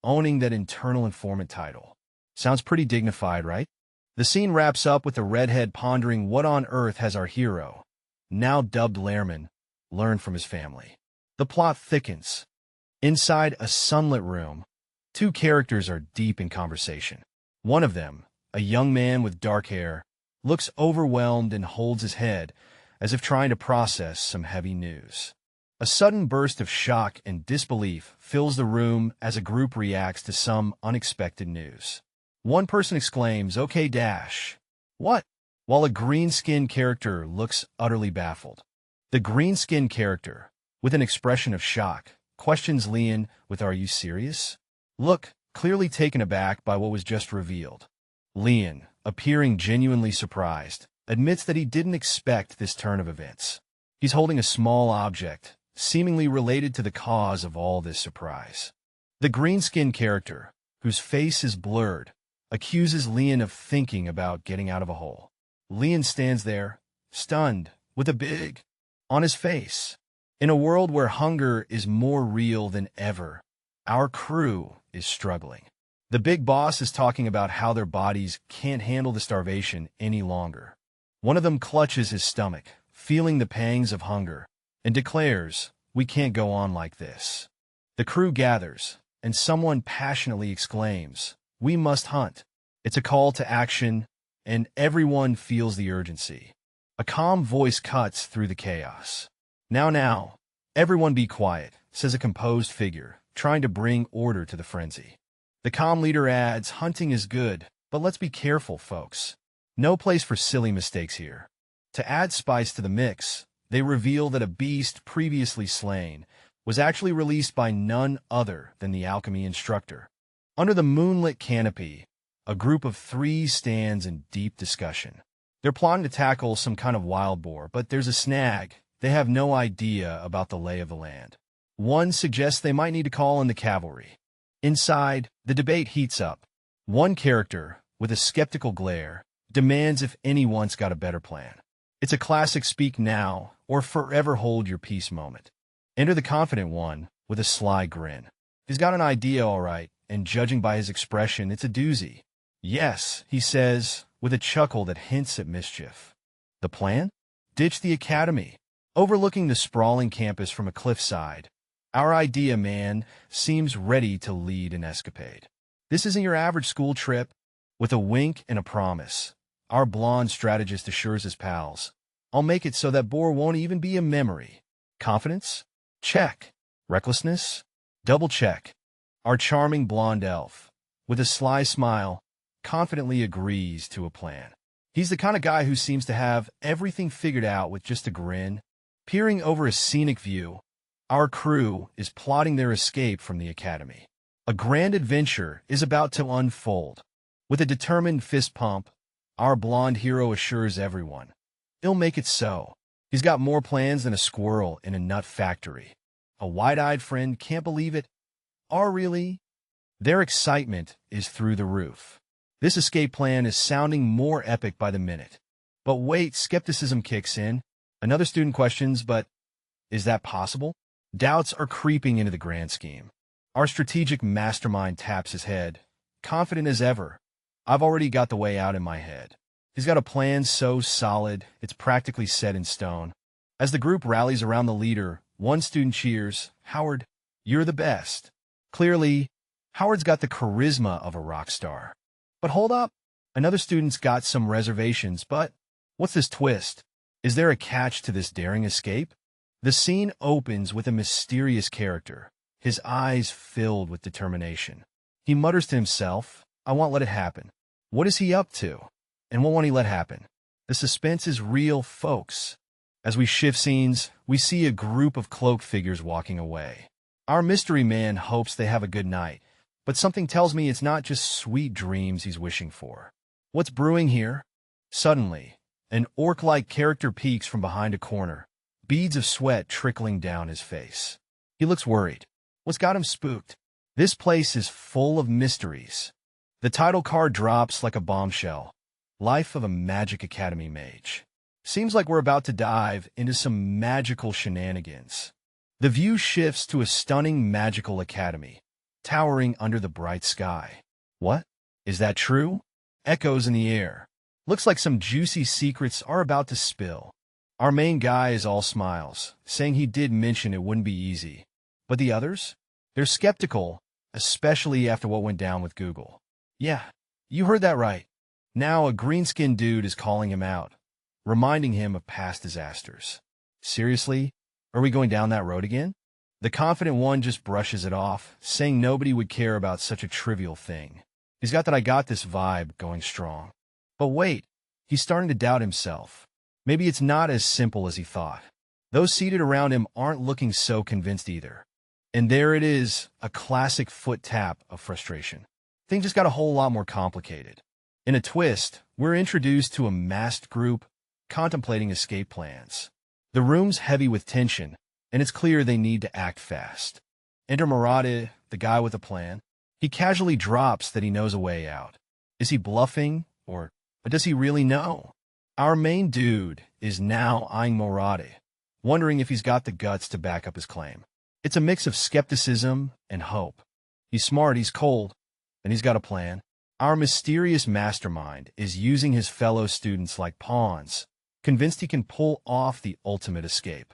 owning that internal informant title. Sounds pretty dignified, right? The scene wraps up with the redhead pondering what on earth has our hero, now dubbed Lehrman, learned from his family. The plot thickens. Inside a sunlit room, two characters are deep in conversation. One of them, a young man with dark hair, looks overwhelmed and holds his head as if trying to process some heavy news. A sudden burst of shock and disbelief fills the room as a group reacts to some unexpected news. One person exclaims, "Okay, dash." What? While a green-skinned character looks utterly baffled. The green-skinned character, with an expression of shock, questions Leon with, "Are you serious?" Look, clearly taken aback by what was just revealed. Leon, appearing genuinely surprised, admits that he didn't expect this turn of events. He's holding a small object, seemingly related to the cause of all this surprise. The green-skinned character, whose face is blurred, accuses Leon of thinking about getting out of a hole. Leon stands there, stunned, with a big on his face. In a world where hunger is more real than ever, our crew is struggling. The big boss is talking about how their bodies can't handle the starvation any longer. One of them clutches his stomach, feeling the pangs of hunger, and declares, "We can't go on like this." The crew gathers, and someone passionately exclaims, "We must hunt." It's a call to action, and everyone feels the urgency. A calm voice cuts through the chaos. Now, everyone be quiet," says a composed figure, trying to bring order to the frenzy. The calm leader adds, "Hunting is good, but let's be careful, folks. No place for silly mistakes here." To add spice to the mix, they reveal that a beast previously slain was actually released by none other than the alchemy instructor. Under the moonlit canopy, a group of three stands in deep discussion. They're plotting to tackle some kind of wild boar, but there's a snag. They have no idea about the lay of the land. One suggests they might need to call in the cavalry. Inside, the debate heats up. One character, with a skeptical glare, demands if anyone's got a better plan. It's a classic speak now or forever hold your peace moment. Enter the confident one with a sly grin. He's got an idea all right, and judging by his expression, it's a doozy. "Yes," he says, with a chuckle that hints at mischief. The plan? Ditch the academy. Overlooking the sprawling campus from a cliffside, our idea man seems ready to lead an escapade. This isn't your average school trip. With a wink and a promise, our blonde strategist assures his pals, "I'll make it so that boar won't even be a memory." Confidence? Check. Recklessness? Double check. Our charming blonde elf, with a sly smile, confidently agrees to a plan. He's the kind of guy who seems to have everything figured out with just a grin. Peering over a scenic view, our crew is plotting their escape from the academy. A grand adventure is about to unfold. With a determined fist pump, our blonde hero assures everyone, he'll make it so. He's got more plans than a squirrel in a nut factory. A wide-eyed friend can't believe it. Or really? Their excitement is through the roof. This escape plan is sounding more epic by the minute. But wait, skepticism kicks in. Another student questions, but is that possible? Doubts are creeping into the grand scheme. Our strategic mastermind taps his head, confident as ever. "I've already got the way out in my head." He's got a plan so solid, it's practically set in stone. As the group rallies around the leader, one student cheers, "Howard, you're the best." Clearly, Howard's got the charisma of a rock star. But hold up, another student's got some reservations, but what's this twist? Is there a catch to this daring escape? The scene opens with a mysterious character, his eyes filled with determination. He mutters to himself, "I won't let it happen." What is he up to? And what won't he let happen? The suspense is real, folks. As we shift scenes, we see a group of cloaked figures walking away. Our mystery man hopes they have a good night, but something tells me it's not just sweet dreams he's wishing for. What's brewing here? Suddenly, an orc-like character peeks from behind a corner, beads of sweat trickling down his face. He looks worried. What's got him spooked? This place is full of mysteries. The title card drops like a bombshell. Life of a Magic Academy Mage. Seems like we're about to dive into some magical shenanigans. The view shifts to a stunning magical academy, towering under the bright sky. What? Is that true? Echoes in the air. Looks like some juicy secrets are about to spill. Our main guy is all smiles, saying he did mention it wouldn't be easy. But the others? They're skeptical, especially after what went down with Google. Yeah, you heard that right. Now a green-skinned dude is calling him out, reminding him of past disasters. Seriously? Are we going down that road again? The confident one just brushes it off, saying nobody would care about such a trivial thing. He's got that "I got this" vibe going strong. But wait, he's starting to doubt himself. Maybe it's not as simple as he thought. Those seated around him aren't looking so convinced either. And there it is, a classic foot tap of frustration. Things just got a whole lot more complicated. In a twist, we're introduced to a masked group contemplating escape plans. The room's heavy with tension, and it's clear they need to act fast. Enter Murata, the guy with a plan. He casually drops that he knows a way out. Is he bluffing, or does he really know? Our main dude is now eyeing Murata, wondering if he's got the guts to back up his claim. It's a mix of skepticism and hope. He's smart, he's cold, and he's got a plan. Our mysterious mastermind is using his fellow students like pawns, convinced he can pull off the ultimate escape.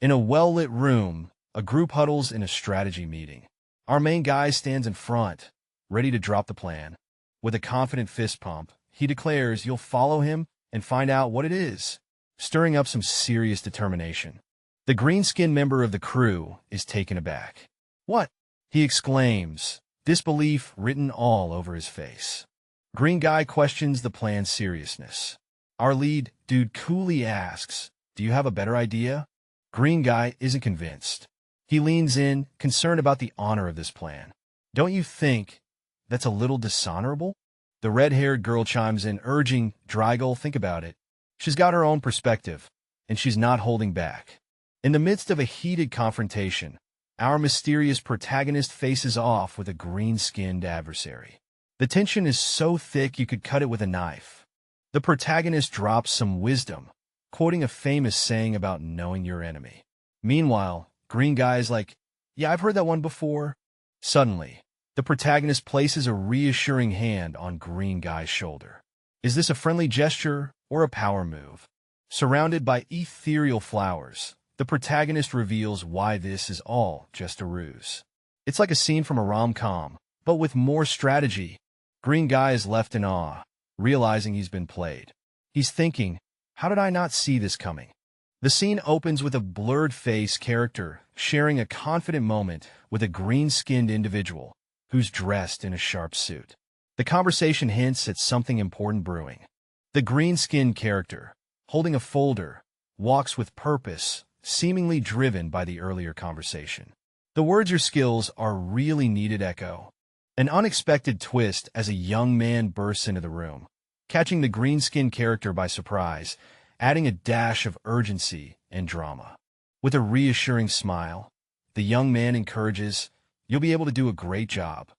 In a well-lit room, a group huddles in a strategy meeting. Our main guy stands in front, ready to drop the plan. With a confident fist pump, he declares you'll follow him and find out what it is, stirring up some serious determination. The green-skinned member of the crew is taken aback. "What?" he exclaims, disbelief written all over his face. Green guy questions the plan's seriousness. Our lead dude coolly asks, "Do you have a better idea?" Green guy isn't convinced. He leans in, concerned about the honor of this plan. "Don't you think that's a little dishonorable?" The red-haired girl chimes in, urging, "Drygle, think about it. She's got her own perspective, and she's not holding back." In the midst of a heated confrontation, our mysterious protagonist faces off with a green-skinned adversary. The tension is so thick you could cut it with a knife. The protagonist drops some wisdom, quoting a famous saying about knowing your enemy. Meanwhile, Green Guy's like, "Yeah, I've heard that one before." Suddenly, the protagonist places a reassuring hand on Green Guy's shoulder. Is this a friendly gesture or a power move? Surrounded by ethereal flowers, the protagonist reveals why this is all just a ruse. It's like a scene from a rom-com, but with more strategy. Green Guy is left in awe, realizing he's been played. He's thinking, how did I not see this coming? The scene opens with a blurred-face character sharing a confident moment with a green-skinned individual who's dressed in a sharp suit. The conversation hints at something important brewing. The green-skinned character, holding a folder, walks with purpose, seemingly driven by the earlier conversation. The words or skills are really needed echo. An unexpected twist as a young man bursts into the room, catching the green-skinned character by surprise, adding a dash of urgency and drama. With a reassuring smile, the young man encourages, "You'll be able to do a great job,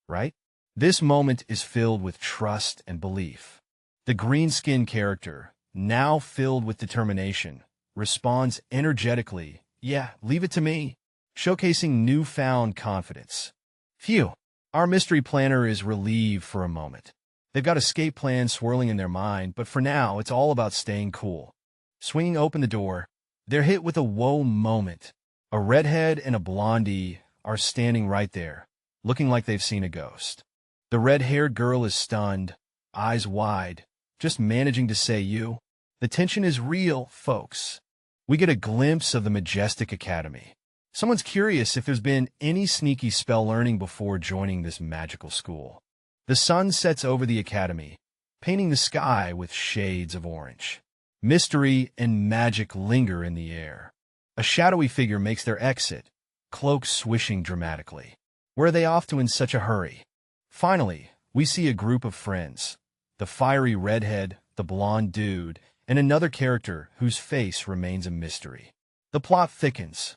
right?" This moment is filled with trust and belief. The green-skinned character, now filled with determination, responds energetically, "Yeah, leave it to me," showcasing newfound confidence. Phew, our mystery planner is relieved for a moment. They've got escape plans swirling in their mind, but for now, it's all about staying cool. Swinging open the door, they're hit with a whoa moment. A redhead and a blondie are standing right there, looking like they've seen a ghost. The red-haired girl is stunned, eyes wide, just managing to say you. The tension is real, folks. We get a glimpse of the majestic academy. Someone's curious if there's been any sneaky spell learning before joining this magical school. The sun sets over the academy, painting the sky with shades of orange. Mystery and magic linger in the air. A shadowy figure makes their exit, cloak swishing dramatically. Where are they off to in such a hurry? Finally, we see a group of friends. The fiery redhead, the blonde dude, and another character whose face remains a mystery. The plot thickens.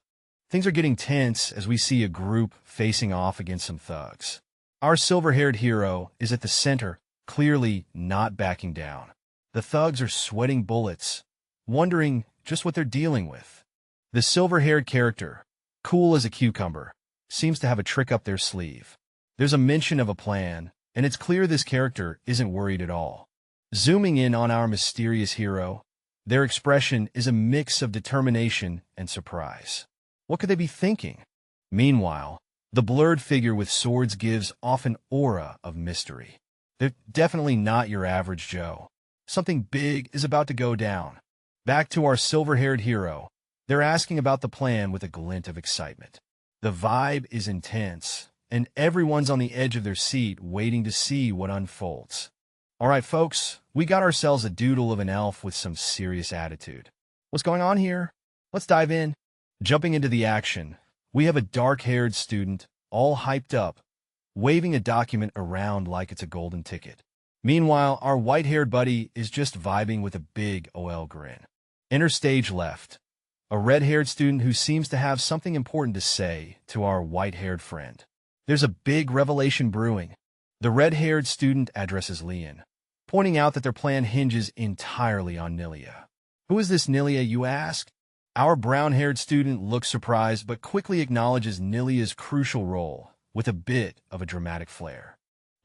Things are getting tense as we see a group facing off against some thugs. Our silver-haired hero is at the center, clearly not backing down. The thugs are sweating bullets, wondering just what they're dealing with. The silver-haired character, cool as a cucumber, seems to have a trick up their sleeve. There's a mention of a plan, and it's clear this character isn't worried at all. Zooming in on our mysterious hero, their expression is a mix of determination and surprise. What could they be thinking? Meanwhile, the blurred figure with swords gives off an aura of mystery. They're definitely not your average Joe. Something big is about to go down. Back to our silver-haired hero, they're asking about the plan with a glint of excitement. The vibe is intense, and everyone's on the edge of their seat waiting to see what unfolds. All right, folks, we got ourselves a doodle of an elf with some serious attitude. What's going on here? Let's dive in. Jumping into the action, we have a dark-haired student, all hyped up, waving a document around like it's a golden ticket. Meanwhile, our white-haired buddy is just vibing with a big OL grin. Enter stage left, a red-haired student who seems to have something important to say to our white-haired friend. There's a big revelation brewing. The red-haired student addresses Leon, pointing out that their plan hinges entirely on Nilia. Who is this Nilia, you ask? Our brown-haired student looks surprised but quickly acknowledges Nilia's crucial role with a bit of a dramatic flair.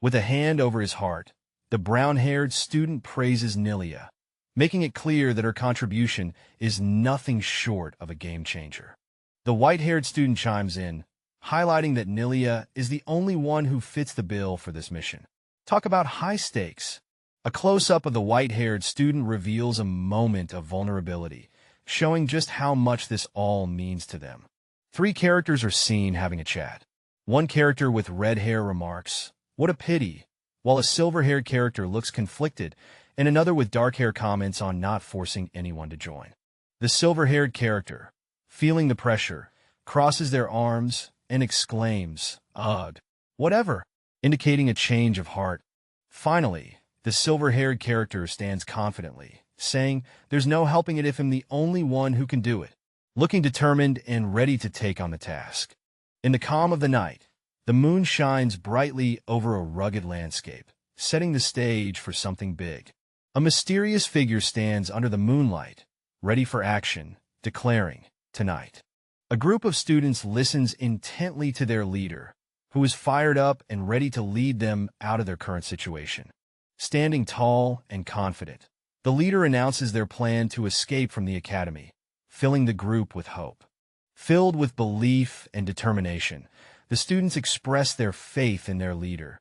With a hand over his heart, the brown-haired student praises Nilia, making it clear that her contribution is nothing short of a game-changer. The white-haired student chimes in, highlighting that Nilia is the only one who fits the bill for this mission. Talk about high stakes. A close-up of the white-haired student reveals a moment of vulnerability, showing just how much this all means to them. Three characters are seen having a chat. One character with red hair remarks, "What a pity," while a silver-haired character looks conflicted, and another with dark hair comments on not forcing anyone to join. The silver-haired character, feeling the pressure, crosses their arms and exclaims, "Ugh, whatever," indicating a change of heart. Finally, the silver-haired character stands confidently, saying, "There's no helping it if I'm the only one who can do it," looking determined and ready to take on the task. In the calm of the night, the moon shines brightly over a rugged landscape, setting the stage for something big. A mysterious figure stands under the moonlight, ready for action, declaring, "Tonight." A group of students listens intently to their leader, who is fired up and ready to lead them out of their current situation. Standing tall and confident, the leader announces their plan to escape from the academy, filling the group with hope. Filled with belief and determination, the students express their faith in their leader,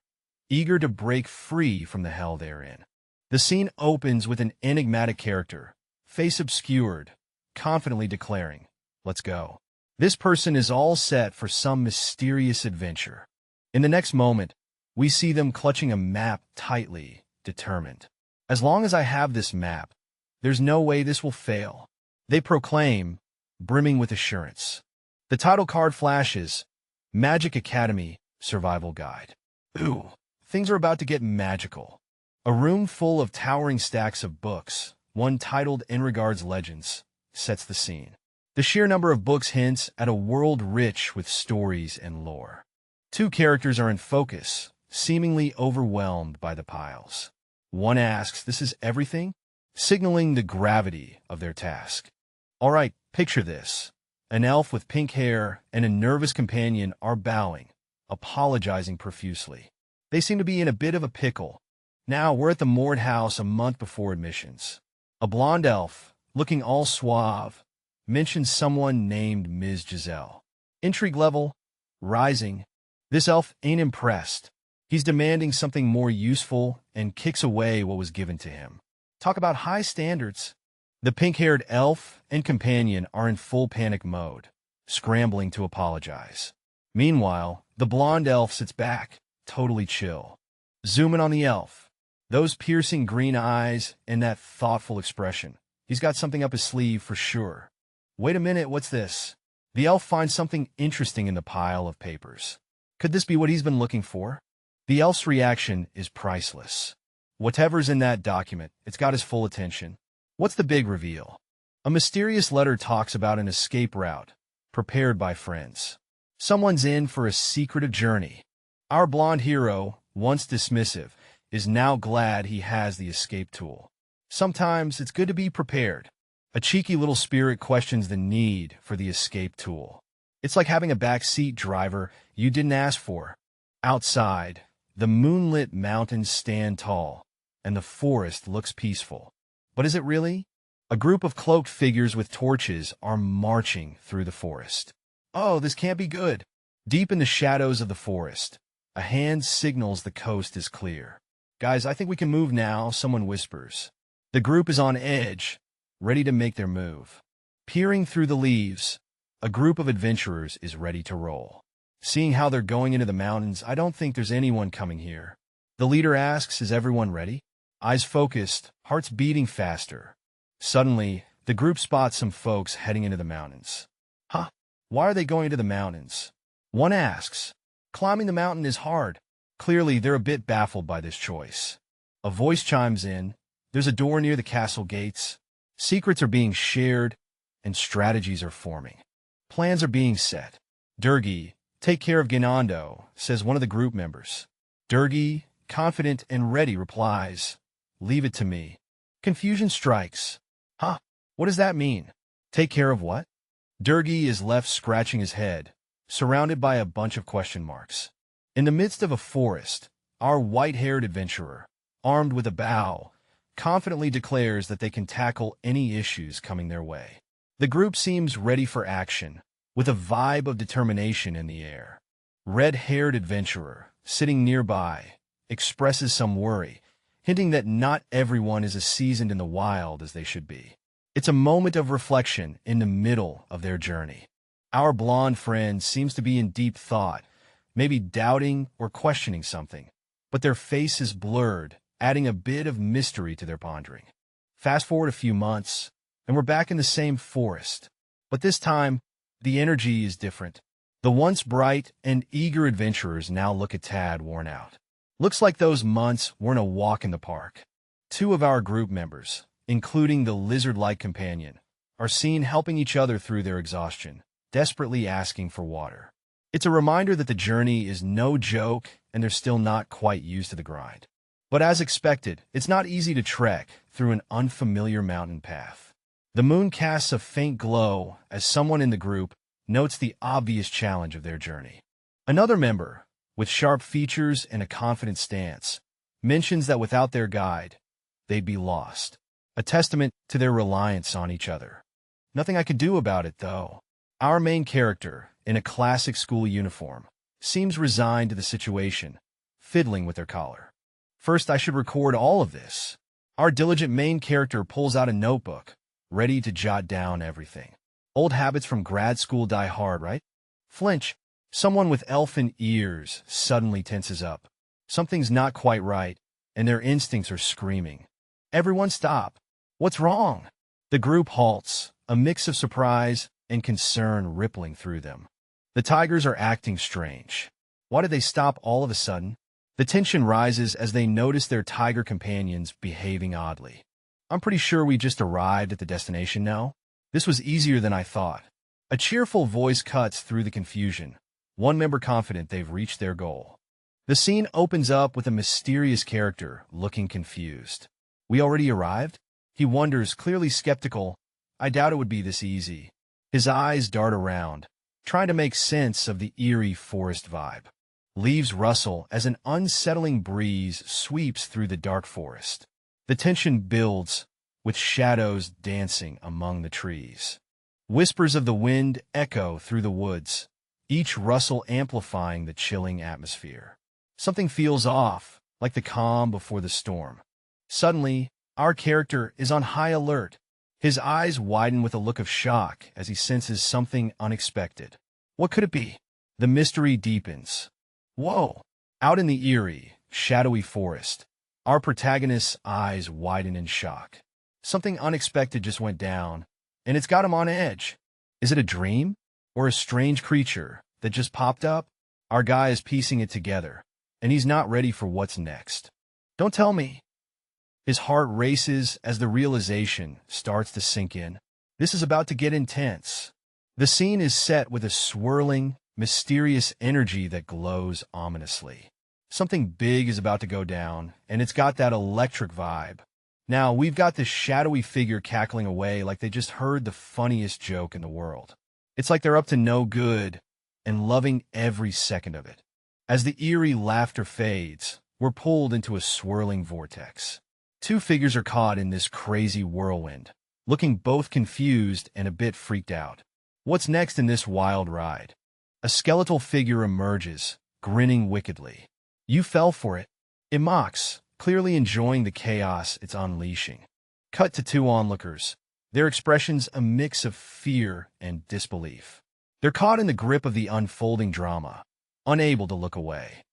eager to break free from the hell they're in. The scene opens with an enigmatic character, face obscured, confidently declaring, "Let's go." This person is all set for some mysterious adventure. In the next moment, we see them clutching a map tightly, determined. "As long as I have this map, there's no way this will fail," they proclaim, brimming with assurance. The title card flashes, Magic Academy Survival Guide. Ooh, things are about to get magical. A room full of towering stacks of books, one titled Enrollment Legends, sets the scene. The sheer number of books hints at a world rich with stories and lore. Two characters are in focus, seemingly overwhelmed by the piles. One asks, "This is everything?" signaling the gravity of their task. All right, picture this. An elf with pink hair and a nervous companion are bowing, apologizing profusely. They seem to be in a bit of a pickle, Now we're at the Mord House a month before admissions. A blonde elf, looking all suave, mentions someone named Ms. Giselle. Intrigue level, rising. This elf ain't impressed. He's demanding something more useful and kicks away what was given to him. Talk about high standards. The pink-haired elf and companion are in full panic mode, scrambling to apologize. Meanwhile, the blonde elf sits back, totally chill. Zoom in on the elf. Those piercing green eyes and that thoughtful expression. He's got something up his sleeve for sure. Wait a minute, what's this? The elf finds something interesting in the pile of papers. Could this be what he's been looking for? The elf's reaction is priceless. Whatever's in that document, it's got his full attention. What's the big reveal? A mysterious letter talks about an escape route, prepared by friends. Someone's in for a secretive journey. Our blonde hero, once dismissive, is now glad he has the escape tool. Sometimes it's good to be prepared. A cheeky little spirit questions the need for the escape tool. It's like having a backseat driver you didn't ask for. Outside, the moonlit mountains stand tall, and the forest looks peaceful. But is it really? A group of cloaked figures with torches are marching through the forest. Oh, this can't be good. Deep in the shadows of the forest, a hand signals the coast is clear. Guys, I think we can move now, someone whispers. The group is on edge, ready to make their move. Peering through the leaves, a group of adventurers is ready to roll. Seeing how they're going into the mountains, I don't think there's anyone coming here. The leader asks, is everyone ready? Eyes focused, hearts beating faster. Suddenly, the group spots some folks heading into the mountains. Huh? Why are they going to the mountains? One asks. Climbing the mountain is hard. Clearly, they're a bit baffled by this choice. A voice chimes in. There's a door near the castle gates. Secrets are being shared, and strategies are forming. Plans are being set. Durgi, take care of Ginando, says one of the group members. Durgi, confident and ready, replies, leave it to me. Confusion strikes. Huh? What does that mean? Take care of what? Durgi is left scratching his head, surrounded by a bunch of question marks. In the midst of a forest, our white-haired adventurer, armed with a bow, confidently declares that they can tackle any issues coming their way. The group seems ready for action, with a vibe of determination in the air. Red-haired adventurer, sitting nearby, expresses some worry, hinting that not everyone is as seasoned in the wild as they should be. It's a moment of reflection in the middle of their journey. Our blonde friend seems to be in deep thought, maybe doubting or questioning something, but their face is blurred, adding a bit of mystery to their pondering. Fast forward a few months, and we're back in the same forest, but this time, the energy is different. The once bright and eager adventurers now look a tad worn out. Looks like those months weren't a walk in the park. Two of our group members, including the lizard-like companion, are seen helping each other through their exhaustion, desperately asking for water. It's a reminder that the journey is no joke and they're still not quite used to the grind. But as expected, it's not easy to trek through an unfamiliar mountain path. The moon casts a faint glow as someone in the group notes the obvious challenge of their journey. Another member, with sharp features and a confident stance, mentions that without their guide, they'd be lost, a testament to their reliance on each other. Nothing I could do about it, though. Our main character, in a classic school uniform, seems resigned to the situation, fiddling with their collar. First, I should record all of this. Our diligent main character pulls out a notebook, ready to jot down everything. Old habits from grad school die hard, right? Flinch. Someone with elfin ears suddenly tenses up. Something's not quite right, and their instincts are screaming. Everyone stop. What's wrong? The group halts, a mix of surprise and concern rippling through them. The tigers are acting strange. Why did they stop all of a sudden? The tension rises as they notice their tiger companions behaving oddly. I'm pretty sure we just arrived at the destination now. This was easier than I thought. A cheerful voice cuts through the confusion, one member confident they've reached their goal. The scene opens up with a mysterious character looking confused. We already arrived? He wonders, clearly skeptical. I doubt it would be this easy. His eyes dart around, trying to make sense of the eerie forest vibe. Leaves rustle as an unsettling breeze sweeps through the dark forest. The tension builds, with shadows dancing among the trees. Whispers of the wind echo through the woods, each rustle amplifying the chilling atmosphere. Something feels off, like the calm before the storm. Suddenly, our character is on high alert. His eyes widen with a look of shock as he senses something unexpected. What could it be? The mystery deepens. Whoa! Out in the eerie, shadowy forest, our protagonist's eyes widen in shock. Something unexpected just went down, and it's got him on edge. Is it a dream? Or a strange creature that just popped up? Our guy is piecing it together, and he's not ready for what's next. Don't tell me. His heart races as the realization starts to sink in. This is about to get intense. The scene is set with a swirling, mysterious energy that glows ominously. Something big is about to go down, and it's got that electric vibe. Now, we've got this shadowy figure cackling away like they just heard the funniest joke in the world. It's like they're up to no good and loving every second of it. As the eerie laughter fades, we're pulled into a swirling vortex. Two figures are caught in this crazy whirlwind, looking both confused and a bit freaked out. What's next in this wild ride? A skeletal figure emerges, grinning wickedly. You fell for it. It mocks, clearly enjoying the chaos it's unleashing. Cut to two onlookers, their expressions a mix of fear and disbelief. They're caught in the grip of the unfolding drama, unable to look away.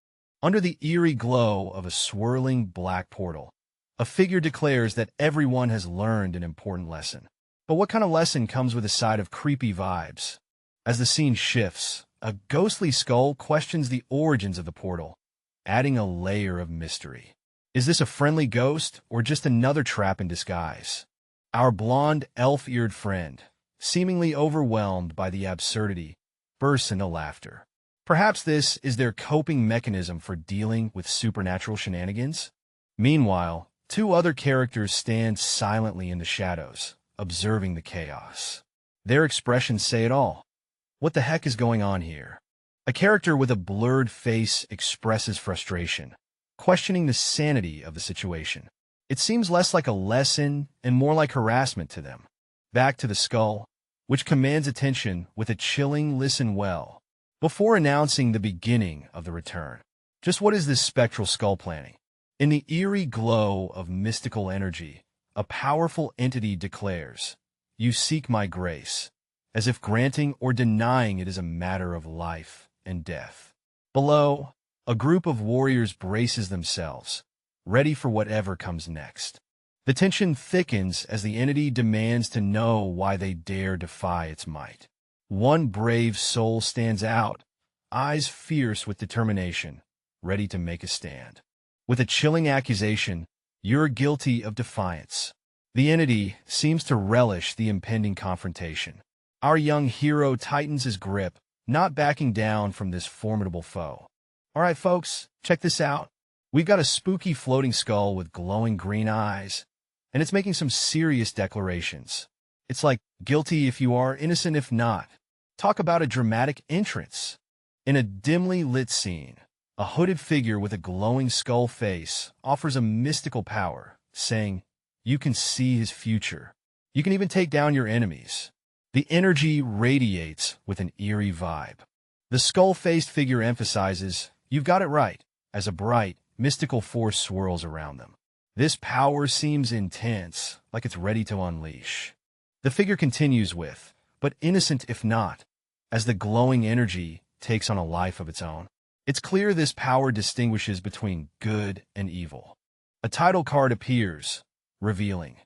Under the eerie glow of a swirling black portal, a figure declares that everyone has learned an important lesson. But what kind of lesson comes with a side of creepy vibes? As the scene shifts, a ghostly skull questions the origins of the portal, adding a layer of mystery. Is this a friendly ghost or just another trap in disguise? Our blonde, elf-eared friend, seemingly overwhelmed by the absurdity, bursts into laughter. Perhaps this is their coping mechanism for dealing with supernatural shenanigans? Meanwhile, two other characters stand silently in the shadows, observing the chaos. Their expressions say it all. What the heck is going on here? A character with a blurred face expresses frustration, questioning the sanity of the situation. It seems less like a lesson and more like harassment to them. Back to the skull, which commands attention with a chilling listen well, before announcing the beginning of the return. Just what is this spectral skull planning? In the eerie glow of mystical energy, a powerful entity declares, "You seek my grace," as if granting or denying it is a matter of life and death. Below, a group of warriors braces themselves, ready for whatever comes next. The tension thickens as the entity demands to know why they dare defy its might. One brave soul stands out, eyes fierce with determination, ready to make a stand. With a chilling accusation, "You're guilty of defiance." The entity seems to relish the impending confrontation. Our young hero tightens his grip, not backing down from this formidable foe. All right, folks, check this out. We've got a spooky floating skull with glowing green eyes, and it's making some serious declarations. It's like, guilty if you are, innocent if not. Talk about a dramatic entrance. In a dimly lit scene, a hooded figure with a glowing skull face offers a mystical power, saying, "You can see his future. You can even take down your enemies." The energy radiates with an eerie vibe. The skull-faced figure emphasizes, "You've got it right," as a bright, mystical force swirls around them. This power seems intense, like it's ready to unleash. The figure continues with, "But innocent if not," as the glowing energy takes on a life of its own. It's clear this power distinguishes between good and evil. A title card appears, revealing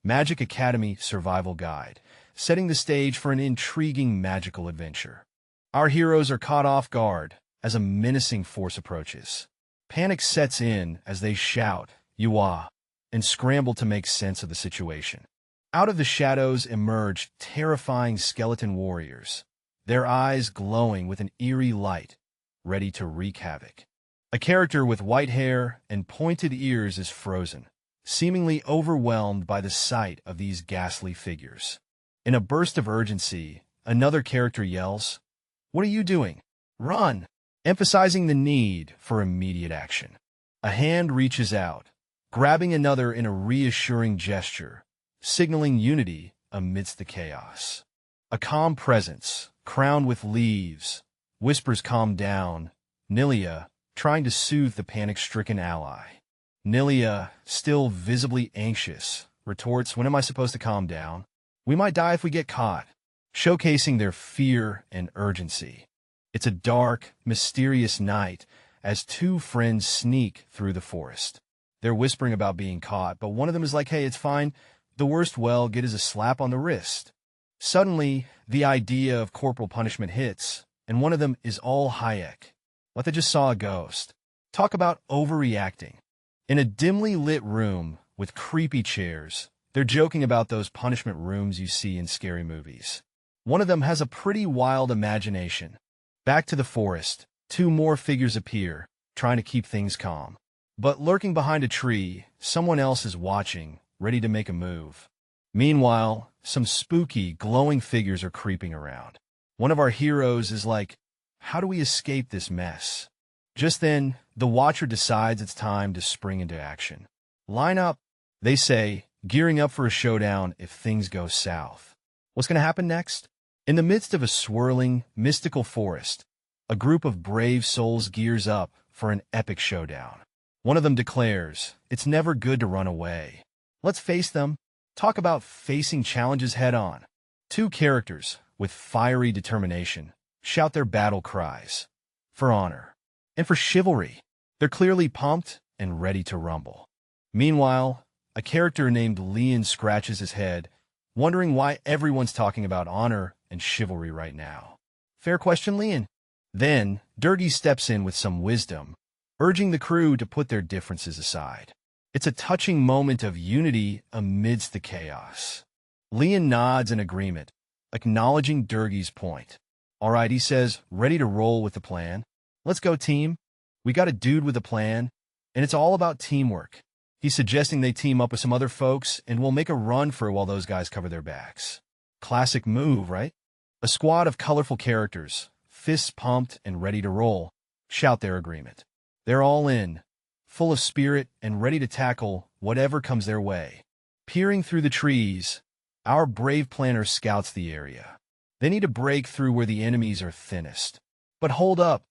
Magic Academy Survival Guide, setting the stage for an intriguing magical adventure. Our heroes are caught off guard as a menacing force approaches. Panic sets in as they shout, "Yuah," and scramble to make sense of the situation. Out of the shadows emerge terrifying skeleton warriors, their eyes glowing with an eerie light, ready to wreak havoc. A character with white hair and pointed ears is frozen, seemingly overwhelmed by the sight of these ghastly figures. In a burst of urgency, another character yells, "What are you doing? Run!" emphasizing the need for immediate action. A hand reaches out, grabbing another in a reassuring gesture, signaling unity amidst the chaos. A calm presence, crowned with leaves, whispers calm down, Nilia, trying to soothe the panic-stricken ally. Nilia, still visibly anxious, retorts, "When am I supposed to calm down? We might die if we get caught," showcasing their fear and urgency. It's a dark, mysterious night as two friends sneak through the forest. They're whispering about being caught, but one of them is like, "Hey, it's fine. The worst we'll get is a slap on the wrist." Suddenly, the idea of corporal punishment hits, and one of them is all Hayek. Like they just saw a ghost. Talk about overreacting. In a dimly lit room with creepy chairs, they're joking about those punishment rooms you see in scary movies. One of them has a pretty wild imagination. Back to the forest, two more figures appear, trying to keep things calm. But lurking behind a tree, someone else is watching, ready to make a move. Meanwhile, some spooky, glowing figures are creeping around. One of our heroes is like, "How do we escape this mess?" Just then, the Watcher decides it's time to spring into action. "Line up," they say, gearing up for a showdown if things go south. What's going to happen next? In the midst of a swirling, mystical forest, a group of brave souls gears up for an epic showdown. One of them declares, "It's never good to run away. Let's face them." Talk about facing challenges head-on. Two characters, with fiery determination, shout their battle cries. For honor. And for chivalry. They're clearly pumped and ready to rumble. Meanwhile, a character named Leon scratches his head, wondering why everyone's talking about honor and chivalry right now. Fair question, Leon. Then, Durgi steps in with some wisdom, urging the crew to put their differences aside. It's a touching moment of unity amidst the chaos. Leon nods in agreement, acknowledging Durgi's point. "All right," he says, ready to roll with the plan. "Let's go, team. We got a dude with a plan, and it's all about teamwork." He's suggesting they team up with some other folks, and we'll make a run for it while those guys cover their backs. Classic move, right? A squad of colorful characters, fists pumped and ready to roll, shout their agreement. They're all in, full of spirit and ready to tackle whatever comes their way. Peering through the trees, our brave planner scouts the area. They need to break through where the enemies are thinnest. But hold up,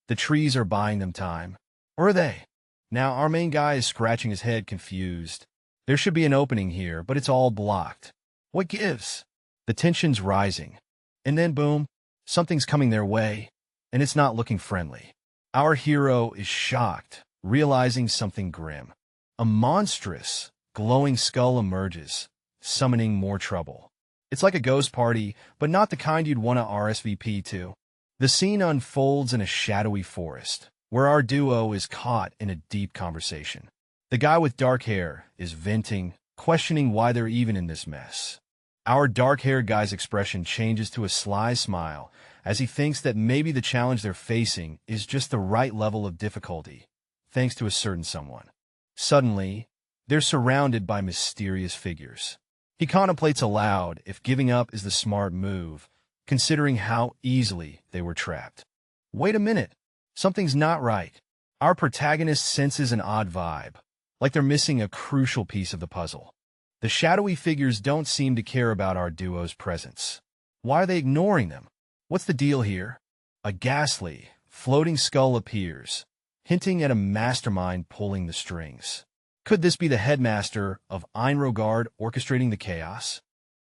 the trees are buying them time. Or are they? Now our main guy is scratching his head confused. There should be an opening here, but it's all blocked. What gives? The tension's rising. And then boom, something's coming their way, and it's not looking friendly. Our hero is shocked, realizing something grim. A monstrous, glowing skull emerges, summoning more trouble. It's like a ghost party, but not the kind you'd want to RSVP to. The scene unfolds in a shadowy forest, where our duo is caught in a deep conversation. The guy with dark hair is venting, questioning why they're even in this mess. Our dark-haired guy's expression changes to a sly smile as he thinks that maybe the challenge they're facing is just the right level of difficulty, thanks to a certain someone. Suddenly, they're surrounded by mysterious figures. He contemplates aloud if giving up is the smart move, considering how easily they were trapped. Wait a minute. Something's not right. Our protagonist senses an odd vibe, like they're missing a crucial piece of the puzzle. The shadowy figures don't seem to care about our duo's presence. Why are they ignoring them? What's the deal here? A ghastly, floating skull appears, hinting at a mastermind pulling the strings. Could this be the headmaster of Enro orchestrating the chaos?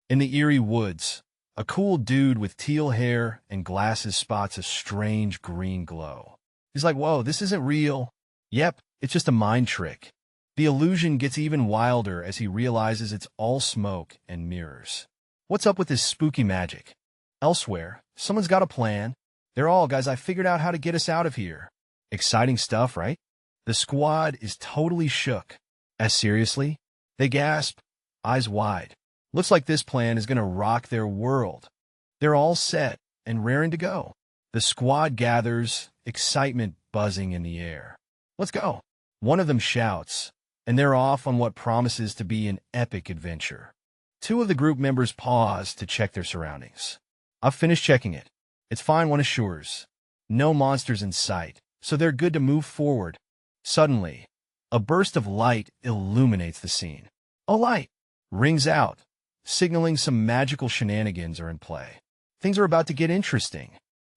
In the eerie woods, a cool dude with teal hair and glasses spots a strange green glow. He's like, "Whoa, this isn't real." Yep, it's just a mind trick. The illusion gets even wilder as he realizes it's all smoke and mirrors. What's up with this spooky magic? Elsewhere, someone's got a plan. They're all, "Guys, I figured out how to get us out of here." Exciting stuff, right? The squad is totally shook. As seriously? They gasp, eyes wide. Looks like this plan is going to rock their world. They're all set and raring to go. The squad gathers, excitement buzzing in the air. "Let's go." One of them shouts, and they're off on what promises to be an epic adventure. Two of the group members pause to check their surroundings. "I've finished checking it. It's fine," one assures. No monsters in sight, so they're good to move forward. Suddenly, a burst of light illuminates the scene. A light rings out, signaling some magical shenanigans are in play. Things are about to get interesting.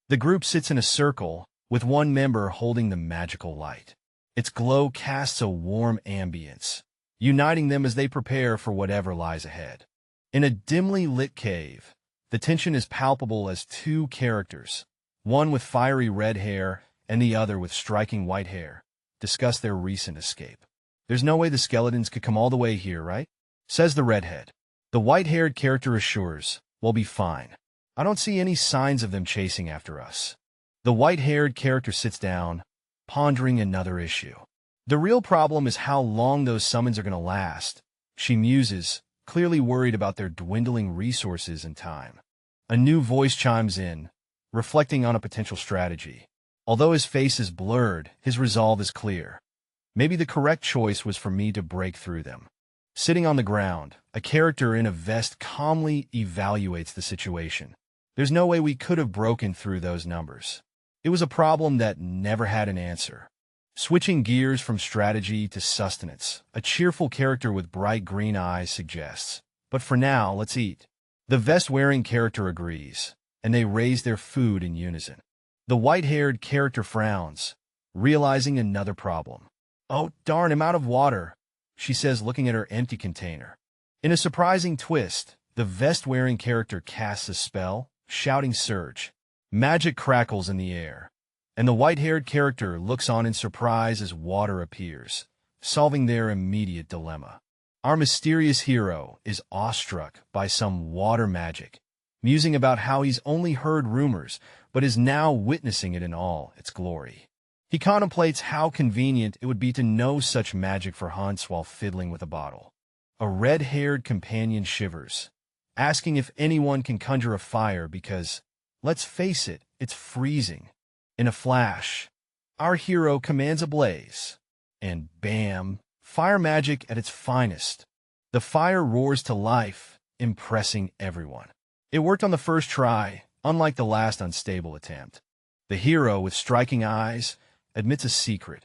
The group sits in a circle, with one member holding the magical light. Its glow casts a warm ambience, uniting them as they prepare for whatever lies ahead. In a dimly lit cave, the tension is palpable as two characters, one with fiery red hair and the other with striking white hair, discuss their recent escape. "There's no way the skeletons could come all the way here, right?" says the redhead. The white-haired character assures, "We'll be fine. I don't see any signs of them chasing after us." The white-haired character sits down, pondering another issue. The real problem is how long those summons are going to last. She muses, clearly worried about their dwindling resources and time. A new voice chimes in, reflecting on a potential strategy. Although his face is blurred, his resolve is clear. "Maybe the correct choice was for me to break through them." Sitting on the ground, a character in a vest calmly evaluates the situation. "There's no way we could have broken through those numbers. It was a problem that never had an answer." Switching gears from strategy to sustenance, a cheerful character with bright green eyes suggests, "But for now, let's eat." The vest-wearing character agrees, and they raise their food in unison. The white-haired character frowns, realizing another problem. "Oh, darn, I'm out of water," she says, looking at her empty container. In a surprising twist, the vest-wearing character casts a spell, shouting "Surge." Magic crackles in the air, and the white-haired character looks on in surprise as water appears, solving their immediate dilemma. Our mysterious hero is awestruck by some water magic, musing about how he's only heard rumors, but is now witnessing it in all its glory. He contemplates how convenient it would be to know such magic for hunts while fiddling with a bottle. A red-haired companion shivers, asking if anyone can conjure a fire because, let's face it, it's freezing. In a flash, our hero commands a blaze, and bam, fire magic at its finest. The fire roars to life, impressing everyone. It worked on the first try, unlike the last unstable attempt. The hero, with striking eyes, admits a secret.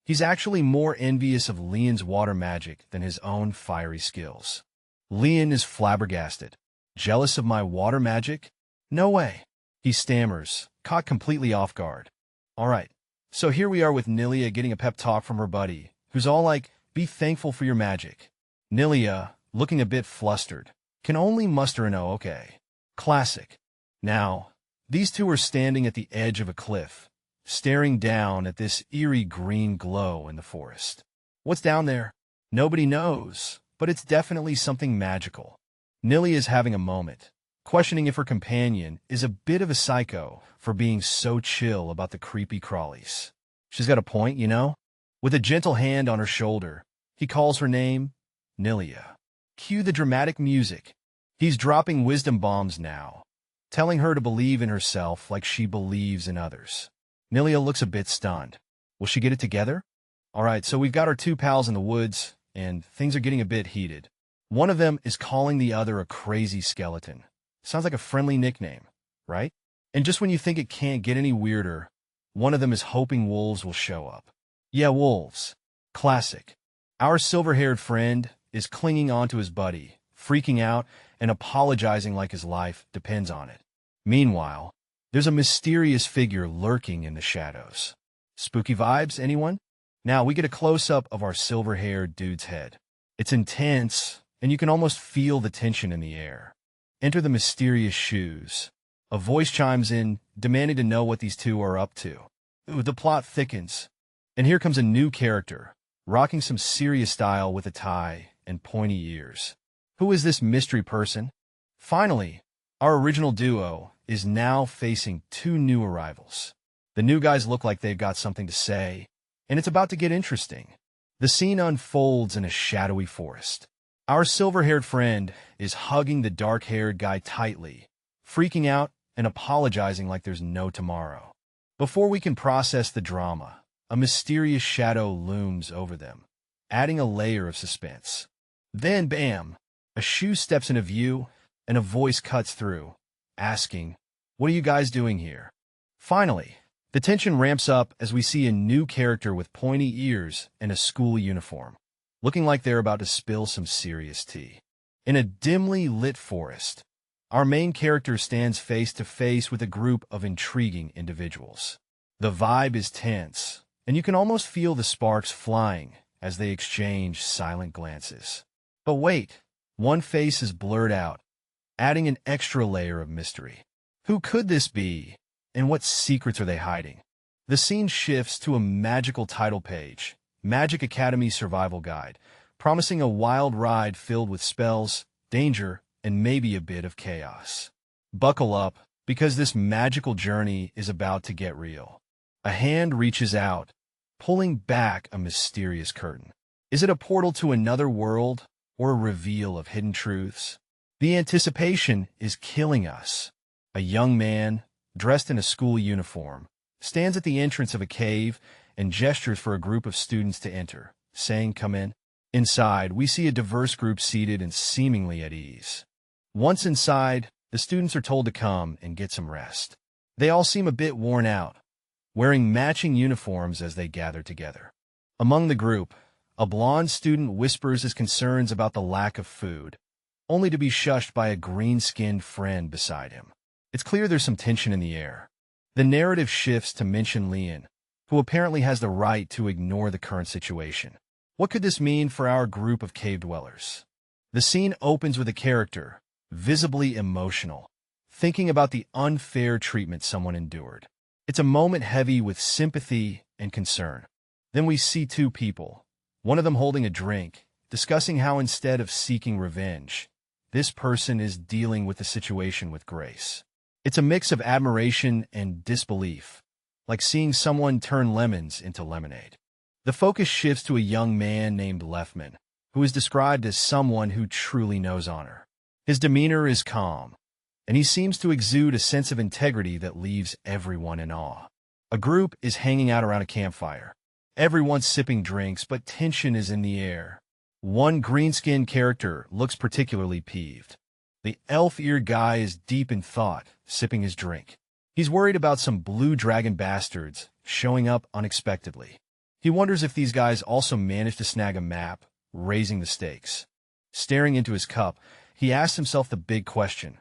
He's actually more envious of Leon's water magic than his own fiery skills. Leon is flabbergasted. "Jealous of my water magic? No way." He stammers, caught completely off guard. All right, so here we are with Nilia getting a pep talk from her buddy, who's all like, "Be thankful for your magic." Nilia, looking a bit flustered, can only muster an "oh, okay." Classic. Now, these two are standing at the edge of a cliff, staring down at this eerie green glow in the forest. What's down there? Nobody knows, but it's definitely something magical. Nilia is having a moment, questioning if her companion is a bit of a psycho for being so chill about the creepy crawlies. She's got a point, you know? With a gentle hand on her shoulder, he calls her name, Nilia. Cue the dramatic music. He's dropping wisdom bombs now, telling her to believe in herself like she believes in others. Nilia looks a bit stunned. Will she get it together? All right, so we've got our two pals in the woods, and things are getting a bit heated. One of them is calling the other a crazy skeleton. Sounds like a friendly nickname, right? And just when you think it can't get any weirder, one of them is hoping wolves will show up. Yeah, wolves. Classic. Our silver-haired friend is clinging onto his buddy, freaking out and apologizing like his life depends on it. Meanwhile, there's a mysterious figure lurking in the shadows. Spooky vibes, anyone? Now we get a close-up of our silver-haired dude's head. It's intense, and you can almost feel the tension in the air. Enter the mysterious shoes. A voice chimes in, demanding to know what these two are up to. Ooh, the plot thickens. And here comes a new character, rocking some serious style with a tie and pointy ears. Who is this mystery person? Finally, our original duo is now facing two new arrivals. The new guys look like they've got something to say, and it's about to get interesting. The scene unfolds in a shadowy forest. Our silver-haired friend is hugging the dark-haired guy tightly, freaking out and apologizing like there's no tomorrow. Before we can process the drama, a mysterious shadow looms over them, adding a layer of suspense. Then, bam, a shoe steps into view, and a voice cuts through, asking, "What are you guys doing here?" Finally, The tension ramps up as we see a new character with pointy ears and a school uniform, looking like they're about to spill some serious tea. In a dimly lit forest, our main character stands face to face with a group of intriguing individuals. The vibe is tense, and you can almost feel the sparks flying as they exchange silent glances. But wait, one face is blurred out, adding an extra layer of mystery. Who could this be, and what secrets are they hiding? The scene shifts to a magical title page, Magic Academy Survival Guide, promising a wild ride filled with spells, danger, and maybe a bit of chaos. Buckle up, because this magical journey is about to get real. A hand reaches out, pulling back a mysterious curtain. Is it a portal to another world, or a reveal of hidden truths? The anticipation is killing us. A young man, dressed in a school uniform, stands at the entrance of a cave and gestures for a group of students to enter, saying, "Come in." Inside, we see a diverse group seated and seemingly at ease. Once inside, the students are told to come and get some rest. They all seem a bit worn out, wearing matching uniforms as they gather together. Among the group, a blonde student whispers his concerns about the lack of food, only to be shushed by a green-skinned friend beside him. It's clear there's some tension in the air. The narrative shifts to mention Leon, who apparently has the right to ignore the current situation. What could this mean for our group of cave dwellers? The scene opens with a character, visibly emotional, thinking about the unfair treatment someone endured. It's a moment heavy with sympathy and concern. Then we see two people, one of them holding a drink, discussing how instead of seeking revenge, this person is dealing with the situation with grace. It's a mix of admiration and disbelief, like seeing someone turn lemons into lemonade. The focus shifts to a young man named Lefman, who is described as someone who truly knows honor. His demeanor is calm, and he seems to exude a sense of integrity that leaves everyone in awe. A group is hanging out around a campfire. Everyone's sipping drinks, but tension is in the air. One green-skinned character looks particularly peeved. The elf-eared guy is deep in thought, sipping his drink. He's worried about some blue dragon bastards showing up unexpectedly. He wonders if these guys also managed to snag a map, raising the stakes. Staring into his cup, he asks himself the big question: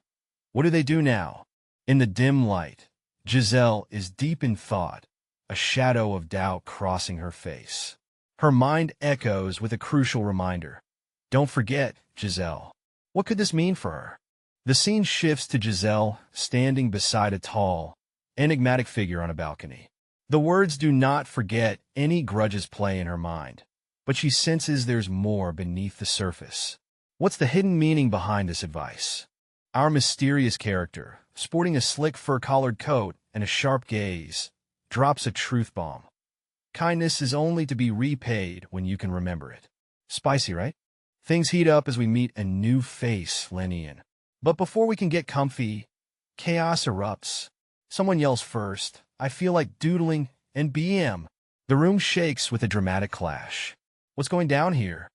what do they do now? In the dim light, Giselle is deep in thought, a shadow of doubt crossing her face. Her mind echoes with a crucial reminder. Don't forget, Giselle. What could this mean for her? The scene shifts to Giselle standing beside a tall, enigmatic figure on a balcony. The words "do not forget" any grudges play in her mind, but she senses there's more beneath the surface. What's the hidden meaning behind this advice? Our mysterious character, sporting a slick fur-collared coat and a sharp gaze, drops a truth bomb. Kindness is only to be repaid when you can remember it. Spicy, right? Things heat up as we meet a new face, Lenian. But before we can get comfy, chaos erupts. Someone yells first, "I feel like doodling," and BM. The room shakes with a dramatic clash. What's going down here?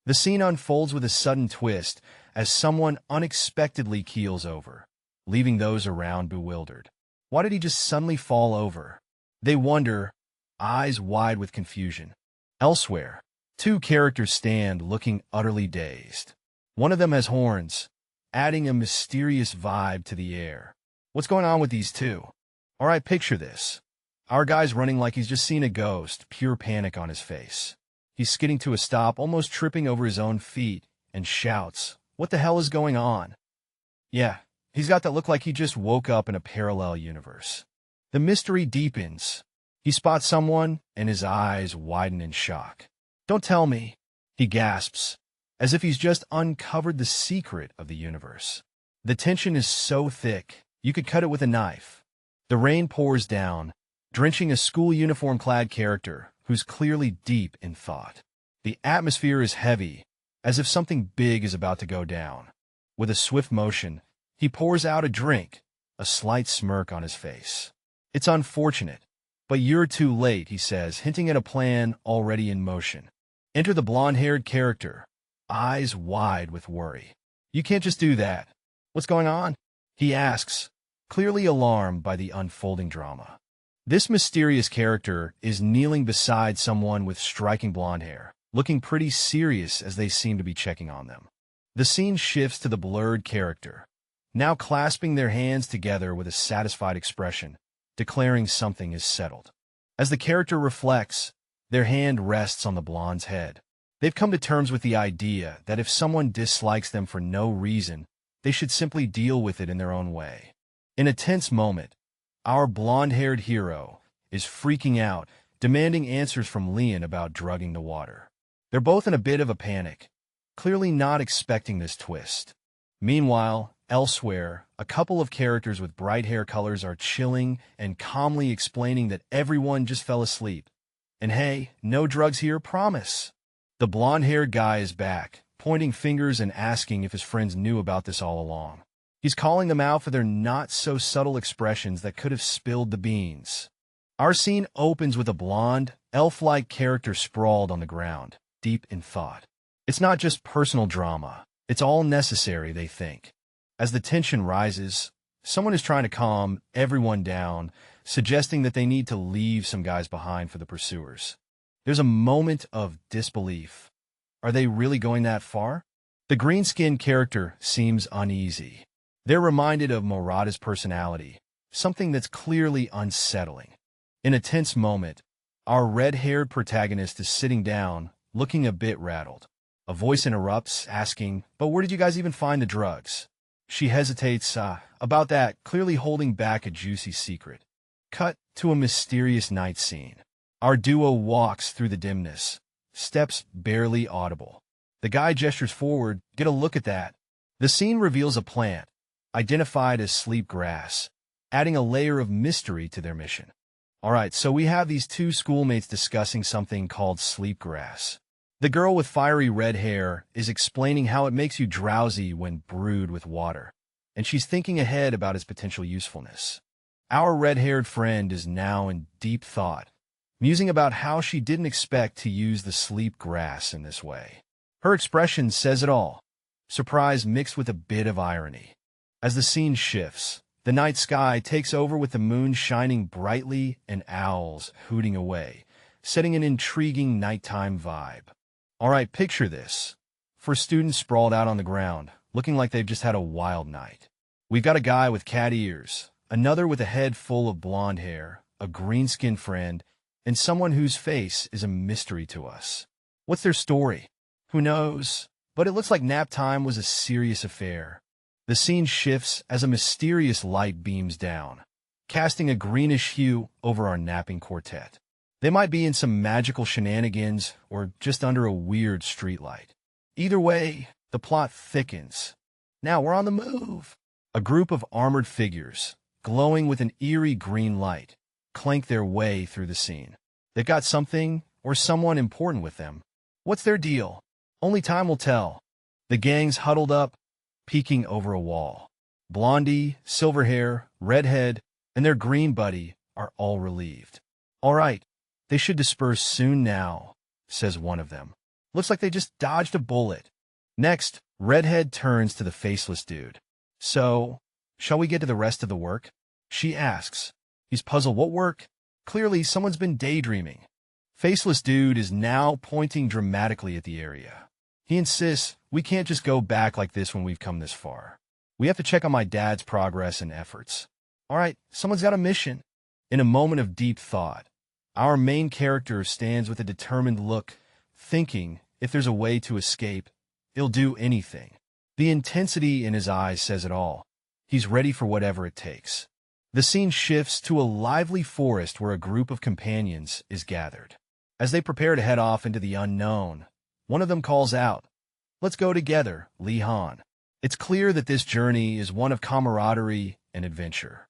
The scene unfolds with a sudden twist as someone unexpectedly keels over, leaving those around bewildered. Why did he just suddenly fall over? They wonder, eyes wide with confusion. Elsewhere, two characters stand looking utterly dazed. One of them has horns, adding a mysterious vibe to the air. What's going on with these two? All right, picture this. Our guy's running like he's just seen a ghost, pure panic on his face. He's skidding to a stop, almost tripping over his own feet, and shouts, "What the hell is going on?" Yeah, he's got that look like he just woke up in a parallel universe. The mystery deepens. He spots someone, and his eyes widen in shock. "Don't tell me," he gasps, as if he's just uncovered the secret of the universe. The tension is so thick, you could cut it with a knife. The rain pours down, drenching a school uniform-clad character who's clearly deep in thought. The atmosphere is heavy, as if something big is about to go down. With a swift motion, he pours out a drink, a slight smirk on his face. "It's unfortunate, but you're too late," he says, hinting at a plan already in motion. Enter the blonde-haired character, eyes wide with worry. "You can't just do that. What's going on?" he asks, clearly alarmed by the unfolding drama. This mysterious character is kneeling beside someone with striking blonde hair, looking pretty serious as they seem to be checking on them. The scene shifts to the blurred character, now clasping their hands together with a satisfied expression, declaring something is settled. As the character reflects, their hand rests on the blonde's head. They've come to terms with the idea that if someone dislikes them for no reason, they should simply deal with it in their own way. In a tense moment, our blonde-haired hero is freaking out, demanding answers from Leon about drugging the water. They're both in a bit of a panic, clearly not expecting this twist. Meanwhile, elsewhere, a couple of characters with bright hair colors are chilling and calmly explaining that everyone just fell asleep. And hey, no drugs here, promise. The blonde-haired guy is back, pointing fingers and asking if his friends knew about this all along. He's calling them out for their not-so-subtle expressions that could have spilled the beans. Our scene opens with a blonde, elf-like character sprawled on the ground, deep in thought. It's not just personal drama. It's all necessary, they think. As the tension rises, someone is trying to calm everyone down, suggesting that they need to leave some guys behind for the pursuers. There's a moment of disbelief. Are they really going that far? The green-skinned character seems uneasy. They're reminded of Murata's personality, something that's clearly unsettling. In a tense moment, our red-haired protagonist is sitting down, looking a bit rattled. A voice interrupts, asking, "But where did you guys even find the drugs?" She hesitates about that, clearly holding back a juicy secret. Cut to a mysterious night scene. Our duo walks through the dimness, steps barely audible. The guy gestures forward, "Get a look at that." The scene reveals a plant, identified as sleep grass, adding a layer of mystery to their mission. Alright, so we have these two schoolmates discussing something called sleep grass. The girl with fiery red hair is explaining how it makes you drowsy when brewed with water, and she's thinking ahead about its potential usefulness. Our red-haired friend is now in deep thought, musing about how she didn't expect to use the sleep grass in this way. Her expression says it all, surprise mixed with a bit of irony. As the scene shifts, the night sky takes over with the moon shining brightly and owls hooting away, setting an intriguing nighttime vibe. Alright, picture this. For students sprawled out on the ground, looking like they've just had a wild night. We've got a guy with cat ears, another with a head full of blonde hair, a green-skinned friend, and someone whose face is a mystery to us. What's their story? Who knows? But it looks like nap time was a serious affair. The scene shifts as a mysterious light beams down, casting a greenish hue over our napping quartet. They might be in some magical shenanigans or just under a weird streetlight. Either way, the plot thickens. Now we're on the move. A group of armored figures, glowing with an eerie green light, clank their way through the scene. They've got something or someone important with them. What's their deal? Only time will tell. The gang's huddled up, peeking over a wall. Blondie, silver hair, redhead, and their green buddy are all relieved. All right, they should disperse soon now, says one of them. Looks like they just dodged a bullet. Next, redhead turns to the faceless dude. So, shall we get to the rest of the work? She asks. He's puzzled. What work? Clearly, someone's been daydreaming. Faceless dude is now pointing dramatically at the area. He insists, we can't just go back like this when we've come this far. We have to check on my dad's progress and efforts. All right, someone's got a mission. In a moment of deep thought, our main character stands with a determined look, thinking if there's a way to escape, he'll do anything. The intensity in his eyes says it all. He's ready for whatever it takes. The scene shifts to a lively forest where a group of companions is gathered. As they prepare to head off into the unknown, one of them calls out, "Let's go together, Lee Han." It's clear that this journey is one of camaraderie and adventure.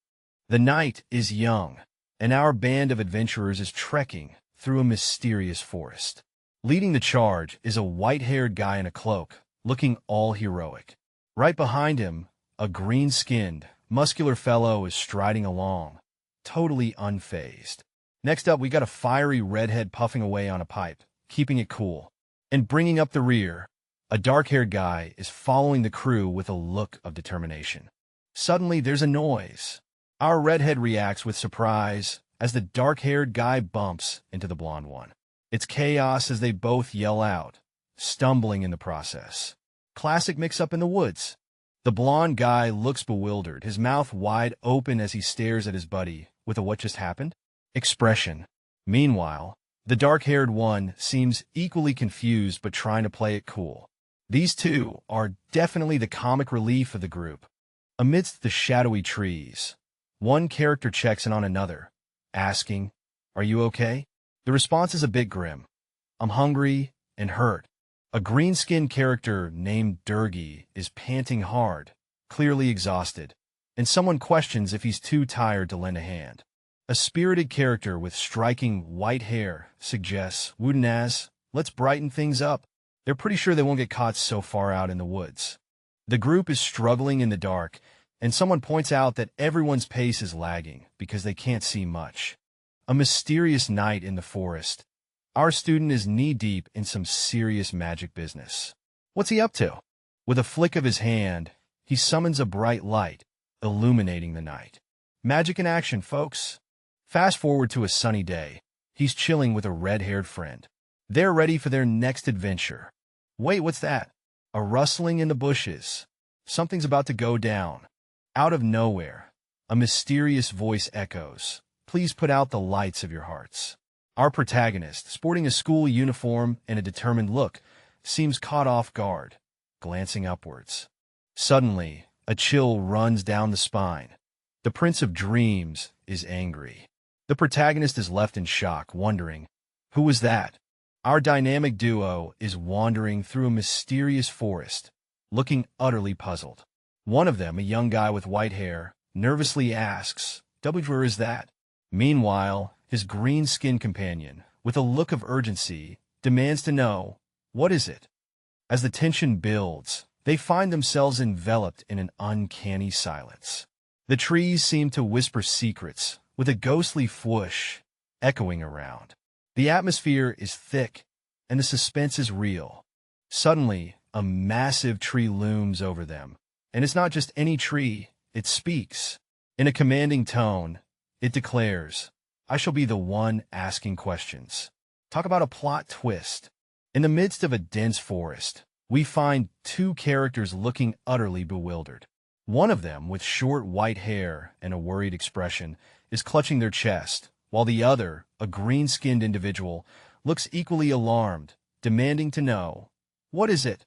The night is young, and our band of adventurers is trekking through a mysterious forest. Leading the charge is a white-haired guy in a cloak, looking all heroic. Right behind him, a green-skinned, muscular fellow is striding along, totally unfazed. Next up, we got a fiery redhead puffing away on a pipe, keeping it cool. And bringing up the rear, a dark-haired guy is following the crew with a look of determination. Suddenly, there's a noise. Our redhead reacts with surprise, as the dark-haired guy bumps into the blonde one. It's chaos as they both yell out, stumbling in the process. Classic mix-up in the woods. The blonde guy looks bewildered, his mouth wide open as he stares at his buddy with a "what just happened?" expression. Meanwhile, the dark-haired one seems equally confused but trying to play it cool. These two are definitely the comic relief of the group. Amidst the shadowy trees, one character checks in on another, asking, "Are you okay?" The response is a bit grim. "I'm hungry and hurt." A green-skinned character named Durgi is panting hard, clearly exhausted, and someone questions if he's too tired to lend a hand. A spirited character with striking white hair suggests, "Woodenaz, let's brighten things up." They're pretty sure they won't get caught so far out in the woods. The group is struggling in the dark, and someone points out that everyone's pace is lagging because they can't see much. A mysterious night in the forest. Our student is knee-deep in some serious magic business. What's he up to? With a flick of his hand, he summons a bright light, illuminating the night. Magic in action, folks. Fast forward to a sunny day. He's chilling with a red-haired friend. They're ready for their next adventure. Wait, what's that? A rustling in the bushes. Something's about to go down. Out of nowhere, a mysterious voice echoes, "Please put out the lights of your hearts." Our protagonist, sporting a school uniform and a determined look, seems caught off guard, glancing upwards. Suddenly, a chill runs down the spine. The Prince of Dreams is angry. The protagonist is left in shock, wondering, who was that? Our dynamic duo is wandering through a mysterious forest, looking utterly puzzled. One of them, a young guy with white hair, nervously asks, "Where is that?" Meanwhile, his green-skinned companion, with a look of urgency, demands to know, "What is it?" As the tension builds, they find themselves enveloped in an uncanny silence. The trees seem to whisper secrets, with a ghostly whoosh echoing around. The atmosphere is thick, and the suspense is real. Suddenly, a massive tree looms over them, and it's not just any tree, it speaks. In a commanding tone, it declares, "I shall be the one asking questions." Talk about a plot twist. In the midst of a dense forest, we find two characters looking utterly bewildered. One of them, with short white hair and a worried expression, is clutching their chest, while the other, a green-skinned individual, looks equally alarmed, demanding to know, "What is it?"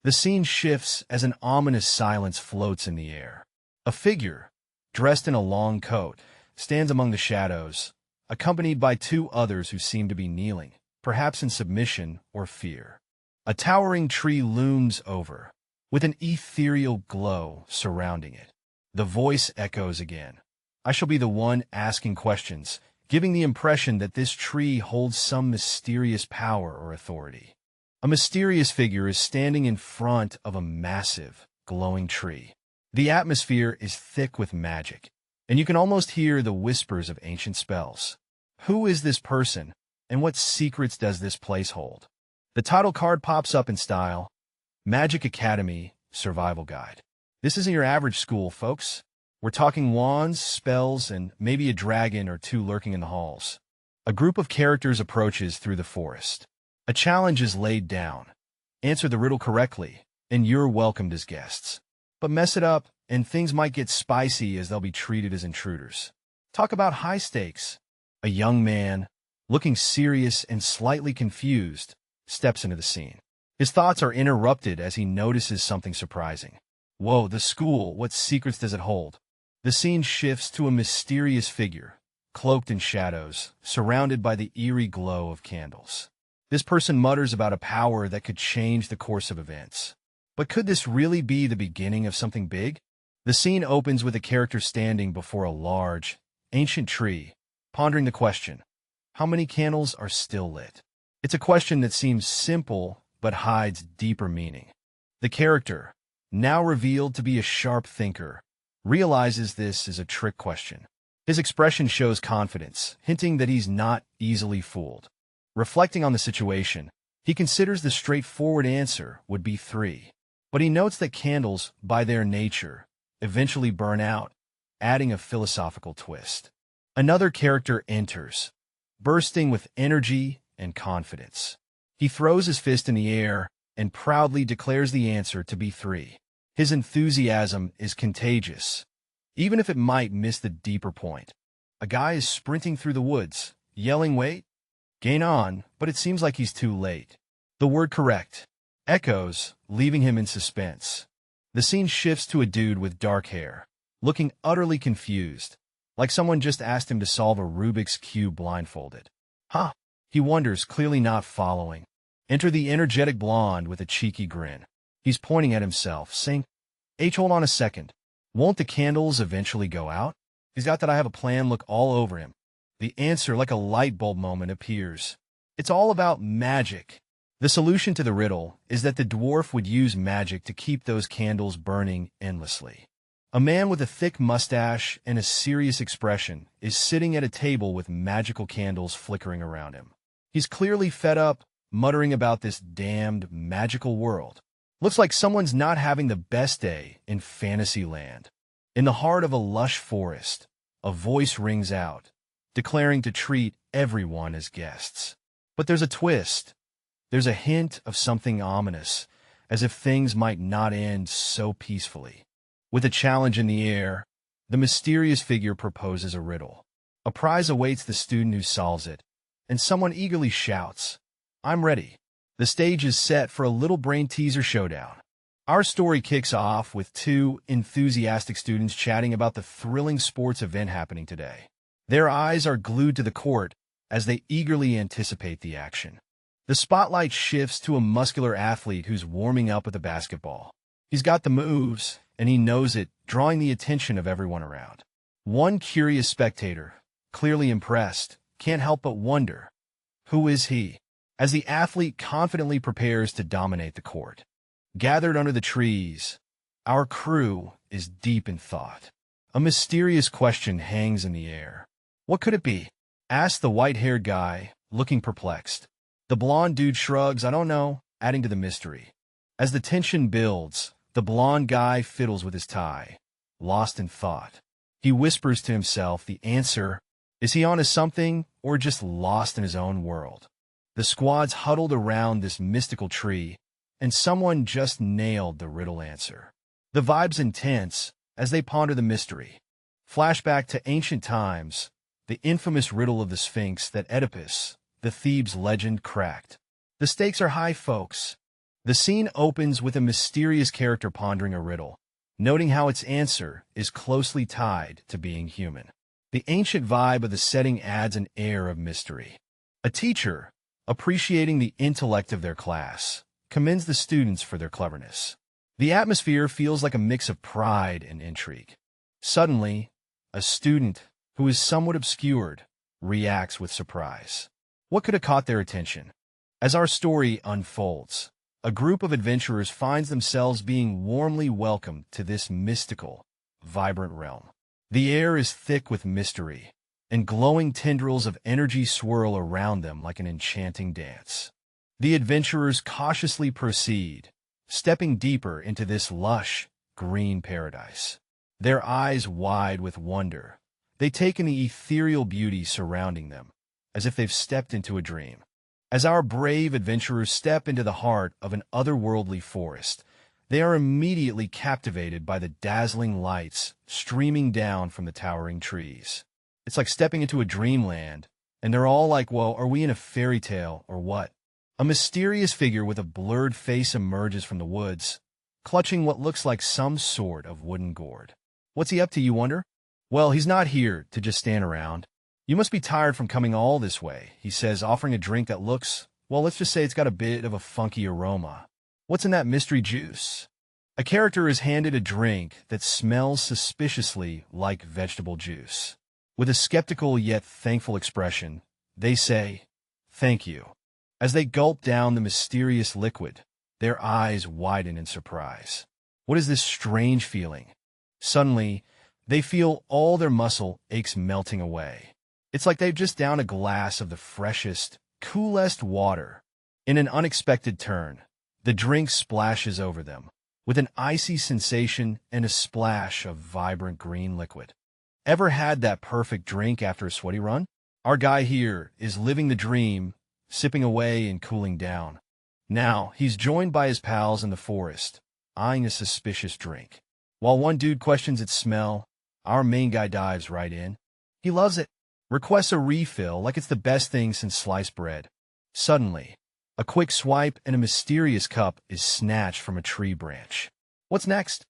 The scene shifts as an ominous silence floats in the air. A figure, dressed in a long coat, stands among the shadows, accompanied by two others who seem to be kneeling, perhaps in submission or fear. A towering tree looms over, with an ethereal glow surrounding it. The voice echoes again. "I shall be the one asking questions," giving the impression that this tree holds some mysterious power or authority. A mysterious figure is standing in front of a massive, glowing tree. The atmosphere is thick with magic, and you can almost hear the whispers of ancient spells. Who is this person, and what secrets does this place hold? The title card pops up in style, Magic Academy Survival Guide. This isn't your average school, folks. We're talking wands, spells, and maybe a dragon or two lurking in the halls. A group of characters approaches through the forest. A challenge is laid down. Answer the riddle correctly, and you're welcomed as guests. But mess it up, and things might get spicy as they'll be treated as intruders. Talk about high stakes. A young man, looking serious and slightly confused, steps into the scene. His thoughts are interrupted as he notices something surprising. Whoa, the school, what secrets does it hold? The scene shifts to a mysterious figure, cloaked in shadows, surrounded by the eerie glow of candles. This person mutters about a power that could change the course of events. But could this really be the beginning of something big? The scene opens with a character standing before a large, ancient tree, pondering the question, how many candles are still lit? It's a question that seems simple, but hides deeper meaning. The character, now revealed to be a sharp thinker, realizes this is a trick question. His expression shows confidence, hinting that he's not easily fooled. Reflecting on the situation, he considers the straightforward answer would be 3. But he notes that candles, by their nature, eventually burn out, adding a philosophical twist. Another character enters, bursting with energy and confidence. He throws his fist in the air and proudly declares the answer to be 3. His enthusiasm is contagious, even if it might miss the deeper point. A guy is sprinting through the woods, yelling, "Wait, gain on," but it seems like he's too late. The word "correct" echoes, leaving him in suspense. The scene shifts to a dude with dark hair, looking utterly confused, like someone just asked him to solve a Rubik's Cube blindfolded. Huh? He wonders, clearly not following. Enter the energetic blonde with a cheeky grin. He's pointing at himself, saying, hold on a second. Won't the candles eventually go out?" He's got that "I have a plan" look all over him. The answer, like a light bulb moment, appears. It's all about magic. The solution to the riddle is that the dwarf would use magic to keep those candles burning endlessly. A man with a thick mustache and a serious expression is sitting at a table with magical candles flickering around him. He's clearly fed up, muttering about this damned magical world. Looks like someone's not having the best day in fantasy land. In the heart of a lush forest, a voice rings out, declaring to treat everyone as guests. But there's a twist. There's a hint of something ominous, as if things might not end so peacefully. With a challenge in the air, the mysterious figure proposes a riddle. A prize awaits the student who solves it, and someone eagerly shouts, "I'm ready." The stage is set for a little brain teaser showdown. Our story kicks off with 2 enthusiastic students chatting about the thrilling sports event happening today. Their eyes are glued to the court as they eagerly anticipate the action. The spotlight shifts to a muscular athlete who's warming up with a basketball. He's got the moves, and he knows it, drawing the attention of everyone around. One curious spectator, clearly impressed, can't help but wonder, who is he? As the athlete confidently prepares to dominate the court. Gathered under the trees, our crew is deep in thought. A mysterious question hangs in the air. What could it be? Asks the white-haired guy, looking perplexed. The blonde dude shrugs, "I don't know," adding to the mystery. As the tension builds, the blonde guy fiddles with his tie, lost in thought. He whispers to himself the answer. Is he onto something, or just lost in his own world? The squad's huddled around this mystical tree, and someone just nailed the riddle answer. The vibe's intense as they ponder the mystery. Flashback to ancient times, the infamous riddle of the Sphinx that Oedipus, the Thebes legend, cracked. The stakes are high, folks. The scene opens with a mysterious character pondering a riddle, noting how its answer is closely tied to being human. The ancient vibe of the setting adds an air of mystery. A teacher, appreciating the intellect of their class, commends the students for their cleverness. The atmosphere feels like a mix of pride and intrigue. Suddenly, a student, who is somewhat obscured, reacts with surprise. What could have caught their attention? As our story unfolds, a group of adventurers finds themselves being warmly welcomed to this mystical, vibrant realm. The air is thick with mystery, and glowing tendrils of energy swirl around them like an enchanting dance. The adventurers cautiously proceed, stepping deeper into this lush, green paradise. Their eyes wide with wonder, they take in the ethereal beauty surrounding them, as if they've stepped into a dream. As our brave adventurers step into the heart of an otherworldly forest, they are immediately captivated by the dazzling lights streaming down from the towering trees. It's like stepping into a dreamland, and they're all like, "Whoa, are we in a fairy tale or what?" A mysterious figure with a blurred face emerges from the woods, clutching what looks like some sort of wooden gourd. What's he up to, you wonder? Well, he's not here to just stand around. "You must be tired from coming all this way," he says, offering a drink that looks, well, let's just say it's got a bit of a funky aroma. "What's in that mystery juice?" A character is handed a drink that smells suspiciously like vegetable juice. With a skeptical yet thankful expression, they say, "Thank you." As they gulp down the mysterious liquid, their eyes widen in surprise. What is this strange feeling? Suddenly, they feel all their muscle aches melting away. It's like they've just downed a glass of the freshest, coolest water. In an unexpected turn, the drink splashes over them, with an icy sensation and a splash of vibrant green liquid. Ever had that perfect drink after a sweaty run? Our guy here is living the dream, sipping away and cooling down. Now, he's joined by his pals in the forest, eyeing a suspicious drink. While one dude questions its smell, our main guy dives right in. He loves it, requests a refill like it's the best thing since sliced bread. Suddenly, a quick swipe and a mysterious cup is snatched from a tree branch. What's next?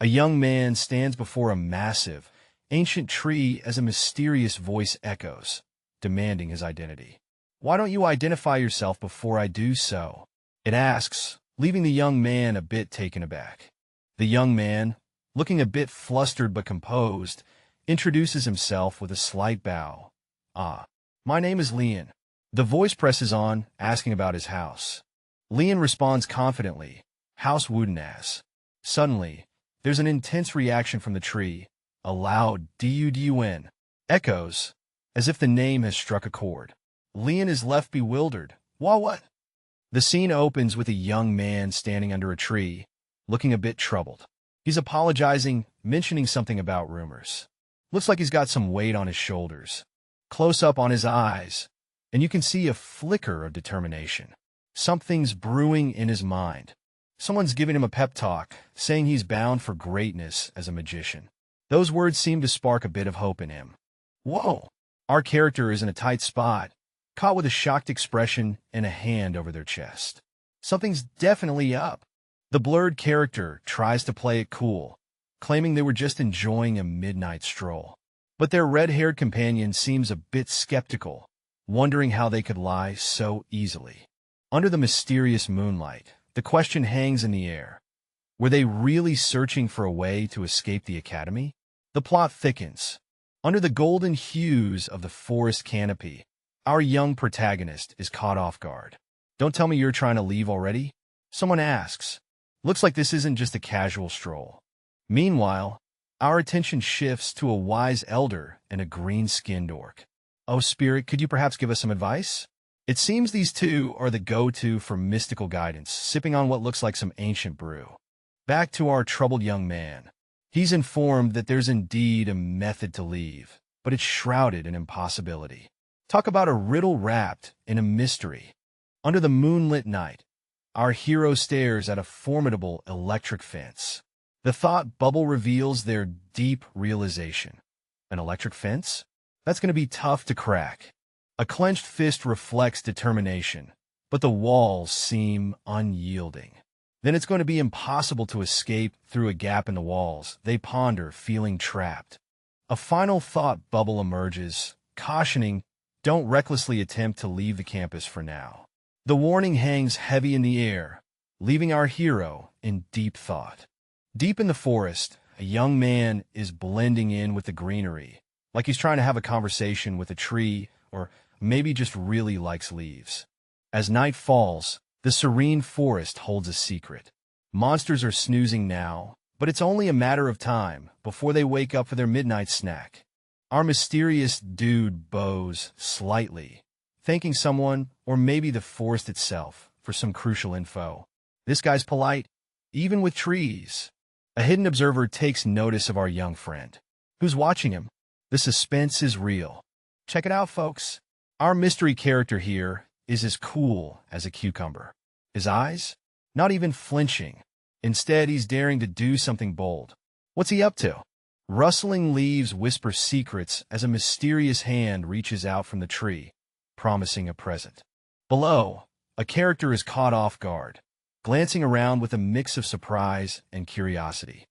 A young man stands before a massive, ancient tree as a mysterious voice echoes, demanding his identity. "Why don't you identify yourself before I do so?" it asks, leaving the young man a bit taken aback. The young man, looking a bit flustered but composed, introduces himself with a slight bow. My name is Leon." The voice presses on, asking about his house. Leon responds confidently, "House Woodenass." Suddenly, there's an intense reaction from the tree. A loud "dun" echoes, as if the name has struck a chord. Leon is left bewildered. What? The scene opens with a young man standing under a tree, looking a bit troubled. He's apologizing, mentioning something about rumors. Looks like he's got some weight on his shoulders. Close up on his eyes, and you can see a flicker of determination. Something's brewing in his mind. Someone's giving him a pep talk, saying he's bound for greatness as a magician. Those words seem to spark a bit of hope in him. Whoa! Our character is in a tight spot, caught with a shocked expression and a hand over their chest. Something's definitely up. The blurred character tries to play it cool, claiming they were just enjoying a midnight stroll. But their red-haired companion seems a bit skeptical, wondering how they could lie so easily. Under the mysterious moonlight, the question hangs in the air. Were they really searching for a way to escape the academy? The plot thickens. Under the golden hues of the forest canopy, our young protagonist is caught off guard. "Don't tell me you're trying to leave already?" someone asks. Looks like this isn't just a casual stroll. Meanwhile, our attention shifts to a wise elder and a green-skinned orc. "Oh, Spirit, could you perhaps give us some advice?" It seems these two are the go-to for mystical guidance, sipping on what looks like some ancient brew. Back to our troubled young man. He's informed that there's indeed a method to leave, but it's shrouded in impossibility. Talk about a riddle wrapped in a mystery. Under the moonlit night, our hero stares at a formidable electric fence. The thought bubble reveals their deep realization. An electric fence? That's going to be tough to crack. A clenched fist reflects determination, but the walls seem unyielding. Then it's going to be impossible to escape through a gap in the walls. They ponder, feeling trapped. A final thought bubble emerges, cautioning, don't recklessly attempt to leave the campus for now. The warning hangs heavy in the air, leaving our hero in deep thought. Deep in the forest, a young man is blending in with the greenery, like he's trying to have a conversation with a tree, or maybe just really likes leaves. As night falls, the serene forest holds a secret. Monsters are snoozing now, but it's only a matter of time before they wake up for their midnight snack. Our mysterious dude bows slightly, thanking someone, or maybe the forest itself, for some crucial info. This guy's polite, even with trees. A hidden observer takes notice of our young friend. Who's watching him? The suspense is real. Check it out, folks. Our mystery character here is as cool as a cucumber. His eyes? Not even flinching. Instead, he's daring to do something bold. What's he up to? Rustling leaves whisper secrets as a mysterious hand reaches out from the tree, promising a present. Below, a character is caught off guard, glancing around with a mix of surprise and curiosity.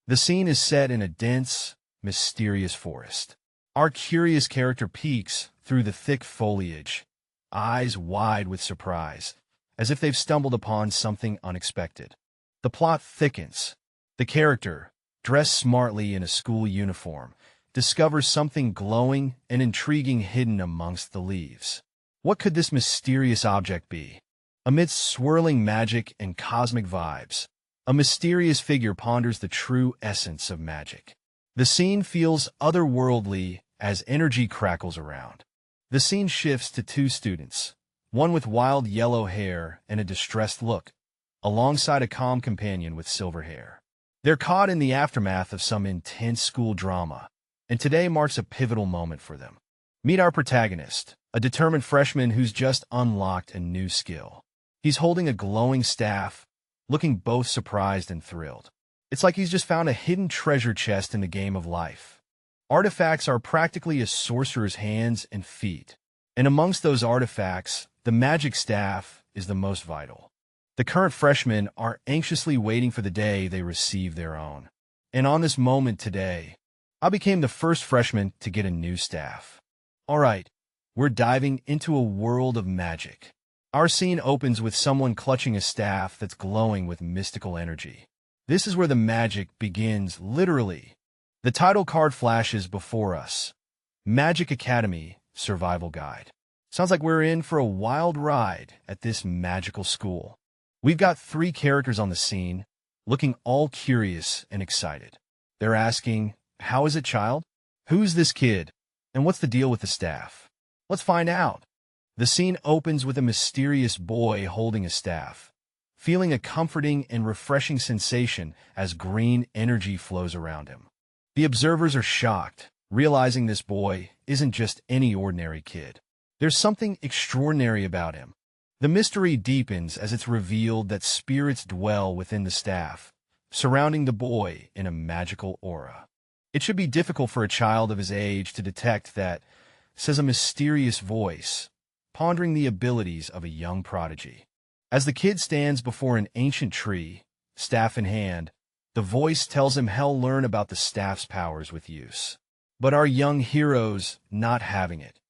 The scene is set in a dense, mysterious forest. Our curious character peeks through the thick foliage, eyes wide with surprise, as if they've stumbled upon something unexpected. The plot thickens. The character, dressed smartly in a school uniform, discovers something glowing and intriguing hidden amongst the leaves. What could this mysterious object be? Amidst swirling magic and cosmic vibes, a mysterious figure ponders the true essence of magic. The scene feels otherworldly as energy crackles around. The scene shifts to two students, one with wild yellow hair and a distressed look, alongside a calm companion with silver hair. They're caught in the aftermath of some intense school drama, and today marks a pivotal moment for them. Meet our protagonist, a determined freshman who's just unlocked a new skill. He's holding a glowing staff, looking both surprised and thrilled. It's like he's just found a hidden treasure chest in the game of life. Artifacts are practically a sorcerer's hands and feet, and amongst those artifacts, the magic staff is the most vital. The current freshmen are anxiously waiting for the day they receive their own. And on this moment today, I became the first freshman to get a new staff. Alright, we're diving into a world of magic. Our scene opens with someone clutching a staff that's glowing with mystical energy. This is where the magic begins, literally. The title card flashes before us. Magic Academy Survival Guide. Sounds like we're in for a wild ride at this magical school. We've got 3 characters on the scene, looking all curious and excited. They're asking, how is it, child? Who's this kid? And what's the deal with the staff? Let's find out. The scene opens with a mysterious boy holding a staff, feeling a comforting and refreshing sensation as green energy flows around him. The observers are shocked, realizing this boy isn't just any ordinary kid. There's something extraordinary about him. The mystery deepens as it's revealed that spirits dwell within the staff, surrounding the boy in a magical aura. It should be difficult for a child of his age to detect that, says a mysterious voice, pondering the abilities of a young prodigy. As the kid stands before an ancient tree, staff in hand, the voice tells him he'll learn about the staff's powers with use. But our young hero's not having it.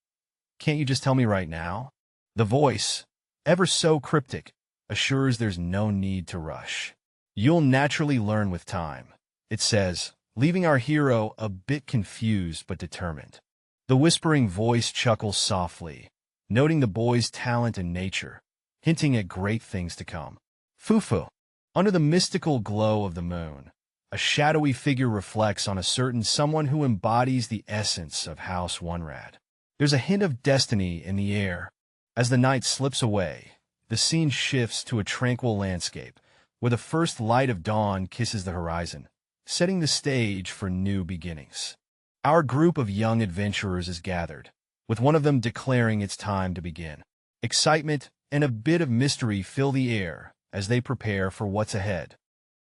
Can't you just tell me right now? The voice, ever so cryptic, assures there's no need to rush. You'll naturally learn with time, it says, leaving our hero a bit confused but determined. The whispering voice chuckles softly, noting the boy's talent and nature, hinting at great things to come. Fufu. Under the mystical glow of the moon, a shadowy figure reflects on a certain someone who embodies the essence of House Onerad. There's a hint of destiny in the air. As the night slips away, the scene shifts to a tranquil landscape, where the first light of dawn kisses the horizon, setting the stage for new beginnings. Our group of young adventurers is gathered, with one of them declaring it's time to begin. Excitement and a bit of mystery fill the air as they prepare for what's ahead.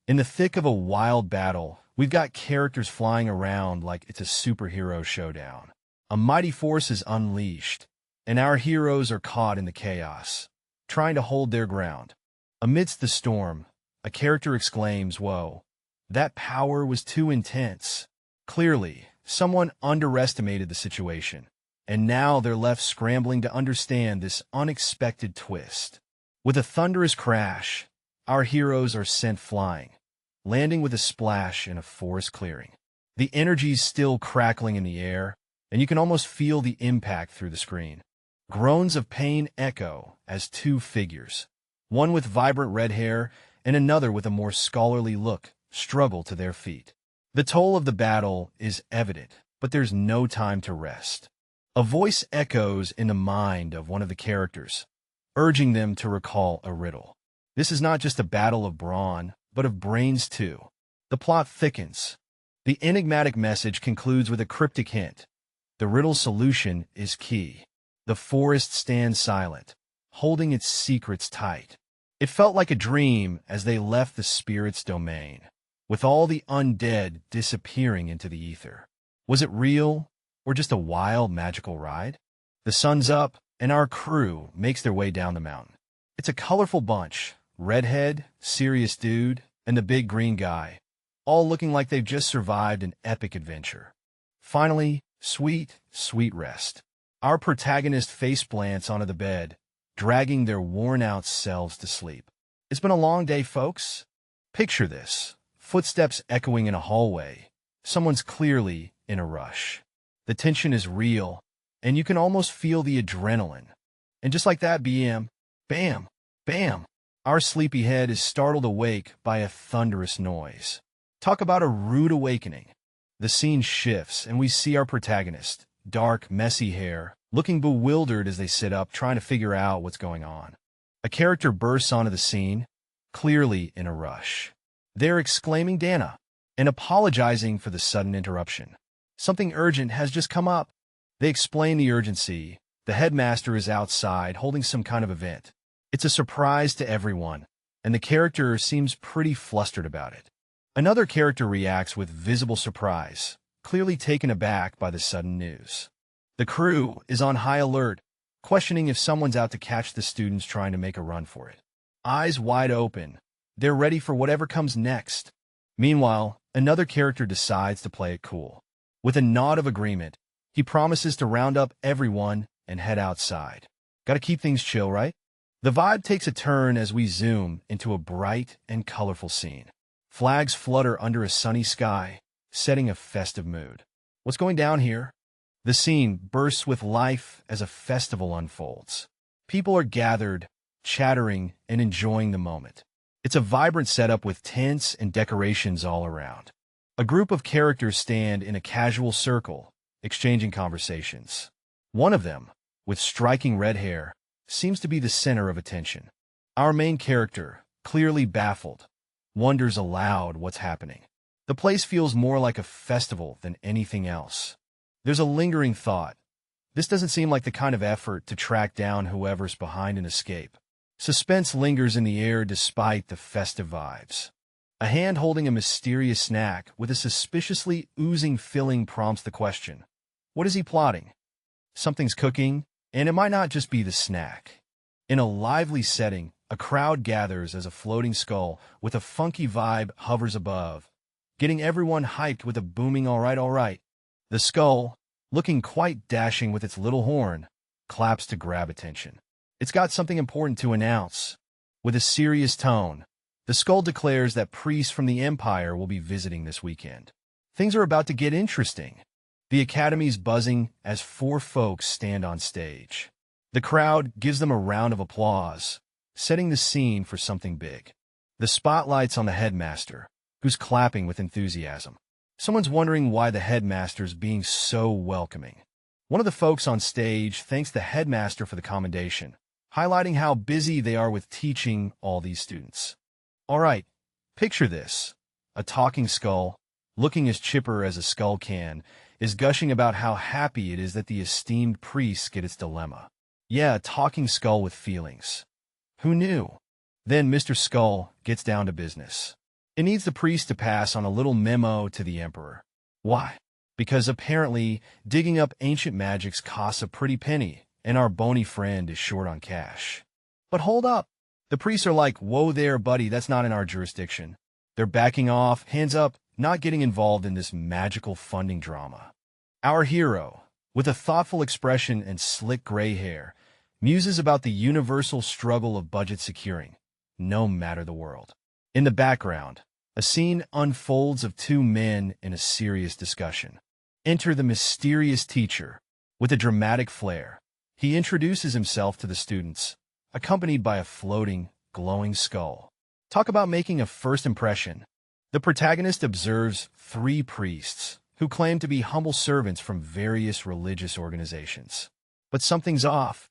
In the thick of a wild battle, we've got characters flying around like it's a superhero showdown. A mighty force is unleashed, and our heroes are caught in the chaos, trying to hold their ground. Amidst the storm, a character exclaims, "Whoa, that power was too intense." Clearly, someone underestimated the situation, and now they're left scrambling to understand this unexpected twist. With a thunderous crash, our heroes are sent flying, landing with a splash in a forest clearing. The energy's still crackling in the air, and you can almost feel the impact through the screen. Groans of pain echo as 2 figures, one with vibrant red hair and another with a more scholarly look, struggle to their feet. The toll of the battle is evident, but there's no time to rest. A voice echoes in the mind of one of the characters, urging them to recall a riddle. This is not just a battle of brawn, but of brains too. The plot thickens. The enigmatic message concludes with a cryptic hint. The riddle's solution is key. The forest stands silent, holding its secrets tight. It felt like a dream as they left the spirit's domain, with all the undead disappearing into the ether. Was it real, or just a wild magical ride? The sun's up, and our crew makes their way down the mountain. It's a colorful bunch, redhead, serious dude, and the big green guy, all looking like they've just survived an epic adventure. Finally, sweet, sweet rest. Our protagonist face plants onto the bed, dragging their worn-out selves to sleep. It's been a long day, folks. Picture this. Footsteps echoing in a hallway. Someone's clearly in a rush. The tension is real, and you can almost feel the adrenaline. And just like that, bam, bam, our sleepyhead is startled awake by a thunderous noise. Talk about a rude awakening. The scene shifts, and we see our protagonist, dark, messy hair, looking bewildered as they sit up, trying to figure out what's going on. A character bursts onto the scene, clearly in a rush. They're exclaiming Dana, and apologizing for the sudden interruption. Something urgent has just come up. They explain the urgency. The headmaster is outside holding some kind of event. It's a surprise to everyone, and the character seems pretty flustered about it. Another character reacts with visible surprise, clearly taken aback by the sudden news. The crew is on high alert, questioning if someone's out to catch the students trying to make a run for it. Eyes wide open, they're ready for whatever comes next. Meanwhile, another character decides to play it cool. With a nod of agreement, he promises to round up everyone and head outside. Gotta keep things chill, right? The vibe takes a turn as we zoom into a bright and colorful scene. Flags flutter under a sunny sky, setting a festive mood. What's going down here? The scene bursts with life as a festival unfolds. People are gathered, chattering, and enjoying the moment. It's a vibrant setup with tents and decorations all around. A group of characters stand in a casual circle, exchanging conversations. One of them, with striking red hair, seems to be the center of attention. Our main character, clearly baffled, wonders aloud what's happening. The place feels more like a festival than anything else. There's a lingering thought. This doesn't seem like the kind of effort to track down whoever's behind an escape. Suspense lingers in the air despite the festive vibes. A hand holding a mysterious snack with a suspiciously oozing filling prompts the question. What is he plotting? Something's cooking, and it might not just be the snack. In a lively setting, a crowd gathers as a floating skull with a funky vibe hovers above, getting everyone hyped with a booming all right. The skull, looking quite dashing with its little horn, claps to grab attention. It's got something important to announce. With a serious tone, the skull declares that priests from the Empire will be visiting this weekend. Things are about to get interesting. The Academy's buzzing as 4 folks stand on stage. The crowd gives them a round of applause, setting the scene for something big. The spotlight's on the headmaster, who's clapping with enthusiasm. Someone's wondering why the headmaster's being so welcoming. One of the folks on stage thanks the headmaster for the commendation, highlighting how busy they are with teaching all these students. All right, picture this. A talking skull, looking as chipper as a skull can, is gushing about how happy it is that the esteemed priests get its dilemma. Yeah, a talking skull with feelings. Who knew? Then Mr. Skull gets down to business. It needs the priest to pass on a little memo to the emperor. Why? Because apparently digging up ancient magics costs a pretty penny, and our bony friend is short on cash. But hold up. The priests are like, whoa there, buddy, that's not in our jurisdiction. They're backing off, hands up, not getting involved in this magical funding drama. Our hero, with a thoughtful expression and slick gray hair, muses about the universal struggle of budget securing, no matter the world. In the background, a scene unfolds of 2 men in a serious discussion. Enter the mysterious teacher. With a dramatic flair, he introduces himself to the students, accompanied by a floating, glowing skull. Talk about making a first impression. The protagonist observes 3 priests who claim to be humble servants from various religious organizations. But something's off,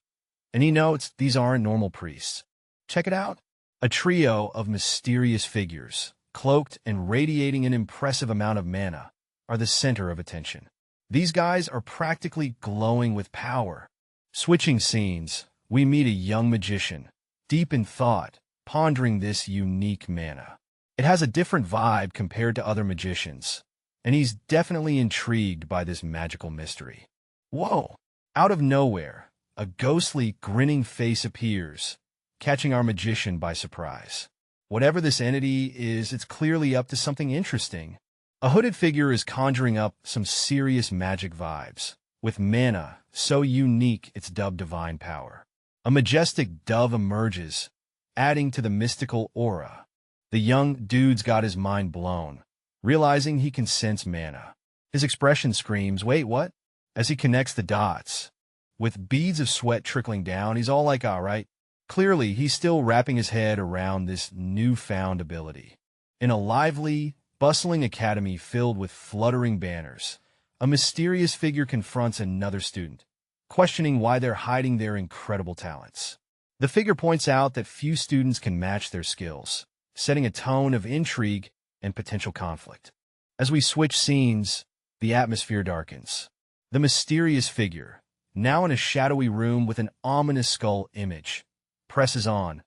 and he notes these aren't normal priests. Check it out. A trio of mysterious figures, cloaked and radiating an impressive amount of mana, are the center of attention. These guys are practically glowing with power. Switching scenes, we meet a young magician, deep in thought, pondering this unique mana. It has a different vibe compared to other magicians, and he's definitely intrigued by this magical mystery. Whoa! Out of nowhere, a ghostly, grinning face appears, catching our magician by surprise. Whatever this entity is, it's clearly up to something interesting. A hooded figure is conjuring up some serious magic vibes, with mana so unique it's dubbed divine power. A majestic dove emerges, adding to the mystical aura. The young dude's got his mind blown, realizing he can sense mana. His expression screams, wait, what? As he connects the dots. With beads of sweat trickling down, he's all like, all right. Clearly, he's still wrapping his head around this newfound ability. In a lively, bustling academy filled with fluttering banners, a mysterious figure confronts another student, questioning why they're hiding their incredible talents. The figure points out that few students can match their skills, setting a tone of intrigue and potential conflict. As we switch scenes, the The atmosphere darkens. The mysterious figure, now in a shadowy room with an ominous skull image, presses on,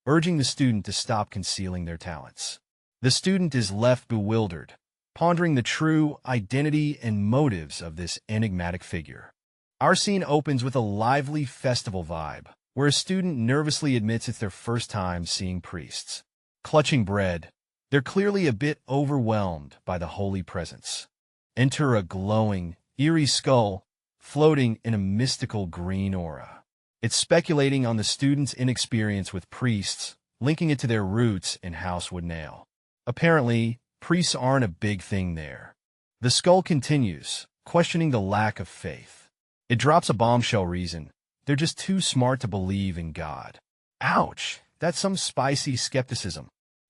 urging the student to stop concealing their talents. The student is left bewildered, pondering the true identity and motives of this enigmatic figure. Our scene opens with a lively festival vibe, where a student nervously admits it's their first time seeing priests. Clutching bread, they're clearly a bit overwhelmed by the holy presence. Enter a glowing, eerie skull, floating in a mystical green aura. It's speculating on the student's inexperience with priests, linking it to their roots in Housewood Nail. Apparently, priests aren't a big thing there. The skull continues, questioning the lack of faith. It drops a bombshell reason. They're just too smart to believe in God. Ouch, that's some spicy skepticism.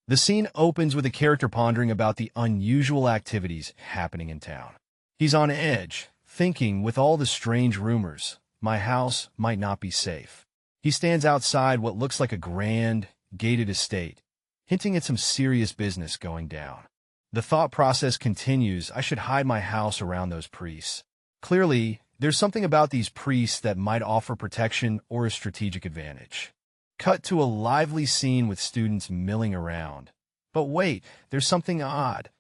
The scene opens with a character pondering about the unusual activities happening in town. He's on edge, thinking, with all the strange rumors, my house might not be safe. He stands outside what looks like a grand, gated estate, hinting at some serious business going down. The thought process continues, I should hide my house around those priests. Clearly, there's something about these priests that might offer protection or a strategic advantage. Cut to a lively scene with students milling around. But wait, there's something odd.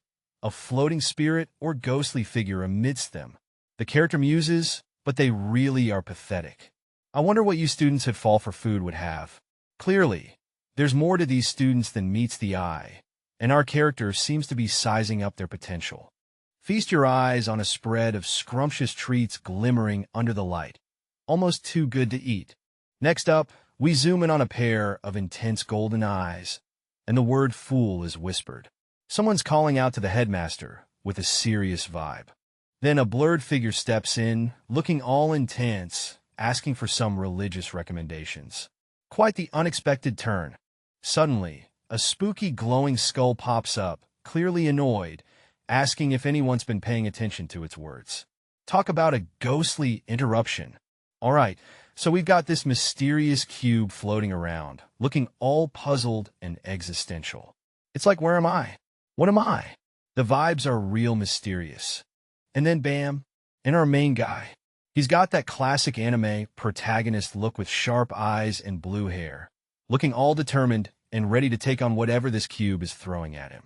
A floating spirit or ghostly figure amidst them. The character muses, but they really are pathetic. I wonder what you students at Fall for Food would have. Clearly, there's more to these students than meets the eye, and our character seems to be sizing up their potential. Feast your eyes on a spread of scrumptious treats glimmering under the light, almost too good to eat. Next up, we zoom in on a pair of intense golden eyes, and the word fool is whispered. Someone's calling out to the headmaster with a serious vibe. Then a blurred figure steps in, looking all intense, asking for some religious recommendations. Quite the unexpected turn. Suddenly, a spooky glowing skull pops up, clearly annoyed, asking if anyone's been paying attention to its words. Talk about a ghostly interruption. All right, so we've got this mysterious cube floating around, looking all puzzled and existential. It's like, where am I? What am I? The vibes are real mysterious. And then bam, in our main guy. He's got that classic anime protagonist look with sharp eyes and blue hair, looking all determined and ready to take on whatever this cube is throwing at him.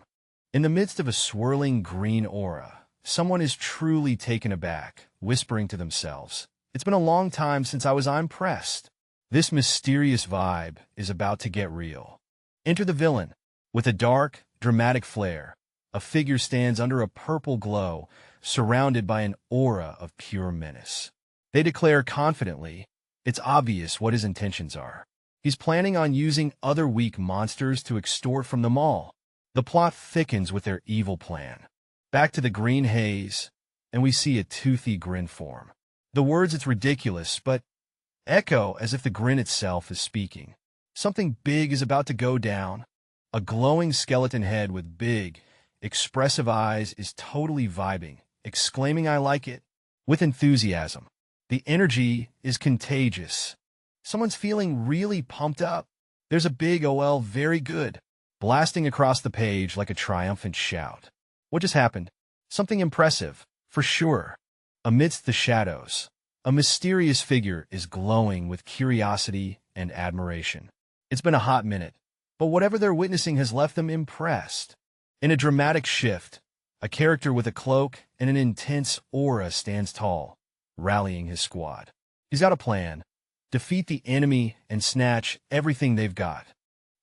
In the midst of a swirling green aura, someone is truly taken aback, whispering to themselves, it's been a long time since I was impressed. This mysterious vibe is about to get real. Enter the villain. With a dark, dramatic flair, a figure stands under a purple glow, surrounded by an aura of pure menace. They declare confidently, it's obvious what his intentions are. He's planning on using other weak monsters to extort from them all. The plot thickens with their evil plan. Back to the green haze, and we see a toothy grin form. The words "it's ridiculous," but echo as if the grin itself is speaking. Something big is about to go down. A glowing skeleton head with big, expressive eyes is totally vibing, exclaiming, I like it, with enthusiasm. The energy is contagious. Someone's feeling really pumped up. There's a big "OL, very good," blasting across the page like a triumphant shout. What just happened? Something impressive, for sure. Amidst the shadows, a mysterious figure is glowing with curiosity and admiration. It's been a hot minute, but whatever they're witnessing has left them impressed. In a dramatic shift, a character with a cloak and an intense aura stands tall, rallying his squad. He's got a plan: defeat the enemy and snatch everything they've got.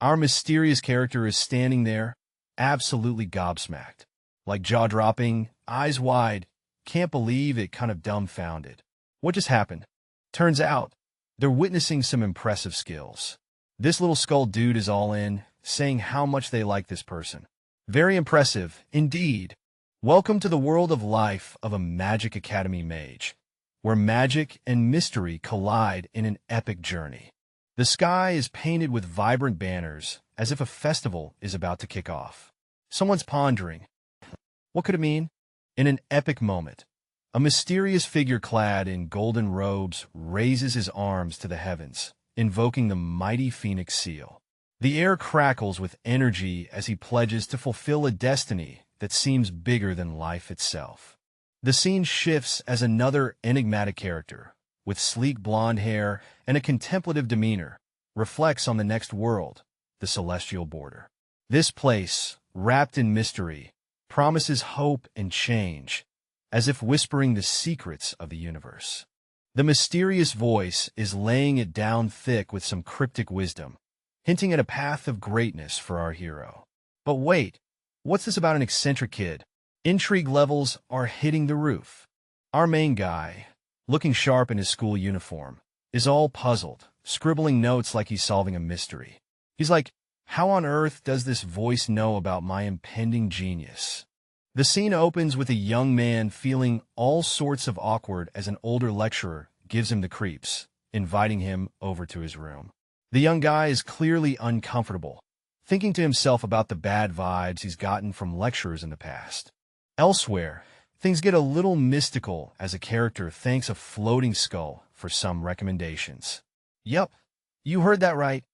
Our mysterious character is standing there, absolutely gobsmacked, like jaw-dropping, eyes wide, can't believe it, kind of dumbfounded. What just happened? Turns out, they're witnessing some impressive skills. This little skull dude is all in, saying how much they like this person. Very impressive, indeed. Welcome to the world of life of a Magic Academy mage, where magic and mystery collide in an epic journey. The sky is painted with vibrant banners, as if a festival is about to kick off. Someone's pondering, what could it mean? In an epic moment, a mysterious figure clad in golden robes raises his arms to the heavens, invoking the mighty Phoenix seal. The air crackles with energy as he pledges to fulfill a destiny that seems bigger than life itself. The scene shifts as another enigmatic character, with sleek blonde hair and a contemplative demeanor, reflects on the next world, the celestial border. This place, wrapped in mystery, promises hope and change, as if whispering the secrets of the universe. The mysterious voice is laying it down thick with some cryptic wisdom, hinting at a path of greatness for our hero. But wait, what's this about an eccentric kid? Intrigue levels are hitting the roof. Our main guy, looking sharp in his school uniform, is all puzzled, scribbling notes like he's solving a mystery. He's like, how on earth does this voice know about my impending genius? The scene opens with a young man feeling all sorts of awkward as an older lecturer gives him the creeps, inviting him over to his room. The young guy is clearly uncomfortable, thinking to himself about the bad vibes he's gotten from lecturers in the past. Elsewhere, things get a little mystical as a character thanks a floating skull for some recommendations. Yup, you heard that right.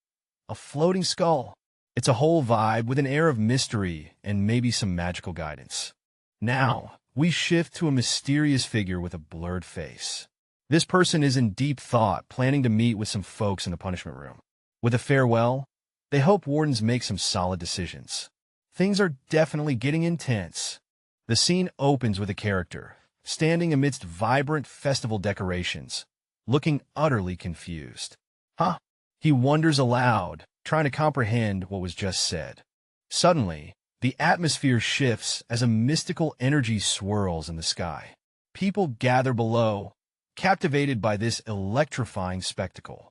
A floating skull. It's a whole vibe with an air of mystery and maybe some magical guidance. Now, we shift to a mysterious figure with a blurred face. This person is in deep thought, planning to meet with some folks in the punishment room. With a farewell, they hope wardens make some solid decisions. Things are definitely getting intense. The scene opens with a character, standing amidst vibrant festival decorations, looking utterly confused. Huh? He wonders aloud, trying to comprehend what was just said. Suddenly, the atmosphere shifts as a mystical energy swirls in the sky. People gather below, captivated by this electrifying spectacle.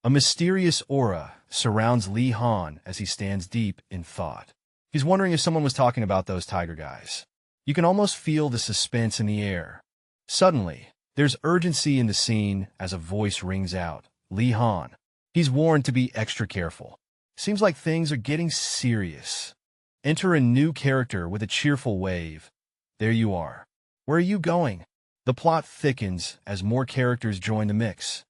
A mysterious aura surrounds Lee Han as he stands deep in thought. He's wondering if someone was talking about those tiger guys. You can almost feel the suspense in the air. Suddenly, there's urgency in the scene as a voice rings out. Lee Han. He's warned to be extra careful. Seems like things are getting serious. Enter a new character with a cheerful wave. There you are. Where are you going? The plot thickens as more characters join the mix.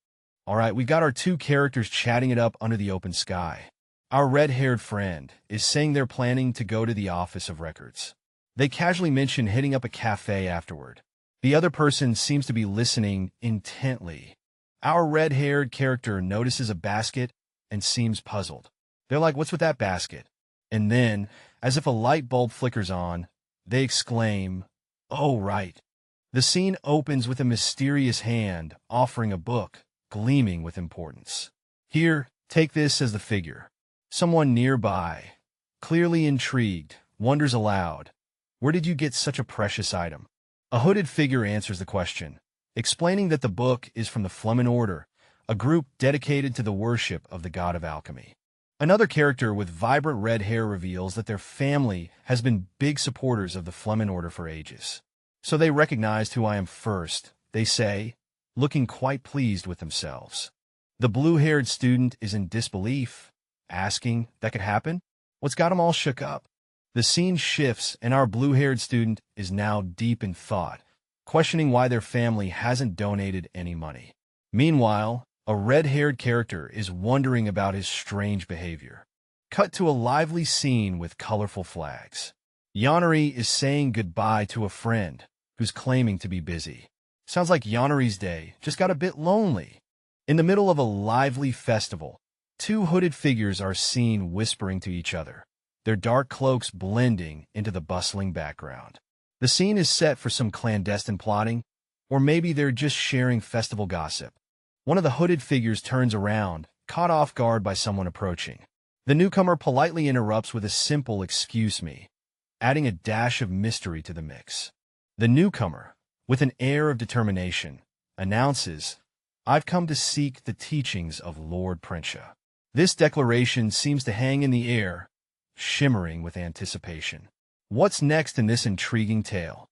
Alright, we've got our two characters chatting it up under the open sky. Our red-haired friend is saying they're planning to go to the Office of Records. They casually mention hitting up a cafe afterward. The other person seems to be listening intently. Our red-haired character notices a basket and seems puzzled. They're like, what's with that basket? And then, as if a light bulb flickers on, they exclaim, oh, right. The scene opens with a mysterious hand offering a book, gleaming with importance. Here, take this as the figure. Someone nearby, clearly intrigued, wonders aloud, where did you get such a precious item? A hooded figure answers the question, explaining that the book is from the Flemen Order, a group dedicated to the worship of the god of alchemy. Another character with vibrant red hair reveals that their family has been big supporters of the Flemen Order for ages. So they recognized who I am first, they say, looking quite pleased with themselves. The blue-haired student is in disbelief, asking, that could happen? What's got him all shook up? The scene shifts and our blue-haired student is now deep in thought, questioning why their family hasn't donated any money. Meanwhile, a red-haired character is wondering about his strange behavior. Cut to a lively scene with colorful flags. Yanari is saying goodbye to a friend who's claiming to be busy. Sounds like Yanari's day just got a bit lonely. In the middle of a lively festival, two hooded figures are seen whispering to each other, their dark cloaks blending into the bustling background. The scene is set for some clandestine plotting, or maybe they're just sharing festival gossip. One of the hooded figures turns around, caught off guard by someone approaching. The newcomer politely interrupts with a simple "excuse me," adding a dash of mystery to the mix. The newcomer, with an air of determination, announces, "I've come to seek the teachings of Lord Printia." This declaration seems to hang in the air, shimmering with anticipation. What's next in this intriguing tale?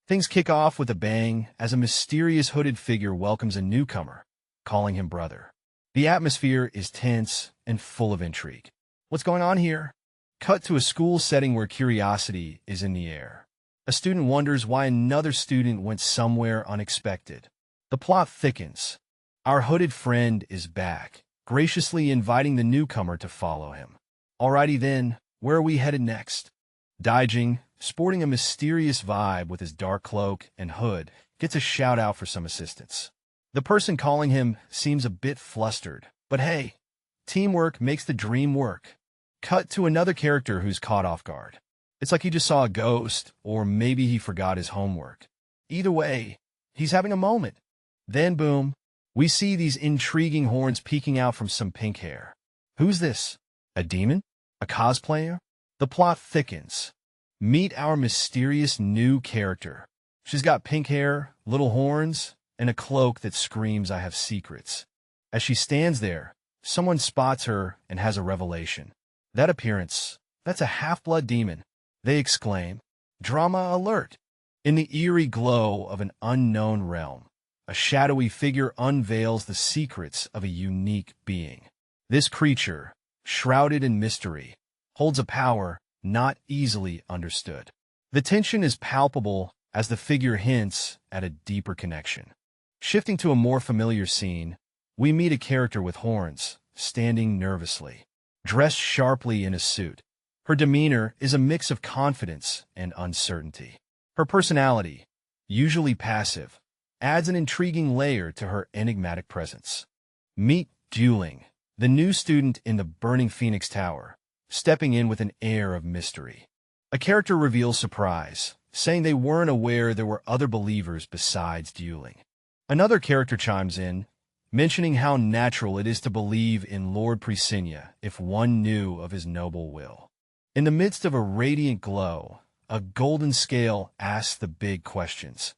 Things kick off with a bang as a mysterious hooded figure welcomes a newcomer, calling him brother. The atmosphere is tense and full of intrigue. What's going on here? Cut to a school setting where curiosity is in the air. A student wonders why another student went somewhere unexpected. The plot thickens. Our hooded friend is back, graciously inviting the newcomer to follow him. Alrighty then, where are we headed next? Daijing, sporting a mysterious vibe with his dark cloak and hood, gets a shout-out for some assistance. The person calling him seems a bit flustered, but hey, teamwork makes the dream work. Cut to another character who's caught off guard. It's like he just saw a ghost, or maybe he forgot his homework. Either way, he's having a moment. Then boom, we see these intriguing horns peeking out from some pink hair. Who's this? A demon? A cosplayer? The plot thickens. Meet our mysterious new character. She's got pink hair, little horns, and a cloak that screams I have secrets. As she stands there, someone spots her and has a revelation. That appearance, that's a half-blood demon. They exclaim, "Drama alert!" In the eerie glow of an unknown realm, a shadowy figure unveils the secrets of a unique being. This creature, shrouded in mystery, holds a power not easily understood. The tension is palpable as the figure hints at a deeper connection. Shifting to a more familiar scene, we meet a character with horns, standing nervously. Dressed sharply in a suit, her demeanor is a mix of confidence and uncertainty. Her personality, usually passive, adds an intriguing layer to her enigmatic presence. Meet Dueling, the new student in the Burning Phoenix Tower, stepping in with an air of mystery. A character reveals surprise, saying they weren't aware there were other believers besides Dueling. Another character chimes in, mentioning how natural it is to believe in Lord Presinia if one knew of his noble will. In the midst of a radiant glow, a golden scale asks the big questions.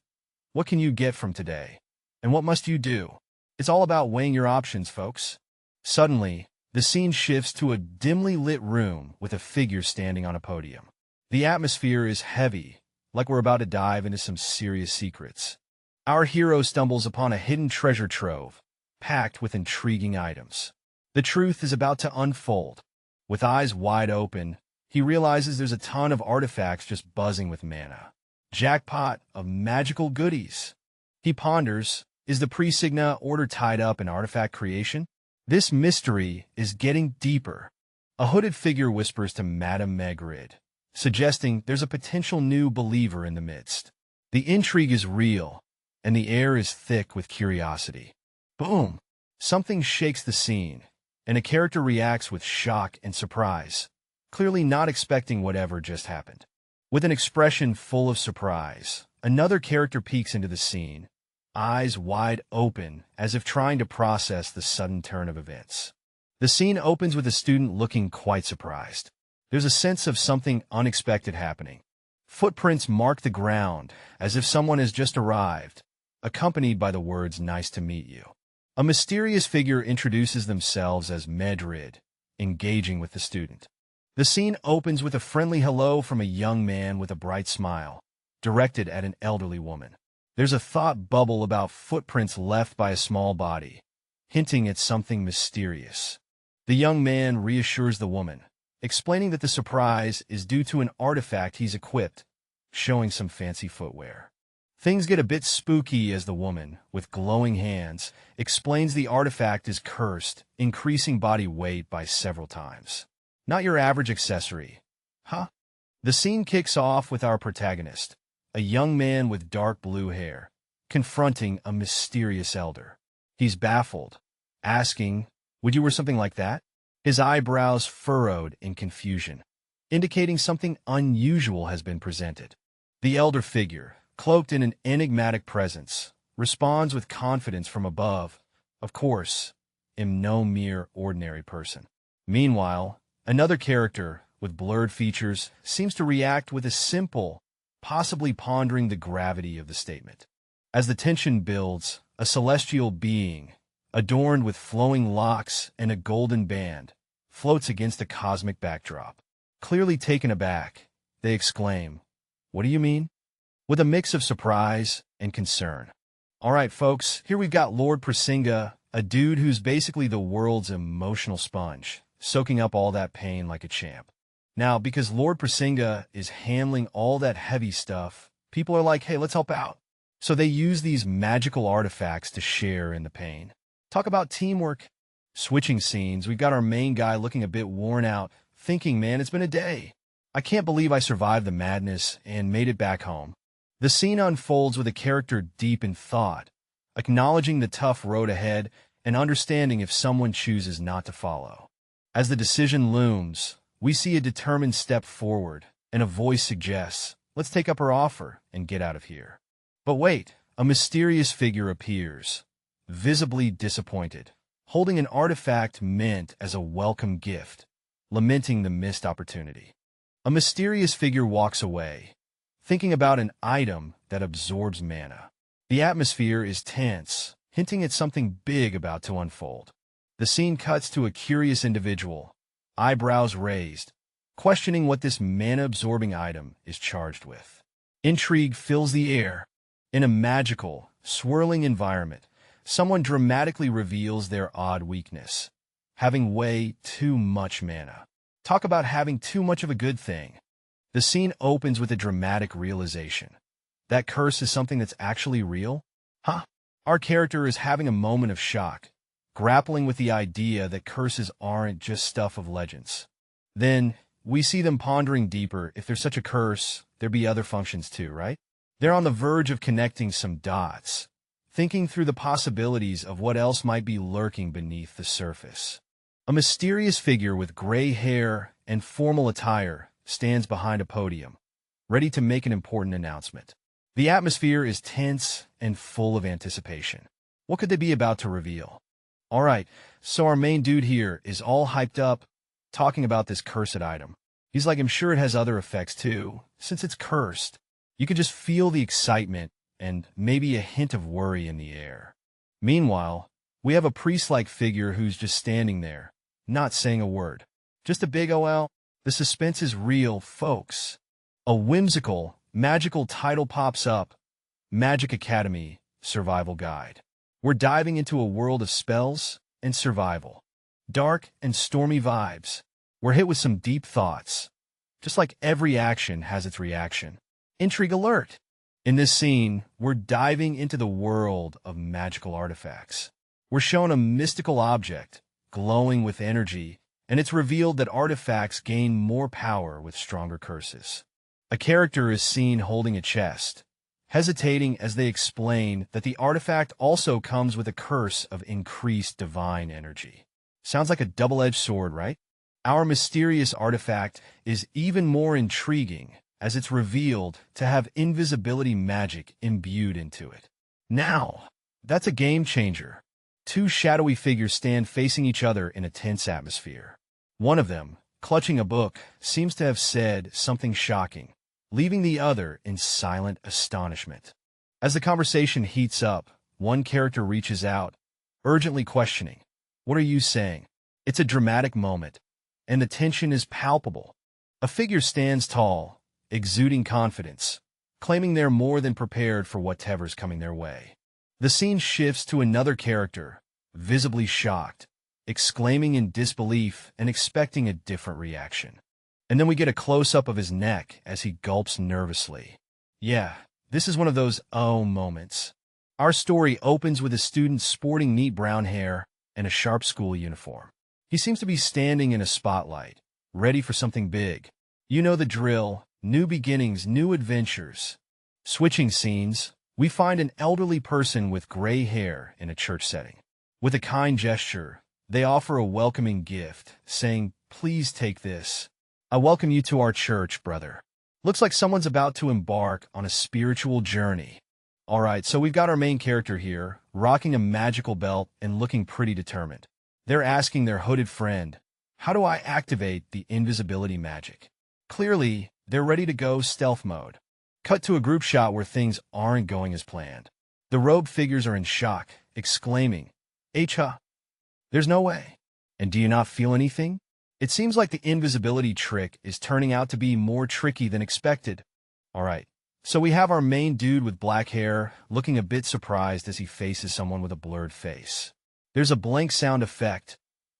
What can you get from today? And what must you do? It's all about weighing your options, folks. Suddenly, the scene shifts to a dimly lit room with a figure standing on a podium. The atmosphere is heavy, like we're about to dive into some serious secrets. Our hero stumbles upon a hidden treasure trove, packed with intriguing items. The truth is about to unfold. With eyes wide open, he realizes there's a ton of artifacts just buzzing with mana. Jackpot of magical goodies. He ponders, is the Presigna order tied up in artifact creation? This mystery is getting deeper. A hooded figure whispers to Madame Megrid, suggesting there's a potential new believer in the midst. The intrigue is real, and the air is thick with curiosity. Boom! Something shakes the scene, and a character reacts with shock and surprise, clearly not expecting whatever just happened. With an expression full of surprise, another character peeks into the scene, eyes wide open as if trying to process the sudden turn of events. The scene opens with a student looking quite surprised. There's a sense of something unexpected happening. Footprints mark the ground as if someone has just arrived, accompanied by the words, "Nice to meet you." A mysterious figure introduces themselves as Medrid, engaging with the student. The scene opens with a friendly hello from a young man with a bright smile, directed at an elderly woman. There's a thought bubble about footprints left by a small body, hinting at something mysterious. The young man reassures the woman, explaining that the surprise is due to an artifact he's equipped, showing some fancy footwear. Things get a bit spooky as the woman, with glowing hands, explains the artifact is cursed, increasing body weight by several times. Not your average accessory. Huh? The scene kicks off with our protagonist, a young man with dark blue hair, confronting a mysterious elder. He's baffled, asking, "Would you wear something like that?" His eyebrows furrowed in confusion, indicating something unusual has been presented. The elder figure, cloaked in an enigmatic presence, responds with confidence from above, "Of course, am no mere ordinary person." Meanwhile, another character, with blurred features, seems to react with a simple, possibly pondering the gravity of the statement. As the tension builds, a celestial being, adorned with flowing locks and a golden band, floats against a cosmic backdrop. Clearly taken aback, they exclaim, "What do you mean?" with a mix of surprise and concern. All right, folks, here we've got Lord Presinga, a dude who's basically the world's emotional sponge, soaking up all that pain like a champ. Now, because Lord Presinga is handling all that heavy stuff, people are like, hey, let's help out. So they use these magical artifacts to share in the pain. Talk about teamwork. Switching scenes, we've got our main guy looking a bit worn out, thinking, man, it's been a day. I can't believe I survived the madness and made it back home. The scene unfolds with a character deep in thought, acknowledging the tough road ahead and understanding if someone chooses not to follow. As the decision looms, we see a determined step forward, and a voice suggests, let's take up her offer and get out of here. But wait, a mysterious figure appears, visibly disappointed, holding an artifact meant as a welcome gift, lamenting the missed opportunity. A mysterious figure walks away, thinking about an item that absorbs mana. The atmosphere is tense, hinting at something big about to unfold. The scene cuts to a curious individual, eyebrows raised, questioning what this mana-absorbing item is charged with. Intrigue fills the air. In a magical, swirling environment, someone dramatically reveals their odd weakness, having way too much mana. Talk about having too much of a good thing. The scene opens with a dramatic realization. That curse is something that's actually real? Huh? Our character is having a moment of shock, grappling with the idea that curses aren't just stuff of legends. Then, we see them pondering deeper. If there's such a curse, there'd be other functions too, right? They're on the verge of connecting some dots, thinking through the possibilities of what else might be lurking beneath the surface. A mysterious figure with gray hair and formal attire stands behind a podium, ready to make an important announcement. The atmosphere is tense and full of anticipation. What could they be about to reveal? All right, so our main dude here is all hyped up, talking about this cursed item. He's like, I'm sure it has other effects too, since it's cursed. You can just feel the excitement and maybe a hint of worry in the air. Meanwhile, we have a priest-like figure who's just standing there, not saying a word. Just a big OL. The suspense is real, folks. A whimsical, magical title pops up, Magic Academy Survival Guide. We're diving into a world of spells and survival. Dark and stormy vibes. We're hit with some deep thoughts. Just like every action has its reaction. Intrigue alert! In this scene, we're diving into the world of magical artifacts. We're shown a mystical object, glowing with energy, and it's revealed that artifacts gain more power with stronger curses. A character is seen holding a chest, hesitating as they explain that the artifact also comes with a curse of increased divine energy. Sounds like a double-edged sword, right? Our mysterious artifact is even more intriguing as it's revealed to have invisibility magic imbued into it. Now, that's a game changer. Two shadowy figures stand facing each other in a tense atmosphere. One of them, clutching a book, seems to have said something shocking, leaving the other in silent astonishment. As the conversation heats up, one character reaches out, urgently questioning, "What are you saying?" It's a dramatic moment, and the tension is palpable. A figure stands tall, exuding confidence, claiming they're more than prepared for whatever's coming their way. The scene shifts to another character, visibly shocked, exclaiming in disbelief and expecting a different reaction. And then we get a close-up of his neck as he gulps nervously. Yeah, this is one of those oh moments. Our story opens with a student sporting neat brown hair and a sharp school uniform. He seems to be standing in a spotlight, ready for something big. You know the drill, new beginnings, new adventures. Switching scenes, we find an elderly person with gray hair in a church setting. With a kind gesture, they offer a welcoming gift, saying, "Please take this. I welcome you to our church, brother." Looks like someone's about to embark on a spiritual journey. All right, so we've got our main character here, rocking a magical belt and looking pretty determined. They're asking their hooded friend, "How do I activate the invisibility magic?" Clearly, they're ready to go stealth mode. Cut to a group shot where things aren't going as planned. The robed figures are in shock, exclaiming, "Huh? There's no way." And do you not feel anything? It seems like the invisibility trick is turning out to be more tricky than expected. All right, so we have our main dude with black hair looking a bit surprised as he faces someone with a blurred face. There's a blank sound effect,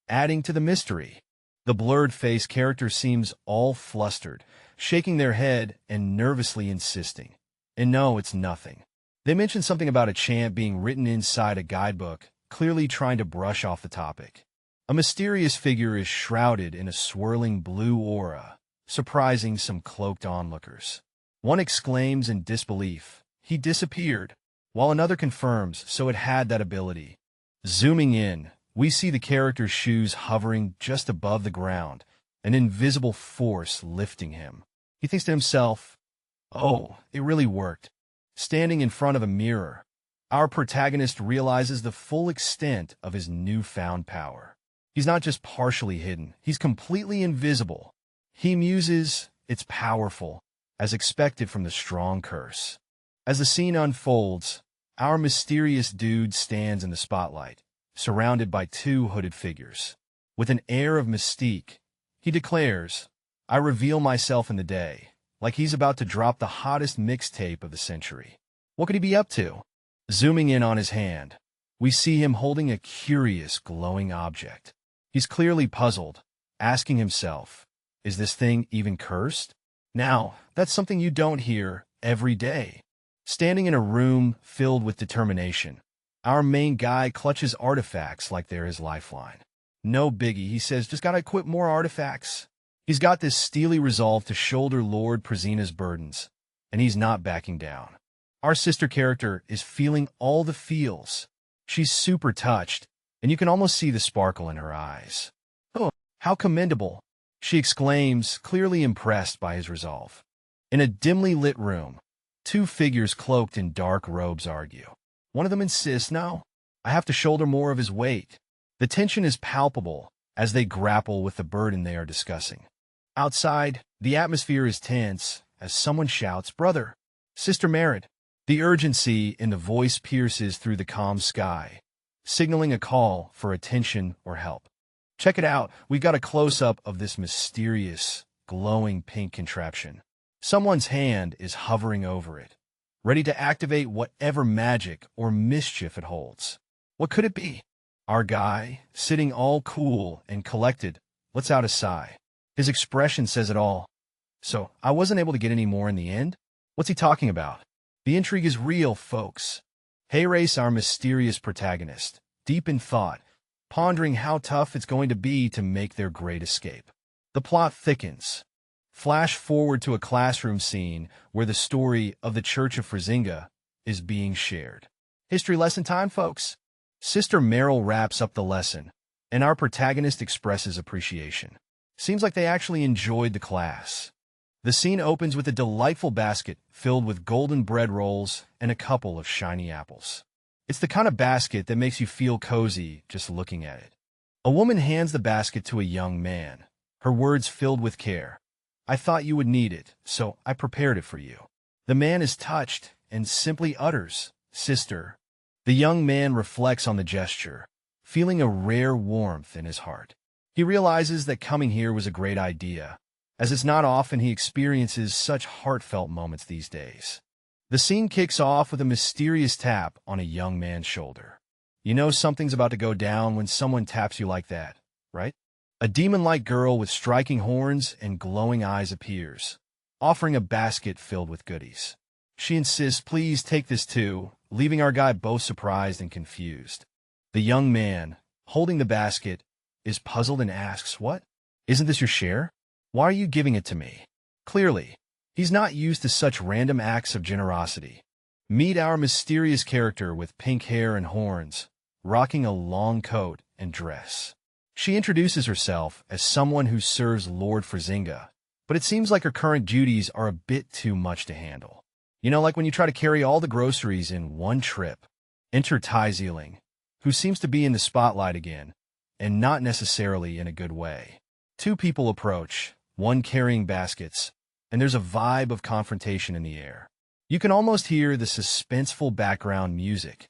adding to the mystery. The blurred face character seems all flustered, shaking their head and nervously insisting. And no, it's nothing. They mention something about a chant being written inside a guidebook, clearly trying to brush off the topic. A mysterious figure is shrouded in a swirling blue aura, surprising some cloaked onlookers. One exclaims in disbelief, "He disappeared," while another confirms, so it had that ability. Zooming in, we see the character's shoes hovering just above the ground, an invisible force lifting him. He thinks to himself, "Oh, it really worked." Standing in front of a mirror, our protagonist realizes the full extent of his newfound power. He's not just partially hidden, he's completely invisible. He muses, "It's powerful," as expected from the strong curse. As the scene unfolds, our mysterious dude stands in the spotlight, surrounded by two hooded figures. With an air of mystique, he declares, "I reveal myself in the day," like he's about to drop the hottest mixtape of the century. What could he be up to? Zooming in on his hand, we see him holding a curious, glowing object. He's clearly puzzled, asking himself, is this thing even cursed? Now, that's something you don't hear every day. Standing in a room filled with determination, our main guy clutches artifacts like they're his lifeline. "No biggie," he says, "just gotta equip more artifacts." He's got this steely resolve to shoulder Lord Prezina's burdens, and he's not backing down. Our sister character is feeling all the feels. She's super touched, and you can almost see the sparkle in her eyes. "Oh, how commendable," she exclaims, clearly impressed by his resolve. In a dimly lit room, two figures cloaked in dark robes argue. One of them insists, "No, I have to shoulder more of his weight." The tension is palpable as they grapple with the burden they are discussing. Outside, the atmosphere is tense as someone shouts, "Brother, Sister Merit." The urgency in the voice pierces through the calm sky, signaling a call for attention or help. Check it out, we've got a close-up of this mysterious, glowing pink contraption. Someone's hand is hovering over it, ready to activate whatever magic or mischief it holds. What could it be? Our guy, sitting all cool and collected, lets out a sigh. His expression says it all. "So, I wasn't able to get any more in the end? What's he talking about?" The intrigue is real, folks. Hayrace, our mysterious protagonist, deep in thought, pondering how tough it's going to be to make their great escape. The plot thickens. Flash forward to a classroom scene where the story of the Church of Frizinga is being shared. History lesson time, folks. Sister Meryl wraps up the lesson, and our protagonist expresses appreciation. Seems like they actually enjoyed the class. The scene opens with a delightful basket filled with golden bread rolls and a couple of shiny apples. It's the kind of basket that makes you feel cozy just looking at it. A woman hands the basket to a young man, her words filled with care. "I thought you would need it, so I prepared it for you." The man is touched and simply utters, "Sister." The young man reflects on the gesture, feeling a rare warmth in his heart. He realizes that coming here was a great idea, as it's not often he experiences such heartfelt moments these days. The scene kicks off with a mysterious tap on a young man's shoulder. You know something's about to go down when someone taps you like that, right? A demon-like girl with striking horns and glowing eyes appears, offering a basket filled with goodies. She insists, "Please take this too," leaving our guy both surprised and confused. The young man, holding the basket, is puzzled and asks, "What? Isn't this your share? Why are you giving it to me?" Clearly, he's not used to such random acts of generosity. Meet our mysterious character with pink hair and horns, rocking a long coat and dress. She introduces herself as someone who serves Lord Frizinga, but it seems like her current duties are a bit too much to handle. You know, like when you try to carry all the groceries in one trip. Enter Tai Zieling, who seems to be in the spotlight again, and not necessarily in a good way. Two people approach, one carrying baskets, and there's a vibe of confrontation in the air. You can almost hear the suspenseful background music.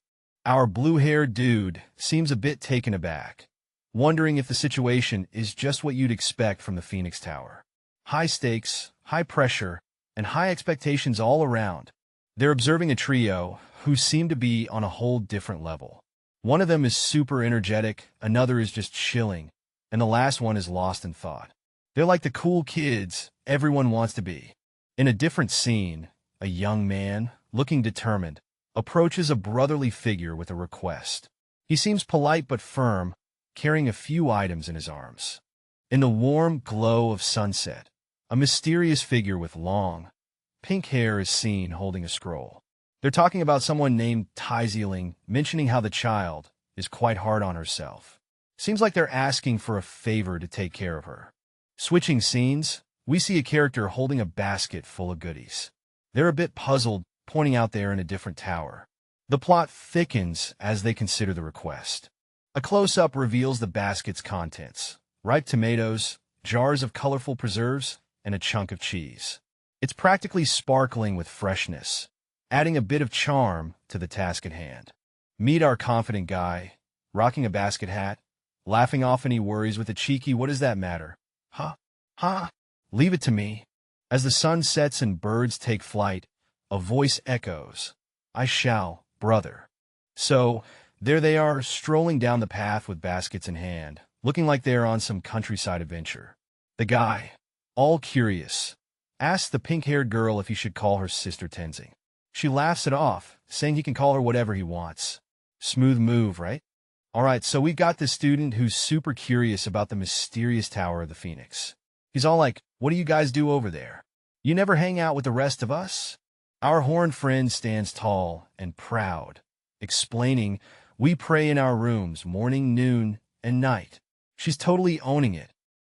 Our blue-haired dude seems a bit taken aback, wondering if the situation is just what you'd expect from the Phoenix Tower. High stakes, high pressure, and high expectations all around. They're observing a trio who seem to be on a whole different level. One of them is super energetic, another is just chilling, and the last one is lost in thought. They're like the cool kids everyone wants to be. In a different scene, a young man, looking determined, approaches a brotherly figure with a request. He seems polite but firm, carrying a few items in his arms. In the warm glow of sunset, A mysterious figure with long, pink hair is seen holding a scroll. They're talking about someone named Taiziling, mentioning how the child is quite hard on herself. Seems like they're asking for a favor to take care of her. Switching scenes, we see a character holding a basket full of goodies. They're a bit puzzled, pointing out they're in a different tower. The plot thickens as they consider the request. A close-up reveals the basket's contents: ripe tomatoes, jars of colorful preserves, and a chunk of cheese. It's practically sparkling with freshness, adding a bit of charm to the task at hand. Meet our confident guy, rocking a basket hat, laughing off any worries with a cheeky "what does that matter? Huh? Huh? Leave it to me." As the sun sets and birds take flight, a voice echoes, "I shall, brother." So, there they are, strolling down the path with baskets in hand, looking like they're on some countryside adventure. The guy, all curious, asks the pink-haired girl if he should call her Sister Tenzing. She laughs it off, saying he can call her whatever he wants. Smooth move, right? Alright, so we've got this student who's super curious about the mysterious Tower of the Phoenix. He's all like, "What do you guys do over there? You never hang out with the rest of us?" Our horned friend stands tall and proud, explaining, "We pray in our rooms morning, noon, and night." She's totally owning it.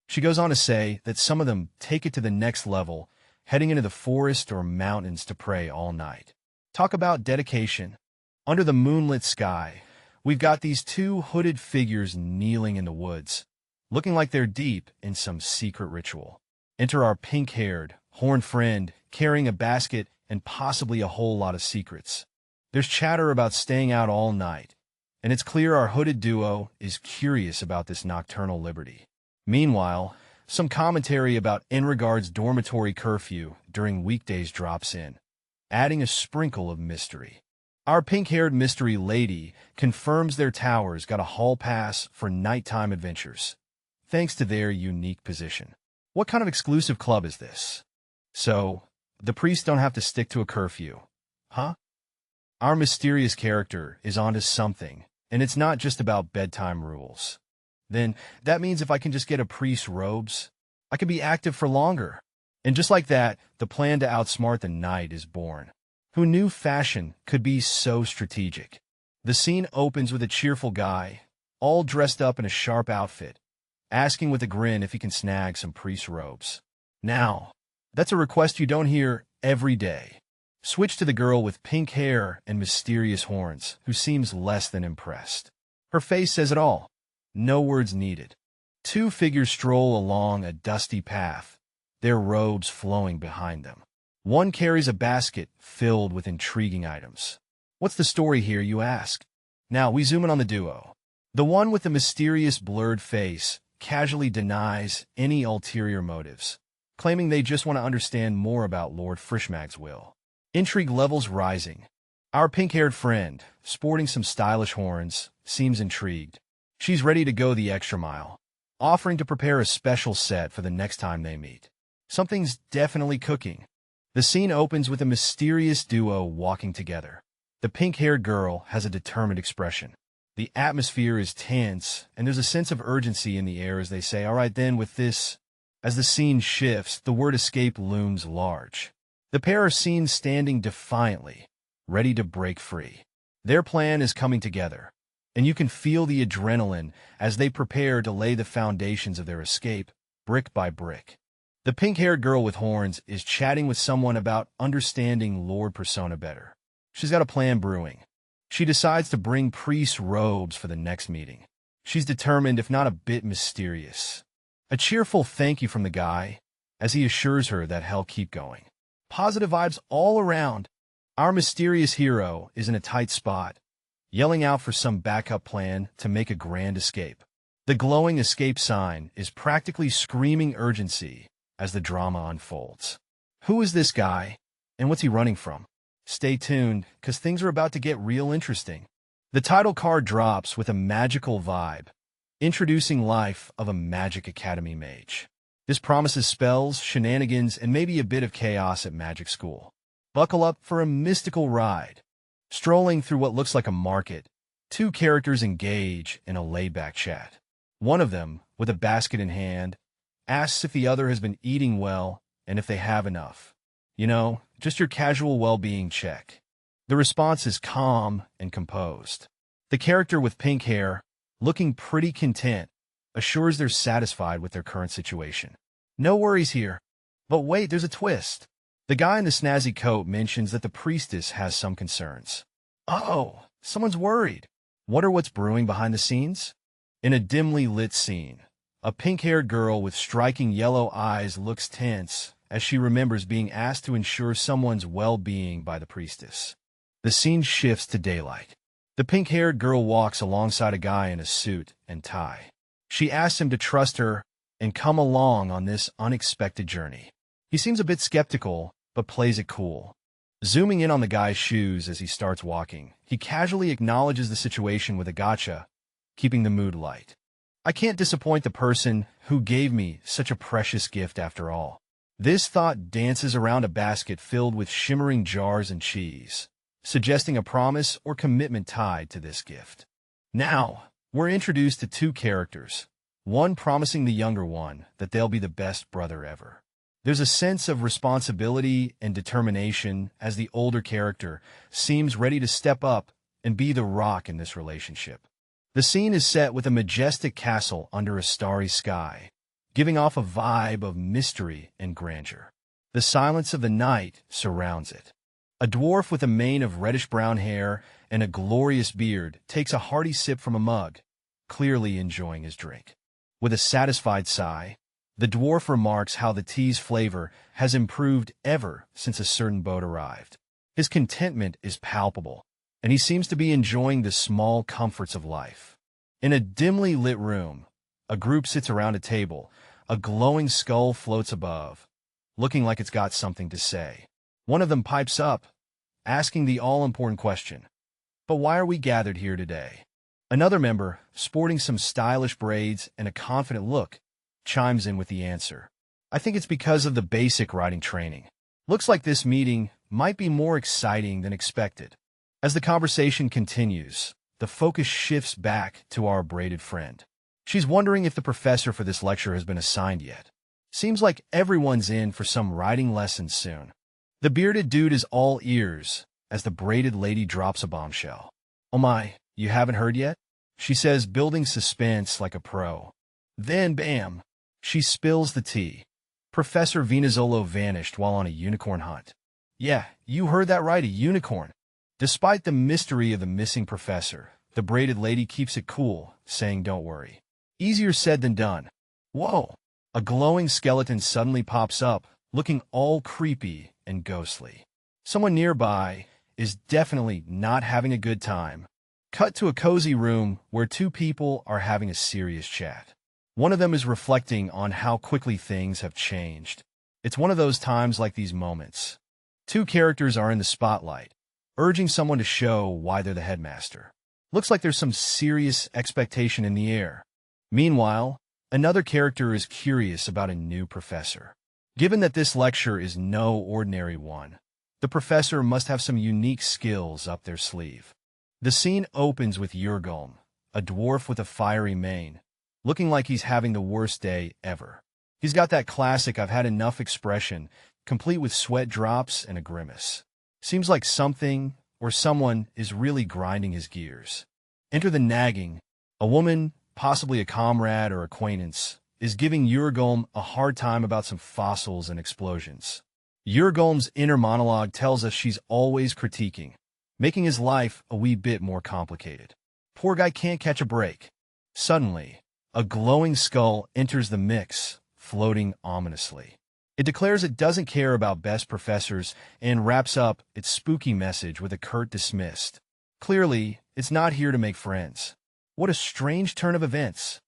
She goes on to say that some of them take it to the next level, heading into the forest or mountains to pray all night. Talk about dedication. Under the moonlit sky, we've got these two hooded figures kneeling in the woods, looking like they're deep in some secret ritual. Enter our pink-haired, horned friend, carrying a basket and possibly a whole lot of secrets. There's chatter about staying out all night, and it's clear our hooded duo is curious about this nocturnal liberty. Meanwhile, some commentary about Enrogarde's dormitory curfew during weekdays drops in, adding a sprinkle of mystery. Our pink-haired mystery lady confirms their tower's got a hall pass for nighttime adventures, thanks to their unique position. What kind of exclusive club is this? So, the priests don't have to stick to a curfew, huh? Our mysterious character is onto something, and it's not just about bedtime rules. Then, that means if I can just get a priest's robes, I can be active for longer. And just like that, the plan to outsmart the night is born. Who knew fashion could be so strategic? The scene opens with a cheerful guy, all dressed up in a sharp outfit, asking with a grin if he can snag some priest's robes. Now, that's a request you don't hear every day. Switch to the girl with pink hair and mysterious horns, who seems less than impressed. Her face says it all. No words needed. Two figures stroll along a dusty path, their robes flowing behind them. One carries a basket filled with intriguing items. What's the story here, you ask? Now, we zoom in on the duo. The one with the mysterious blurred face casually denies any ulterior motives, claiming they just want to understand more about Lord Frischmag's will. Intrigue levels rising. Our pink-haired friend, sporting some stylish horns, seems intrigued. She's ready to go the extra mile, offering to prepare a special set for the next time they meet. Something's definitely cooking. The scene opens with a mysterious duo walking together. The pink-haired girl has a determined expression. The atmosphere is tense, and there's a sense of urgency in the air as they say, "All right then, with this." As the scene shifts, the word escape looms large. The pair are seen standing defiantly, ready to break free. Their plan is coming together, and you can feel the adrenaline as they prepare to lay the foundations of their escape, brick by brick. The pink-haired girl with horns is chatting with someone about understanding Lord Persona better. She's got a plan brewing. She decides to bring priest's robes for the next meeting. She's determined, if not a bit mysterious. A cheerful thank you from the guy, as he assures her that he'll keep going. Positive vibes all around. Our mysterious hero is in a tight spot, yelling out for some backup plan to make a grand escape. The glowing escape sign is practically screaming urgency as the drama unfolds. Who is this guy, and what's he running from? Stay tuned, because things are about to get real interesting. The title card drops with a magical vibe, introducing life of a Magic Academy mage. This promises spells, shenanigans, and maybe a bit of chaos at magic school. Buckle up for a mystical ride. Strolling through what looks like a market, two characters engage in a laid-back chat. One of them, with a basket in hand, asks if the other has been eating well and if they have enough. You know, just your casual well-being check. The response is calm and composed. The character with pink hair, looking pretty content, assures they're satisfied with their current situation. No worries here. But wait, there's a twist. The guy in the snazzy coat mentions that the priestess has some concerns. Oh, someone's worried. What's brewing behind the scenes? In a dimly lit scene, a pink-haired girl with striking yellow eyes looks tense as she remembers being asked to ensure someone's well-being by the priestess. The scene shifts to daylight. The pink-haired girl walks alongside a guy in a suit and tie. She asks him to trust her and come along on this unexpected journey. He seems a bit skeptical, but plays it cool. Zooming in on the guy's shoes as he starts walking, he casually acknowledges the situation with a gotcha, keeping the mood light. I can't disappoint the person who gave me such a precious gift after all. This thought dances around a basket filled with shimmering jars and cheese, suggesting a promise or commitment tied to this gift. Now, we're introduced to two characters, one promising the younger one that they'll be the best brother ever. There's a sense of responsibility and determination as the older character seems ready to step up and be the rock in this relationship. The scene is set with a majestic castle under a starry sky, giving off a vibe of mystery and grandeur. The silence of the night surrounds it. A dwarf with a mane of reddish-brown hair and a glorious beard takes a hearty sip from a mug, clearly enjoying his drink. With a satisfied sigh, the dwarf remarks how the tea's flavor has improved ever since a certain boat arrived. His contentment is palpable, and he seems to be enjoying the small comforts of life. In a dimly lit room, a group sits around a table. A glowing skull floats above, looking like it's got something to say. One of them pipes up, asking the all-important question, "But why are we gathered here today?" Another member, sporting some stylish braids and a confident look, chimes in with the answer. "I think it's because of the basic writing training. Looks like this meeting might be more exciting than expected." As the conversation continues, the focus shifts back to our braided friend. She's wondering if the professor for this lecture has been assigned yet. Seems like everyone's in for some writing lessons soon. The bearded dude is all ears as the braided lady drops a bombshell. "Oh my, you haven't heard yet?" she says, building suspense like a pro. Then, bam, she spills the tea. Professor Vinazolo vanished while on a unicorn hunt. Yeah, you heard that right, a unicorn. Despite the mystery of the missing professor, the braided lady keeps it cool, saying don't worry. Easier said than done. Whoa! A glowing skeleton suddenly pops up, looking all creepy and ghostly. Someone nearby is definitely not having a good time. Cut to a cozy room where two people are having a serious chat. One of them is reflecting on how quickly things have changed. It's one of those times like these moments. Two characters are in the spotlight, urging someone to show why they're the headmaster. Looks like there's some serious expectation in the air. Meanwhile, another character is curious about a new professor. Given that this lecture is no ordinary one, the professor must have some unique skills up their sleeve. The scene opens with Yurgulm, a dwarf with a fiery mane, looking like he's having the worst day ever. He's got that classic "I've had enough" expression, complete with sweat drops and a grimace. Seems like something or someone is really grinding his gears. Enter the nagging. A woman, possibly a comrade or acquaintance, is giving Yurgulm a hard time about some fossils and explosions. Yurgulm's inner monologue tells us she's always critiquing, making his life a wee bit more complicated. Poor guy can't catch a break. Suddenly, a glowing skull enters the mix, floating ominously. It declares it doesn't care about best professors and wraps up its spooky message with a curt "dismissed." Clearly, it's not here to make friends. What a strange turn of events.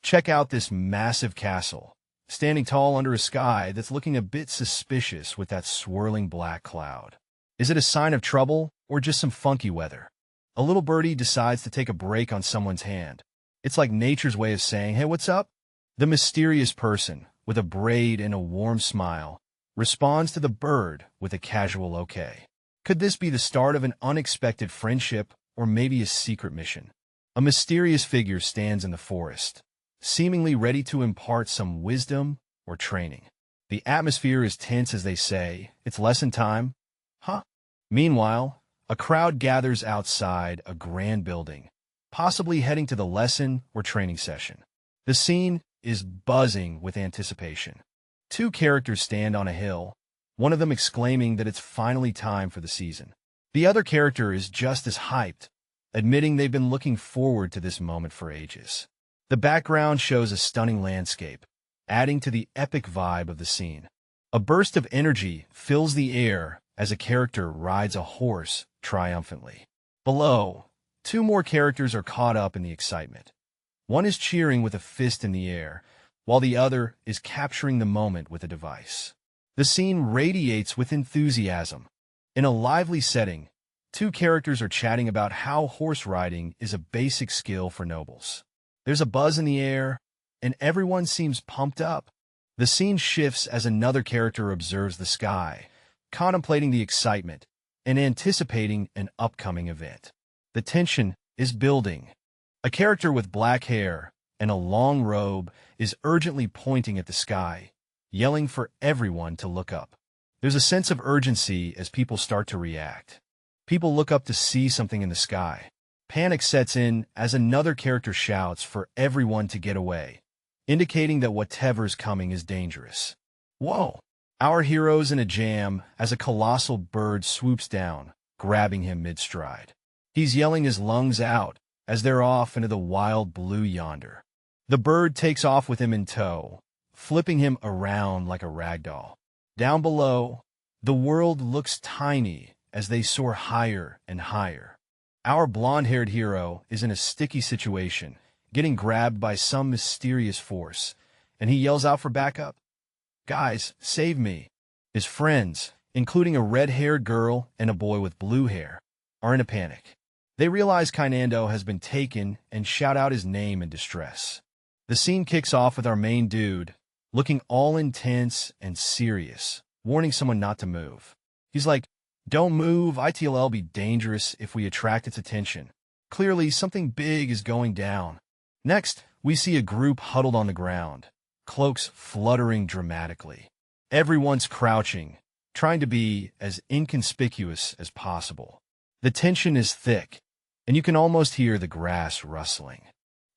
Check out this massive castle, standing tall under a sky that's looking a bit suspicious with that swirling black cloud. Is it a sign of trouble or just some funky weather? A little birdie decides to take a break on someone's hand. It's like nature's way of saying, "Hey, what's up?" The mysterious person, with a braid and a warm smile, responds to the bird with a casual "okay." Could this be the start of an unexpected friendship or maybe a secret mission? A mysterious figure stands in the forest, seemingly ready to impart some wisdom or training. The atmosphere is tense as they say, "It's lesson time." Huh? Meanwhile, a crowd gathers outside a grand building, possibly heading to the lesson or training session. The scene is buzzing with anticipation. Two characters stand on a hill, one of them exclaiming that it's finally time for the season. The other character is just as hyped, admitting they've been looking forward to this moment for ages. The background shows a stunning landscape, adding to the epic vibe of the scene. A burst of energy fills the air as a character rides a horse triumphantly. Below, two more characters are caught up in the excitement. One is cheering with a fist in the air, while the other is capturing the moment with a device. The scene radiates with enthusiasm. In a lively setting, two characters are chatting about how horse riding is a basic skill for nobles. There's a buzz in the air, and everyone seems pumped up. The scene shifts as another character observes the sky, contemplating the excitement and anticipating an upcoming event. The tension is building. A character with black hair and a long robe is urgently pointing at the sky, yelling for everyone to look up. There's a sense of urgency as people start to react. People look up to see something in the sky. Panic sets in as another character shouts for everyone to get away, indicating that whatever's coming is dangerous. Whoa! Our hero's in a jam as a colossal bird swoops down, grabbing him mid-stride. He's yelling his lungs out as they're off into the wild blue yonder. The bird takes off with him in tow, flipping him around like a ragdoll. Down below, the world looks tiny as they soar higher and higher. Our blonde-haired hero is in a sticky situation, getting grabbed by some mysterious force, and he yells out for backup. "Guys, save me." His friends, including a red-haired girl and a boy with blue hair, are in a panic. They realize Kainando has been taken and shout out his name in distress. The scene kicks off with our main dude, looking all intense and serious, warning someone not to move. He's like, "Don't move, ITLL be dangerous if we attract its attention." Clearly, something big is going down. Next, we see a group huddled on the ground, cloaks fluttering dramatically. Everyone's crouching, trying to be as inconspicuous as possible. The tension is thick, and you can almost hear the grass rustling.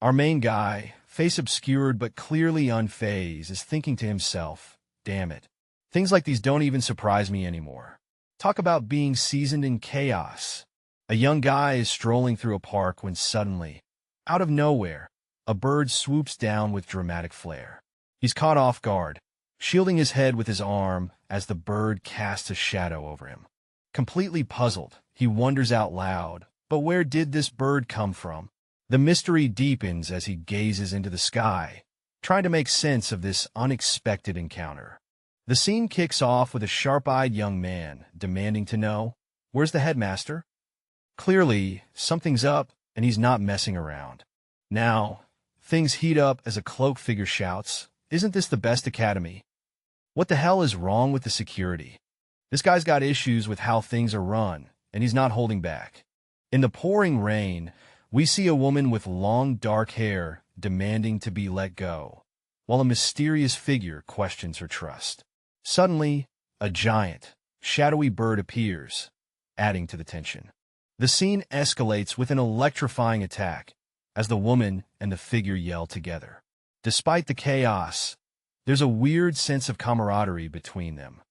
Our main guy, face obscured but clearly unfazed, is thinking to himself, "Damn it. Things like these don't even surprise me anymore." Talk about being seasoned in chaos. A young guy is strolling through a park when suddenly, out of nowhere, a bird swoops down with dramatic flair. He's caught off guard, shielding his head with his arm as the bird casts a shadow over him. Completely puzzled, he wonders out loud, but where did this bird come from? The mystery deepens as he gazes into the sky, trying to make sense of this unexpected encounter. The scene kicks off with a sharp-eyed young man demanding to know, "Where's the headmaster?" Clearly, something's up, and he's not messing around. Now, things heat up as a cloak figure shouts, "Isn't this the best academy? What the hell is wrong with the security? This guy's got issues with how things are run, and he's not holding back." In the pouring rain, we see a woman with long dark hair demanding to be let go, while a mysterious figure questions her trust. Suddenly, a giant, shadowy bird appears, adding to the tension. The scene escalates with an electrifying attack as the woman and the figure yell together. Despite the chaos, there's a weird sense of camaraderie between them.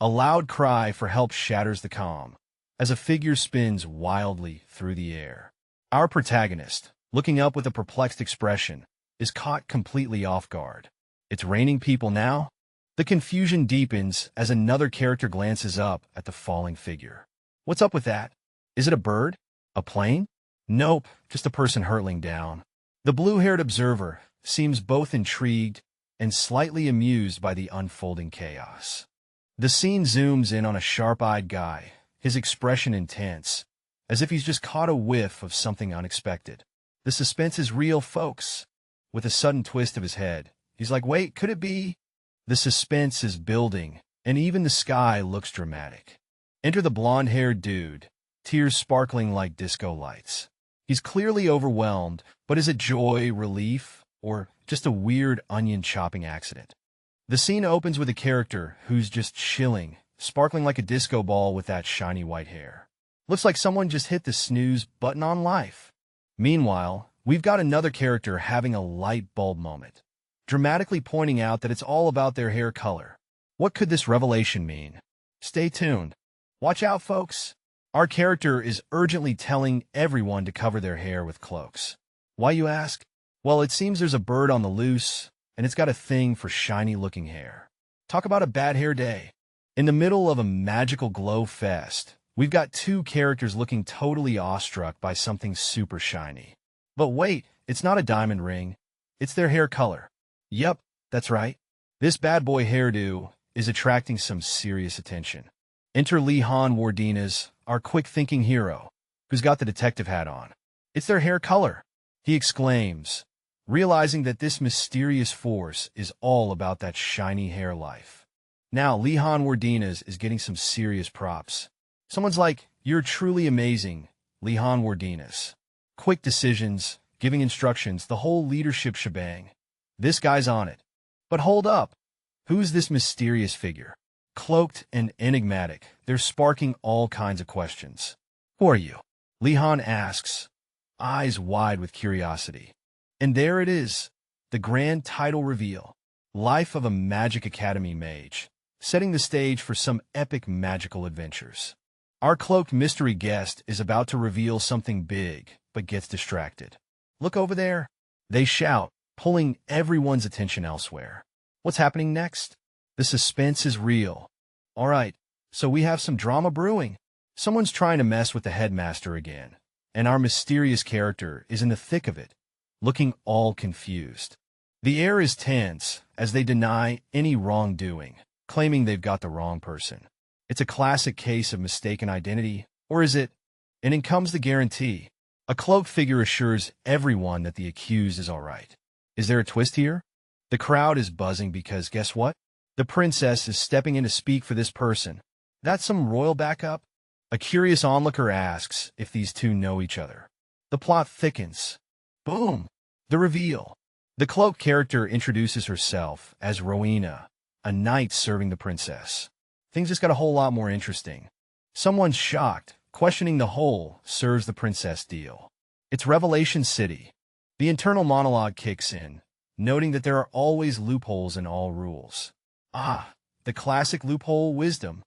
A loud cry for help shatters the calm as a figure spins wildly through the air. Our protagonist, looking up with a perplexed expression, is caught completely off guard. It's raining people now? The confusion deepens as another character glances up at the falling figure. What's up with that? Is it a bird? A plane? Nope, just a person hurtling down. The blue-haired observer seems both intrigued and slightly amused by the unfolding chaos. The scene zooms in on a sharp-eyed guy, his expression intense, as if he's just caught a whiff of something unexpected. The suspense is real, folks. With a sudden twist of his head, he's like, "Wait, could it be?" The suspense is building, and even the sky looks dramatic. Enter the blonde-haired dude, tears sparkling like disco lights. He's clearly overwhelmed, but is it joy, relief, or just a weird onion-chopping accident? The scene opens with a character who's just chilling, sparkling like a disco ball with that shiny white hair. Looks like someone just hit the snooze button on life. Meanwhile, we've got another character having a light bulb moment, dramatically pointing out that it's all about their hair color. What could this revelation mean? Stay tuned. Watch out, folks. Our character is urgently telling everyone to cover their hair with cloaks. Why, you ask? Well, it seems there's a bird on the loose, and it's got a thing for shiny-looking hair. Talk about a bad hair day. In the middle of a magical glow fest, we've got two characters looking totally awestruck by something super shiny. But wait, it's not a diamond ring. It's their hair color. Yep, that's right. This bad boy hairdo is attracting some serious attention. Enter Lehan Wardinas, our quick-thinking hero, who's got the detective hat on. It's their hair color, he exclaims, realizing that this mysterious force is all about that shiny hair life. Now, Lehan Wardinas is getting some serious props. Someone's like, "You're truly amazing, Lehan Wardinas." Quick decisions, giving instructions, the whole leadership shebang. This guy's on it. But hold up. Who's this mysterious figure? Cloaked and enigmatic, they're sparking all kinds of questions. Who are you? Lehan asks, eyes wide with curiosity. And there it is, the grand title reveal. Life of a Magic Academy Mage, setting the stage for some epic magical adventures. Our cloaked mystery guest is about to reveal something big, but gets distracted. Look over there, they shout, pulling everyone's attention elsewhere. What's happening next? The suspense is real. All right, so we have some drama brewing. Someone's trying to mess with the headmaster again, and our mysterious character is in the thick of it, looking all confused. The air is tense as they deny any wrongdoing, claiming they've got the wrong person. It's a classic case of mistaken identity, or is it? And in comes the guarantee. A cloaked figure assures everyone that the accused is all right. Is there a twist here? The crowd is buzzing because guess what? The princess is stepping in to speak for this person. That's some royal backup? A curious onlooker asks if these two know each other. The plot thickens. Boom! The reveal. The cloaked character introduces herself as Rowena, a knight serving the princess. Things just got a whole lot more interesting. Someone's shocked, questioning the whole serves the princess deal. It's Revelation City. The internal monologue kicks in, noting that there are always loopholes in all rules. Ah, the classic loophole wisdom.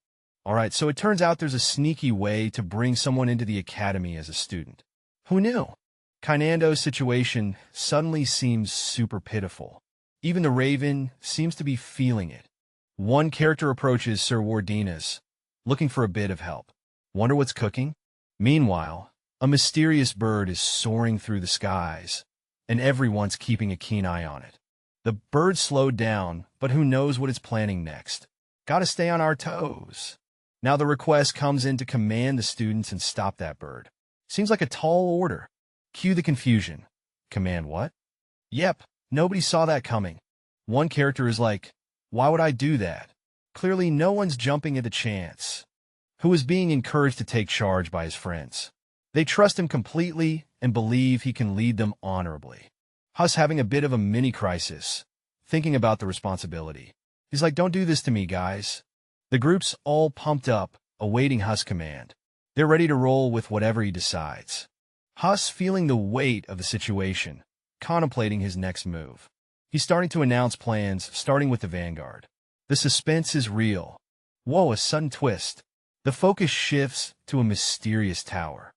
All right, so it turns out there's a sneaky way to bring someone into the academy as a student. Who knew? Kainando's situation suddenly seems super pitiful. Even the Raven seems to be feeling it. One character approaches Sir Wardinas, looking for a bit of help. Wonder what's cooking? Meanwhile, a mysterious bird is soaring through the skies, and everyone's keeping a keen eye on it. The bird slowed down, but who knows what it's planning next. Gotta stay on our toes. Now the request comes in to command the students and stop that bird. Seems like a tall order. Cue the confusion. Command what? Yep, nobody saw that coming. One character is like, why would I do that? Clearly no one's jumping at the chance. Who is being encouraged to take charge by his friends. They trust him completely and believe he can lead them honorably. Huss having a bit of a mini-crisis, thinking about the responsibility. He's like, don't do this to me, guys. The group's all pumped up, awaiting Huss' command. They're ready to roll with whatever he decides. Huss feeling the weight of the situation, contemplating his next move. He's starting to announce plans, starting with the vanguard. The suspense is real. Whoa, a sudden twist. The focus shifts to a mysterious tower.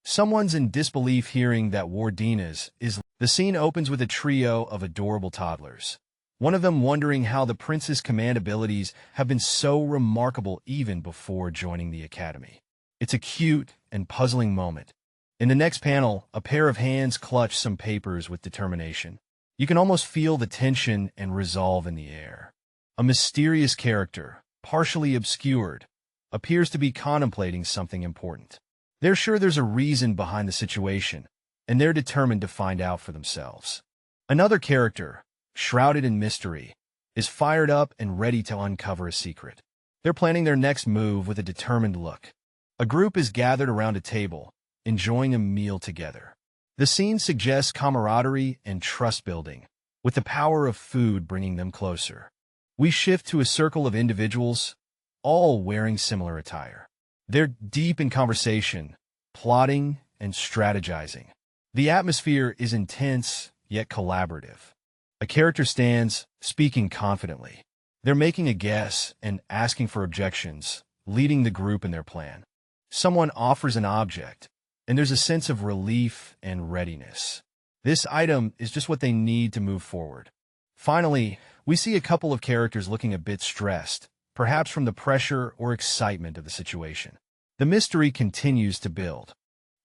Someone's in disbelief hearing that Wardinas is... The scene opens with a trio of adorable toddlers. One of them wondering how the prince's command abilities have been so remarkable even before joining the academy. It's a cute and puzzling moment. In the next panel, a pair of hands clutch some papers with determination. You can almost feel the tension and resolve in the air. A mysterious character, partially obscured, appears to be contemplating something important. They're sure there's a reason behind the situation, and they're determined to find out for themselves. Another character, shrouded in mystery, is fired up and ready to uncover a secret. They're planning their next move with a determined look. A group is gathered around a table, enjoying a meal together. The scene suggests camaraderie and trust building, with the power of food bringing them closer. We shift to a circle of individuals, all wearing similar attire. They're deep in conversation, plotting, and strategizing. The atmosphere is intense, yet collaborative. A character stands, speaking confidently. They're making a guess and asking for objections, leading the group in their plan. Someone offers an object, and there's a sense of relief and readiness. This item is just what they need to move forward. Finally, we see a couple of characters looking a bit stressed, perhaps from the pressure or excitement of the situation. The mystery continues to build.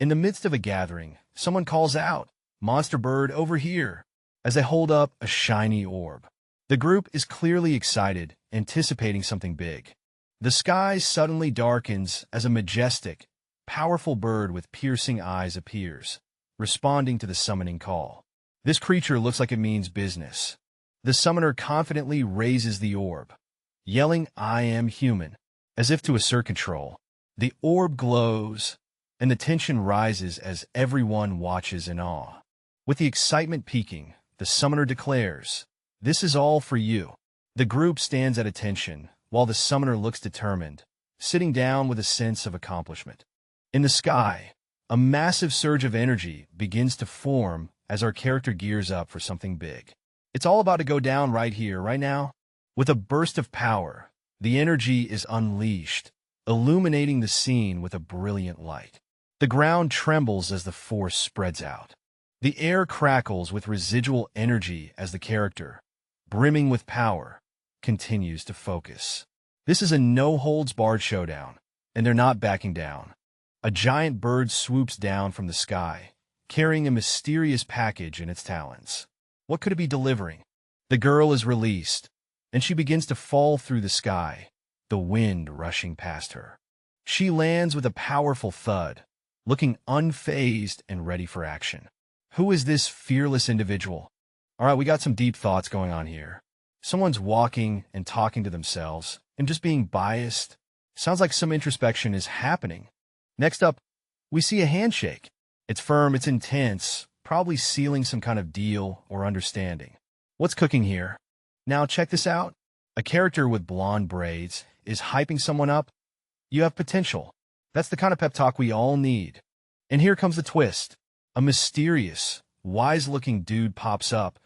In the midst of a gathering, someone calls out, "Monster bird over here," as they hold up a shiny orb. The group is clearly excited, anticipating something big. The sky suddenly darkens as a majestic, powerful bird with piercing eyes appears, responding to the summoning call. This creature looks like it means business. The summoner confidently raises the orb, yelling, "I am human," as if to assert control. The orb glows, and the tension rises as everyone watches in awe. With the excitement peaking, the summoner declares, "This is all for you." The group stands at attention, while the summoner looks determined, sitting down with a sense of accomplishment. In the sky, a massive surge of energy begins to form as our character gears up for something big. It's all about to go down right here, right now. With a burst of power, the energy is unleashed, illuminating the scene with a brilliant light. The ground trembles as the force spreads out. The air crackles with residual energy as the character, brimming with power, continues to focus. This is a no-holds-barred showdown, and they're not backing down. A giant bird swoops down from the sky, carrying a mysterious package in its talons. What could it be delivering? The girl is released, and she begins to fall through the sky, the wind rushing past her. She lands with a powerful thud, looking unfazed and ready for action. Who is this fearless individual? All right, we got some deep thoughts going on here. Someone's walking and talking to themselves and just being biased. Sounds like some introspection is happening. Next up, we see a handshake. It's firm, it's intense, probably sealing some kind of deal or understanding. What's cooking here? Now check this out. A character with blonde braids is hyping someone up. You have potential. That's the kind of pep talk we all need. And here comes the twist. A mysterious, wise-looking dude pops up,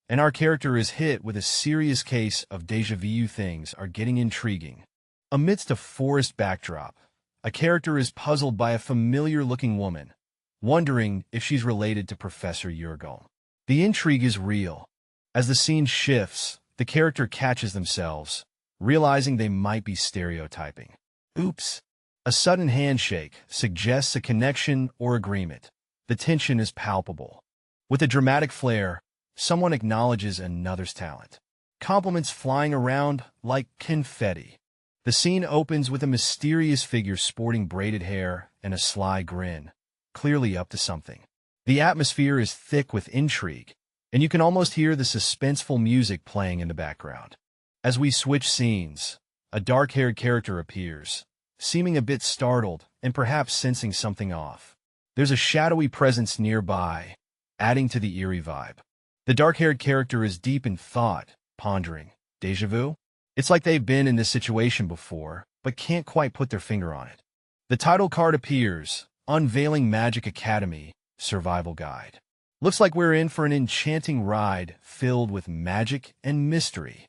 and our character is hit with a serious case of déjà vu. Things are getting intriguing. Amidst a forest backdrop, a character is puzzled by a familiar-looking woman, wondering if she's related to Professor Yurgol. The intrigue is real. As the scene shifts, the character catches themselves, realizing they might be stereotyping. Oops. A sudden handshake suggests a connection or agreement. The tension is palpable. With a dramatic flair, someone acknowledges another's talent. Compliments flying around like confetti. The scene opens with a mysterious figure sporting braided hair and a sly grin, clearly up to something. The atmosphere is thick with intrigue, and you can almost hear the suspenseful music playing in the background. As we switch scenes, a dark-haired character appears, seeming a bit startled and perhaps sensing something off. There's a shadowy presence nearby, adding to the eerie vibe. The dark-haired character is deep in thought, pondering. Déjà vu? It's like they've been in this situation before, but can't quite put their finger on it. The title card appears, unveiling Magic Academy Survival Guide. Looks like we're in for an enchanting ride filled with magic and mystery.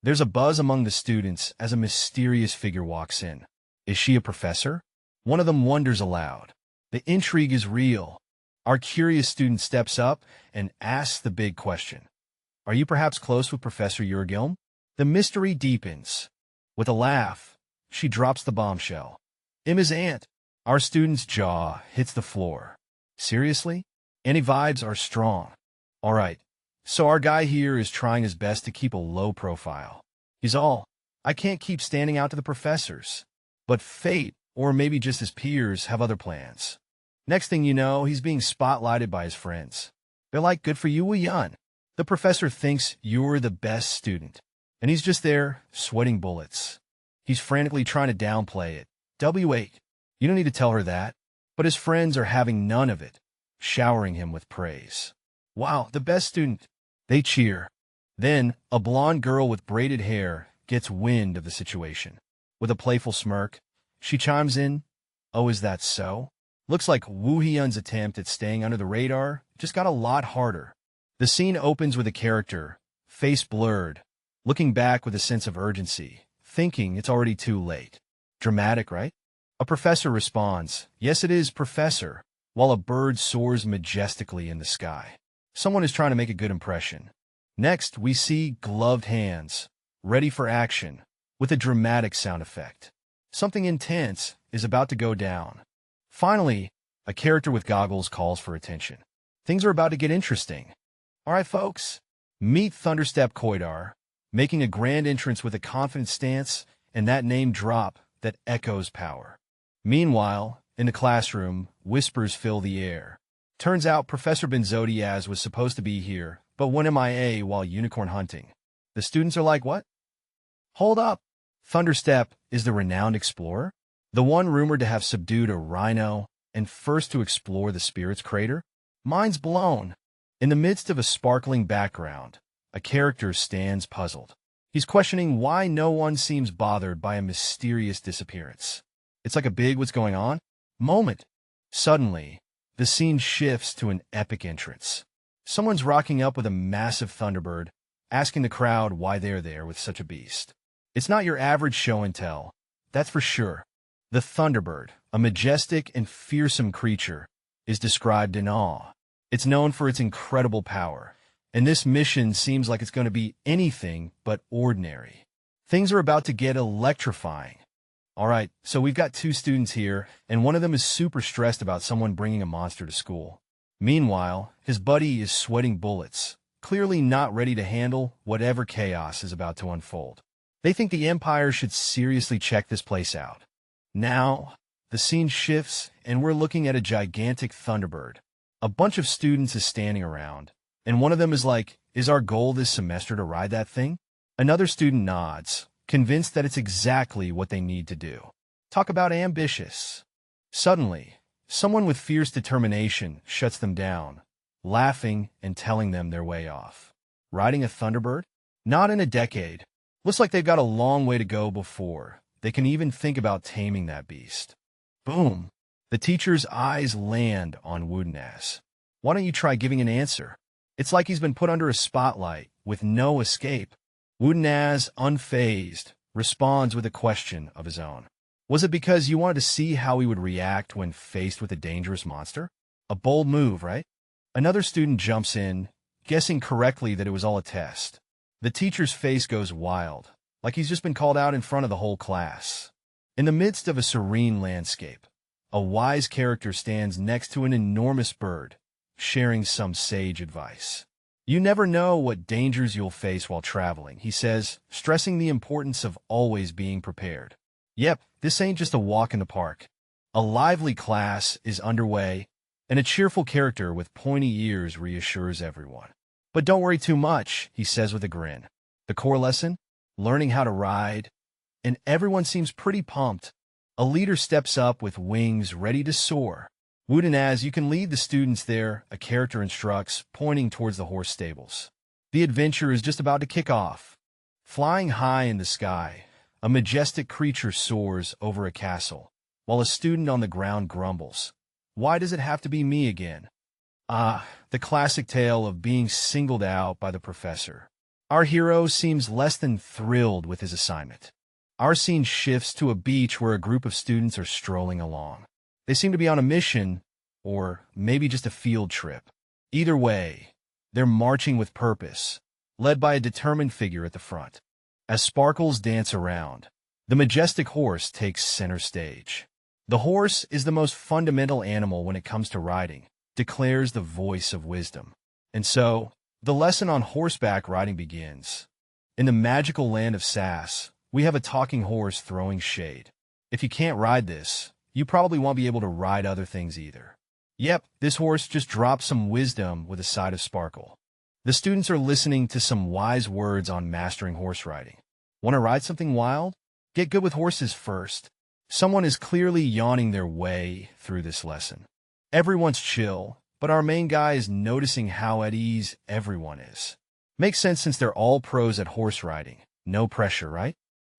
There's a buzz among the students as a mysterious figure walks in. Is she a professor? One of them wonders aloud. The intrigue is real. Our curious student steps up and asks the big question. Are you perhaps close with Professor Yurgilm? The mystery deepens. With a laugh, she drops the bombshell. Emma's aunt. Our student's jaw hits the floor. Seriously? Any vibes are strong. All right, so our guy here is trying his best to keep a low profile. He's all, I can't keep standing out to the professors. But fate, or maybe just his peers, have other plans. Next thing you know, he's being spotlighted by his friends. They're like, good for you, Woo-Yun. The professor thinks you're the best student. And he's just there, sweating bullets. He's frantically trying to downplay it. W8. You don't need to tell her that. But his friends are having none of it, showering him with praise. Wow, the best student. They cheer. Then, a blonde girl with braided hair gets wind of the situation. With a playful smirk, she chimes in, "Oh, is that so?" Looks like Woo Hyun's attempt at staying under the radar just got a lot harder. The scene opens with a character, face blurred, looking back with a sense of urgency, thinking it's already too late. Dramatic, right? A professor responds, "Yes, it is, Professor," while a bird soars majestically in the sky. Someone is trying to make a good impression. Next, we see gloved hands, ready for action, with a dramatic sound effect. Something intense is about to go down. Finally, a character with goggles calls for attention. Things are about to get interesting. All right, folks, meet Thunderstep Koidar, making a grand entrance with a confident stance and that name drop that echoes power. Meanwhile, in the classroom, whispers fill the air. Turns out Professor Benzodiaz was supposed to be here, but went MIA while unicorn hunting. The students are like, "What? Hold up! Thunderstep is the renowned explorer? The one rumored to have subdued a rhino and first to explore the Spirit's Crater? Mind's blown." In the midst of a sparkling background, a character stands puzzled. He's questioning why no one seems bothered by a mysterious disappearance. It's like a big "what's going on" moment. Suddenly, the scene shifts to an epic entrance. Someone's rocking up with a massive thunderbird, asking the crowd why they're there with such a beast. It's not your average show and tell, that's for sure. The thunderbird, a majestic and fearsome creature, is described in awe. It's known for its incredible power, and this mission seems like it's going to be anything but ordinary. Things are about to get electrifying. All right, so we've got two students here, and one of them is super stressed about someone bringing a monster to school. Meanwhile, his buddy is sweating bullets, clearly not ready to handle whatever chaos is about to unfold. They think the Empire should seriously check this place out. Now, the scene shifts, and we're looking at a gigantic thunderbird. A bunch of students is standing around, and one of them is like, "Is our goal this semester to ride that thing?" Another student nods, convinced that it's exactly what they need to do. Talk about ambitious. Suddenly, someone with fierce determination shuts them down, laughing and telling them their way off. Riding a thunderbird? Not in a decade. Looks like they've got a long way to go before they can even think about taming that beast. Boom! The teacher's eyes land on Woodenaz. Why don't you try giving an answer? It's like he's been put under a spotlight with no escape. Woodenaz, unfazed, responds with a question of his own. Was it because you wanted to see how he would react when faced with a dangerous monster? A bold move, right? Another student jumps in, guessing correctly that it was all a test. The teacher's face goes wild, like he's just been called out in front of the whole class. In the midst of a serene landscape, a wise character stands next to an enormous bird, sharing some sage advice. "You never know what dangers you'll face while traveling," he says, stressing the importance of always being prepared. Yep, this ain't just a walk in the park. A lively class is underway, and a cheerful character with pointy ears reassures everyone. "But don't worry too much," he says with a grin. The core lesson? Learning how to ride. And everyone seems pretty pumped. A leader steps up with wings ready to soar. "Woodenaz, you can lead the students there," a character instructs, pointing towards the horse stables. The adventure is just about to kick off. Flying high in the sky, a majestic creature soars over a castle, while a student on the ground grumbles. "Why does it have to be me again?" Ah, the classic tale of being singled out by the professor. Our hero seems less than thrilled with his assignment. Our scene shifts to a beach where a group of students are strolling along. They seem to be on a mission, or maybe just a field trip. Either way, they're marching with purpose, led by a determined figure at the front. As sparkles dance around, the majestic horse takes center stage. "The horse is the most fundamental animal when it comes to riding," declares the voice of wisdom. And so, the lesson on horseback riding begins. In the magical land of Sass, we have a talking horse throwing shade. If you can't ride this, you probably won't be able to ride other things either. Yep, this horse just dropped some wisdom with a side of sparkle. The students are listening to some wise words on mastering horse riding. Want to ride something wild? Get good with horses first. Someone is clearly yawning their way through this lesson. Everyone's chill, but our main guy is noticing how at ease everyone is. Makes sense since they're all pros at horse riding. No pressure, right?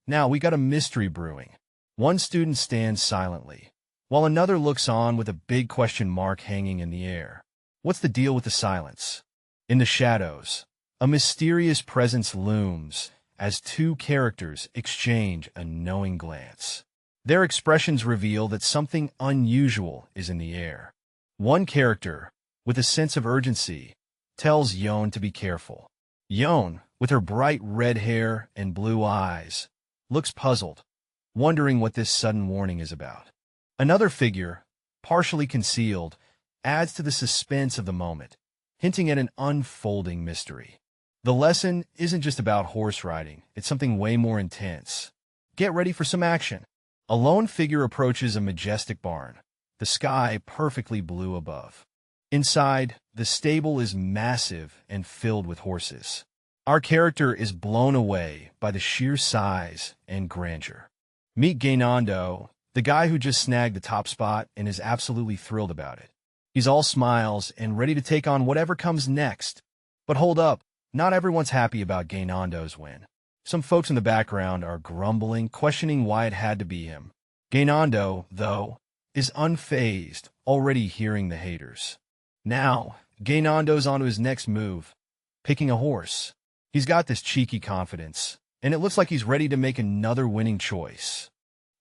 Now we got a mystery brewing. One student stands silently, while another looks on with a big question mark hanging in the air. What's the deal with the silence? In the shadows, a mysterious presence looms as two characters exchange a knowing glance. Their expressions reveal that something unusual is in the air. One character, with a sense of urgency, tells Yon to be careful. Yon, with her bright red hair and blue eyes, looks puzzled, wondering what this sudden warning is about. Another figure, partially concealed, adds to the suspense of the moment, hinting at an unfolding mystery. The lesson isn't just about horse riding, it's something way more intense. Get ready for some action. A lone figure approaches a majestic barn, the sky perfectly blue above. Inside, the stable is massive and filled with horses. Our character is blown away by the sheer size and grandeur. Meet Gainando, the guy who just snagged the top spot and is absolutely thrilled about it. He's all smiles and ready to take on whatever comes next. But hold up, not everyone's happy about Gainando's win. Some folks in the background are grumbling, questioning why it had to be him. Gainando, though, is unfazed, already hearing the haters. Now, Gainando's onto his next move, picking a horse. He's got this cheeky confidence, and it looks like he's ready to make another winning choice.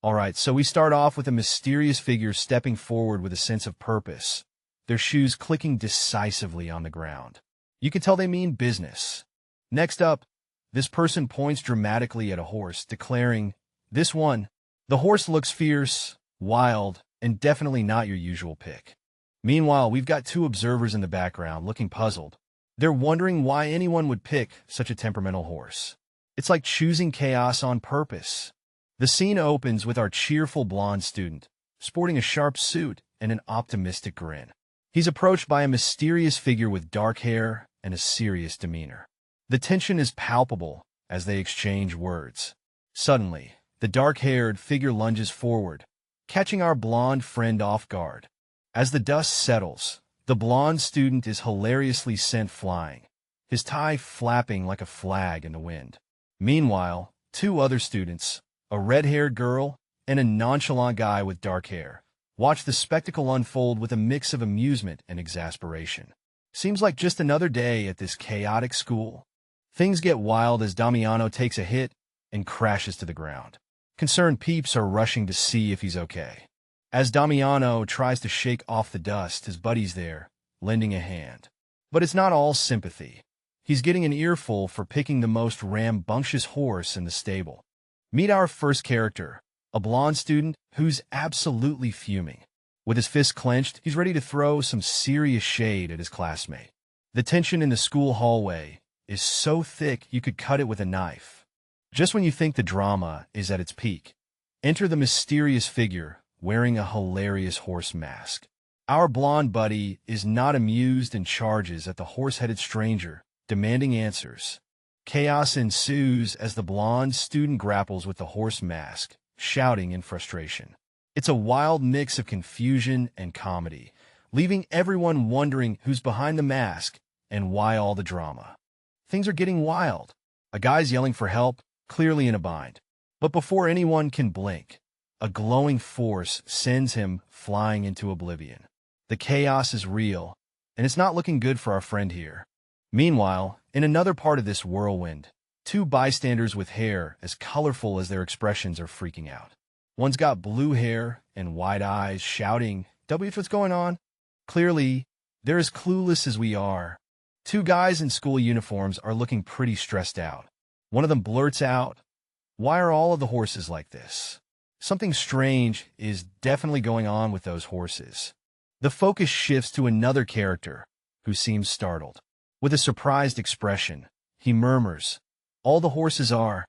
Alright, so we start off with a mysterious figure stepping forward with a sense of purpose, their shoes clicking decisively on the ground. You can tell they mean business. Next up, this person points dramatically at a horse, declaring, "This one." The horse looks fierce, wild, and definitely not your usual pick. Meanwhile, we've got two observers in the background looking puzzled. They're wondering why anyone would pick such a temperamental horse. It's like choosing chaos on purpose. The scene opens with our cheerful blonde student, sporting a sharp suit and an optimistic grin. He's approached by a mysterious figure with dark hair and a serious demeanor. The tension is palpable as they exchange words. Suddenly, the dark-haired figure lunges forward, catching our blonde friend off guard. As the dust settles, the blonde student is hilariously sent flying, his tie flapping like a flag in the wind. Meanwhile, two other students, a red-haired girl and a nonchalant guy with dark hair, watch the spectacle unfold with a mix of amusement and exasperation. Seems like just another day at this chaotic school. Things get wild as Damiano takes a hit and crashes to the ground. Concerned peeps are rushing to see if he's okay. As Damiano tries to shake off the dust, his buddy's there, lending a hand. But it's not all sympathy. He's getting an earful for picking the most rambunctious horse in the stable. Meet our first character, a blonde student who's absolutely fuming. With his fists clenched, he's ready to throw some serious shade at his classmate. The tension in the school hallway is so thick you could cut it with a knife. Just when you think the drama is at its peak, enter the mysterious figure wearing a hilarious horse mask. Our blonde buddy is not amused and charges at the horse-headed stranger, demanding answers. Chaos ensues as the blonde student grapples with the horse mask, shouting in frustration. It's a wild mix of confusion and comedy, leaving everyone wondering who's behind the mask and why all the drama. Things are getting wild. A guy's yelling for help, clearly in a bind. But before anyone can blink, a glowing force sends him flying into oblivion. The chaos is real, and it's not looking good for our friend here. Meanwhile, in another part of this whirlwind, two bystanders with hair as colorful as their expressions are freaking out. One's got blue hair and wide eyes, shouting, "W, what's going on?" Clearly, they're as clueless as we are. Two guys in school uniforms are looking pretty stressed out. One of them blurts out, "Why are all of the horses like this?" Something strange is definitely going on with those horses. The focus shifts to another character, who seems startled. With a surprised expression, he murmurs, "All the horses are,"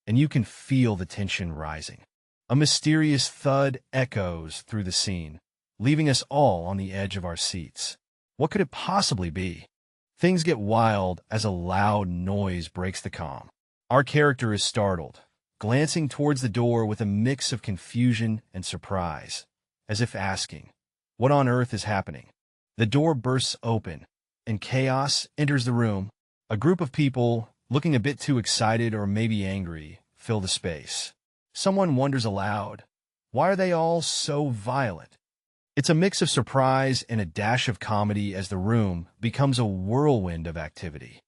and you can feel the tension rising. A mysterious thud echoes through the scene, leaving us all on the edge of our seats. What could it possibly be? Things get wild as a loud noise breaks the calm. Our character is startled, glancing towards the door with a mix of confusion and surprise, as if asking, "What on earth is happening?" The door bursts open, and chaos enters the room. A group of people, looking a bit too excited or maybe angry, fill the space. Someone wonders aloud, why are they all so violent? It's a mix of surprise and a dash of comedy as the room becomes a whirlwind of activity.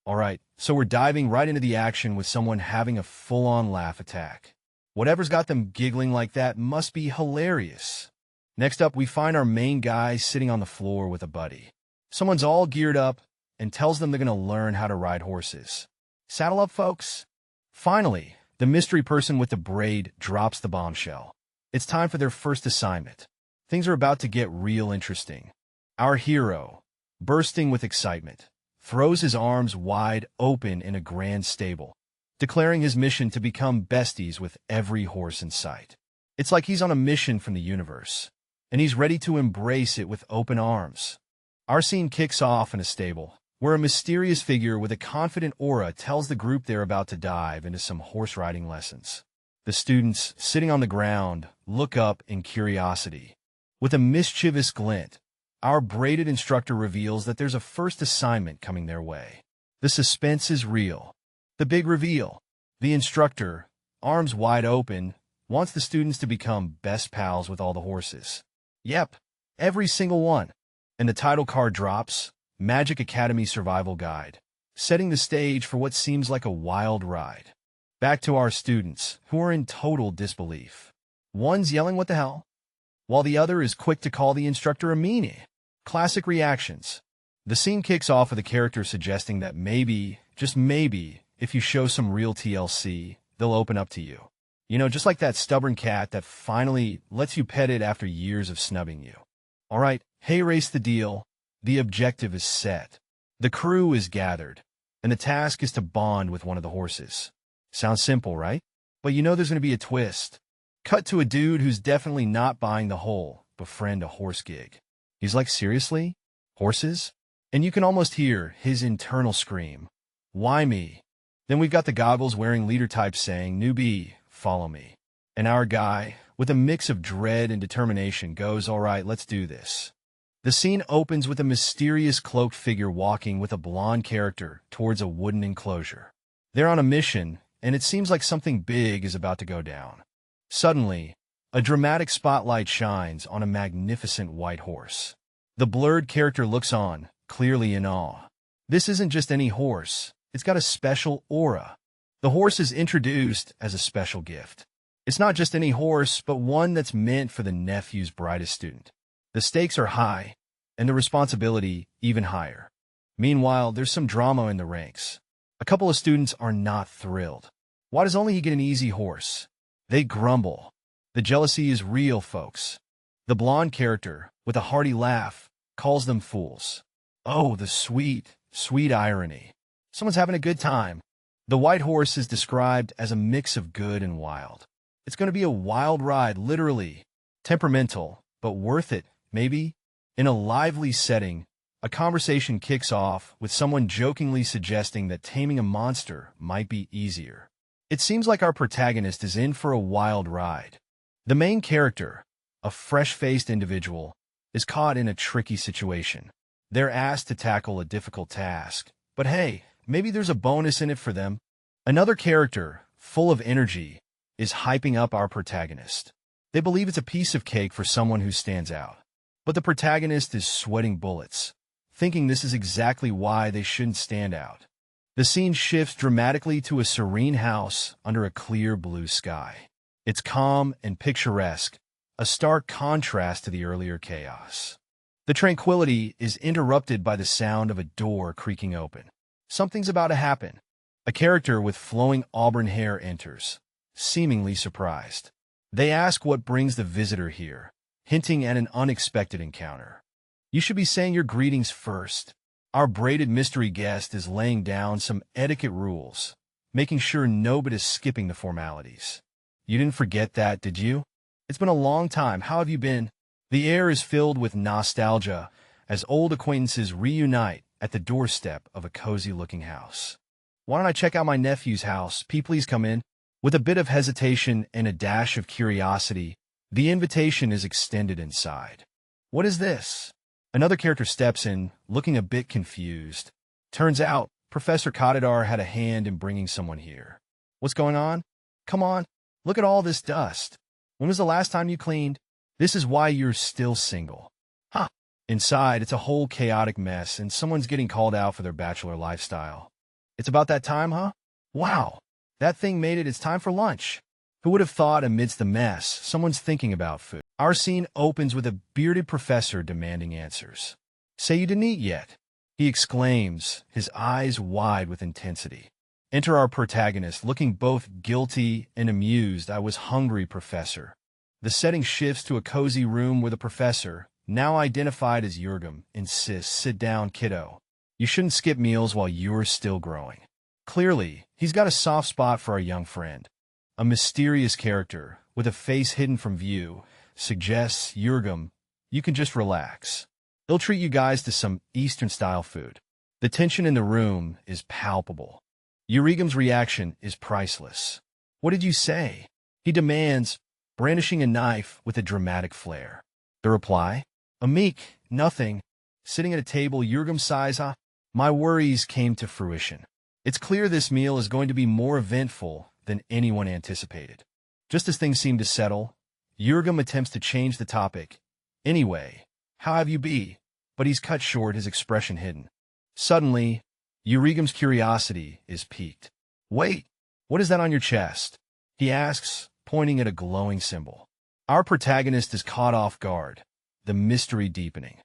Alright, so we're diving right into the action with someone having a full-on laugh attack. Whatever's got them giggling like that must be hilarious. Next up, we find our main guy sitting on the floor with a buddy. Someone's all geared up and tells them they're going to learn how to ride horses. Saddle up, folks. Finally, the mystery person with the braid drops the bombshell. It's time for their first assignment. Things are about to get real interesting. Our hero, bursting with excitement, throws his arms wide open in a grand stable, declaring his mission to become besties with every horse in sight. It's like he's on a mission from the universe, and he's ready to embrace it with open arms. Our scene kicks off in a stable, where a mysterious figure with a confident aura tells the group they're about to dive into some horse riding lessons. The students, sitting on the ground, look up in curiosity. With a mischievous glint, our braided instructor reveals that there's a first assignment coming their way. The suspense is real. The big reveal. The instructor, arms wide open, wants the students to become best pals with all the horses. Yep, every single one. And the title card drops, Magic Academy Survival Guide, setting the stage for what seems like a wild ride. Back to our students, who are in total disbelief. One's yelling, "What the hell?" while the other is quick to call the instructor a meanie. Classic reactions. The scene kicks off with a character suggesting that maybe, just maybe, if you show some real TLC, they'll open up to you. You know, just like that stubborn cat that finally lets you pet it after years of snubbing you. Alright, hey, race the deal. The objective is set. The crew is gathered, and the task is to bond with one of the horses. Sounds simple, right? But you know there's going to be a twist. Cut to a dude who's definitely not buying the whole befriend a horse gig. He's like, seriously? Horses? And you can almost hear his internal scream. Why me? Then we've got the goggles-wearing leader type saying, "Newbie, follow me." And our guy, with a mix of dread and determination, goes, "Alright, let's do this." The scene opens with a mysterious cloaked figure walking with a blonde character towards a wooden enclosure. They're on a mission, and it seems like something big is about to go down. Suddenly, a dramatic spotlight shines on a magnificent white horse. The blurred character looks on, clearly in awe. This isn't just any horse. It's got a special aura. The horse is introduced as a special gift. It's not just any horse, but one that's meant for the nephew's brightest student. The stakes are high, and the responsibility even higher. Meanwhile, there's some drama in the ranks. A couple of students are not thrilled. Why does only he get an easy horse? They grumble. The jealousy is real, folks. The blonde character, with a hearty laugh, calls them fools. Oh, the sweet, sweet irony. Someone's having a good time. The white horse is described as a mix of good and wild. It's going to be a wild ride, literally. Temperamental, but worth it, maybe? In a lively setting, a conversation kicks off with someone jokingly suggesting that taming a monster might be easier. It seems like our protagonist is in for a wild ride. The main character, a fresh-faced individual, is caught in a tricky situation. They're asked to tackle a difficult task, but hey, maybe there's a bonus in it for them. Another character, full of energy, is hyping up our protagonist. They believe it's a piece of cake for someone who stands out. But the protagonist is sweating bullets, thinking this is exactly why they shouldn't stand out. The scene shifts dramatically to a serene house under a clear blue sky. It's calm and picturesque, a stark contrast to the earlier chaos. The tranquility is interrupted by the sound of a door creaking open. Something's about to happen. A character with flowing auburn hair enters, seemingly surprised. They ask what brings the visitor here, hinting at an unexpected encounter. You should be saying your greetings first. Our braided mystery guest is laying down some etiquette rules, making sure nobody's skipping the formalities. You didn't forget that, did you? It's been a long time. How have you been? The air is filled with nostalgia as old acquaintances reunite at the doorstep of a cozy-looking house. Why don't I check out my nephew's house? Please come in. With a bit of hesitation and a dash of curiosity, the invitation is extended inside. What is this? Another character steps in, looking a bit confused. Turns out, Professor Katadar had a hand in bringing someone here. What's going on? Come on, look at all this dust. When was the last time you cleaned? This is why you're still single. Huh. Inside, it's a whole chaotic mess, and someone's getting called out for their bachelor lifestyle. It's about that time, huh? Wow, that thing made it. It's time for lunch. Who would have thought amidst the mess, someone's thinking about food? Our scene opens with a bearded professor demanding answers. Say you didn't eat yet, he exclaims, his eyes wide with intensity. Enter our protagonist, looking both guilty and amused. I was hungry, professor. The setting shifts to a cozy room where the professor, now identified as Yurgum, insists, sit down, kiddo. You shouldn't skip meals while you're still growing. Clearly, he's got a soft spot for our young friend. A mysterious character, with a face hidden from view, suggests, Yurgum, you can just relax. He'll treat you guys to some Eastern-style food. The tension in the room is palpable. Yurgum's reaction is priceless. What did you say? He demands, brandishing a knife with a dramatic flair. The reply? A meek, nothing. Sitting at a table, Yurgum sighs, my worries came to fruition. It's clear this meal is going to be more eventful than anyone anticipated. Just as things seem to settle, Yurgum attempts to change the topic. Anyway, how have you been? But he's cut short, his expression hidden. Suddenly, Yurgum's curiosity is piqued. Wait, what is that on your chest? He asks, pointing at a glowing symbol. Our protagonist is caught off guard, the mystery deepening.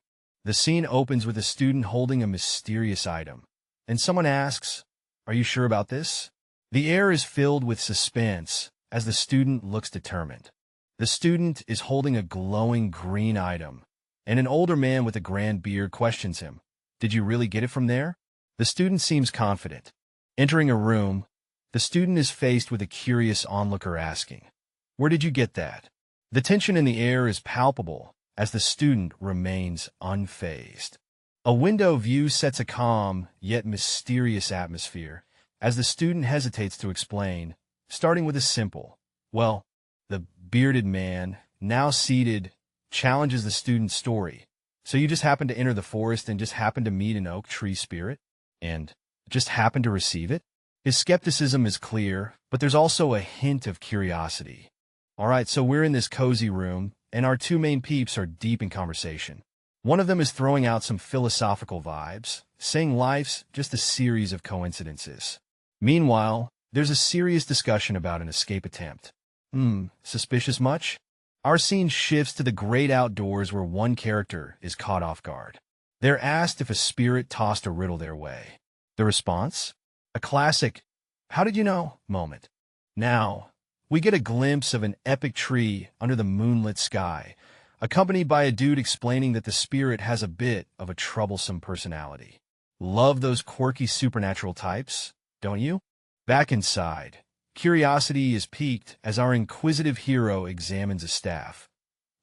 The scene opens with a student holding a mysterious item, and someone asks, are you sure about this? The air is filled with suspense as the student looks determined. The student is holding a glowing green item, and an older man with a grand beard questions him. Did you really get it from there? The student seems confident. Entering a room, the student is faced with a curious onlooker asking, where did you get that? The tension in the air is palpable as the student remains unfazed. A window view sets a calm, yet mysterious atmosphere as the student hesitates to explain, starting with a simple, well, the bearded man, now seated, challenges the student's story. So you just happened to enter the forest and just happened to meet an oak tree spirit? And just happened to receive it? His skepticism is clear, but there's also a hint of curiosity. All right, so we're in this cozy room, and our two main peeps are deep in conversation. One of them is throwing out some philosophical vibes, saying life's just a series of coincidences. Meanwhile, there's a serious discussion about an escape attempt. Suspicious much? Our scene shifts to the great outdoors where one character is caught off guard. They're asked if a spirit tossed a riddle their way. The response? A classic, how did you know moment. Now, we get a glimpse of an epic tree under the moonlit sky, accompanied by a dude explaining that the spirit has a bit of a troublesome personality. Love those quirky supernatural types, don't you? Back inside, curiosity is piqued as our inquisitive hero examines a staff,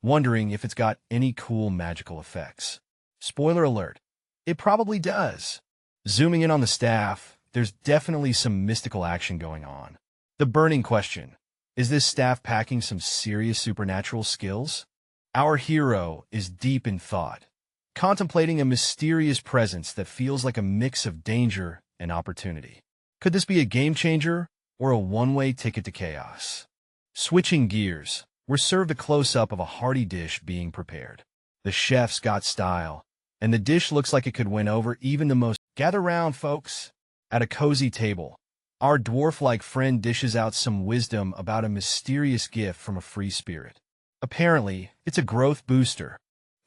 wondering if it's got any cool magical effects. Spoiler alert, it probably does. Zooming in on the staff, there's definitely some mystical action going on. The burning question, is this staff packing some serious supernatural skills? Our hero is deep in thought, contemplating a mysterious presence that feels like a mix of danger and opportunity. Could this be a game changer or a one-way ticket to chaos? Switching gears, we're served a close-up of a hearty dish being prepared. The chef's got style, and the dish looks like it could win over even the most. Gather round, folks. At a cozy table, our dwarf-like friend dishes out some wisdom about a mysterious gift from a free spirit. Apparently, it's a growth booster.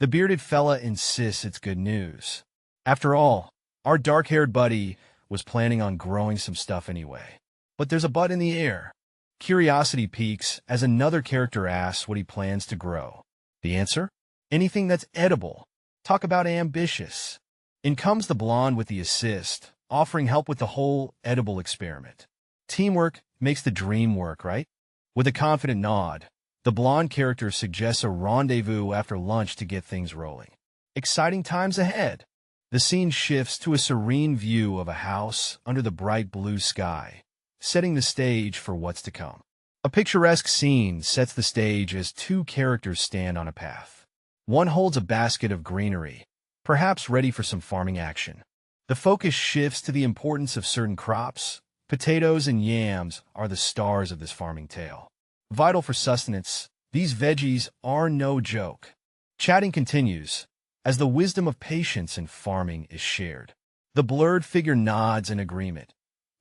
The bearded fella insists it's good news. After all, our dark-haired buddy was planning on growing some stuff anyway. But there's a but in the air. Curiosity peaks as another character asks what he plans to grow. The answer? Anything that's edible. Talk about ambitious. In comes the blonde with the assist, offering help with the whole edible experiment. Teamwork makes the dream work, right? With a confident nod, the blonde character suggests a rendezvous after lunch to get things rolling. Exciting times ahead. The scene shifts to a serene view of a house under the bright blue sky, setting the stage for what's to come. A picturesque scene sets the stage as two characters stand on a path. One holds a basket of greenery, perhaps ready for some farming action. The focus shifts to the importance of certain crops. Potatoes and yams are the stars of this farming tale. Vital for sustenance, these veggies are no joke. Chatting continues, as the wisdom of patience in farming is shared. The blurred figure nods in agreement,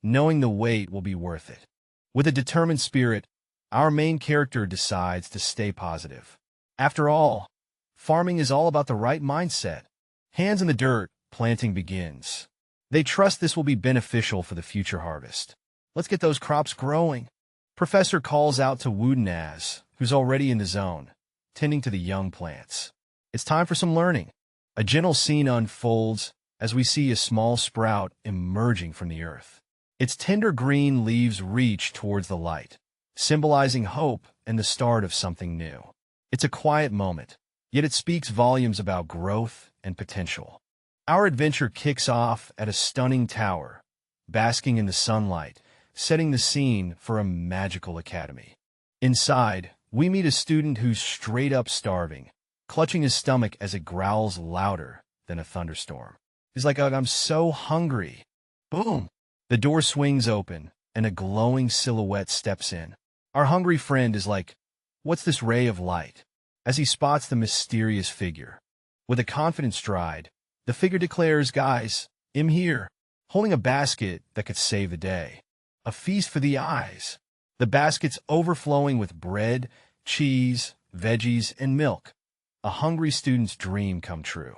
knowing the wait will be worth it. With a determined spirit, our main character decides to stay positive. After all, farming is all about the right mindset. Hands in the dirt, planting begins. They trust this will be beneficial for the future harvest. Let's get those crops growing. Professor calls out to Woodenaz, who's already in the zone, tending to the young plants. It's time for some learning. A gentle scene unfolds as we see a small sprout emerging from the earth. Its tender green leaves reach towards the light, symbolizing hope and the start of something new. It's a quiet moment, yet it speaks volumes about growth and potential. Our adventure kicks off at a stunning tower, basking in the sunlight, setting the scene for a magical academy. Inside, we meet a student who's straight up starving, clutching his stomach as it growls louder than a thunderstorm. He's like, I'm so hungry. Boom! The door swings open, and a glowing silhouette steps in. Our hungry friend is like, what's this ray of light? As he spots the mysterious figure. With a confident stride, the figure declares, guys, I'm here, holding a basket that could save the day. A feast for the eyes. The basket's overflowing with bread, cheese, veggies, and milk. A hungry student's dream come true.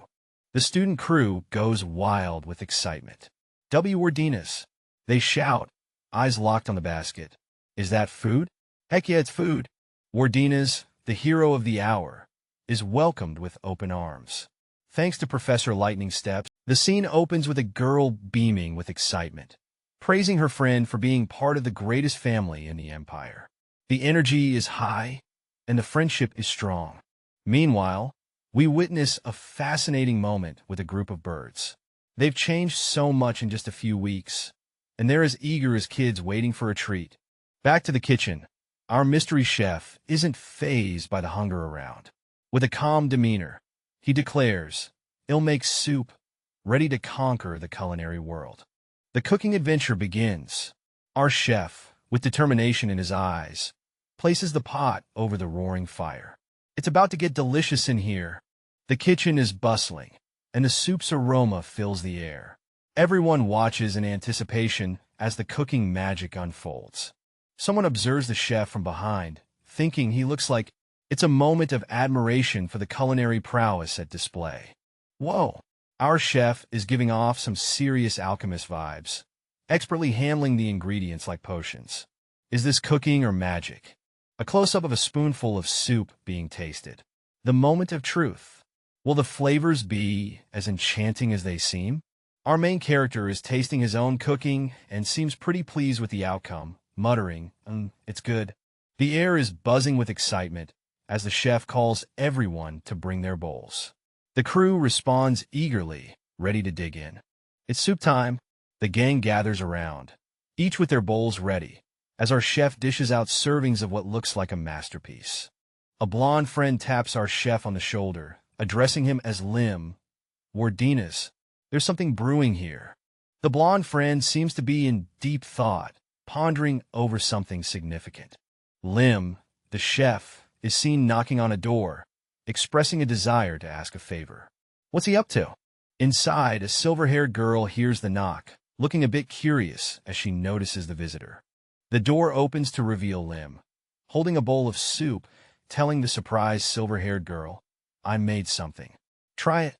The student crew goes wild with excitement. Wardinas. They shout, eyes locked on the basket. Is that food? Heck yeah, it's food. Wardinas, the hero of the hour, is welcomed with open arms. Thanks to Professor Lightning Steps, the scene opens with a girl beaming with excitement, praising her friend for being part of the greatest family in the Empire. The energy is high, and the friendship is strong. Meanwhile, we witness a fascinating moment with a group of birds. They've changed so much in just a few weeks, and they're as eager as kids waiting for a treat. Back to the kitchen, our mystery chef isn't fazed by the hunger around. With a calm demeanor, he declares, "I'll make soup, ready to conquer the culinary world." The cooking adventure begins. Our chef, with determination in his eyes, places the pot over the roaring fire. It's about to get delicious in here. The kitchen is bustling, and the soup's aroma fills the air. Everyone watches in anticipation as the cooking magic unfolds. Someone observes the chef from behind, thinking he looks like it's a moment of admiration for the culinary prowess at display. Whoa! Our chef is giving off some serious alchemist vibes, expertly handling the ingredients like potions. Is this cooking or magic? A close-up of a spoonful of soup being tasted. The moment of truth. Will the flavors be as enchanting as they seem? Our main character is tasting his own cooking and seems pretty pleased with the outcome, muttering, it's good. The air is buzzing with excitement as the chef calls everyone to bring their bowls. The crew responds eagerly, ready to dig in. It's soup time. The gang gathers around, each with their bowls ready, as our chef dishes out servings of what looks like a masterpiece. A blonde friend taps our chef on the shoulder, addressing him as Lim. Wardinas, there's something brewing here. The blonde friend seems to be in deep thought, pondering over something significant. Lim, the chef, is seen knocking on a door, expressing a desire to ask a favor. What's he up to? Inside, a silver-haired girl hears the knock, looking a bit curious as she notices the visitor. The door opens to reveal Lim, holding a bowl of soup, telling the surprised silver-haired girl, I made something. Try it.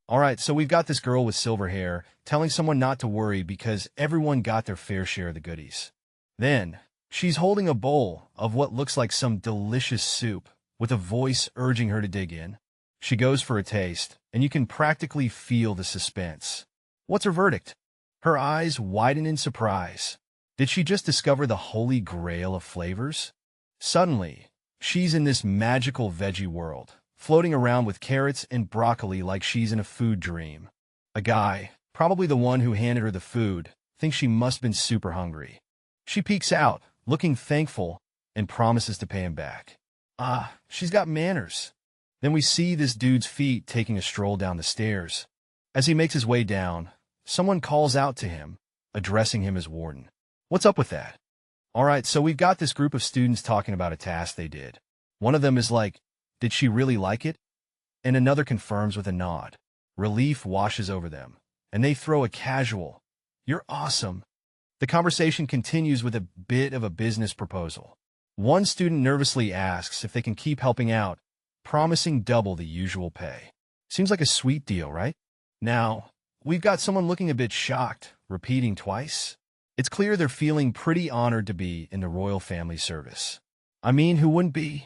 All right, so we've got this girl with silver hair telling someone not to worry because everyone got their fair share of the goodies. Then, she's holding a bowl of what looks like some delicious soup, with a voice urging her to dig in. She goes for a taste, and you can practically feel the suspense. What's her verdict? Her eyes widen in surprise. Did she just discover the holy grail of flavors? Suddenly, she's in this magical veggie world, floating around with carrots and broccoli like she's in a food dream. A guy, probably the one who handed her the food, thinks she must have been super hungry. She peeks out, looking thankful, and promises to pay him back. She's got manners. Then we see this dude's feet taking a stroll down the stairs. As he makes his way down, someone calls out to him, addressing him as warden. What's up with that? All right, so we've got this group of students talking about a task they did. One of them is like, did she really like it? And another confirms with a nod. Relief washes over them, and they throw a casual, "You're awesome." The conversation continues with a bit of a business proposal. One student nervously asks if they can keep helping out, promising double the usual pay. Seems like a sweet deal, right? Now, we've got someone looking a bit shocked, repeating twice. It's clear they're feeling pretty honored to be in the royal family service. I mean, who wouldn't be?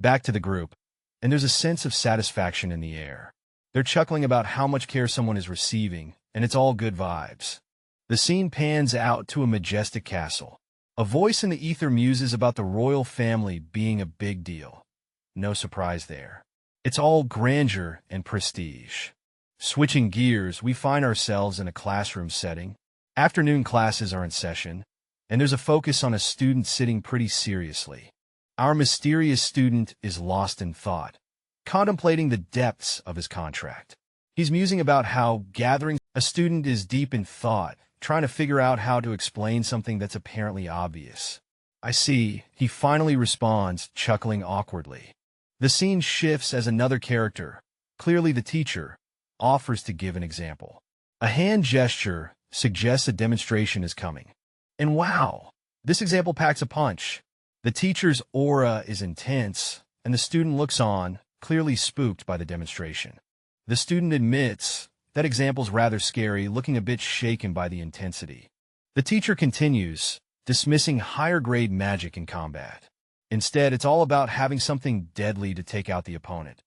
Back to the group, and there's a sense of satisfaction in the air. They're chuckling about how much care someone is receiving, and it's all good vibes. The scene pans out to a majestic castle. A voice in the ether muses about the royal family being a big deal. No surprise there. It's all grandeur and prestige. Switching gears, we find ourselves in a classroom setting. Afternoon classes are in session, and there's a focus on a student sitting pretty seriously. Our mysterious student is lost in thought, contemplating the depths of his contract. He's musing about how gathering a student is deep in thought, trying to figure out how to explain something that's apparently obvious. I see, he finally responds, chuckling awkwardly. The scene shifts as another character, clearly the teacher, offers to give an example. A hand gesture suggests a demonstration is coming. And wow, this example packs a punch. The teacher's aura is intense, and the student looks on, clearly spooked by the demonstration. The student admits that example's rather scary, looking a bit shaken by the intensity. The teacher continues, dismissing higher-grade magic in combat. Instead, it's all about having something deadly to take out the opponent.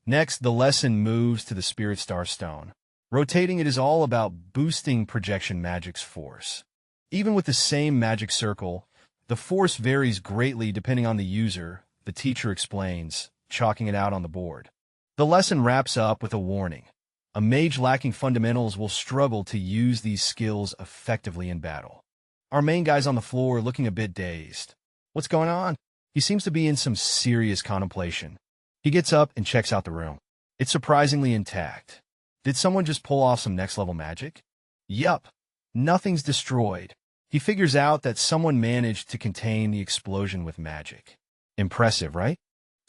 Next, the lesson moves to the Spirit Star Stone. Rotating it is all about boosting projection magic's force. Even with the same magic circle, the force varies greatly depending on the user, the teacher explains, chalking it out on the board. The lesson wraps up with a warning. A mage lacking fundamentals will struggle to use these skills effectively in battle. Our main guy's on the floor looking a bit dazed. What's going on? He seems to be in some serious contemplation. He gets up and checks out the room. It's surprisingly intact. Did someone just pull off some next-level magic? Yup. Nothing's destroyed. He figures out that someone managed to contain the explosion with magic. Impressive, right?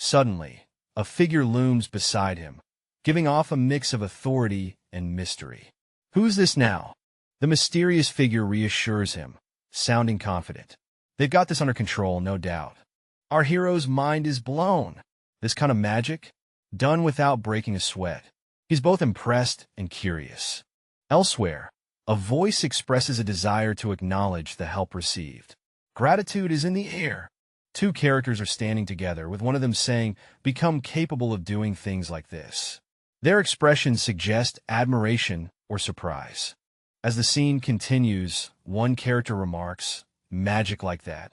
Suddenly, a figure looms beside him, giving off a mix of authority and mystery. Who's this now? The mysterious figure reassures him, sounding confident. They've got this under control, no doubt. Our hero's mind is blown. This kind of magic? Done without breaking a sweat. He's both impressed and curious. Elsewhere, a voice expresses a desire to acknowledge the help received. Gratitude is in the air. Two characters are standing together, with one of them saying, "Become capable of doing things like this." Their expressions suggest admiration or surprise. As the scene continues, one character remarks, "Magic like that,"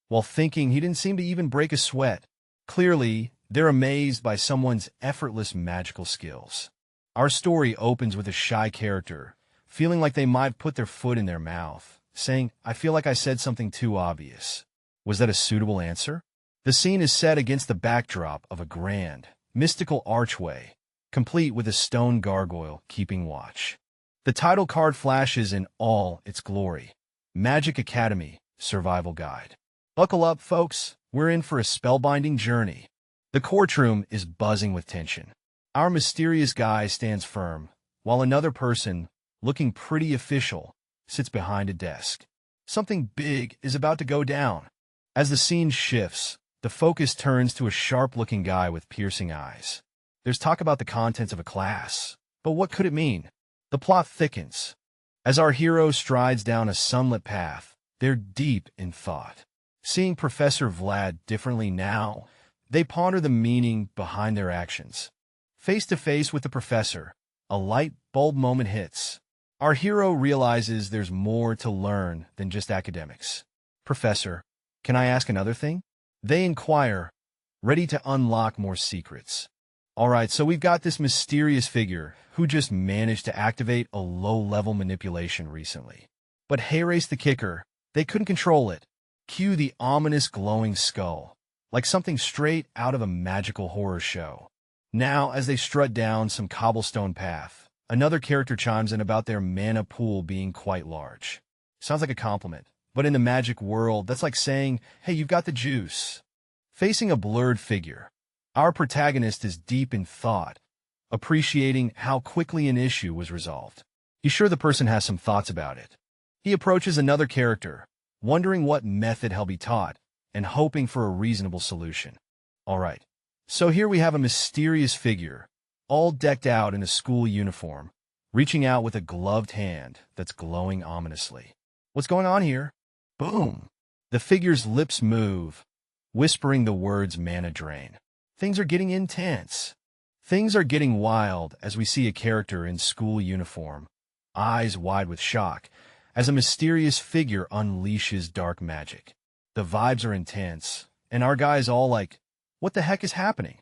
while thinking he didn't seem to even break a sweat. Clearly, they're amazed by someone's effortless magical skills. Our story opens with a shy character, feeling like they might put their foot in their mouth, saying, "I feel like I said something too obvious." Was that a suitable answer? The scene is set against the backdrop of a grand, mystical archway, complete with a stone gargoyle keeping watch. The title card flashes in all its glory. Magic Academy Survival Guide. Buckle up, folks. We're in for a spellbinding journey. The courtroom is buzzing with tension. Our mysterious guy stands firm, while another person, looking pretty official, sits behind a desk. Something big is about to go down. As the scene shifts, the focus turns to a sharp-looking guy with piercing eyes. There's talk about the contents of a class, but what could it mean? The plot thickens. As our hero strides down a sunlit path, they're deep in thought. Seeing Professor Vlad differently now, they ponder the meaning behind their actions. Face to face with the professor, a light bulb moment hits. Our hero realizes there's more to learn than just academics. "Professor, can I ask another thing?" They inquire, ready to unlock more secrets. All right, so we've got this mysterious figure who just managed to activate a low-level manipulation recently. But hey, race the kicker, they couldn't control it. Cue the ominous glowing skull, like something straight out of a magical horror show. Now, as they strut down some cobblestone path, Another character chimes in about their mana pool being quite large. Sounds like a compliment, but in the magic world, that's like saying, hey, you've got the juice. Facing a blurred figure, our protagonist is deep in thought, appreciating how quickly an issue was resolved. He's sure the person has some thoughts about it. He approaches another character, wondering what method he'll be taught, and hoping for a reasonable solution. Alright, so here we have a mysterious figure, all decked out in a school uniform, reaching out with a gloved hand that's glowing ominously. What's going on here? Boom! The figure's lips move, whispering the words mana drain. Things are getting intense. Things are getting wild as we see a character in school uniform, eyes wide with shock, as a mysterious figure unleashes dark magic. The vibes are intense, and our guy's all like, what the heck is happening?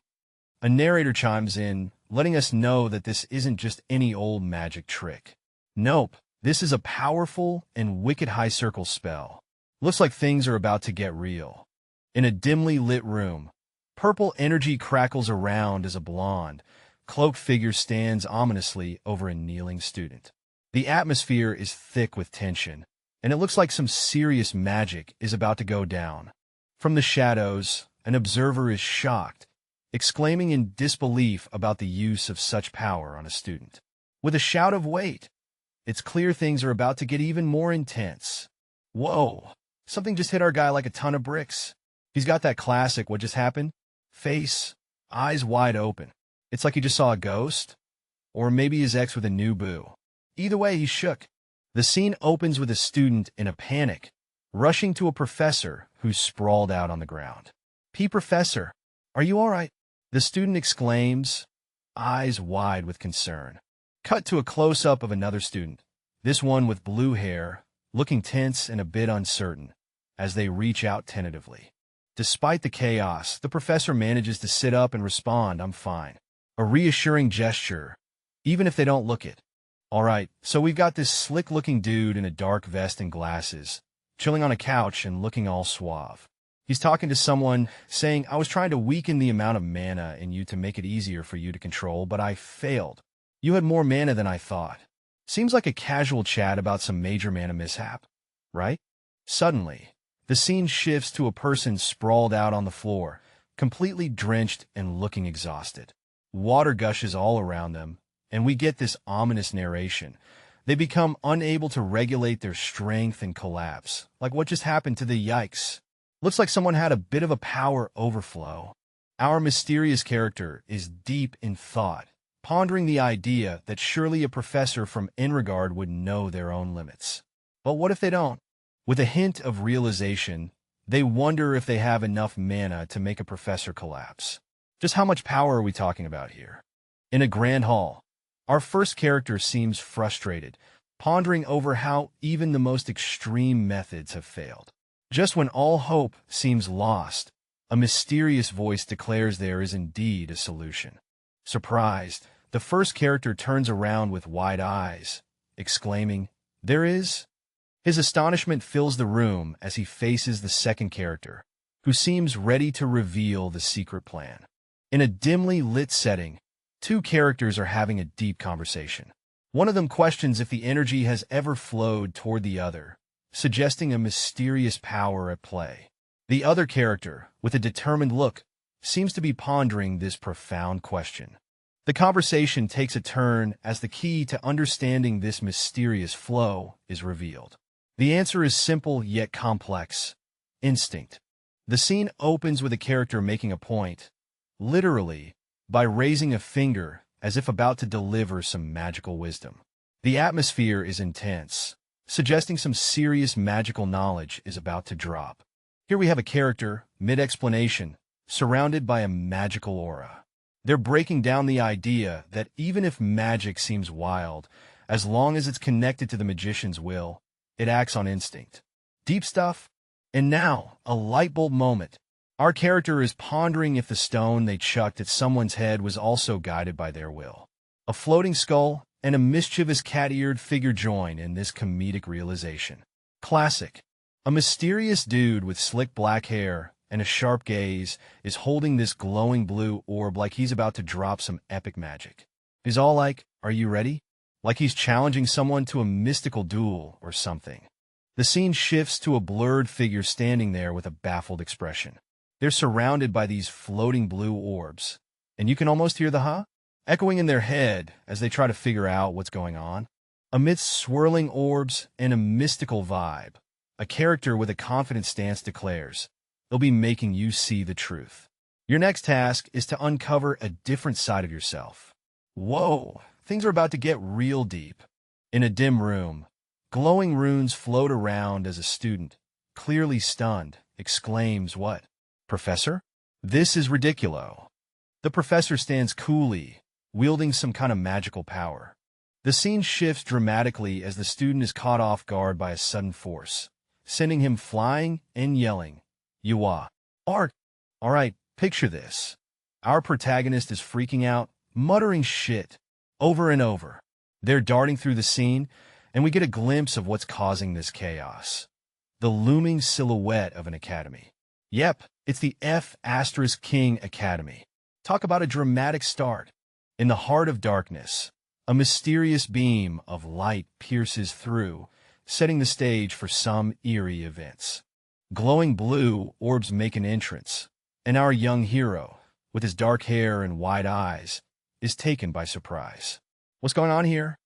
A narrator chimes in, letting us know that this isn't just any old magic trick. Nope, this is a powerful and wicked high circle spell. Looks like things are about to get real. In a dimly lit room, purple energy crackles around as a blonde, cloaked figure stands ominously over a kneeling student. The atmosphere is thick with tension, and it looks like some serious magic is about to go down. From the shadows, an observer is shocked, exclaiming in disbelief about the use of such power on a student. With a shout of "Wait!" it's clear things are about to get even more intense. Whoa! Something just hit our guy like a ton of bricks. He's got that classic "what just happened?" face, eyes wide open. It's like he just saw a ghost, or maybe his ex with a new boo. Either way, he's shook. The scene opens with a student in a panic, rushing to a professor who's sprawled out on the ground. Professor, are you all right?" the student exclaims, eyes wide with concern. Cut to a close-up of another student, this one with blue hair, looking tense and a bit uncertain, as they reach out tentatively. Despite the chaos, the professor manages to sit up and respond, "I'm fine." A reassuring gesture, even if they don't look it. Alright, so we've got this slick-looking dude in a dark vest and glasses, chilling on a couch and looking all suave. He's talking to someone, saying, "I was trying to weaken the amount of mana in you to make it easier for you to control, but I failed. You had more mana than I thought." Seems like a casual chat about some major mana mishap, right? Suddenly, the scene shifts to a person sprawled out on the floor, completely drenched and looking exhausted. Water gushes all around them, and we get this ominous narration. They become unable to regulate their strength and collapse. Like what just happened to the yikes? Looks like someone had a bit of a power overflow. Our mysterious character is deep in thought, pondering the idea that surely a professor from Enregard would know their own limits. But what if they don't? With a hint of realization, they wonder if they have enough mana to make a professor collapse. Just how much power are we talking about here? In a grand hall, our first character seems frustrated, pondering over how even the most extreme methods have failed. Just when all hope seems lost, a mysterious voice declares there is indeed a solution. Surprised, the first character turns around with wide eyes, exclaiming, "There is?" His astonishment fills the room as he faces the second character, who seems ready to reveal the secret plan. In a dimly lit setting, two characters are having a deep conversation. One of them questions if the energy has ever flowed toward the other, suggesting a mysterious power at play. The other character, with a determined look, seems to be pondering this profound question. The conversation takes a turn as the key to understanding this mysterious flow is revealed. The answer is simple yet complex: instinct. The scene opens with a character making a point, literally, by raising a finger as if about to deliver some magical wisdom. The atmosphere is intense, suggesting some serious magical knowledge is about to drop. Here we have a character, mid-explanation, surrounded by a magical aura. They're breaking down the idea that even if magic seems wild, as long as it's connected to the magician's will, it acts on instinct. Deep stuff? And now, a light bulb moment. Our character is pondering if the stone they chucked at someone's head was also guided by their will. A floating skull and a mischievous cat-eared figure join in this comedic realization. Classic. A mysterious dude with slick black hair and a sharp gaze is holding this glowing blue orb like he's about to drop some epic magic. He's all like, "Are you ready?" like he's challenging someone to a mystical duel or something. The scene shifts to a blurred figure standing there with a baffled expression. They're surrounded by these floating blue orbs, and you can almost hear the huh echoing in their head as they try to figure out what's going on. Amidst swirling orbs and a mystical vibe, a character with a confident stance declares, they'll be making you see the truth. Your next task is to uncover a different side of yourself. Whoa, things are about to get real deep. In a dim room, glowing runes float around as a student, clearly stunned, exclaims, "What? Professor? This is ridiculous." The professor stands coolly, wielding some kind of magical power. The scene shifts dramatically as the student is caught off guard by a sudden force, sending him flying and yelling, "Yuwa! Art!" All right, picture this. Our protagonist is freaking out, muttering shit over and over. They're darting through the scene, and we get a glimpse of what's causing this chaos. The looming silhouette of an academy. Yep, it's the F*King Academy. Talk about a dramatic start. In the heart of darkness, a mysterious beam of light pierces through, setting the stage for some eerie events. Glowing blue orbs make an entrance, and our young hero, with his dark hair and wide eyes, is taken by surprise. What's going on here?